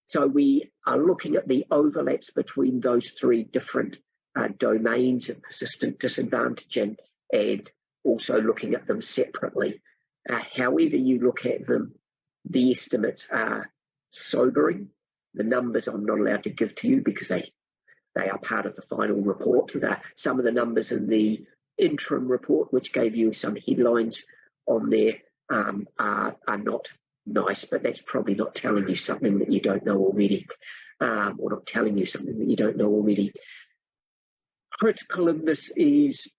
So we are looking at the overlaps between those 3 different domains of persistent disadvantage and also looking at them separately. However you look at them, the estimates are sobering. The numbers I'm not allowed to give to you because they are part of the final report. Some of the numbers in the interim report, which gave you some headlines on there, are not nice, but that's probably not telling you something that you don't know already, or not telling you something that you don't know already. Critical in this is,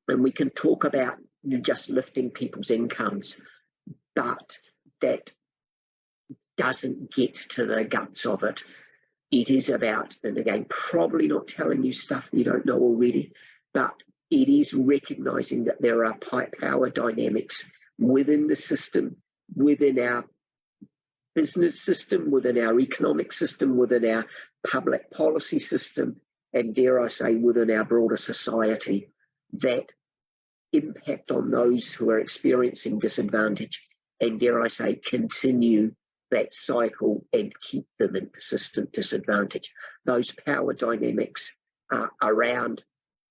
and we can talk about just lifting people's incomes, but that doesn't get to the guts of it. It is about, and again, probably not telling you stuff you don't know already, but it is recognising that there are power dynamics within the system, within our business system, within our economic system, within our public policy system, and dare I say, within our broader society, that impact on those who are experiencing disadvantage, and dare I say, continue that cycle and keep them in persistent disadvantage. Those power dynamics are around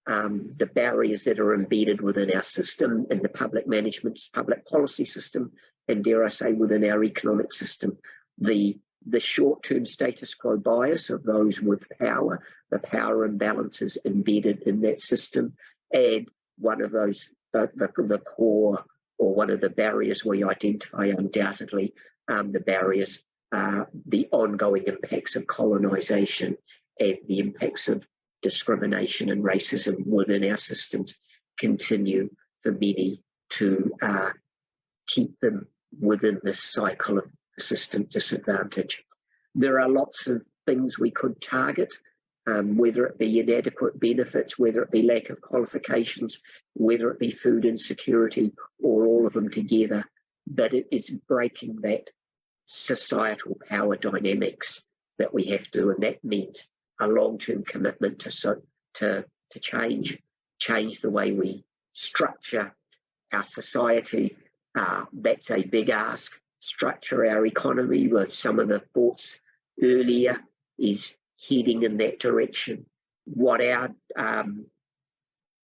the barriers that are embedded within our system and the public management, public policy system, and dare I say, within our economic system. The short-term status quo bias of those with power, the power imbalances embedded in that system, and one of those, the core, or one of the barriers we identify undoubtedly, the barriers, the ongoing impacts of colonisation and the impacts of discrimination and racism within our systems continue for many to keep them within this cycle of persistent disadvantage. There are lots of things we could target, whether it be inadequate benefits, whether it be lack of qualifications, whether it be food insecurity, or all of them together, but it is breaking that societal power dynamics that we have to, and that means a long-term commitment to change the way we structure our society. That's a big ask. Structure our economy, with some of the thoughts earlier is heading in that direction. What our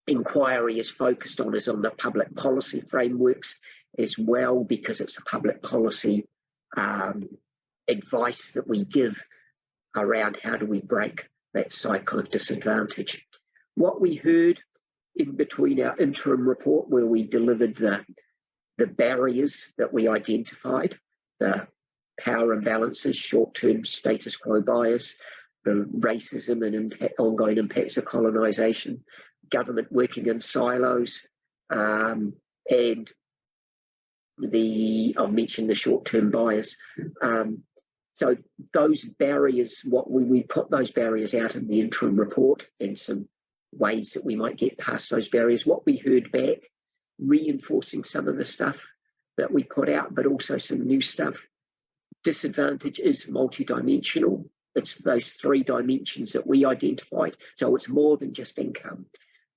inquiry is focused on is on the public policy frameworks as well, because it's a public policy advice that we give around how do we break that cycle of disadvantage. What we heard in between our interim report, where we delivered the barriers that we identified, the power imbalances, short-term status quo bias, the racism and ongoing impacts of colonisation, government working in silos, and I'll mention the short-term bias. So those barriers, we put those barriers out in the interim report, and some ways that we might get past those barriers. What we heard back, reinforcing some of the stuff that we put out, but also some new stuff. Disadvantage is multidimensional. It's those three dimensions that we identified. So it's more than just income.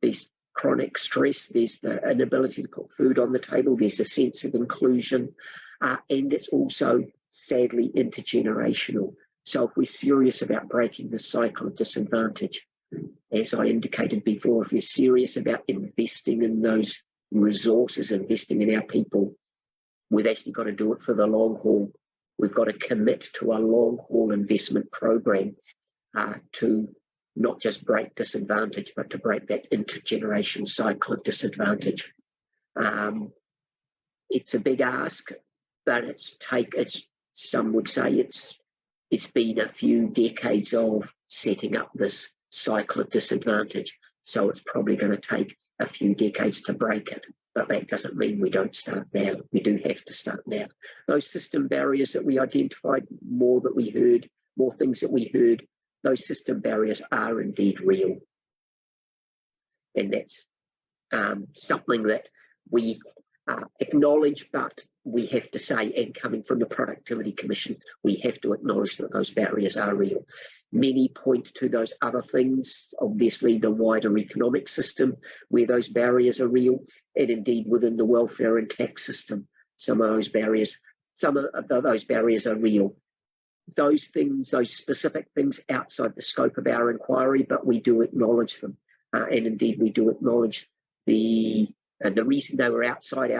There's chronic stress, there's the inability to put food on the table, there's a sense of inclusion, and it's also sadly intergenerational. So if we're serious about breaking the cycle of disadvantage, as I indicated before, if we're serious about investing in those resources, investing in our people, we've actually got to do it for the long haul. We've got to commit to a long haul investment program to not just break disadvantage, but to break that intergeneration cycle of disadvantage. It's a big ask, but some would say it's been a few decades of setting up this cycle of disadvantage. So it's probably going to take a few decades to break it. But that doesn't mean we don't start now. We do have to start now. Those system barriers that we identified, more things that we heard, those system barriers are indeed real. And that's something that we acknowledge, but we have to say, and coming from the Productivity Commission, we have to acknowledge that those barriers are real. Many point to those other things, obviously the wider economic system, where those barriers are real, and indeed within the welfare and tax system, some of those barriers are real. Those things, those specific things outside the scope of our inquiry, but we do acknowledge them. And indeed we do acknowledge the reason they were outside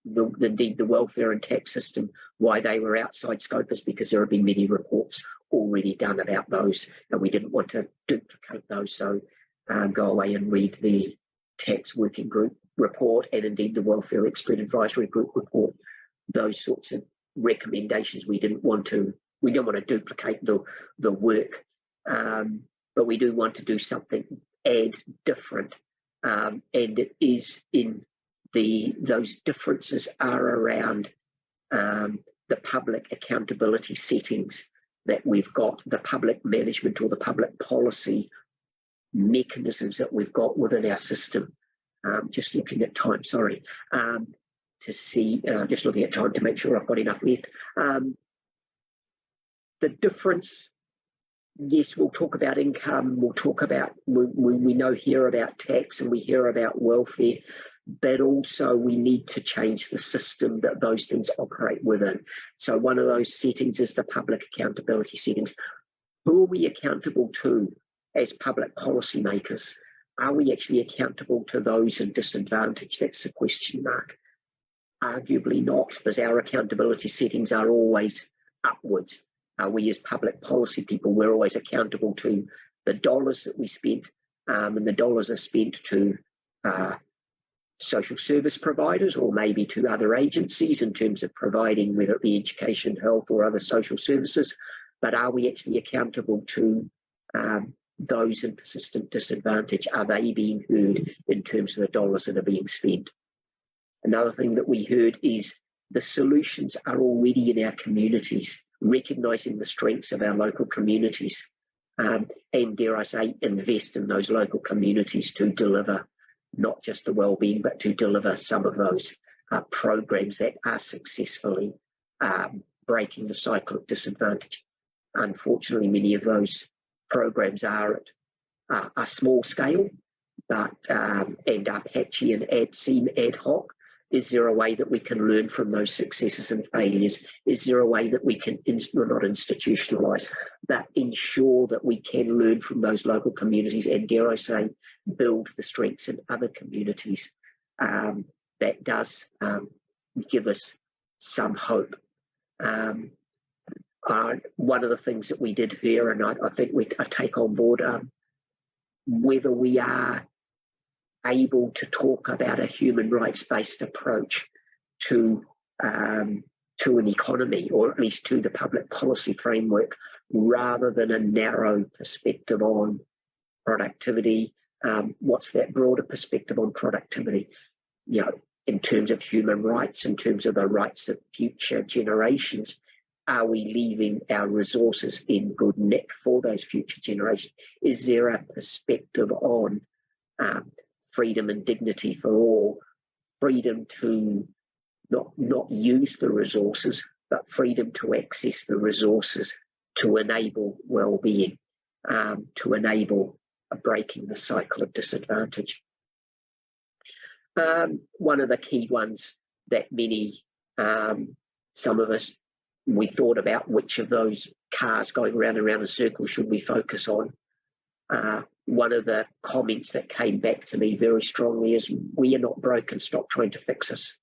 the welfare and tax system, why they were outside scope, is because there have been many reports already done about those, and we didn't want to duplicate those. So go away and read the tax working group report, and indeed the welfare expert advisory group report, those sorts of recommendations. We don't want to duplicate the work, but we do want to do something, add different, and it is in those differences are around the public accountability settings that we've got, the public management or the public policy mechanisms that we've got within our system. Just looking at time, sorry, to see, just looking at time to make sure I've got enough left. The difference, yes, we'll talk about income, we'll talk about, we know here about tax and we hear about welfare, but also we need to change the system that those things operate within. So one of those settings is the public accountability settings. Who are we accountable to as public policy makers? Are we actually accountable to those in disadvantage? That's the question mark. Arguably not, because our accountability settings are always upwards. We as public policy people, we're always accountable to the dollars that we spent, and the dollars are spent to social service providers or maybe to other agencies in terms of providing, whether it be education, health or other social services, but are we actually accountable to those in persistent disadvantage? Are they being heard in terms of the dollars that are being spent? Another thing that we heard is the solutions are already in our communities, recognising the strengths of our local communities, and dare I say, invest in those local communities to deliver not just the wellbeing, but to deliver some of those programs that are successfully breaking the cycle of disadvantage. Unfortunately, many of those programs are at small scale, but and are patchy and seem ad hoc. Is there a way that we can learn from those successes and failures? Is there a way that we can not institutionalise, but ensure that we can learn from those local communities and, dare I say, build the strengths in other communities? That does give us some hope. One of the things that we did here, and I think I take on board, whether we are able to talk about a human rights-based approach to an economy, or at least to the public policy framework, rather than a narrow perspective on productivity. What's that broader perspective on productivity? You know, in terms of human rights, in terms of the rights of future generations, are we leaving our resources in good nick for those future generations? Is there a perspective on freedom and dignity for all, freedom to not use the resources, but freedom to access the resources to enable well-being, to enable breaking the cycle of disadvantage? One of the key ones that many, some of us, we thought about which of those cars going round and round the circle should we focus on. One of the comments that came back to me very strongly is, we are not broken, stop trying to fix us.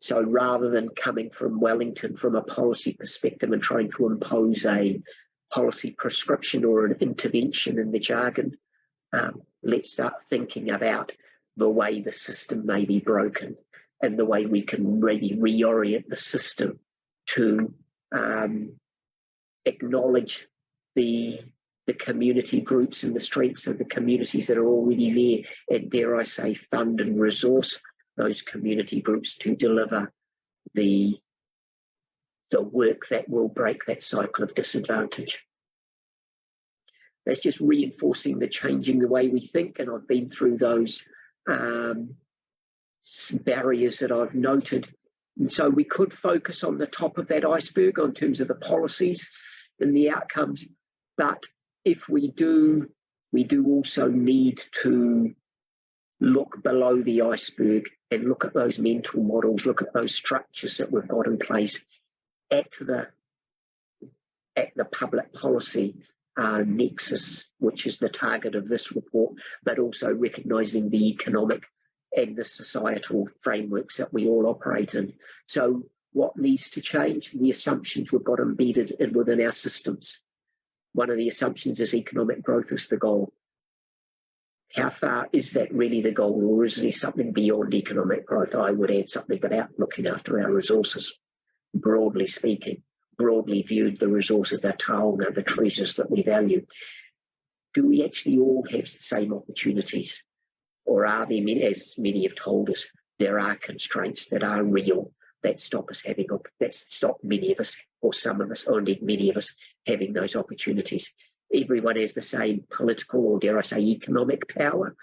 So rather than coming from Wellington from a policy perspective and trying to impose a policy prescription or an intervention in the jargon, let's start thinking about the way the system may be broken and the way we can maybe reorient the system to acknowledge the community groups and the strengths of the communities that are already there, and dare I say, fund and resource those community groups to deliver the work that will break that cycle of disadvantage. That's just reinforcing the changing the way we think, and I've been through those barriers that I've noted. And so we could focus on the top of that iceberg in terms of the policies and the outcomes, but if we do also need to look below the iceberg and look at those mental models, look at those structures that we've got in place at the public policy nexus, which is the target of this report, but also recognising the economic and the societal frameworks that we all operate in. So what needs to change? The assumptions we've got embedded within our systems. One of the assumptions is economic growth is the goal. how far is that really the goal, or is there something beyond economic growth? I would add something about looking after our resources, broadly speaking, broadly viewed, the resources, the taonga, the treasures that we value. Do we actually all have the same opportunities? Or are there, as many have told us, there are constraints that are real that stop us having, that stop many of us, or some of us, or indeed many of us, having those opportunities? Everyone has the same political, or dare I say economic power.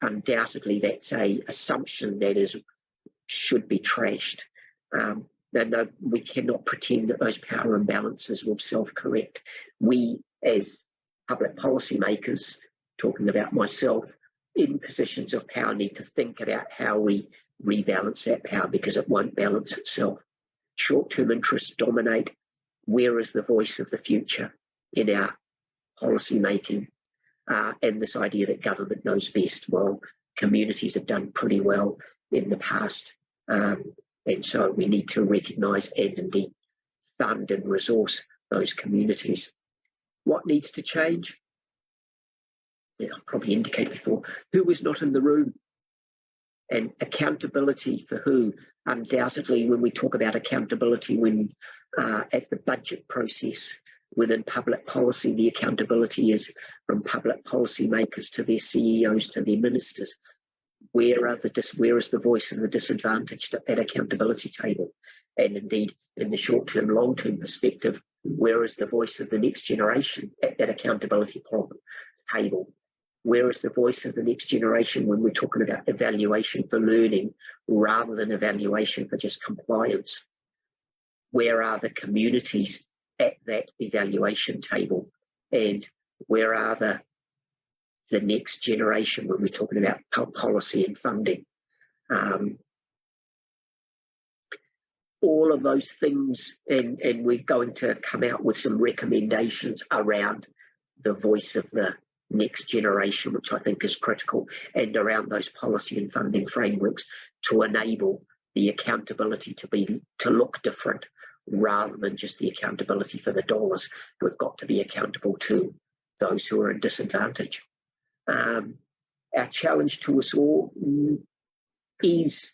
Undoubtedly that's a assumption that should be trashed. No, we cannot pretend that those power imbalances will self-correct. We, as public policy makers, talking about myself, in positions of power, need to think about how we rebalance that power, because it won't balance itself. Short-term interests dominate. Where is the voice of the future in our policy making? And this idea that government knows best. Well, communities have done pretty well in the past. And so we need to recognise and indeed fund and resource those communities. What needs to change? Yeah, I'll probably indicate before, who was not in the room? And accountability for who? Undoubtedly, when we talk about accountability, when at the budget process within public policy, the accountability is from public policy makers to their CEOs to their ministers. Where is the voice of the disadvantaged at that accountability table? And indeed, in the short-term, long-term perspective, where is the voice of the next generation at that accountability table? Where is the voice of the next generation when we're talking about evaluation for learning rather than evaluation for just compliance? Where are the communities at that evaluation table? And where are the next generation when we're talking about policy and funding? All of those things, and we're going to come out with some recommendations around the voice of the next generation, which I think is critical, and around those policy and funding frameworks to enable the accountability to look different rather than just the accountability for the dollars. We've got to be accountable to those who are in disadvantage. Our challenge to us all is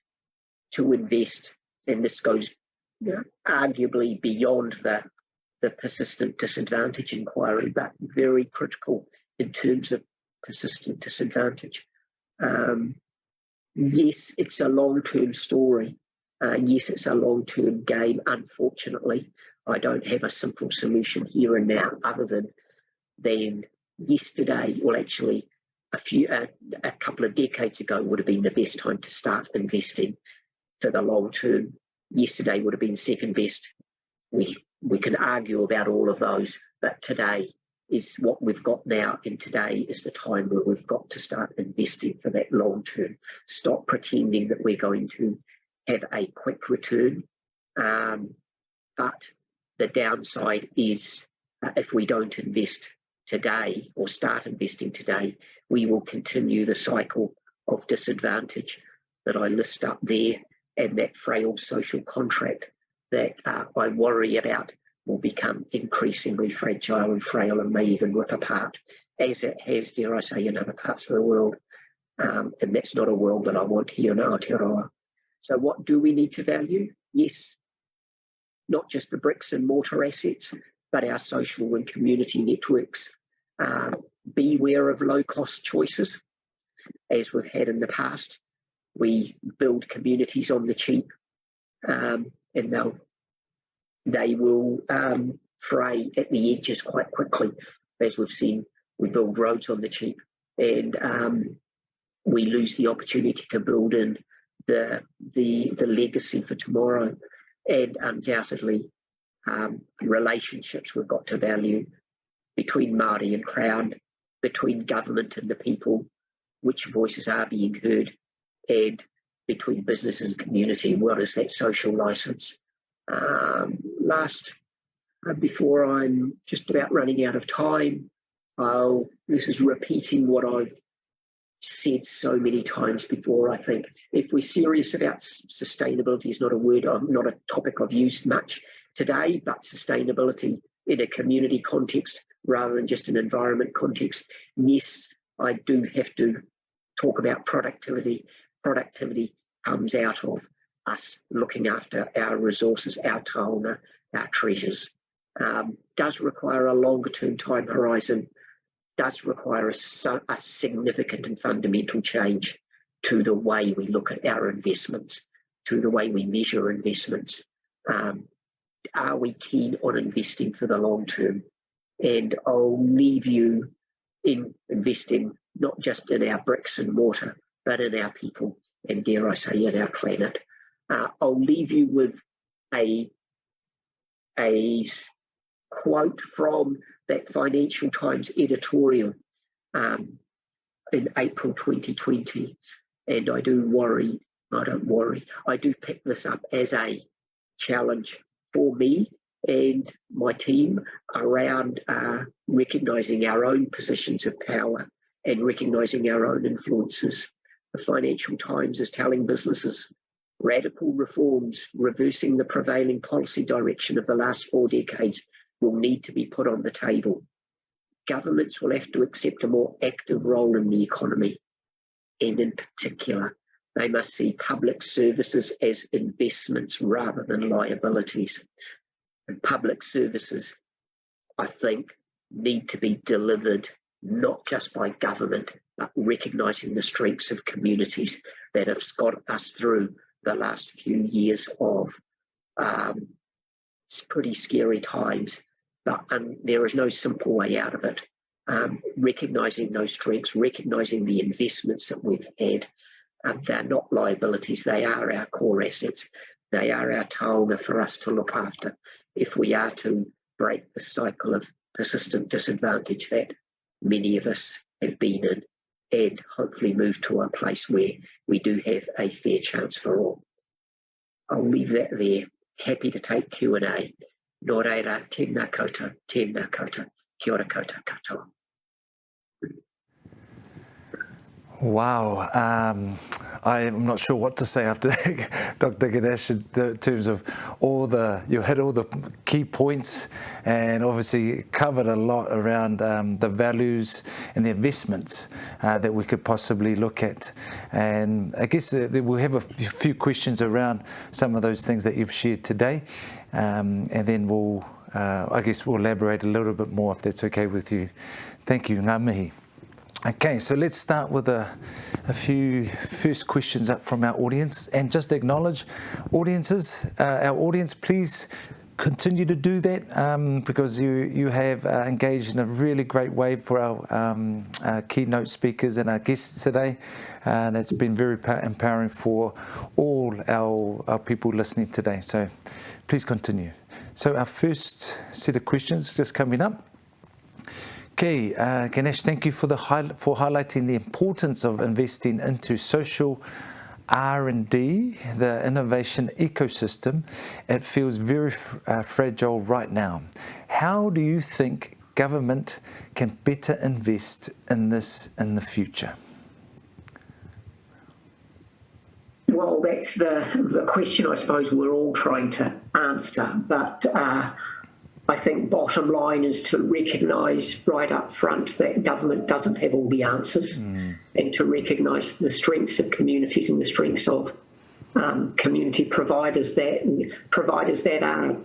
to invest, and this goes arguably beyond the persistent disadvantage inquiry, but very critical in terms of persistent disadvantage. Yes, it's a long-term story. Yes, it's a long-term game. Unfortunately, I don't have a simple solution here and now other than yesterday, well, actually, a couple of decades ago would have been the best time to start investing for the long term. Yesterday would have been second best. We can argue about all of those, but today is what we've got now, and today is the time where we've got to start investing for that long term. Stop pretending that we're going to have a quick return. But the downside is if we don't invest today or start investing today, we will continue the cycle of disadvantage that I list up there, and that frail social contract that I worry about will become increasingly fragile and frail and may even rip apart, as it has, dare I say, in other parts of the world. And that's not a world that I want here in Aotearoa. So what do we need to value? Yes, not just the bricks and mortar assets, but our social and community networks. Beware of low-cost choices, as we've had in the past. We build communities on the cheap, and they will fray at the edges quite quickly. As we've seen, we build roads on the cheap, and we lose the opportunity to build in the legacy for tomorrow. And undoubtedly, relationships we've got to value between Māori and Crown, between government and the people, which voices are being heard, and between business and community. What is that social license? Before I'm just about running out of time, this is repeating what I've said so many times before. I think if we're serious about sustainability, is not a word, not a topic I've used much today, but sustainability in a community context rather than just an environment context. Yes, I do have to talk about productivity. Productivity comes out of us looking after our resources, our taonga, our treasures. Does require a longer term time horizon, does require a significant and fundamental change to the way we look at our investments, to the way we measure investments. Are we keen on investing for the long term? And I'll leave you in investing not just in our bricks and mortar, but in our people, and dare I say, in our planet. I'll leave you with a quote from that Financial Times editorial in April 2020, and I do pick this up as a challenge for me and my team around recognising our own positions of power and recognising our own influences. The Financial Times is telling businesses radical reforms reversing the prevailing policy direction of the last 4 decades will need to be put on the table. Governments will have to accept a more active role in the economy, and in particular, they must see public services as investments rather than liabilities. And public services, I think, need to be delivered not just by government, but recognising the strengths of communities that have got us through the last few years of pretty scary times. But there is no simple way out of it. Recognising those strengths, recognising the investments that we've had, they're not liabilities, they are our core assets. They are our taonga for us to look after if we are to break the cycle of persistent disadvantage that many of us have been in, and hopefully move to a place where we do have a fair chance for all. I'll leave that there. Happy to take Q&A. Nō reira, tēnā koutou, kia ora koutou katoa. Wow, I'm not sure what to say after Dr. Ganesh in terms of you hit all the key points and obviously covered a lot around the values and the investments that we could possibly look at. And I guess we'll have a few questions around some of those things that you've shared today, and then we'll elaborate a little bit more if that's okay with you. Thank you, ngā mihi. Okay, so let's start with a few first questions up from our audience, and just acknowledge audiences, our audience, please continue to do that because you have engaged in a really great way for our keynote speakers and our guests today, and it's been very empowering for all our people listening today, so please continue. So our first set of questions just coming up. Okay, Ganesh, thank you for highlighting the importance of investing into social R&D, the innovation ecosystem. It feels very fragile right now. How do you think government can better invest in this in the future? Well, that's the question I suppose we're all trying to answer, but I think bottom line is to recognise right up front that government doesn't have all the answers, and to recognise the strengths of communities and the strengths of community providers that are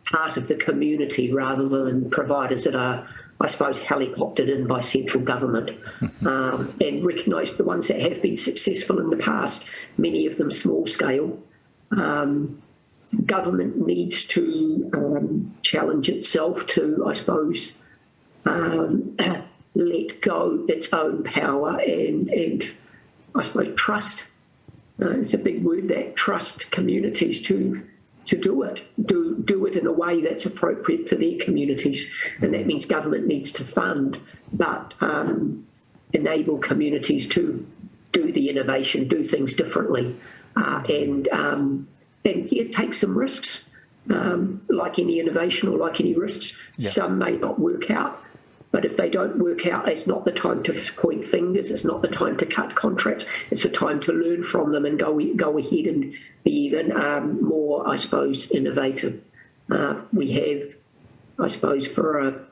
part of the community rather than providers that are, I suppose, helicoptered in by central government, and recognise the ones that have been successful in the past, many of them small scale. Government needs to challenge itself to, I suppose, let go its own power and I suppose trust. It's a big word, that trust communities to do it in a way that's appropriate for their communities, and that means government needs to fund, but enable communities to do the innovation, do things differently, and take some risks, like any innovation or like any risks. Yeah. Some may not work out, but if they don't work out, it's not the time to point fingers, it's not the time to cut contracts, it's a time to learn from them and go ahead and be even more, I suppose, innovative. We have, I suppose, for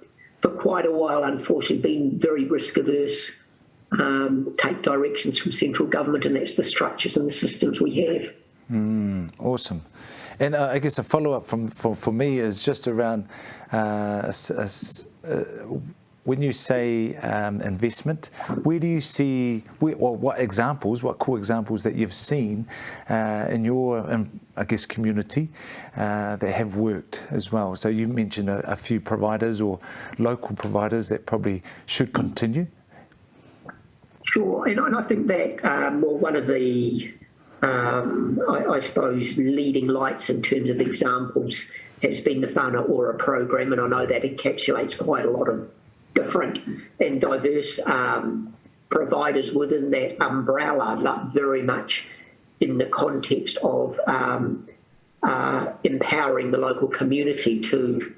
quite a while, unfortunately, been very risk averse take directions from central government, and that's the structures and the systems we have. Awesome. And I guess a follow-up for me is just around when you say investment, where do you see, or what core examples that you've seen in your, I guess, community that have worked as well? So you mentioned a few providers or local providers that probably should continue. Sure, and I think that one of the, I suppose, leading lights in terms of examples has been the Whānau Ora program, and I know that encapsulates quite a lot of different and diverse providers within that umbrella, like very much in the context of empowering the local community to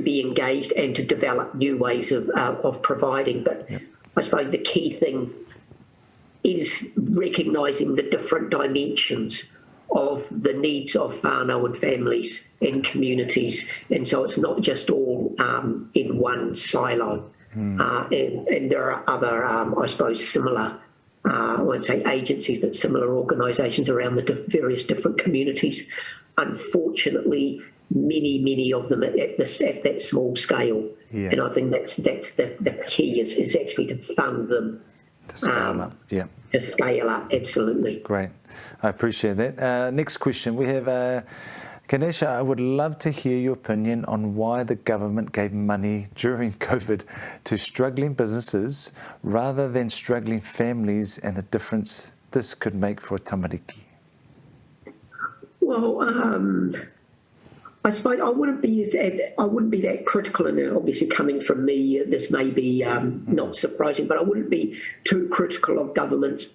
be engaged and to develop new ways of providing. But I suppose the key thing is recognising the different dimensions of the needs of whānau and families and communities, and so it's not just all in one silo. And there are other, I suppose, similar, I won't say agencies, but similar organisations around the various different communities. Unfortunately, many of them at that small scale, and I think that's the key is actually to fund them. To scale up, To scale up, absolutely. Great. I appreciate that. Next question. We have Ganesh, I would love to hear your opinion on why the government gave money during COVID to struggling businesses rather than struggling families, and the difference this could make for a tamariki. Well, I suppose I wouldn't be that critical, and obviously coming from me, this may be not surprising, but I wouldn't be too critical of governments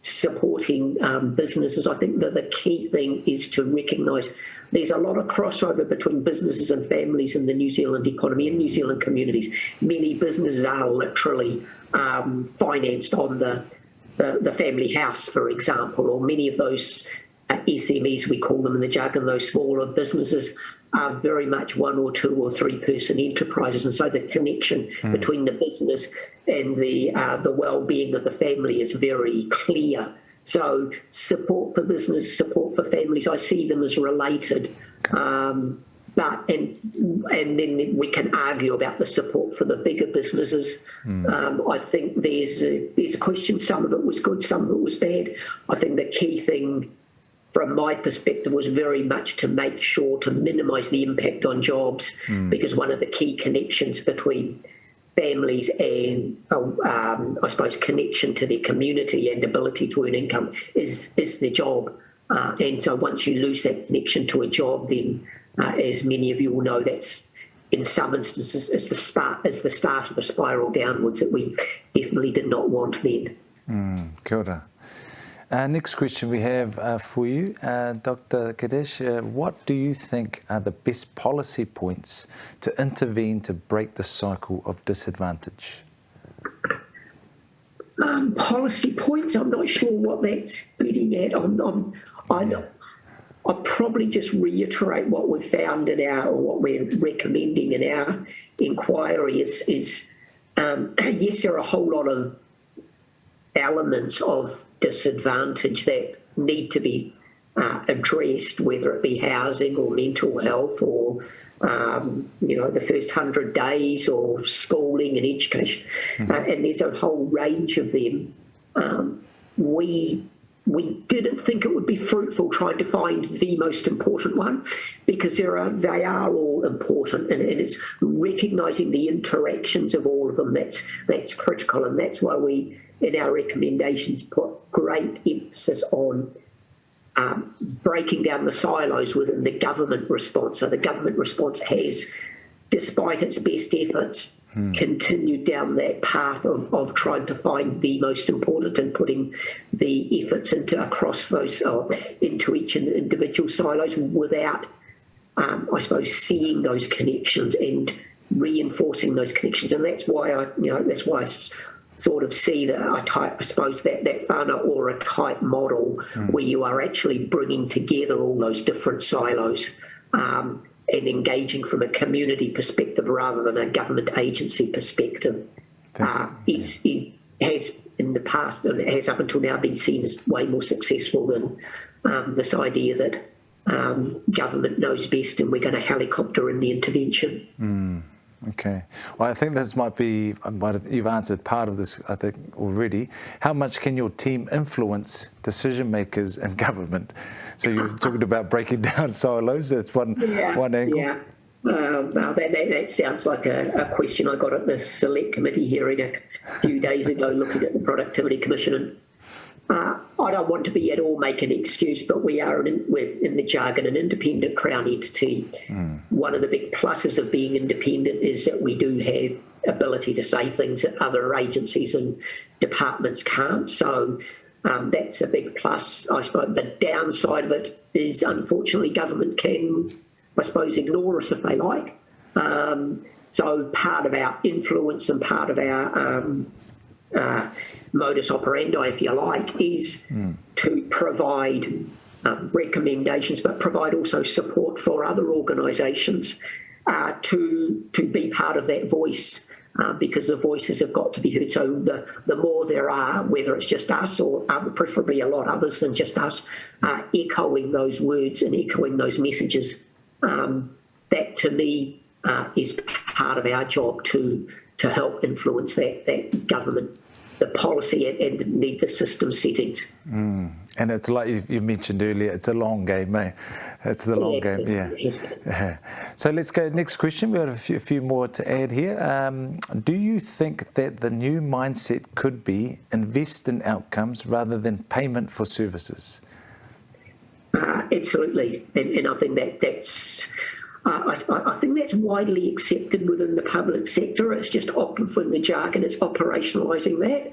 supporting businesses. I think that the key thing is to recognise there's a lot of crossover between businesses and families in the New Zealand economy and New Zealand communities. Many businesses are literally financed on the family house, for example, or many of those SMEs, we call them in the jargon, those smaller businesses are very much 1 or 2 or 3 person enterprises, and so the connection between the business and the well-being of the family is very clear. So support for business, support for families, I see them as related. But and then we can argue about the support for the bigger businesses. I think there's a question. Some of it was good, some of it was bad. I think the key thing from my perspective was very much to make sure to minimise the impact on jobs, because one of the key connections between families and I suppose connection to their community and ability to earn income is the job. And so once you lose that connection to a job, then as many of you will know, that's in some instances is the start of a spiral downwards that we definitely did not want then. Kia ora. Next question we have for you, Dr. Ganesh. What do you think are the best policy points to intervene to break the cycle of disadvantage? Policy points, I'm not sure what that's getting at. I'll probably just reiterate what we've found or what we're recommending in our inquiry is yes, there are a whole lot of elements of disadvantage that need to be addressed, whether it be housing or mental health or the first 100 days or schooling and education, and there's a whole range of them. We didn't think it would be fruitful trying to find the most important one, because they are all important, and it's recognising the interactions of all of them that's critical, and that's why we in our recommendations put great emphasis on breaking down the silos within the government response. So the government response has, despite its best efforts, continued down that path of trying to find the most important and putting the efforts into each individual silos without, I suppose, seeing those connections and reinforcing those connections. And that's why I sort of see that I suppose that Whānau Ora type model where you are actually bringing together all those different silos and engaging from a community perspective rather than a government agency perspective it has in the past and has up until now been seen as way more successful than this idea that government knows best and we're going to helicopter in the intervention. Okay. Well, I think this might be, you've answered part of this, I think, already. How much can your team influence decision makers in government? So you're talking about breaking down silos. That's one angle. Yeah. That sounds like a question I got at the select committee hearing a few days ago looking at the Productivity Commission. And I don't want to be at all make an excuse, but we're in the jargon an independent Crown entity. One of the big pluses of being independent is that we do have ability to say things that other agencies and departments can't. So that's a big plus, I suppose. The downside of it is, unfortunately, government can, I suppose, ignore us if they like. So part of our influence and part of our modus operandi, if you like, is to provide recommendations, but provide also support for other organisations to be part of that voice, because the voices have got to be heard. So the more there are, whether it's just us or preferably a lot others than just us, echoing those words and echoing those messages, that to me is part of our job to help influence that government, the policy and indeed the system settings. And it's like you mentioned earlier, it's a long game, eh? It's the long game, yeah. So let's go next question. We have a few more to add here. Do you think that the new mindset could be invest in outcomes rather than payment for services? Absolutely, and I think that's I think that's widely accepted within the public sector. It's just often from the jargon, it's operationalising that,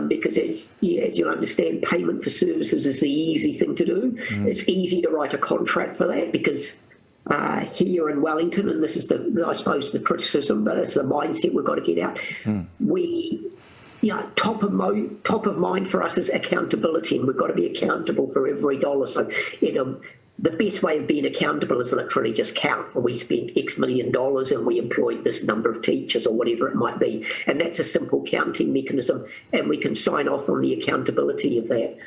because as you'll understand, payment for services is the easy thing to do. It's easy to write a contract for that because here in Wellington, and this is I suppose the criticism, but it's the mindset we've got to get out. Top of mind for us is accountability, and we've got to be accountable for every dollar. So, the best way of being accountable is literally just count. We spent X million dollars and we employed this number of teachers or whatever it might be. And that's a simple counting mechanism, and we can sign off on the accountability of that.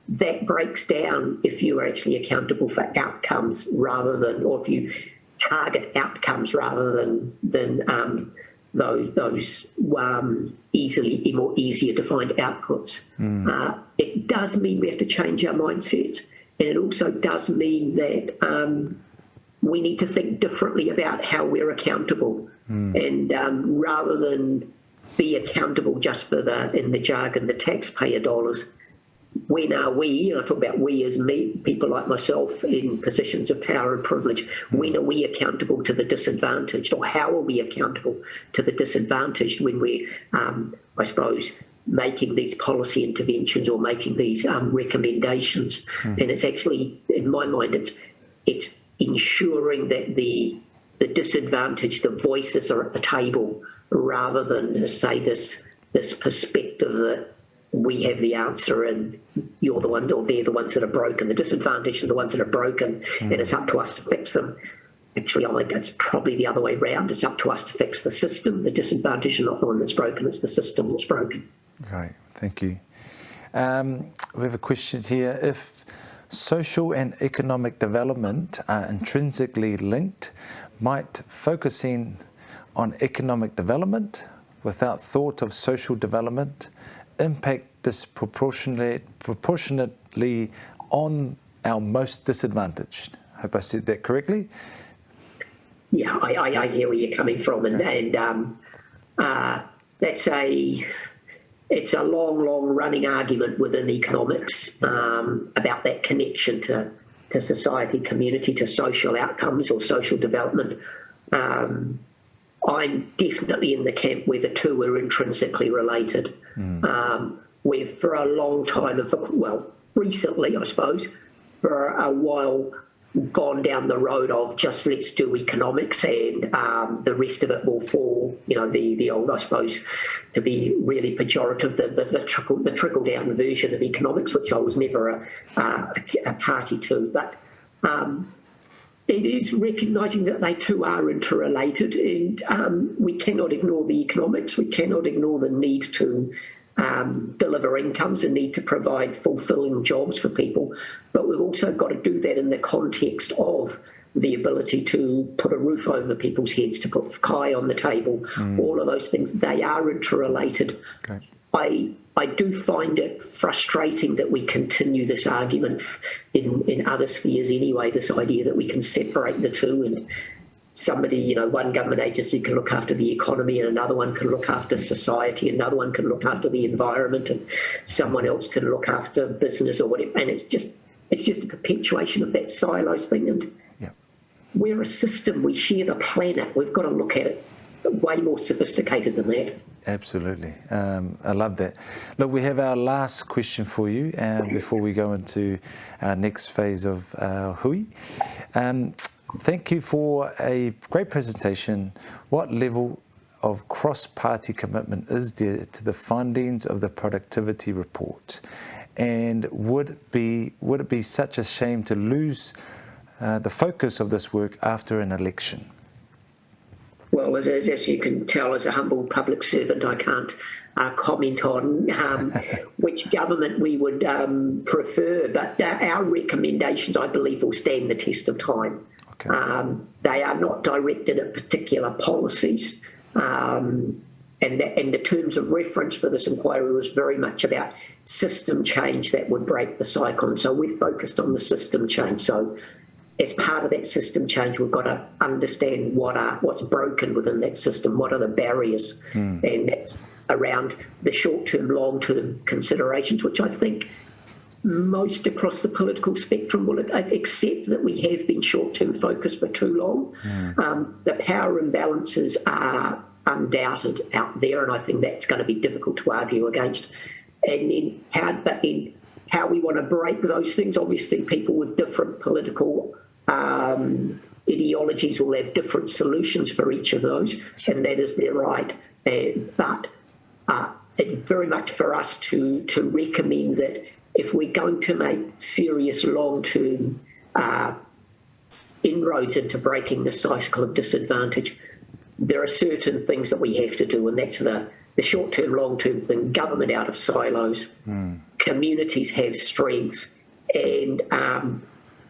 That breaks down if you're actually accountable for outcomes rather than, or if you target outcomes rather than those easier to find outputs. It does mean we have to change our mindsets. And it also does mean that we need to think differently about how we're accountable. And rather than be accountable just for in the jargon, the taxpayer dollars, when are we, and I talk about we as me, people like myself in positions of power and privilege, when are we accountable to the disadvantaged, or how are we accountable to the disadvantaged when we're, I suppose, making these policy interventions or making these recommendations? And it's actually, in my mind, it's ensuring that the disadvantaged, the voices are at the table, rather than say this perspective that we have the answer and you're the one, or they're the ones that are broken. The disadvantaged are the ones that are broken, and it's up to us to fix them. Actually, I think it's probably the other way around. It's up to us to fix the system. The disadvantaged are not the one that's broken, it's the system that's broken. Right, thank you. We have a question here. If social and economic development are intrinsically linked, might focusing on economic development without thought of social development impact disproportionately on our most disadvantaged? I hope I said that correctly. Yeah, I hear where you're coming from, and it's a long running argument within economics about that connection to society, community, to social outcomes or social development. I'm definitely in the camp where the two are intrinsically related. We've for a long time, recently I suppose, for a while gone down the road of just let's do economics and the rest of it will fall, the old, I suppose, to be really pejorative, the trickle down version of economics, which I was never a party to. But it is recognising that they too are interrelated, and we cannot ignore the economics. We cannot ignore the need to deliver incomes and need to provide fulfilling jobs for people. But we've also got to do that in the context of the ability to put a roof over people's heads, to put kai on the table, all of those things. They are interrelated. Okay. I do find it frustrating that we continue this argument in other spheres anyway, this idea that we can separate the two, and somebody, one government agency can look after the economy and another one can look after society, another one can look after the environment, and someone else can look after business or whatever. And it's just a perpetuation of that silos thing. And we're a system, we share the planet, we've got to look at it way more sophisticated than that. Absolutely. I love that. Look, we have our last question for you before we go into our next phase of Hui. Thank you for a great presentation. What level of cross-party commitment is there to the findings of the productivity report? And would it be such a shame to lose the focus of this work after an election? Well, as you can tell, as a humble public servant, I can't comment on which government we would prefer, but our recommendations, I believe, will stand the test of time. Okay. They are not directed at particular policies, and the terms of reference for this inquiry was very much about system change that would break the cycle, and so we're focused on the system change. So as part of that system change, we've got to understand what's broken within that system, what are the barriers, and that's around the short-term, long-term considerations, which I think most across the political spectrum will accept that we have been short-term focused for too long. The power imbalances are undoubted out there, and I think that's going to be difficult to argue against. And then how we want to break those things, obviously people with different political ideologies will have different solutions for each of those, and that is their right. But it's very much for us to recommend that if we're going to make serious long-term inroads into breaking the cycle of disadvantage, there are certain things that we have to do, and that's the short-term, long-term thing, government out of silos, communities have strengths, and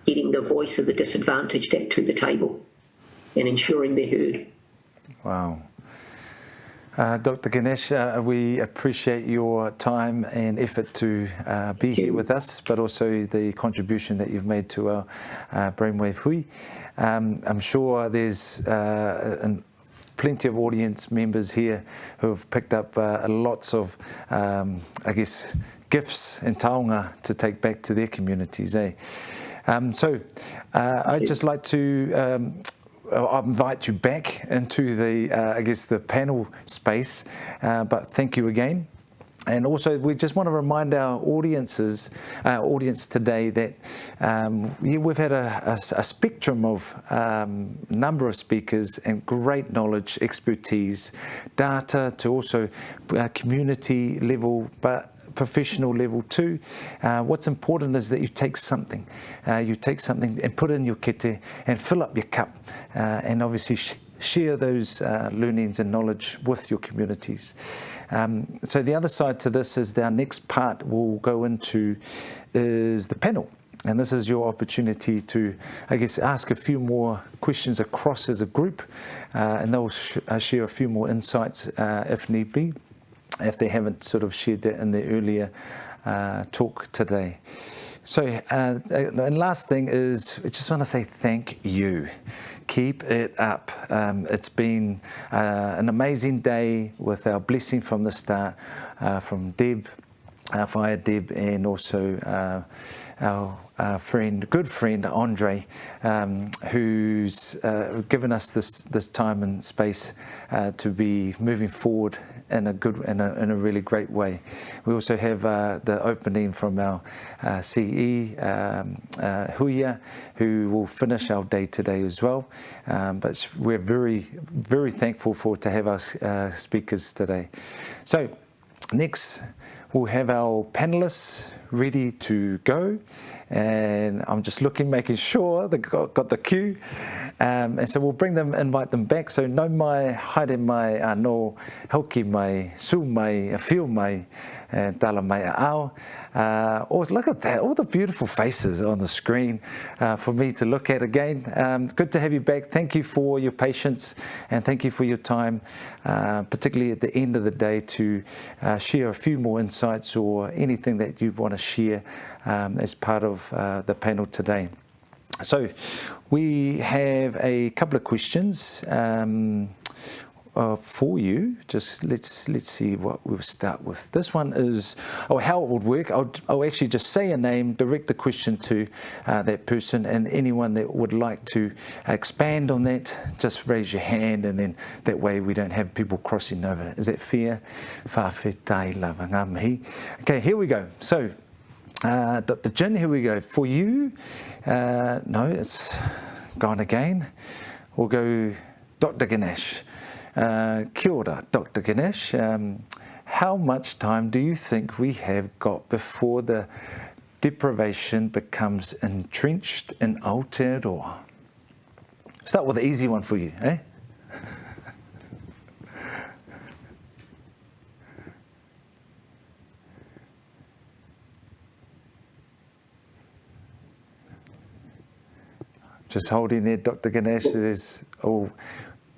getting the voice of the disadvantaged to the table and ensuring they're heard. Wow. Dr. Ganesh, we appreciate your time and effort to be here with us, but also the contribution that you've made to our Brainwave Hui. I'm sure there's plenty of audience members here who have picked up lots of, gifts and taonga to take back to their communities. So I'd just like to I'll invite you back into the panel space, but thank you again. And also, we just want to remind our audience today that we've had a spectrum of number of speakers and great knowledge, expertise, data to also community level, but professional level too. What's important is that you take something and put in your kete and fill up your cup, and obviously share those learnings and knowledge with your communities. So the other side to this is our next part we'll go into is the panel. And this is your opportunity to, ask a few more questions across as a group, and they'll share a few more insights if need be, if they haven't sort of shared that in the earlier talk today. So, and last thing is, I just want to say thank you. Keep it up. It's been an amazing day with our blessing from the start, from Deb, our Whai Deb, and also our good friend André, who's given us this time and space to be moving forward in a really great way. We also have the opening from our CE, Huia, who will finish our day today as well. But we're very, very thankful to have our speakers today. So next, we'll have our panelists ready to go. and I'm just looking, making sure they got the cue. And so we'll invite them back. So no mai, haere mai, anō, hauki mai, su mai, whiu mai, tala mai ao. Look at that, all the beautiful faces on the screen for me to look at again. Good to have you back. Thank you for your patience and thank you for your time, particularly at the end of the day, to share a few more insights or anything that you want to share as part of the panel today. So we have a couple of questions for you. Just let's see what we'll start with. This one is how it would work. I'll actually just say a name, direct the question to that person, and anyone that would like to expand on that, just raise your hand, and then that way we don't have people crossing over. Is that fair? Whawhetai lava ngā mihi. Okay, here we go. So Dr. Jin, here we go. For you, no, it's gone again. We'll go Dr. Ganesh. Kia ora, Dr. Ganesh. How much time do you think we have got before the deprivation becomes entrenched in Aotearoa? Start with the easy one for you, eh? Just holding there, Dr. Ganesh.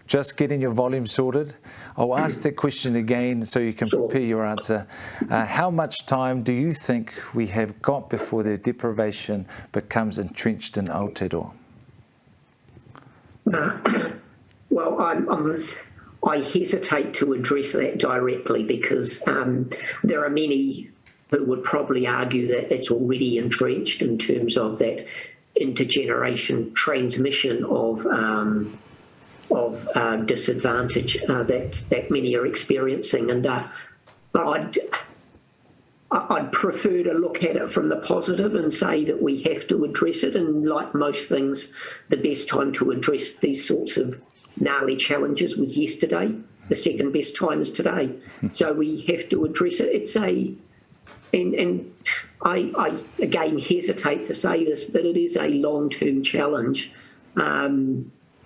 Just getting your volume sorted. I'll ask that question again so you can prepare your answer. How much time do you think we have got before the deprivation becomes entrenched in Aotearoa? Well, I hesitate to address that directly because there are many who would probably argue that it's already entrenched in terms of that intergeneration transmission of disadvantage that many are experiencing, and but I'd prefer to look at it from the positive and say that we have to address it, and like most things, the best time to address these sorts of gnarly challenges was yesterday. The second best time is today. So we have to address it. And I again hesitate to say this, but it is a long-term challenge.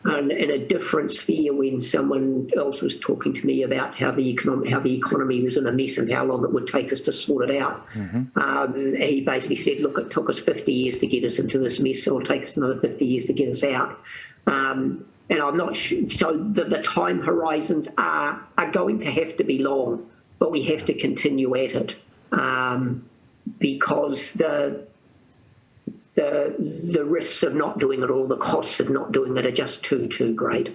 And in a different sphere, when someone else was talking to me about how the economy was in a mess and how long it would take us to sort it out, he basically said, look, it took us 50 years to get us into this mess, so it'll take us another 50 years to get us out. And I'm not sure, so the time horizons are going to have to be long, but we have to continue at it because the risks of not doing it or the costs of not doing it are just too great.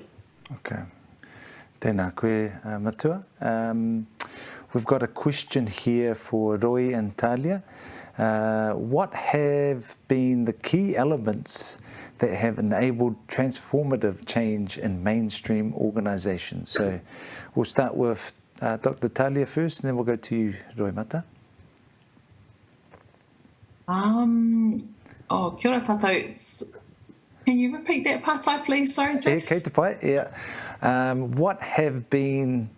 Okay. Tēnā koe, Matua. We've got a question here for Roy and Tahlia. What have been the key elements that have enabled transformative change in mainstream organisations? So we'll start with Dr. Tahlia first, and then we'll go to you, Roimata. Kia ora tātou. Can you repeat that pātai, please? Sorry, Jess. Kei te pai, yeah. What have been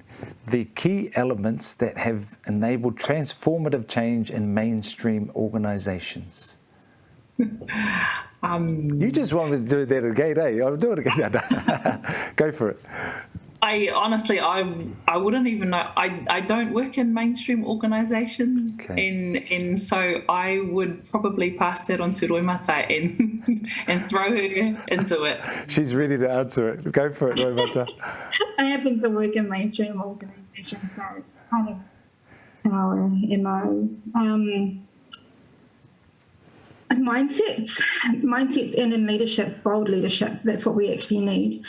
the key elements that have enabled transformative change in mainstream organisations? You just want me to do that again, eh? I'll do it again. Go for it. I honestly, I wouldn't even know. I don't work in mainstream organisations, and so I would probably pass that on to Roimata and throw her into it. She's ready to answer it. Go for it, Roimata. I happen to work in mainstream organisations, so kind of our MO. Mindsets and in leadership, bold leadership, that's what we actually need.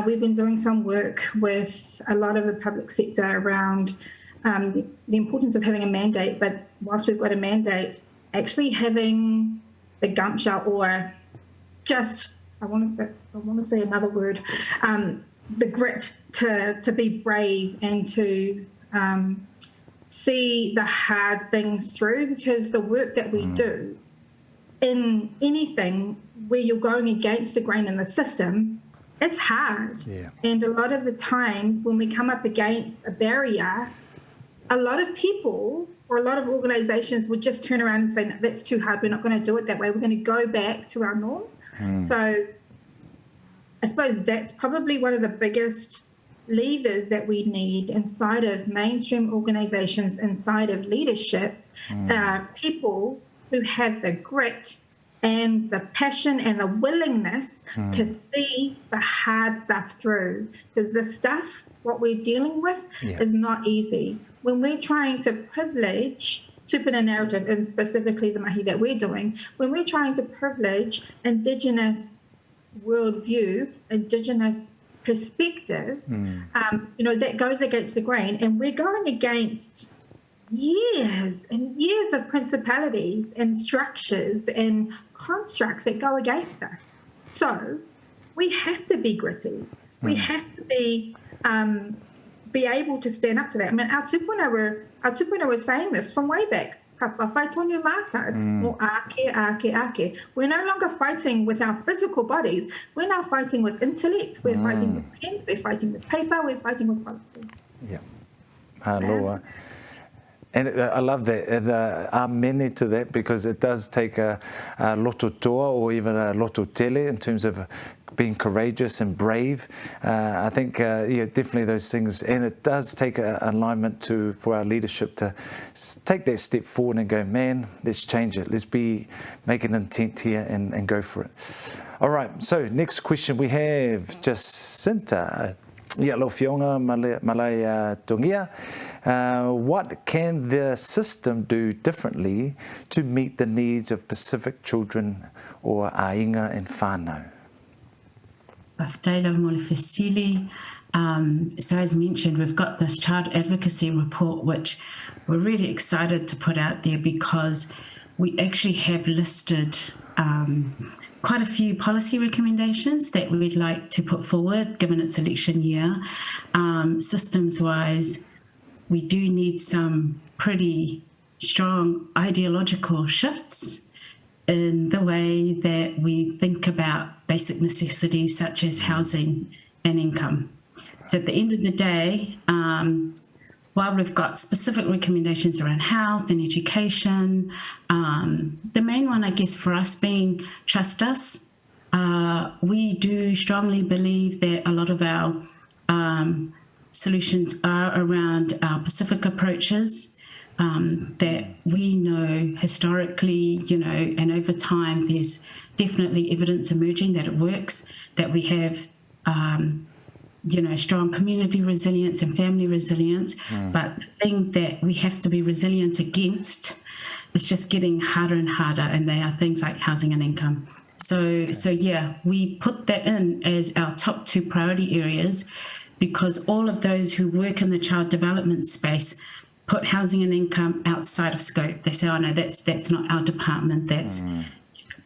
We've been doing some work with a lot of the public sector around the importance of having a mandate, but whilst we've got a mandate, actually having the gumption or just, I want to say another word, the grit to be brave and to see the hard things through, because the work that we do in anything where you're going against the grain in the system, it's hard. Yeah. And a lot of the times when we come up against a barrier, a lot of people or a lot of organizations would just turn around and say, no, that's too hard, we're not going to do it that way, we're going to go back to our norm. So I suppose that's probably one of the biggest levers that we need inside of mainstream organizations, inside of leadership, people who have the grit and the passion and the willingness to see the hard stuff through. Because the stuff, what we're dealing with, is not easy. When we're trying to privilege tupuna narrative, and specifically the mahi that we're doing, when we're trying to privilege Indigenous worldview, Indigenous perspective, that goes against the grain, and we're going against years and years of principalities and structures and constructs that go against us. So we have to be gritty. We have to be able to stand up to that. I mean, our tupuna were saying this from way back. Ka whawhai tonu mātou, mo ake. We're no longer fighting with our physical bodies. We're now fighting with intellect. We're fighting with pen. We're fighting with paper. We're fighting with policy. Yeah. Aloha. And I love that. And amene to that, because it does take a loto toa or even a loto tele in terms of being courageous and brave. I think, definitely those things. And it does take alignment for our leadership to take that step forward and go, man, let's change it. Let's make an intent here and go for it. All right. So next question we have Jacinta. Lo fionga malai tungia. What can the system do differently to meet the needs of Pacific children or ainga and whānau? So as mentioned, we've got this child advocacy report, which we're really excited to put out there because we actually have listed quite a few policy recommendations that we'd like to put forward, given it's election year. Systems-wise, we do need some pretty strong ideological shifts in the way that we think about basic necessities such as housing and income. So at the end of the day, while we've got specific recommendations around health and education, the main one, I guess, for us being trust us, we do strongly believe that a lot of our solutions are around our Pacific approaches, that we know historically, and over time, there's definitely evidence emerging that it works, that we have strong community resilience and family resilience. But the thing that we have to be resilient against is just getting harder and harder, and they are things like housing and income. So we put that in as our top 2 priority areas because all of those who work in the child development space put housing and income outside of scope. They say, oh no, that's not our department, that's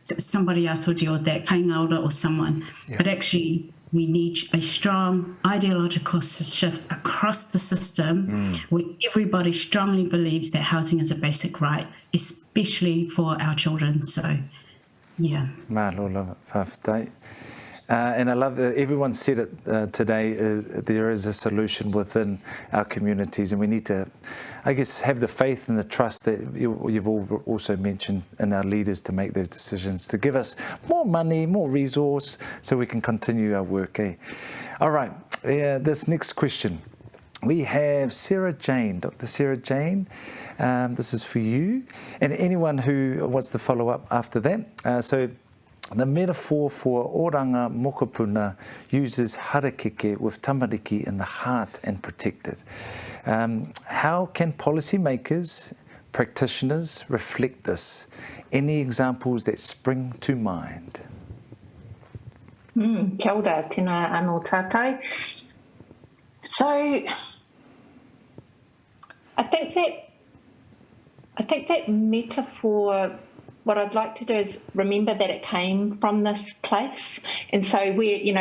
somebody else will deal with that, Kaihautu or someone. But actually, we need a strong ideological shift across the system where everybody strongly believes that housing is a basic right, especially for our children. So, yeah. And I love that everyone said it today, there is a solution within our communities, and we need to, I guess, have the faith and the trust that you've also mentioned in our leaders to make those decisions, to give us more money, more resource, so we can continue our work. All right, this next question. We have Sarah-Jane, Dr. Sarah-Jane. This is for you, and anyone who wants to follow up after that. So the metaphor for oranga mokopuna uses harakeke with tamariki in the heart and protected. How can policymakers, practitioners reflect this? Any examples that spring to mind? Kia ora, tēnā anō tātai. So, I think that metaphor, what I'd like to do is remember that it came from this place, and so we're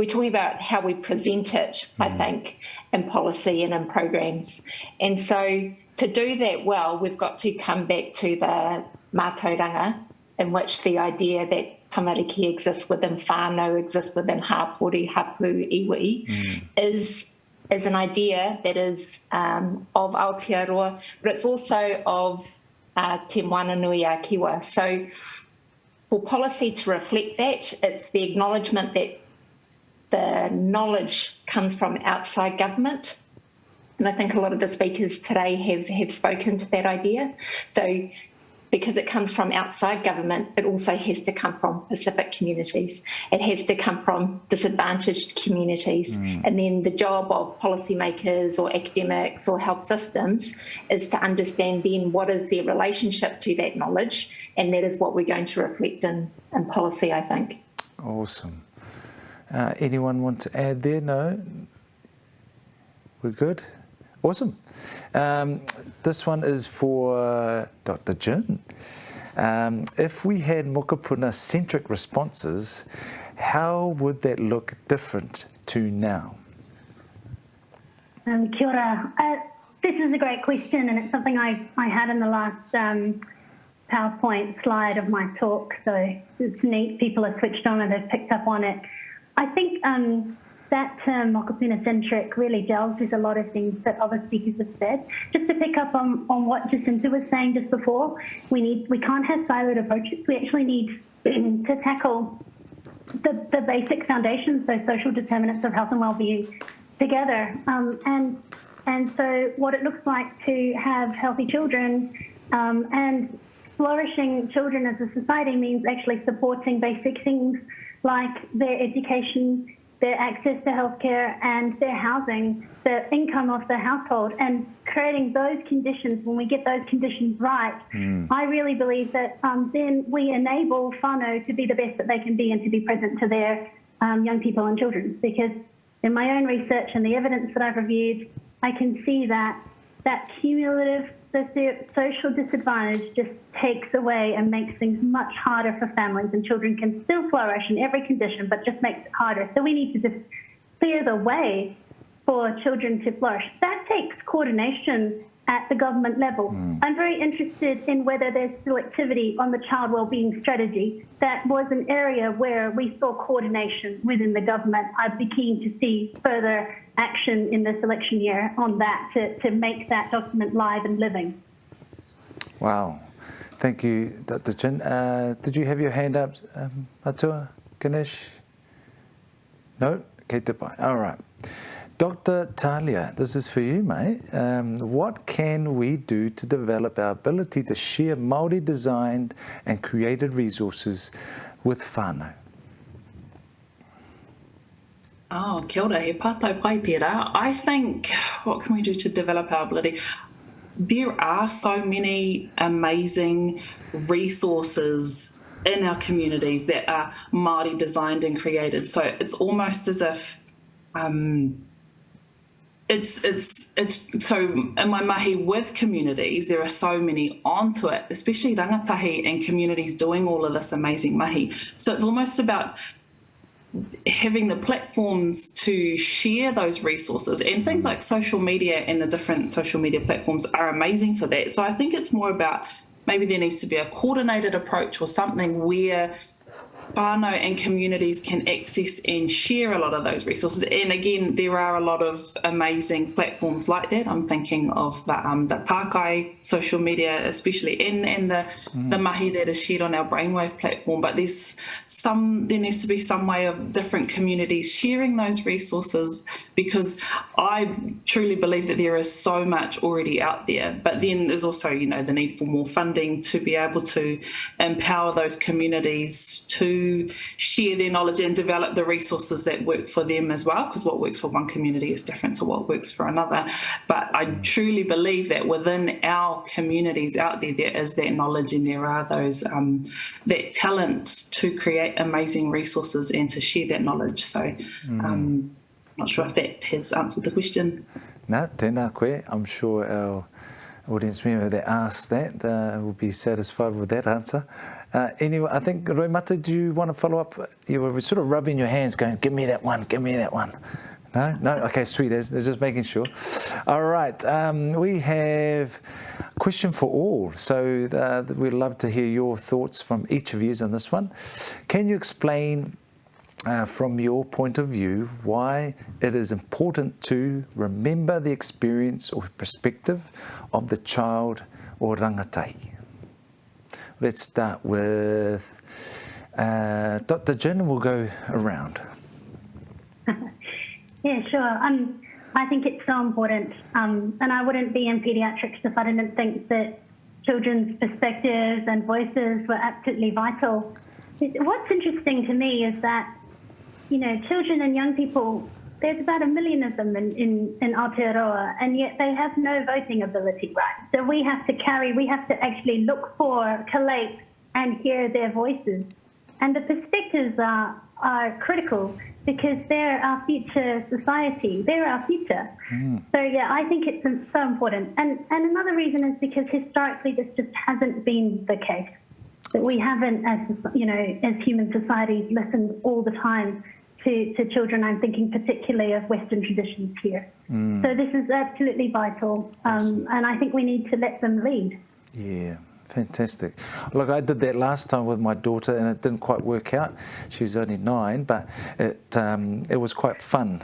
talking about how we present it, I think, in policy and in programs. And so to do that well, we've got to come back to the mātauranga, in which the idea that tamariki exists within whānau, exists within hapori, hapu, iwi, is is an idea that is of Aotearoa, but it's also of Te Moana Nui a Kiwa. So for policy to reflect that, it's the acknowledgement that the knowledge comes from outside government. And I think a lot of the speakers today have spoken to that idea. So because it comes from outside government, it also has to come from Pacific communities. It has to come from disadvantaged communities. And then the job of policymakers or academics or health systems is to understand then what is their relationship to that knowledge. And that is what we're going to reflect in policy, I think. Awesome. Anyone want to add there? No? We're good? Awesome. This one is for Dr. Jin. If we had Mokopuna-centric responses, how would that look different to now? Kia ora. This is a great question, and it's something I had in the last PowerPoint slide of my talk, so it's neat. People have switched on and have picked up on it. I think that term Mokopuna-centric really delves with a lot of things that other speakers have said. Just to pick up on what Jacinta was saying just before, we can't have siloed approaches. We actually need to tackle the basic foundations, those social determinants of health and well-being together. And so what it looks like to have healthy children and flourishing children as a society means actually supporting basic things like their education, their access to healthcare and their housing, the income of the household, and creating those conditions. When we get those conditions right, I really believe that then we enable whānau to be the best that they can be and to be present to their young people and children. Because in my own research and the evidence that I've reviewed, I can see that cumulative social disadvantage just takes away and makes things much harder for families, and children can still flourish in every condition, but just makes it harder. So we need to just clear the way for children to flourish. That takes coordination at the government level. I'm very interested in whether there's still activity on the child wellbeing strategy. That was an area where we saw coordination within the government. I'd be keen to see further action in this election year on that to make that document live and living. Wow. Thank you, Dr. Jin. Did you have your hand up, Atua, Ganesh? No? Okay, goodbye. All right. Dr. Tahlia, this is for you, mate. What can we do to develop our ability to share Māori designed and created resources with whānau? Oh, kia ora, he pātau pai tērā. I think, what can we do to develop our ability? There are so many amazing resources in our communities that are Māori designed and created. So it's almost as if it's so in my mahi with communities, there are so many onto it, especially rangatahi and communities doing all of this amazing mahi. So it's almost about having the platforms to share those resources, and things like social media and the different social media platforms are amazing for that. So I think it's more about maybe there needs to be a coordinated approach or something where whānau and communities can access and share a lot of those resources. And again, there are a lot of amazing platforms like that. I'm thinking of the Tākai social media, especially, and the mahi that is shared on our Brainwave platform. But there needs to be some way of different communities sharing those resources, because I truly believe that there is so much already out there. But then there's also, the need for more funding to be able to empower those communities to share their knowledge and develop the resources that work for them as well, because what works for one community is different to what works for another. But I truly believe that within our communities out there, there is that knowledge and there are those that talent to create amazing resources and to share that knowledge. So not sure if that has answered the question. No, tēnā koe. I'm sure our audience member that asked that will be satisfied with that answer. Anyway, I think, Roimata, do you want to follow up? You were sort of rubbing your hands going, give me that one, give me that one. No? No? Okay, sweet. They're just making sure. All right. We have a question for all. So we'd love to hear your thoughts from each of you on this one. Can you explain from your point of view, why it is important to remember the experience or perspective of the child or rangatahi. Let's start with Dr. Jin, and we'll go around. Yeah, sure. I think it's so important, and I wouldn't be in paediatrics if I didn't think that children's perspectives and voices were absolutely vital. What's interesting to me is that, you know, children and young people, there's about 1 million of them in Aotearoa, and yet they have no voting ability, right? So we have to actually look for, collate, and hear their voices. And the perspectives are critical because they're our future society. They're our future. So yeah, I think it's so important. And another reason is because historically this just hasn't been the case. That we haven't, as human societies, listened all the time to children. I'm thinking particularly of Western traditions here. So this is absolutely vital, and I think we need to let them lead. Yeah. Fantastic. Look, I did that last time with my daughter and it didn't quite work out. She was only 9, but it was quite fun,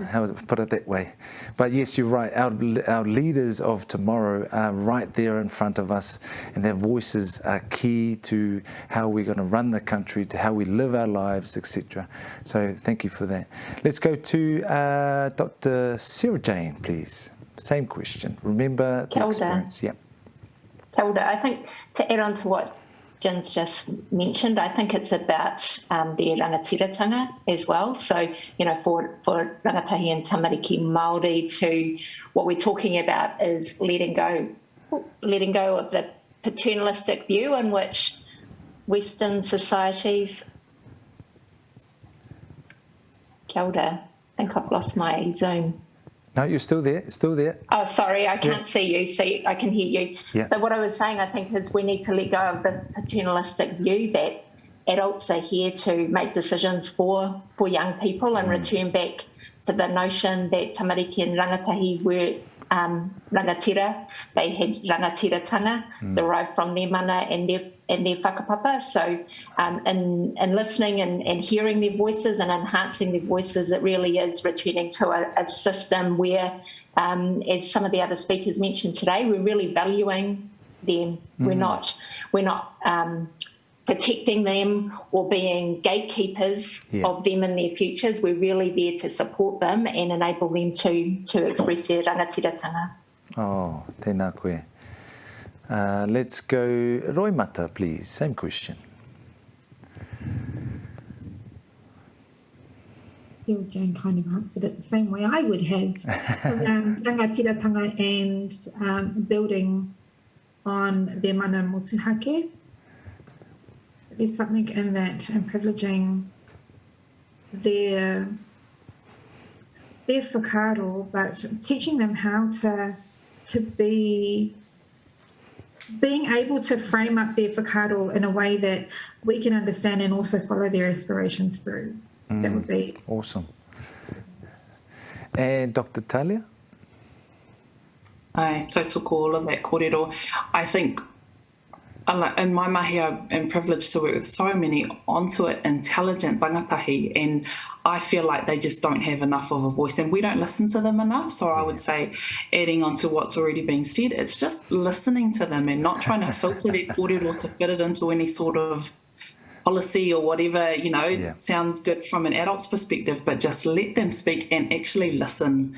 put it that way. But yes, you're right. Our leaders of tomorrow are right there in front of us, and their voices are key to how we're going to run the country, to how we live our lives, etc. So thank you for that. Let's go to Dr. Sarah-Jane, please. Same question. Remember the experience. Yeah. Kia ora. I think to add on to what Jin's just mentioned, I think it's about the rangatiratanga as well. So, you know, for rangatahi and tamariki Māori, to what we're talking about is letting go of the paternalistic view in which Western societies. Kia ora. I think I've lost my Zoom. No, you're still there. Still there. Oh, sorry, I can't see you. See, I can hear you. Yeah. So what I was saying, I think, is we need to let go of this paternalistic view that adults are here to make decisions for young people and return back to the notion that tamariki and rangatahi were rangatira. They had rangatiratanga derived from their mana and their whakapapa. So in listening and hearing their voices and enhancing their voices, it really is returning to a system where, as some of the other speakers mentioned today, we're really valuing them. We're not protecting them or being gatekeepers of them and their futures. We're really there to support them and enable them to express their rangatiratanga. Oh, tēnā koe. Let's go Roimata, please. Same question. Jane kind of answered it the same way I would have around rangatiratanga and building on their mana motuhake. There's something in that and privileging their whakaaro, but teaching them how to be being able to frame up their whakaaro in a way that we can understand and also follow their aspirations through. That would be awesome. And Dr. Tahlia? Ai, tautoko all of that kōrero. I think in my mahi, I'm privileged to work with so many onto it, intelligent rangatahi, and I feel like they just don't have enough of a voice and we don't listen to them enough. So I would say, adding on to what's already been said, it's just listening to them and not trying to filter their kōrero to fit it into any sort of policy or whatever, sounds good from an adult's perspective, but just let them speak and actually listen.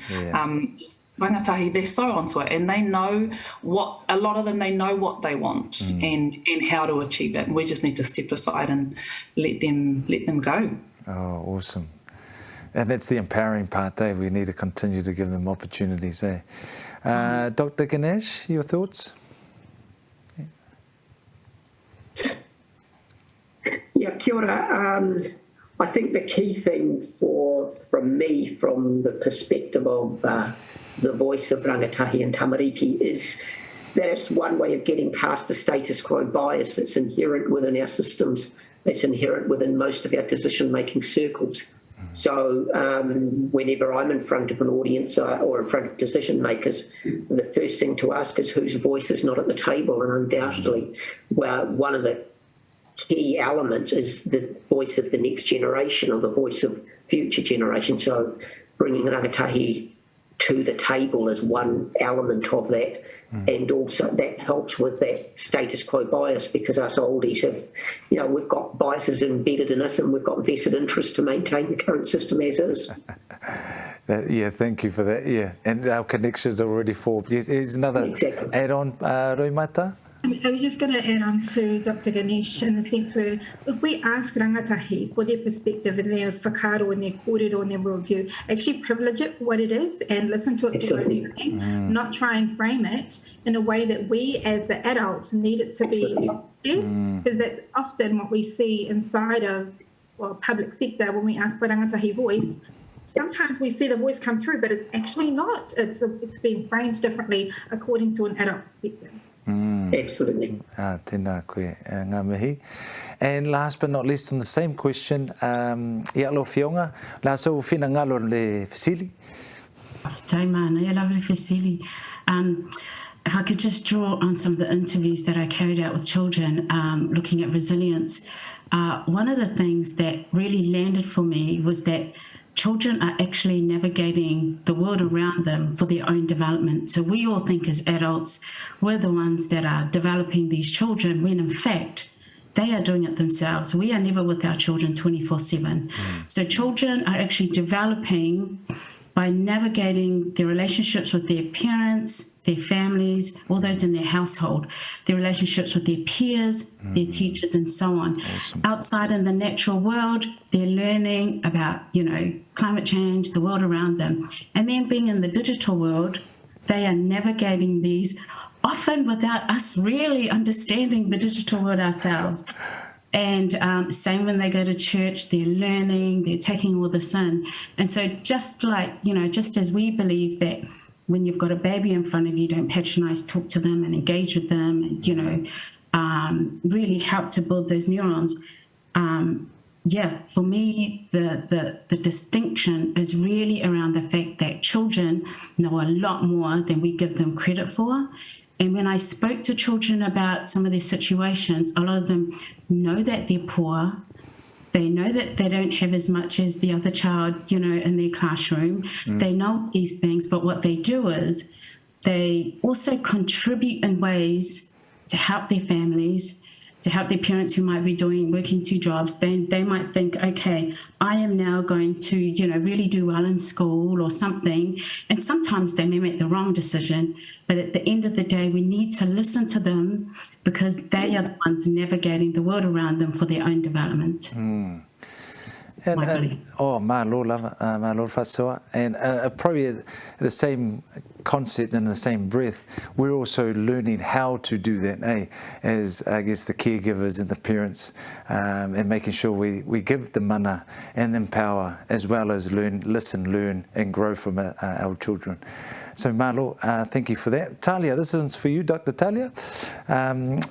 Rangatahi, they're so onto it and they know a lot of them, they know what they want and how to achieve it. And we just need to step aside and let them go. Oh, awesome. And that's the empowering part, eh? We need to continue to give them opportunities, eh? Dr. Ganesh, your thoughts? Yeah, kia ora. I think the key thing from the perspective of the voice of rangatahi and tamariki is that it's one way of getting past the status quo bias that's inherent within our systems, that's inherent within most of our decision-making circles. So whenever I'm in front of an audience or in front of decision makers, the first thing to ask is whose voice is not at the table, and undoubtedly one of the key elements is the voice of the next generation, or the voice of future generations. So bringing rangatahi to the table is one element of that. And also that helps with that status quo bias, because us oldies have, you know, we've got biases embedded in us and we've got vested interest to maintain the current system as is. Yeah, thank you for that. Yeah, and our connections are already formed. Yes, here's another add-on, Roimata. I was just going to add on to Dr. Ganesh in the sense where if we ask rangatahi for their perspective and their whakaaro and their kōrero and their worldview, actually privilege it for what it is and listen to it for what it is, not try and frame it in a way that we as the adults need it to be said, because that's often what we see inside of public sector when we ask for rangatahi voice. Sometimes we see the voice come through, but it's actually not. It's being framed differently according to an adult perspective. Absolutely. Tēnā koe, ngā mihi. And last but not least, on the same question, ia alo whionga, la so whina ngalo le Fasili. Taimana, ia lovely Fasili. If I could just draw on some of the interviews that I carried out with children, looking at resilience, one of the things that really landed for me was that children are actually navigating the world around them for their own development. So we all think as adults, we're the ones that are developing these children, when in fact, they are doing it themselves. We are never with our children 24/7. So children are actually developing by navigating their relationships with their parents, their families, all those in their household, their relationships with their peers, their teachers, and so on. Outside in the natural world, they're learning about, you know, climate change, the world around them. And then being in the digital world, they are navigating these often without us really understanding the digital world ourselves. And same when they go to church, they're learning, they're taking all this in. And so just like, you know, just as we believe that when you've got a baby in front of you, don't patronize, talk to them and engage with them and, you know, really help to build those neurons. Yeah, for me, the distinction is really around the fact that children know a lot more than we give them credit for. And when I spoke to children about some of their situations, a lot of them know that they're poor. They know that they don't have as much as the other child, you know, in their classroom. They know these things, but what they do is they also contribute in ways to help their families, to help their parents who might be working 2 jobs. They might think, okay, I am now going to, you know, really do well in school or something. And sometimes they may make the wrong decision, but at the end of the day, we need to listen to them because they are the ones navigating the world around them for their own development. And mā lō whasoa. And probably the same concept in the same breath, we're also learning how to do that, as I guess the caregivers and the parents, and making sure we give the mana and empower as well as listen, learn and grow from our children. So Malo, thank you for that. Tahlia, this one's for you, Dr. Tahlia. In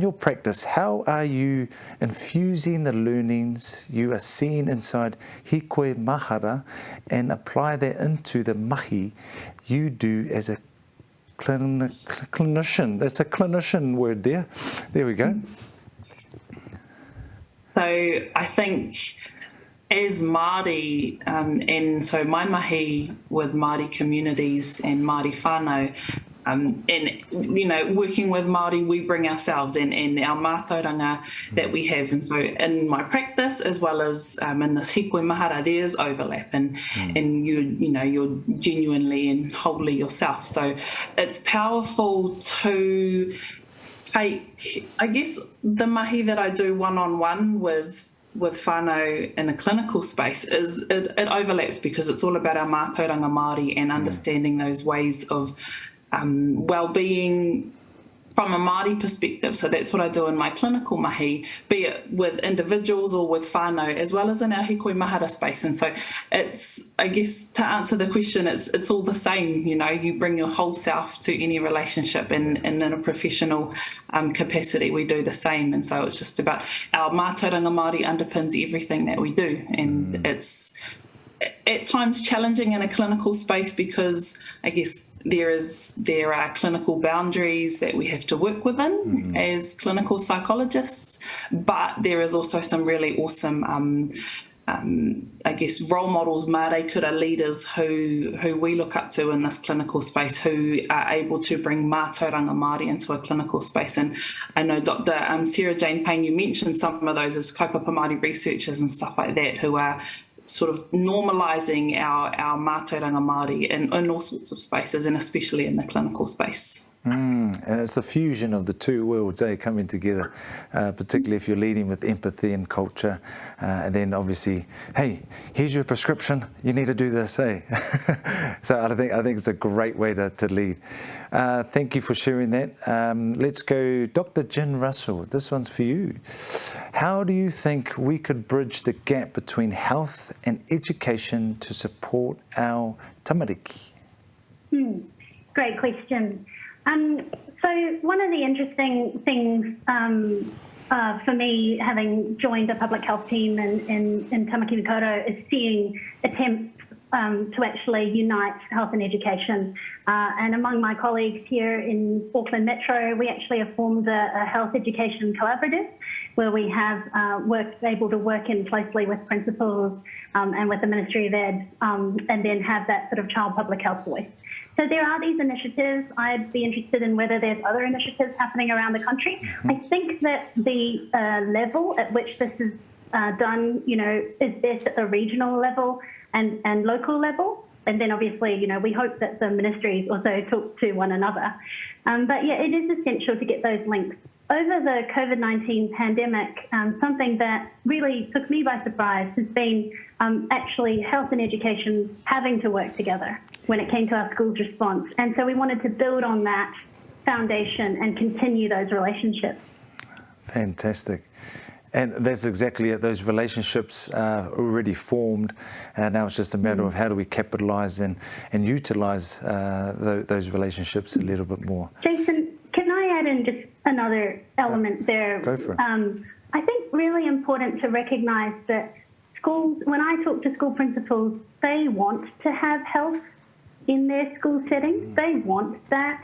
your practice, how are you infusing the learnings you are seeing inside Hikoi Mahara and apply that into the mahi you do as a clinician? That's a clinician word there. There we go. So I think as Māori, and so my mahi with Māori communities and Māori whānau, and, you know, working with Māori, we bring ourselves and our mātauranga that we have. And so in my practice, as well as in this hikoi mahara, there's overlap and you know, you're genuinely and wholly yourself. So it's powerful to take, I guess, the mahi that I do one-on-one with whānau in a clinical space is it overlaps because it's all about our mātauranga Māori and understanding those ways of well-being from a Māori perspective. So that's what I do in my clinical mahi, be it with individuals or with whānau, as well as in our hikoi mahara space. And so it's, I guess, to answer the question, it's all the same. You know, you bring your whole self to any relationship, and in a professional capacity, we do the same. And so it's just about our mātauranga Māori underpins everything that we do. And it's at times challenging in a clinical space because I guess there are clinical boundaries that we have to work within as clinical psychologists, but there is also some really awesome I guess, role models, Māori kura leaders who we look up to in this clinical space, who are able to bring mātauranga Māori into a clinical space. And I know Dr. Sarah-Jane Paine, you mentioned some of those as kaupapa Māori researchers and stuff like that, who are sort of normalising our mātauranga Māori in all sorts of spaces, and especially in the clinical space. And it's a fusion of the two worlds, coming together, particularly if you're leading with empathy and culture, and then obviously, hey, here's your prescription, you need to do this, So I think it's a great way to lead. Thank you for sharing that. Let's go, Dr. Jin Russell, this one's for you. How do you think we could bridge the gap between health and education to support our tamariki? Great question. So one of the interesting things for me, having joined a public health team in Tamaki Makaurau, is seeing attempts to actually unite health and education. And among my colleagues here in Auckland Metro, we actually have formed a health education collaborative where we have able to work in closely with principals and with the Ministry of Ed, and then have that sort of child public health voice. So there are these initiatives. I'd be interested in whether there's other initiatives happening around the country. I think that the level at which this is done, is best at the regional level and local level. And then obviously, we hope that the ministries also talk to one another. But yeah, it is essential to get those links. Over the COVID-19 pandemic, something that really took me by surprise has been actually health and education having to work together when it came to our school's response. And so we wanted to build on that foundation and continue those relationships. Fantastic. And that's exactly it. Those relationships are already formed, and now it's just a matter of how do we capitalise and utilise those relationships a little bit more. Jason, can I add in just another element there? Go for it. I think really important to recognise that schools, when I talk to school principals, they want to have health in their school settings. They want that,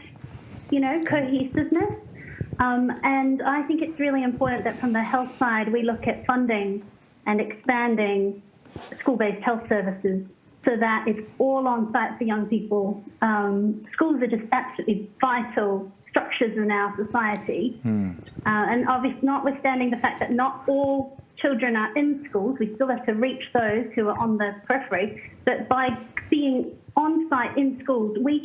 cohesiveness. And I think it's really important that from the health side, we look at funding and expanding school-based health services so that it's all on site for young people. Schools are just absolutely vital structures in our society. And obviously, notwithstanding the fact that not all children are in schools, we still have to reach those who are on the periphery. But by being on site in schools, we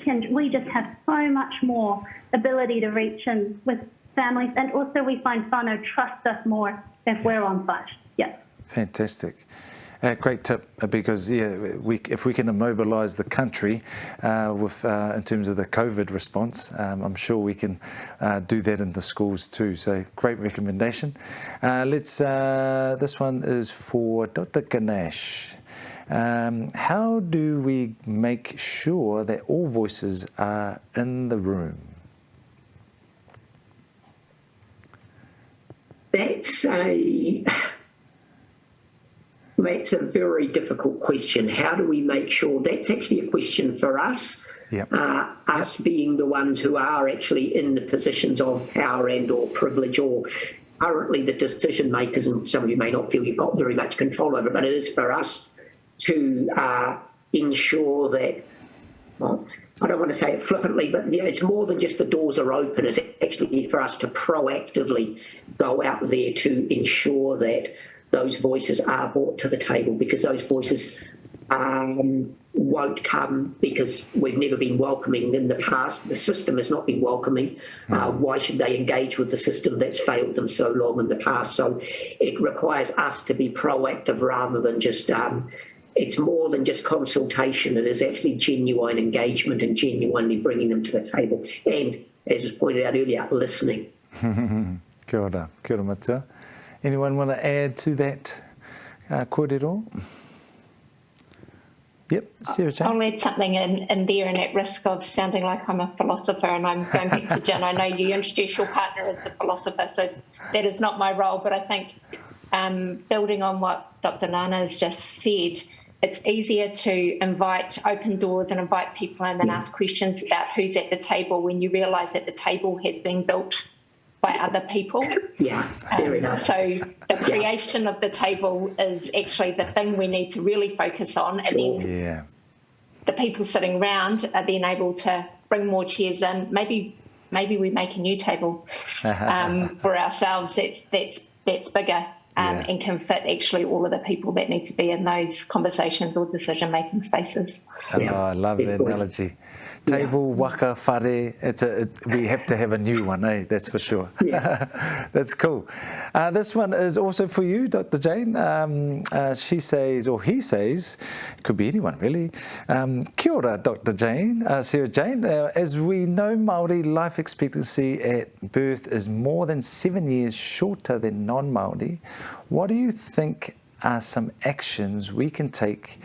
just have so much more ability to reach in with families, and also we find whānau trust us more if we're on site. Yeah. Fantastic. Great tip, because if we can immobilise the country with in terms of the COVID response, I'm sure we can do that in the schools too. So great recommendation. This one is for Dr. Ganesh. How do we make sure that all voices are in the room? That's a very difficult question. How do we make sure? That's actually a question for us. Yep. Us being the ones who are actually in the positions of power and or privilege, or currently the decision makers, and some of you may not feel you've got very much control over it, but it is for us to ensure that, well, I don't want to say it flippantly, but it's more than just the doors are open. It's actually for us to proactively go out there to ensure that those voices are brought to the table, because those voices won't come because we've never been welcoming in the past. The system has not been welcoming. Why should they engage with the system that's failed them so long in the past? So it requires us to be proactive rather than just it's more than just consultation. It is actually genuine engagement and genuinely bringing them to the table. And, as was pointed out earlier, listening. Kia ora matua. Anyone want to add to that kōrero? Yep, Sarah-Jane. I'll add something in there, and at risk of sounding like I'm a philosopher, and I'm going back to Jin. I know you introduced your partner as a philosopher, so that is not my role, but I think building on what Dr. Nana has just said, it's easier to invite open doors and invite people in and ask questions about who's at the table when you realise that the table has been built other people. Yeah, fair enough. So the creation of the table is actually the thing we need to really focus on, and then the people sitting around are then able to bring more chairs in. Maybe we make a new table for ourselves that's bigger and can fit actually all of the people that need to be in those conversations or decision-making spaces. Oh, I love that analogy. Table, waka, whare, we have to have a new one, that's for sure. That's cool. This one is also for you, Dr. Jane. She says, or he says, could be anyone really. Kia ora, Dr. Jane, Sarah-Jane. As we know, Māori life expectancy at birth is more than 7 years shorter than non-Māori. What do you think are some actions we can take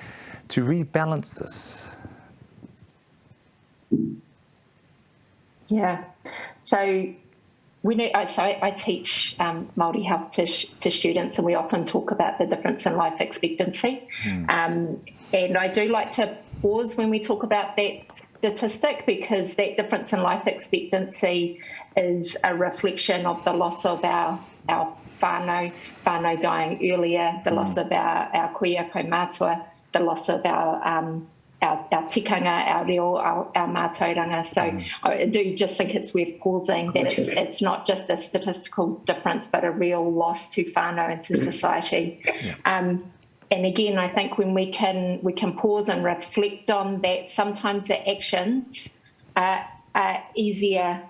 to rebalance this? Yeah, so I teach Māori health to students, and we often talk about the difference in life expectancy. And I do like to pause when we talk about that statistic, because that difference in life expectancy is a reflection of the loss of our whānau dying earlier, the loss of our kuia kaumātua, the loss of our tikanga, our reo, our mātauranga. So I do just think it's worth pausing that it's not just a statistical difference, but a real loss to whānau and to society. And again, I think when we can pause and reflect on that, sometimes the actions are easier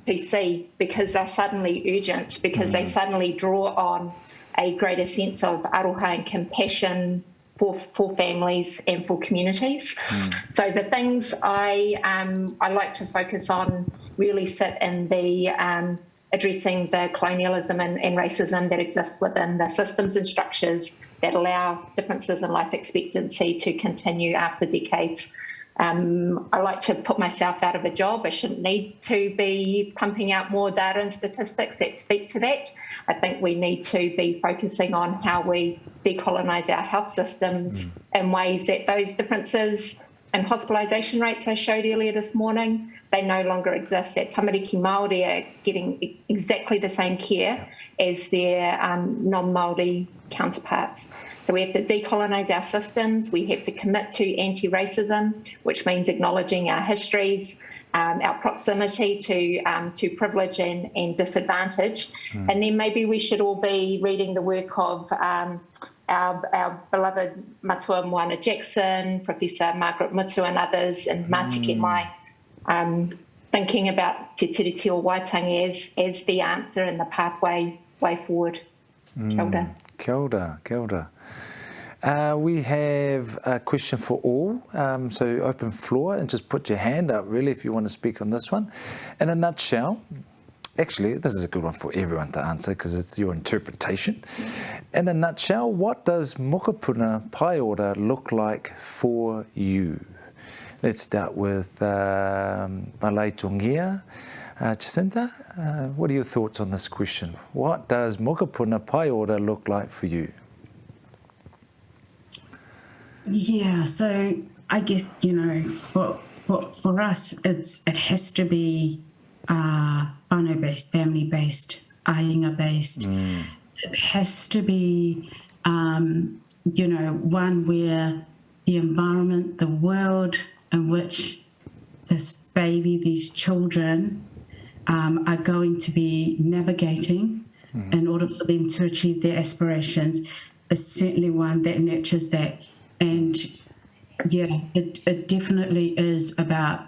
to see because they're suddenly urgent, because they suddenly draw on a greater sense of aroha and compassion for families and for communities. So the things I like to focus on really fit in the addressing the colonialism and racism that exists within the systems and structures that allow differences in life expectancy to continue after decades. I like to put myself out of a job. I shouldn't need to be pumping out more data and statistics that speak to that. I think we need to be focusing on how we decolonise our health systems in ways that those differences in hospitalisation rates I showed earlier this morning, they no longer exist. That tamariki Māori are getting exactly the same care as their non-Māori counterparts. So we have to decolonise our systems. We have to commit to anti-racism, which means acknowledging our histories, our proximity to privilege and disadvantage. And then maybe we should all be reading the work of our beloved Matua Moana Jackson, Professor Margaret Mutu and others, and Mātike Mai, thinking about Te Tiriti o Waitangi as the answer and the pathway way forward. Kia ora. Kia ora, kia ora. We have a question for all, so open floor and just put your hand up really if you want to speak on this one. In a nutshell, actually this is a good one for everyone to answer because it's your interpretation. In a nutshell, what does Mokopuna Pae Ora look like for you? Let's start with Malai Tungia. Jacinta, what are your thoughts on this question? What does Mokopuna Pae Ora look like for you? Yeah, so I guess, you know, for us, it has to be whānau-based, family-based, ainga-based. It has to be, you know, one where the environment, the world in which this baby, these children are going to be navigating in order for them to achieve their aspirations is certainly one that nurtures that. And yeah, it definitely is about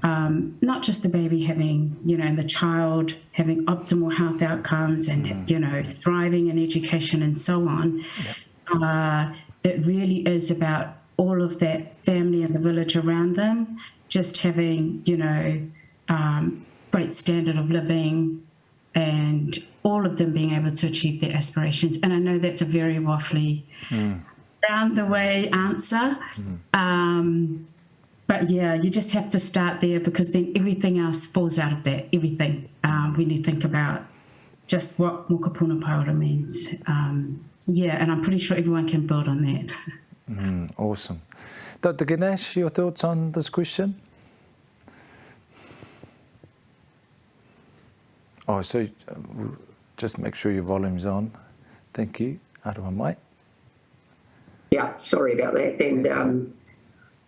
not just the baby having, you know, and the child having optimal health outcomes and, you know, thriving in education and so on. It really is about all of that family and the village around them just having, you know, great standard of living and all of them being able to achieve their aspirations. And I know that's a very waffly round the way answer. But yeah, you just have to start there because then everything else falls out of that, everything, when you think about just what Mokopuna Pae Ora means. Yeah, and I'm pretty sure everyone can build on that. Awesome. Dr. Ganesh, your thoughts on this question? Oh, so just make sure your volume's on. Thank you. Aroha mai. Yeah, sorry about that. And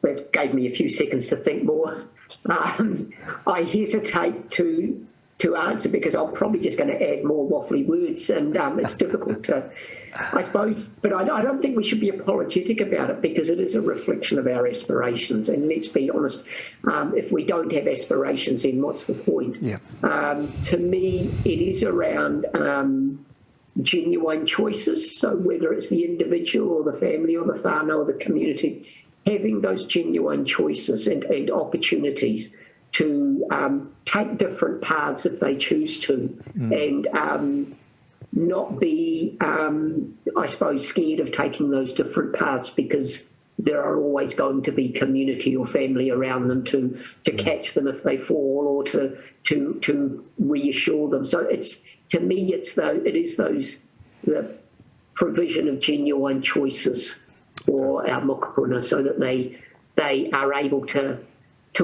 that gave me a few seconds to think more. I hesitate to answer because I'm probably just going to add more waffly words, and it's difficult to, I suppose, but I don't think we should be apologetic about it because it is a reflection of our aspirations. And let's be honest, if we don't have aspirations, then what's the point? Yeah. To me, it is around genuine choices. So whether it's the individual or the family or the whānau or the community, having those genuine choices and opportunities to take different paths if they choose to, and not be, I suppose, scared of taking those different paths because there are always going to be community or family around them to catch them if they fall or to reassure them. So it's, to me, it is the provision of genuine choices for our mokopuna so that they are able to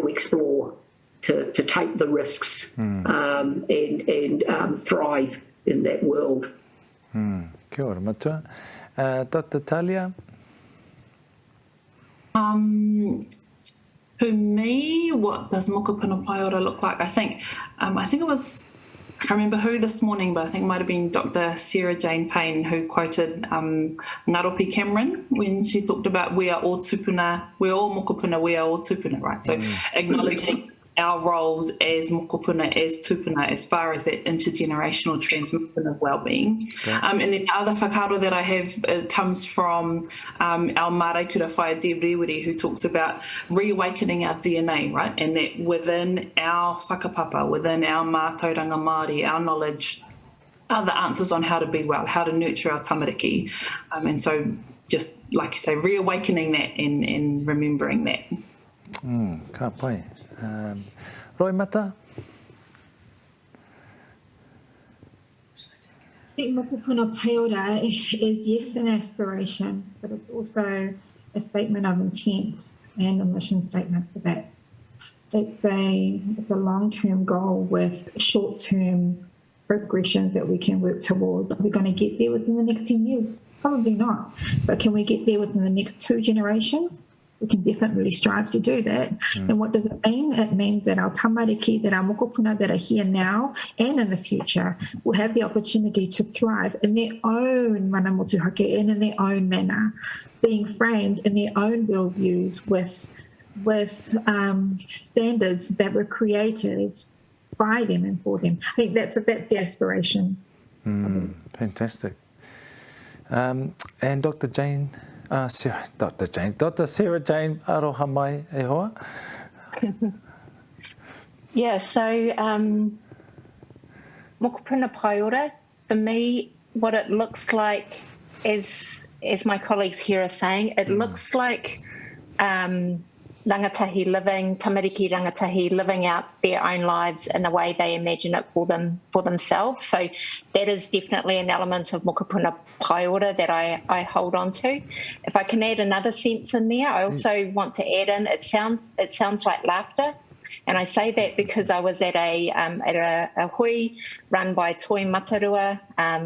explore, to take the risks and thrive in that world. Kia ora matua. Dr. Tahlia? For me, what does Mokopuna Pae Ora look like? I think it was, I can't remember who this morning, but I think it might have been Dr. Sarah-Jane Paine who quoted Ngāropi Cameron when she talked about we are all tupuna, we're all mokopuna, we are all tupuna, right? So acknowledging our roles as mokopuna, as tupuna, as far as that intergenerational transmission of wellbeing. And then the other whakaaro that I have comes from our māraikura whai Deb Rewiri, who talks about reawakening our DNA, right? And that within our whakapapa, within our mātauranga Māori, our knowledge are the answers on how to be well, how to nurture our tamariki. And so just, like you say, reawakening that and remembering that. Ka pai. Roimata? I think Mokopuna Pae Ora is, yes, an aspiration, but it's also a statement of intent and a mission statement for that. It's a long-term goal with short-term progressions that we can work toward. Are we going to get there within the next 10 years? Probably not. But can we get there within the next 2 generations? We can definitely strive to do that. And what does it mean? It means that our tamariki, that our mokopuna that are here now and in the future will have the opportunity to thrive in their own mana motuhake and in their own manner, being framed in their own worldviews with standards that were created by them and for them. I think that's the aspiration. Fantastic. And Dr. Jane, Dr. Sarah-Jane, aroha mai e hoa? Yeah, so Mokopuna Pae Ora, for me, what it looks like is, as my colleagues here are saying, it looks like rangatahi living, tamariki rangatahi living out their own lives in the way they imagine it for themselves. So that is definitely an element of Mokopuna Pae Ora that I hold on to. If I can add another sense in there, I also want to add in, it sounds like laughter. And I say that because I was at a hui run by Toi Matarua,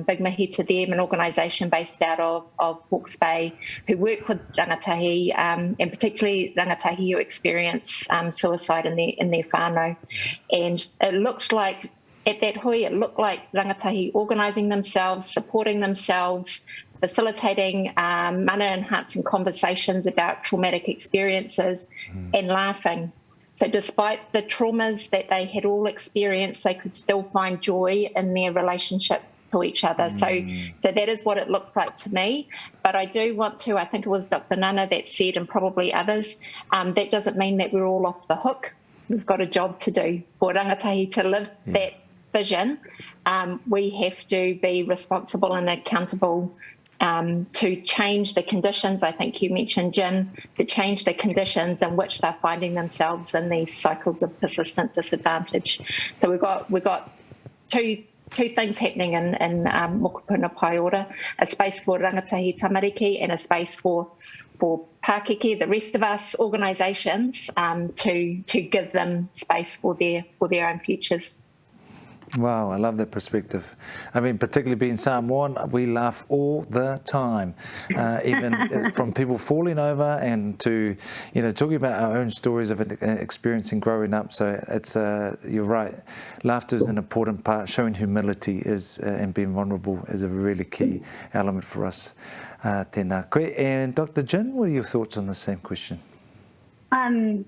big mihi to them, an organisation based out of Hawke's Bay, who work with rangatahi, and particularly rangatahi who experience suicide in their whānau. And it looked like, at that hui, it looked like rangatahi organising themselves, supporting themselves, facilitating mana-enhancing conversations about traumatic experiences and laughing. So despite the traumas that they had all experienced, they could still find joy in their relationship to each other. So that is what it looks like to me. But I do want to, I think it was Dr. Nana that said, and probably others, that doesn't mean that we're all off the hook. We've got a job to do. For rangatahi to live that vision, we have to be responsible and accountable to change the conditions. I think you mentioned, Jin, to change the conditions in which they're finding themselves in these cycles of persistent disadvantage. So we've got two things happening in Mokopuna Pae Ora: a space for rangatahi tamariki and a space for Pākeke, the rest of us organisations, to give them space for their own futures. Wow, I love that perspective. I mean, particularly being Samoan, we laugh all the time, even from people falling over and to, you know, talking about our own stories of experiencing growing up. So it's, you're right, laughter is an important part. Showing humility is and being vulnerable is a really key element for us. Tēnā koe. And Dr. Jin, what are your thoughts on the same question? I'm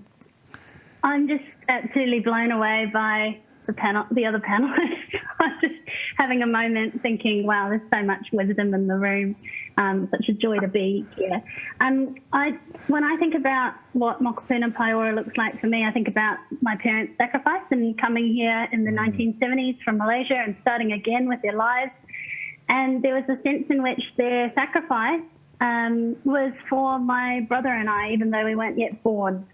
just absolutely blown away by the other panelists. I'm just having a moment thinking, wow, there's so much wisdom in the room. Such a joy to be here. When I think about what Mokopuna Pae Ora looks like for me, I think about my parents' sacrifice and coming here in the 1970s from Malaysia and starting again with their lives. And there was a sense in which their sacrifice was for my brother and I, even though we weren't yet born.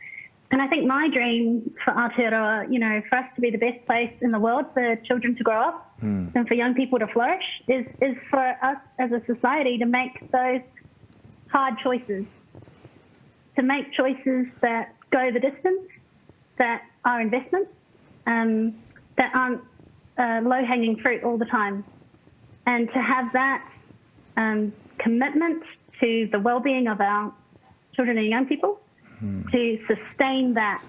And I think my dream for Aotearoa, you know, for us to be the best place in the world for children to grow up and for young people to flourish is for us as a society to make those hard choices, to make choices that go the distance, that are investments, that aren't low-hanging fruit all the time. And to have that commitment to the well-being of our children and young people, to sustain that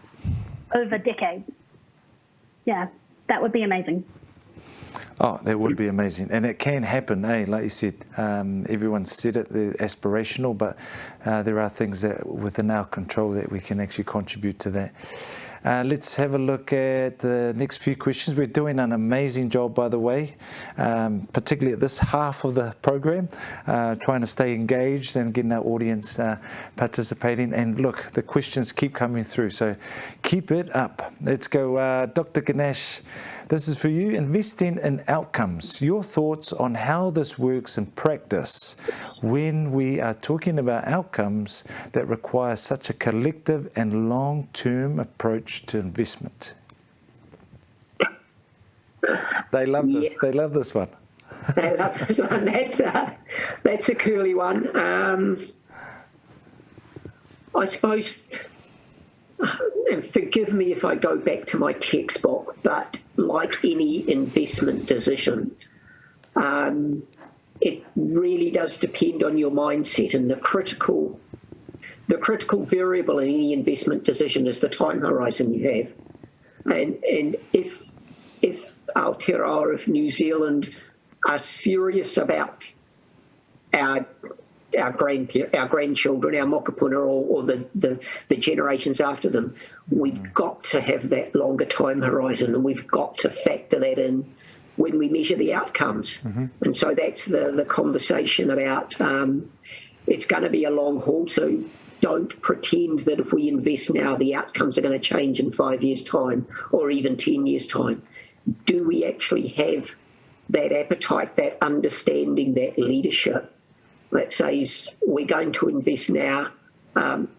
over decades. Yeah, that would be amazing. Oh, that would be amazing. And it can happen, eh? Like you said, everyone said it, they're aspirational, but there are things that within our control that we can actually contribute to that. Let's have a look at the next few questions. We're doing an amazing job, by the way, particularly at this half of the program, trying to stay engaged and getting our audience participating. And look, the questions keep coming through, so keep it up. Let's go, Dr. Ganesh. This is for you. Investing in outcomes. Your thoughts on how this works in practice when we are talking about outcomes that require such a collective and long-term approach to investment. They love this. They love this one. They love this one. That's a curly one. I suppose, and forgive me if I go back to my textbook, but like any investment decision, it really does depend on your mindset, and the critical variable in any investment decision is the time horizon you have. And if Aotearoa, if New Zealand are serious about our grandchildren, our mokopuna, or the generations after them, we've got to have that longer time horizon, and we've got to factor that in when we measure the outcomes. And so that's the conversation about it's going to be a long haul, so don't pretend that if we invest now, the outcomes are going to change in 5 years' time or even 10 years' time. Do we actually have that appetite, that understanding, that leadership that says we're going to invest now,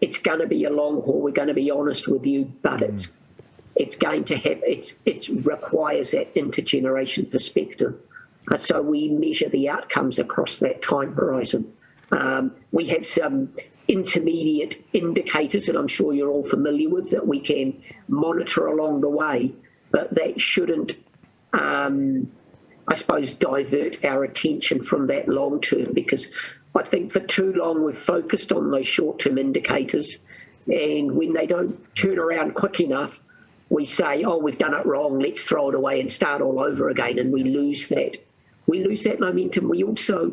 it's going to be a long haul, we're going to be honest with you, but it's going to have, it requires that intergeneration perspective. So we measure the outcomes across that time horizon. We have some intermediate indicators that I'm sure you're all familiar with that we can monitor along the way, but that shouldn't, I suppose, divert our attention from that long term, because I think for too long we've focused on those short-term indicators, and when they don't turn around quick enough, we say, oh, we've done it wrong, let's throw it away and start all over again, and we lose that. We lose that momentum. We also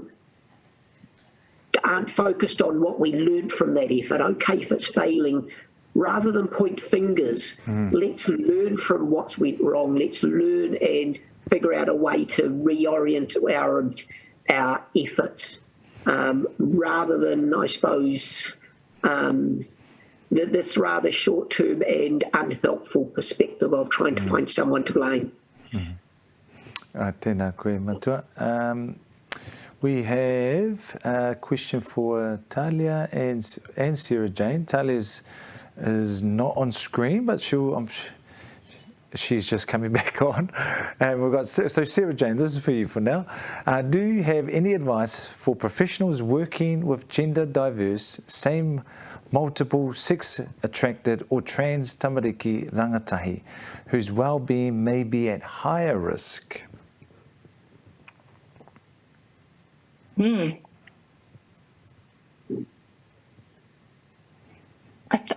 aren't focused on what we learned from that effort. Okay, if it's failing, rather than point fingers, let's learn from what's went wrong. Let's learn and figure out a way to reorient our efforts, rather than, I suppose, this rather short-term and unhelpful perspective of trying to find someone to blame. Tēnā koe matua. We have a question for Tahlia and Sarah-Jane. Tahlia is not on screen, but she's just coming back on. And we've got, so Sarah-Jane, this is for you for now. Do you have any advice for professionals working with gender diverse, same multiple sex-attracted or trans tamariki rangatahi whose well-being may be at higher risk?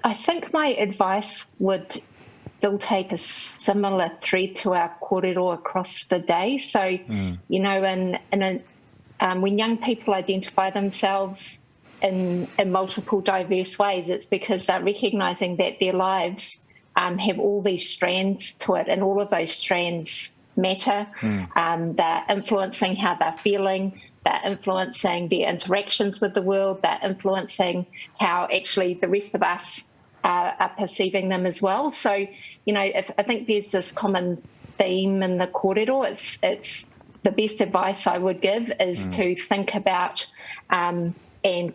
I think my advice would still take a similar thread to our kōrero across the day. So, you know, when young people identify themselves in multiple diverse ways, it's because they're recognising that their lives have all these strands to it, and all of those strands matter. They're influencing how they're feeling, they're influencing their interactions with the world, they're influencing how actually the rest of us are perceiving them as well. So, you know, I think there's this common theme in the kōrero. It's the best advice I would give is to think about and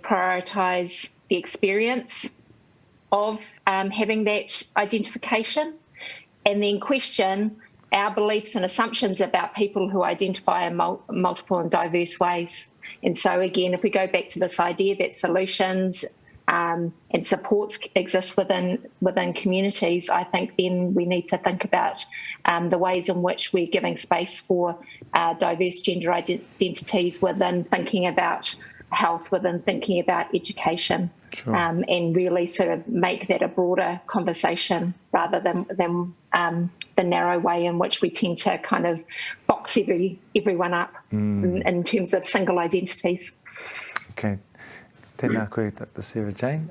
prioritise the experience of having that identification, and then question our beliefs and assumptions about people who identify in multiple and diverse ways. And so again, if we go back to this idea that solutions and supports exist within communities, I think then we need to think about the ways in which we're giving space for diverse gender identities within thinking about health, within thinking about education. Sure. And really sort of make that a broader conversation rather than the narrow way in which we tend to kind of box everyone up in terms of single identities. Okay. Tēnā koe, Dr. Sarah-Jane.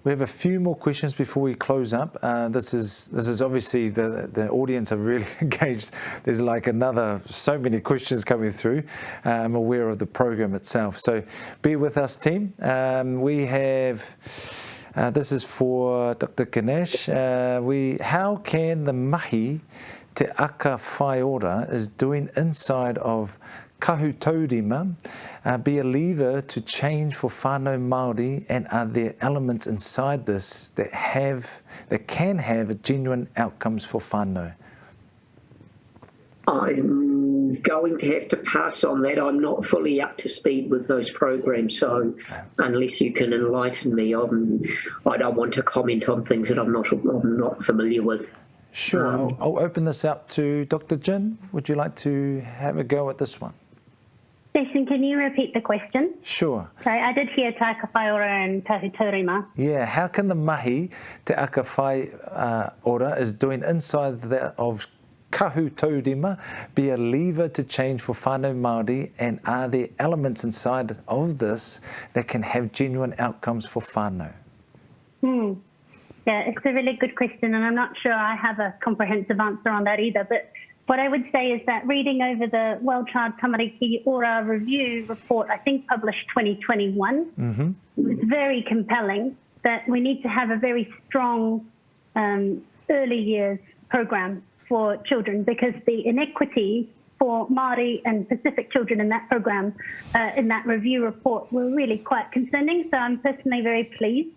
We have a few more questions before we close up. This is obviously the audience are really engaged. There's like so many questions coming through. I'm aware of the program itself. So be with us, team. We have, this is for Dr. Ganesh. How can the mihi te aka Whai Ora is doing inside of Kahutaurima be a lever to change for whānau Māori, and are there elements inside this that can have genuine outcomes for whānau? I'm going to have to pass on that. I'm not fully up to speed with those programs, so unless you can enlighten me, I don't want to comment on things that I'm not familiar with. Sure, I'll open this up to Dr. Jin. Would you like to have a go at this one? Jason, can you repeat the question? Sure. Sorry, I did hear tā aka Whai Ora and Kahutaurima. Yeah, how can the mihi te aka Whai Ora is doing inside of Kahutaurima be a lever to change for whānau Māori, and are there elements inside of this that can have genuine outcomes for whānau? Yeah, it's a really good question, and I'm not sure I have a comprehensive answer on that either, but what I would say is that reading over the Wild Child Tamariki Ora review report, I think published 2021, was very compelling that we need to have a very strong early years program for children, because the inequity for Māori and Pacific children in that program, in that review report, were really quite concerning. So I'm personally very pleased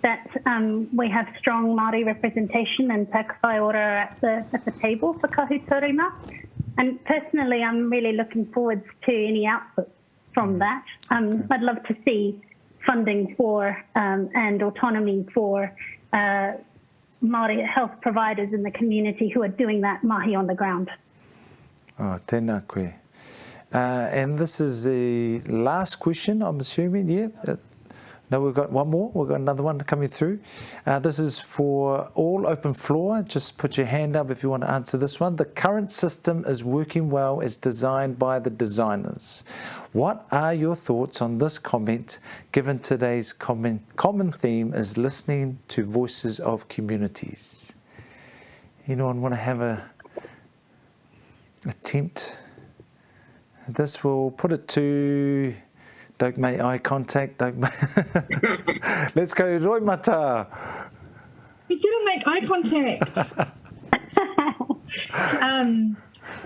that we have strong Māori representation and tā aka Whai Ora at the table for Kahutaurima. And personally, I'm really looking forward to any output from that. I'd love to see funding for and autonomy for Māori health providers in the community who are doing that mahi on the ground. Oh, tēnā koe. And this is the last question, I'm assuming, yeah? No, we've got one more. We've got another one coming through. This is for all open floor. Just put your hand up if you want to answer this one. The current system is working well as designed by the designers. What are your thoughts on this comment, given today's common theme is listening to voices of communities? Anyone want to have a attempt? This will put it to... Don't make eye contact. Let's go, Roimata. We didn't make eye contact.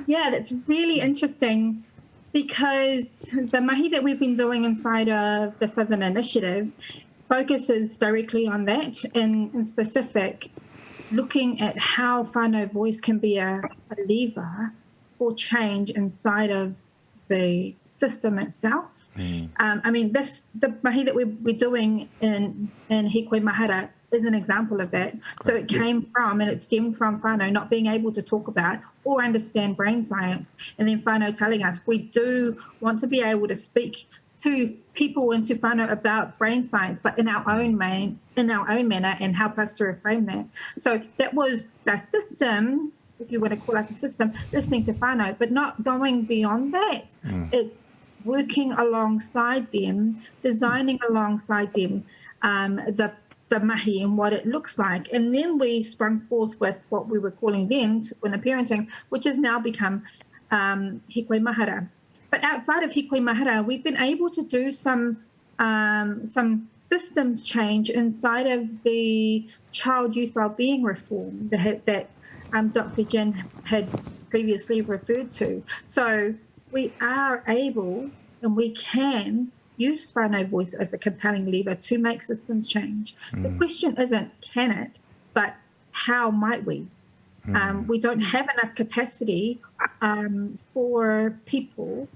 Yeah, that's really interesting, because the mahi that we've been doing inside of the Southern Initiative focuses directly on that, and in specific, looking at how whānau voice can be a lever for change inside of the system itself. I mean, the mahi that we're doing in Hikoi Mahara is an example of that. So it came from, and it stemmed from whānau not being able to talk about or understand brain science, and then whānau telling us we do want to be able to speak to people and to whānau about brain science, but in our own manner, and help us to reframe that. So that was the system, if you want to call us a system, listening to whānau, but not going beyond that. It's working alongside them, designing alongside them the mahi and what it looks like. And then we sprung forth with what we were calling then Tupuna Parenting, which has now become Hikoi Mahara. But outside of Hikoi Mahara, we've been able to do some systems change inside of the child youth wellbeing reform that Dr. Jin had previously referred to. So we are able and we can use whānau voice as a compelling lever to make systems change. The question isn't can it, but how might we? We don't have enough capacity for people.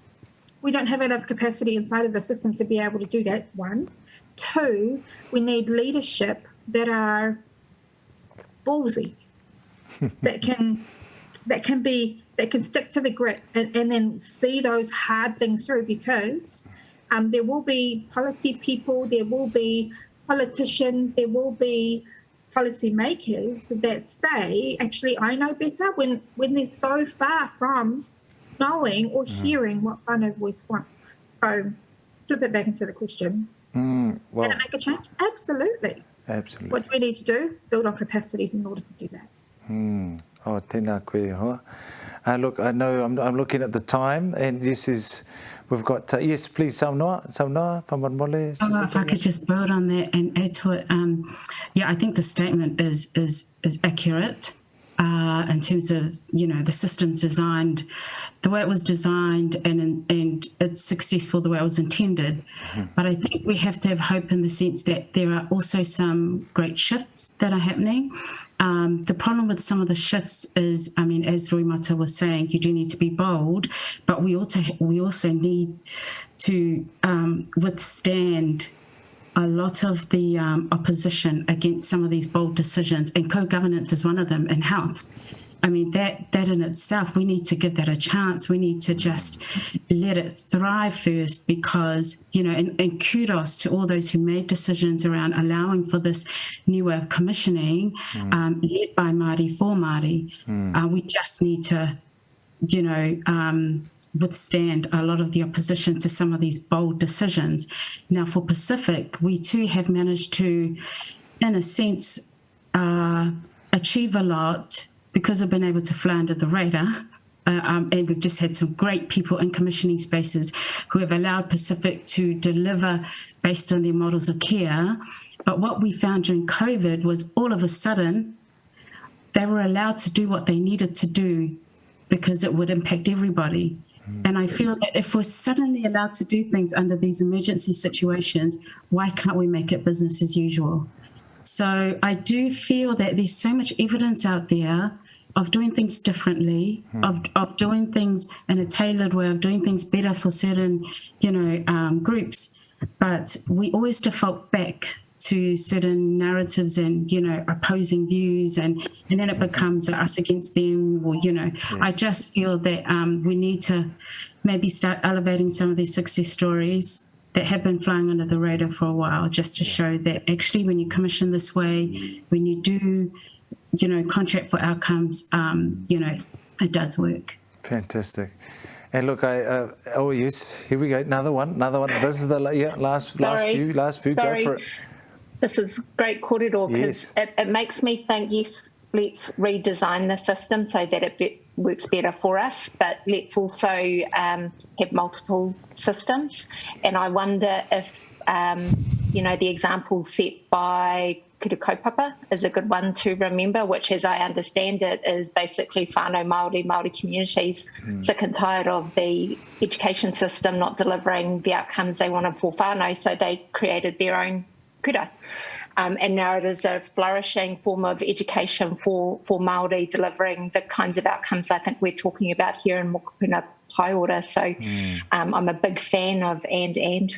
We don't have enough capacity inside of the system to be able to do that, one. Two, we need leadership that are ballsy, that can stick to the grit and then see those hard things through, because there will be policy people, there will be politicians, there will be policy makers that say, actually, I know better, when they're so far from knowing or hearing what whānau voice wants. So flip it back into the question. Can it make a change? Absolutely. Absolutely. What do we need to do? Build our capacities in order to do that. Oh, tēnā koe hoa. Look, I know I'm looking at the time, and this is, we've got, yes, please, Saunoa, Whamamole. If I could just build on that and add to it. Yeah, I think the statement is accurate in terms of, the system's designed, the way it was designed, and it's successful the way it was intended. But I think we have to have hope in the sense that there are also some great shifts that are happening. The problem with some of the shifts is, I mean, as Roimata was saying, you do need to be bold, but we also need to withstand a lot of the opposition against some of these bold decisions, and co-governance is one of them in health. I mean, that in itself, we need to give that a chance. We need to just let it thrive first, because, and kudos to all those who made decisions around allowing for this new way of commissioning, led by Māori for Māori. We just need to, withstand a lot of the opposition to some of these bold decisions. Now, for Pacific, we too have managed to, in a sense, achieve a lot because we've been able to fly under the radar. And we've just had some great people in commissioning spaces who have allowed Pacific to deliver based on their models of care. But what we found during COVID was all of a sudden, they were allowed to do what they needed to do because it would impact everybody. And I feel that if we're suddenly allowed to do things under these emergency situations, why can't we make it business as usual? So I do feel that there's so much evidence out there of doing things differently, of doing things in a tailored way, of doing things better for certain, groups. But we always default back to certain narratives and, opposing views, and then it becomes us against them, or, I just feel that we need to maybe start elevating some of these success stories that have been flying under the radar for a while, just to show that actually when you commission this way, when you do, contract for outcomes, it does work. Fantastic. And look, oh yes, here we go, another one. This is the last few. Sorry. Go for it. This is great kōrero, because it makes me think, yes, let's redesign the system so that it works better for us, but let's also have multiple systems. And I wonder if, the example set by Kura Kaupapa is a good one to remember, which, as I understand it, is basically whānau Māori communities sick and tired of the education system not delivering the outcomes they wanted for whānau, so they created their own kura. And now it is a flourishing form of education for Māori, delivering the kinds of outcomes I think we're talking about here in Mokopuna Pae Ora. So I'm a big fan of and.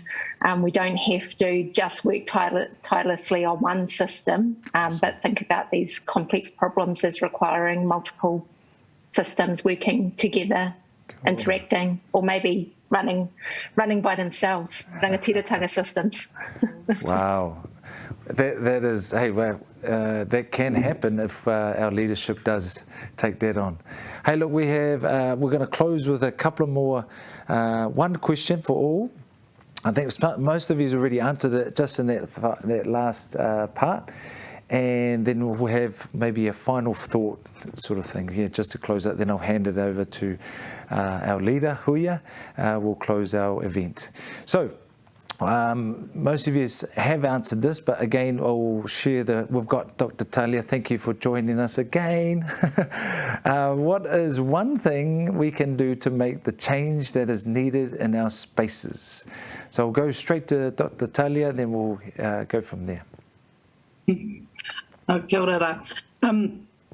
We don't have to just work tirelessly on one system, but think about these complex problems as requiring multiple systems working together, interacting, or maybe running by themselves, rangatiratanga systems. Wow. That is, hey, well, that can happen if our leadership does take that on. Hey, look, we're going to close with a couple of more, one question for all. I think most of you have already answered it just in that last part. And then we'll have maybe a final thought sort of thing here just to close out. Then I'll hand it over to our leader, Huia. We'll close our event. So, most of you have answered this, but again, I'll share we've got Dr. Tahlia. Thank you for joining us again. What is one thing we can do to make the change that is needed in our spaces? So I'll go straight to Dr. Tahlia, then we'll go from there. Kia ora.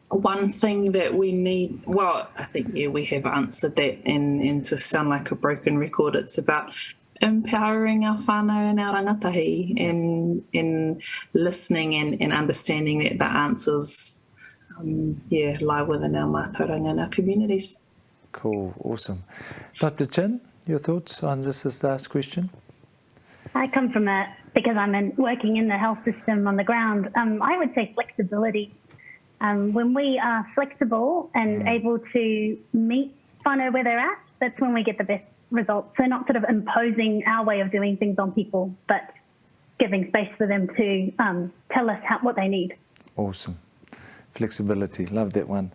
One thing that we need, well, I think, we have answered that, and to sound like a broken record, it's about empowering our whānau and our rangatahi, and listening and understanding that the answers lie within our mātauranga and our communities. Cool, awesome. Dr. Jin, your thoughts on just this last question? I come from because I'm working in the health system on the ground, I would say flexibility. When we are flexible and able to meet whānau where they're at, that's when we get the best results. So not sort of imposing our way of doing things on people, but giving space for them to tell us what they need. Awesome. Flexibility, love that one.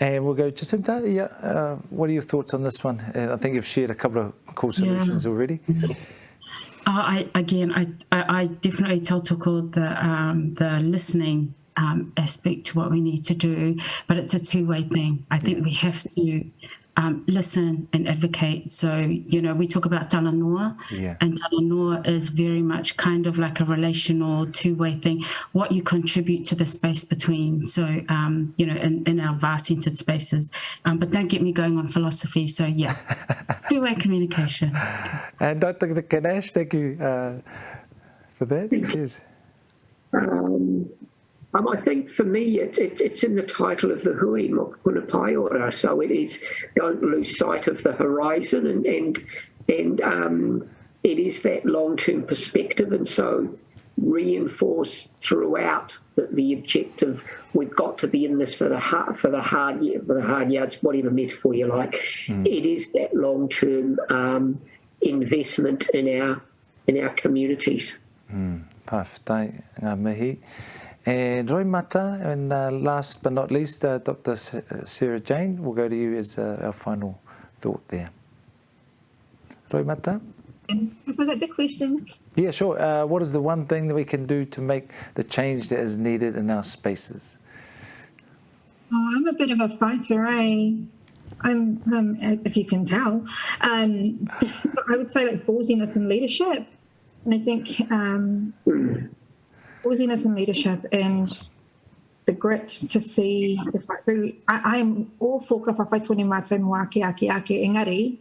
And we'll go, Jacinta, what are your thoughts on this one? I think you've shared a couple of cool solutions already. I definitely tautoko the listening aspect to what we need to do, but it's a two-way thing. I think we have to listen and advocate. So, we talk about talanoa, and talanoa is very much kind of like a relational two-way thing, what you contribute to the space between. So, in our VAR-centered spaces. But don't get me going on philosophy. So, two-way communication. And Dr. Ganesh, thank you for that. Cheers. I think for me, it's in the title of the Hui, Mokopuna Pae Ora. So it is, don't lose sight of the horizon, and it is that long-term perspective, and so reinforce throughout the objective. We've got to be in this for the hard yards, whatever metaphor you like. It is that long-term investment in our communities. Pāwhitai ngā mihi. And Roimata, and last but not least, Dr. Sarah-Jane, we'll go to you as our final thought there. Roimata? I forgot the question. Yeah, sure. What is the one thing that we can do to make the change that is needed in our spaces? I'm a bit of a fighter, I'm if you can tell. So I would say like ballsiness and leadership. And I think ballsiness and leadership and the grit to see the fight through. I'm all for ka whawhai tōne mātou mua ake engari.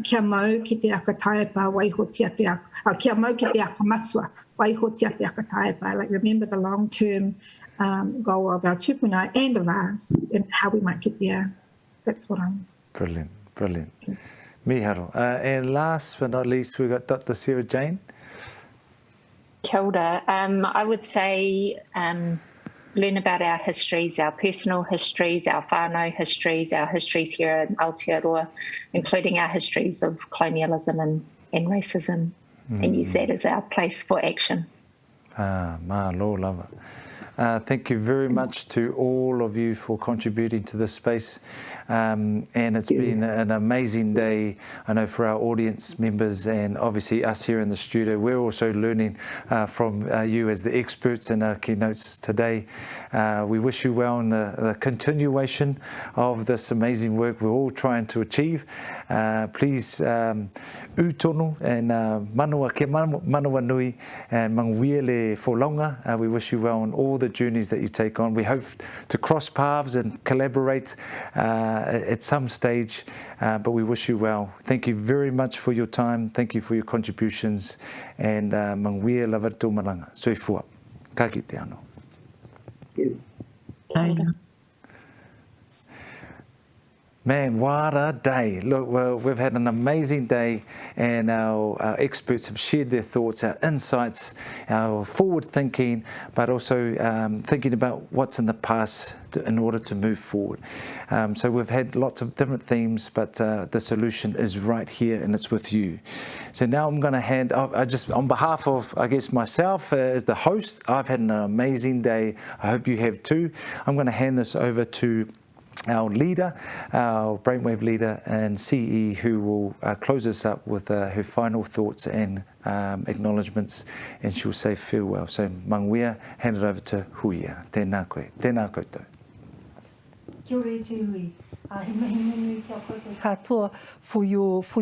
Kia mau ki te aka taepa waiho tiatia, kia mau ki te aka matua waiho tiatia aka taepa. Like remember the long-term goal of our tupuna and of us and how we might get there. That's what I'm... Brilliant. Miharo. And last but not least, we've got Dr. Sarah-Jane. Kia ora. I would say learn about our histories, our personal histories, our whānau histories, our histories here in Aotearoa, including our histories of colonialism and racism, and use that as our place for action. Mā lo lava. Thank you very much to all of you for contributing to this space. And it's been an amazing day, I know, for our audience members and obviously us here in the studio. We're also learning from you as the experts in our keynotes today. We wish you well in the continuation of this amazing work we're all trying to achieve. Please, utono and manawa ke manawa nui and mangwia le folonga. We wish you well on all the journeys that you take on. We hope to cross paths and collaborate at some stage, but we wish you well. Thank you very much for your time. Thank you for your contributions. And mangwia lava tō maranga. Soifua. Ka kite anō. Man, what a day. Look, well, we've had an amazing day, and our experts have shared their thoughts, our insights, our forward thinking, but also thinking about what's in the past in order to move forward. So we've had lots of different themes, but the solution is right here, and it's with you. So now I'm going to hand off, on behalf of, I guess, myself as the host, I've had an amazing day. I hope you have too. I'm going to hand this over to our leader, our Brainwave leader and CE, who will close us up with her final thoughts and acknowledgements, and she'll say farewell. So mangwia, hand it over to Huia. Tēnā koe, tēnā koutou. Kia ora te hui. He mihi nui kia koutou katoa for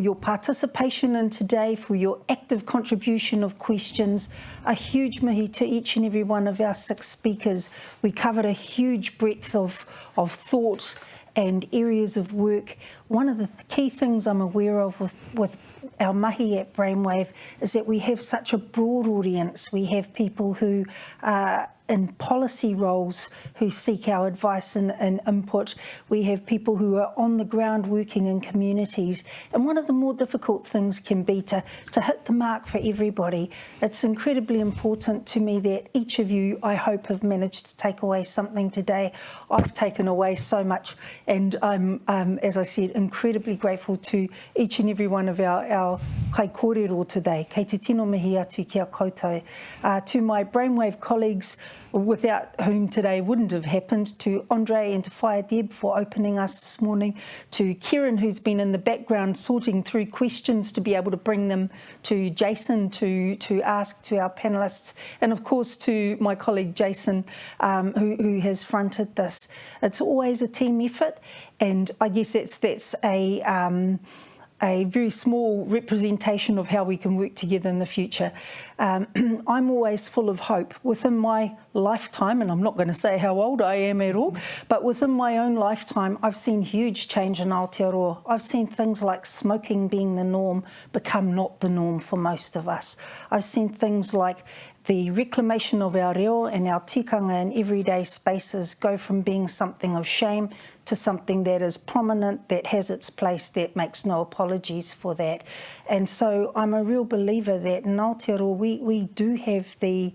your participation in today, for your active contribution of questions. A huge mihi to each and every one of our 6 speakers. We covered a huge breadth of thought and areas of work. One of the key things I'm aware of with our mahi at Brainwave is that we have such a broad audience. We have people who are in policy roles who seek our advice and input. We have people who are on the ground working in communities. And one of the more difficult things can be to hit the mark for everybody. It's incredibly important to me that each of you, I hope, have managed to take away something today. I've taken away so much, and I'm, as I said, incredibly grateful to each and every one of our kai kōrero today. Kei te tino mihi atu kia koutou. To my Brainwave colleagues, without whom today wouldn't have happened, to André and to Whai Deb for opening us this morning, to Kieran, who's been in the background sorting through questions to be able to bring them to Jason to ask to our panellists, and of course to my colleague Jason, who has fronted this. It's always a team effort, and I guess that's a very small representation of how we can work together in the future. I'm always full of hope. Within my lifetime, and I'm not going to say how old I am at all, but within my own lifetime, I've seen huge change in Aotearoa. I've seen things like smoking being the norm become not the norm for most of us. I've seen things like the reclamation of our reo and our tikanga in everyday spaces go from being something of shame to something that is prominent, that has its place, that makes no apologies for that. And so I'm a real believer that in Aotearoa we do have the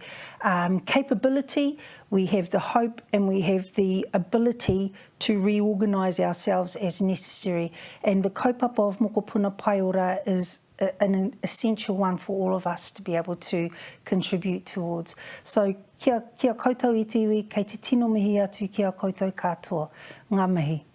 capability, we have the hope, and we have the ability to reorganise ourselves as necessary. And the kaupapa of Mokopuna Pae Ora is an essential one for all of us to be able to contribute towards. So kia koutou I te iwi, kei te tino mihi atu kia koutou katoa. Ngā mihi.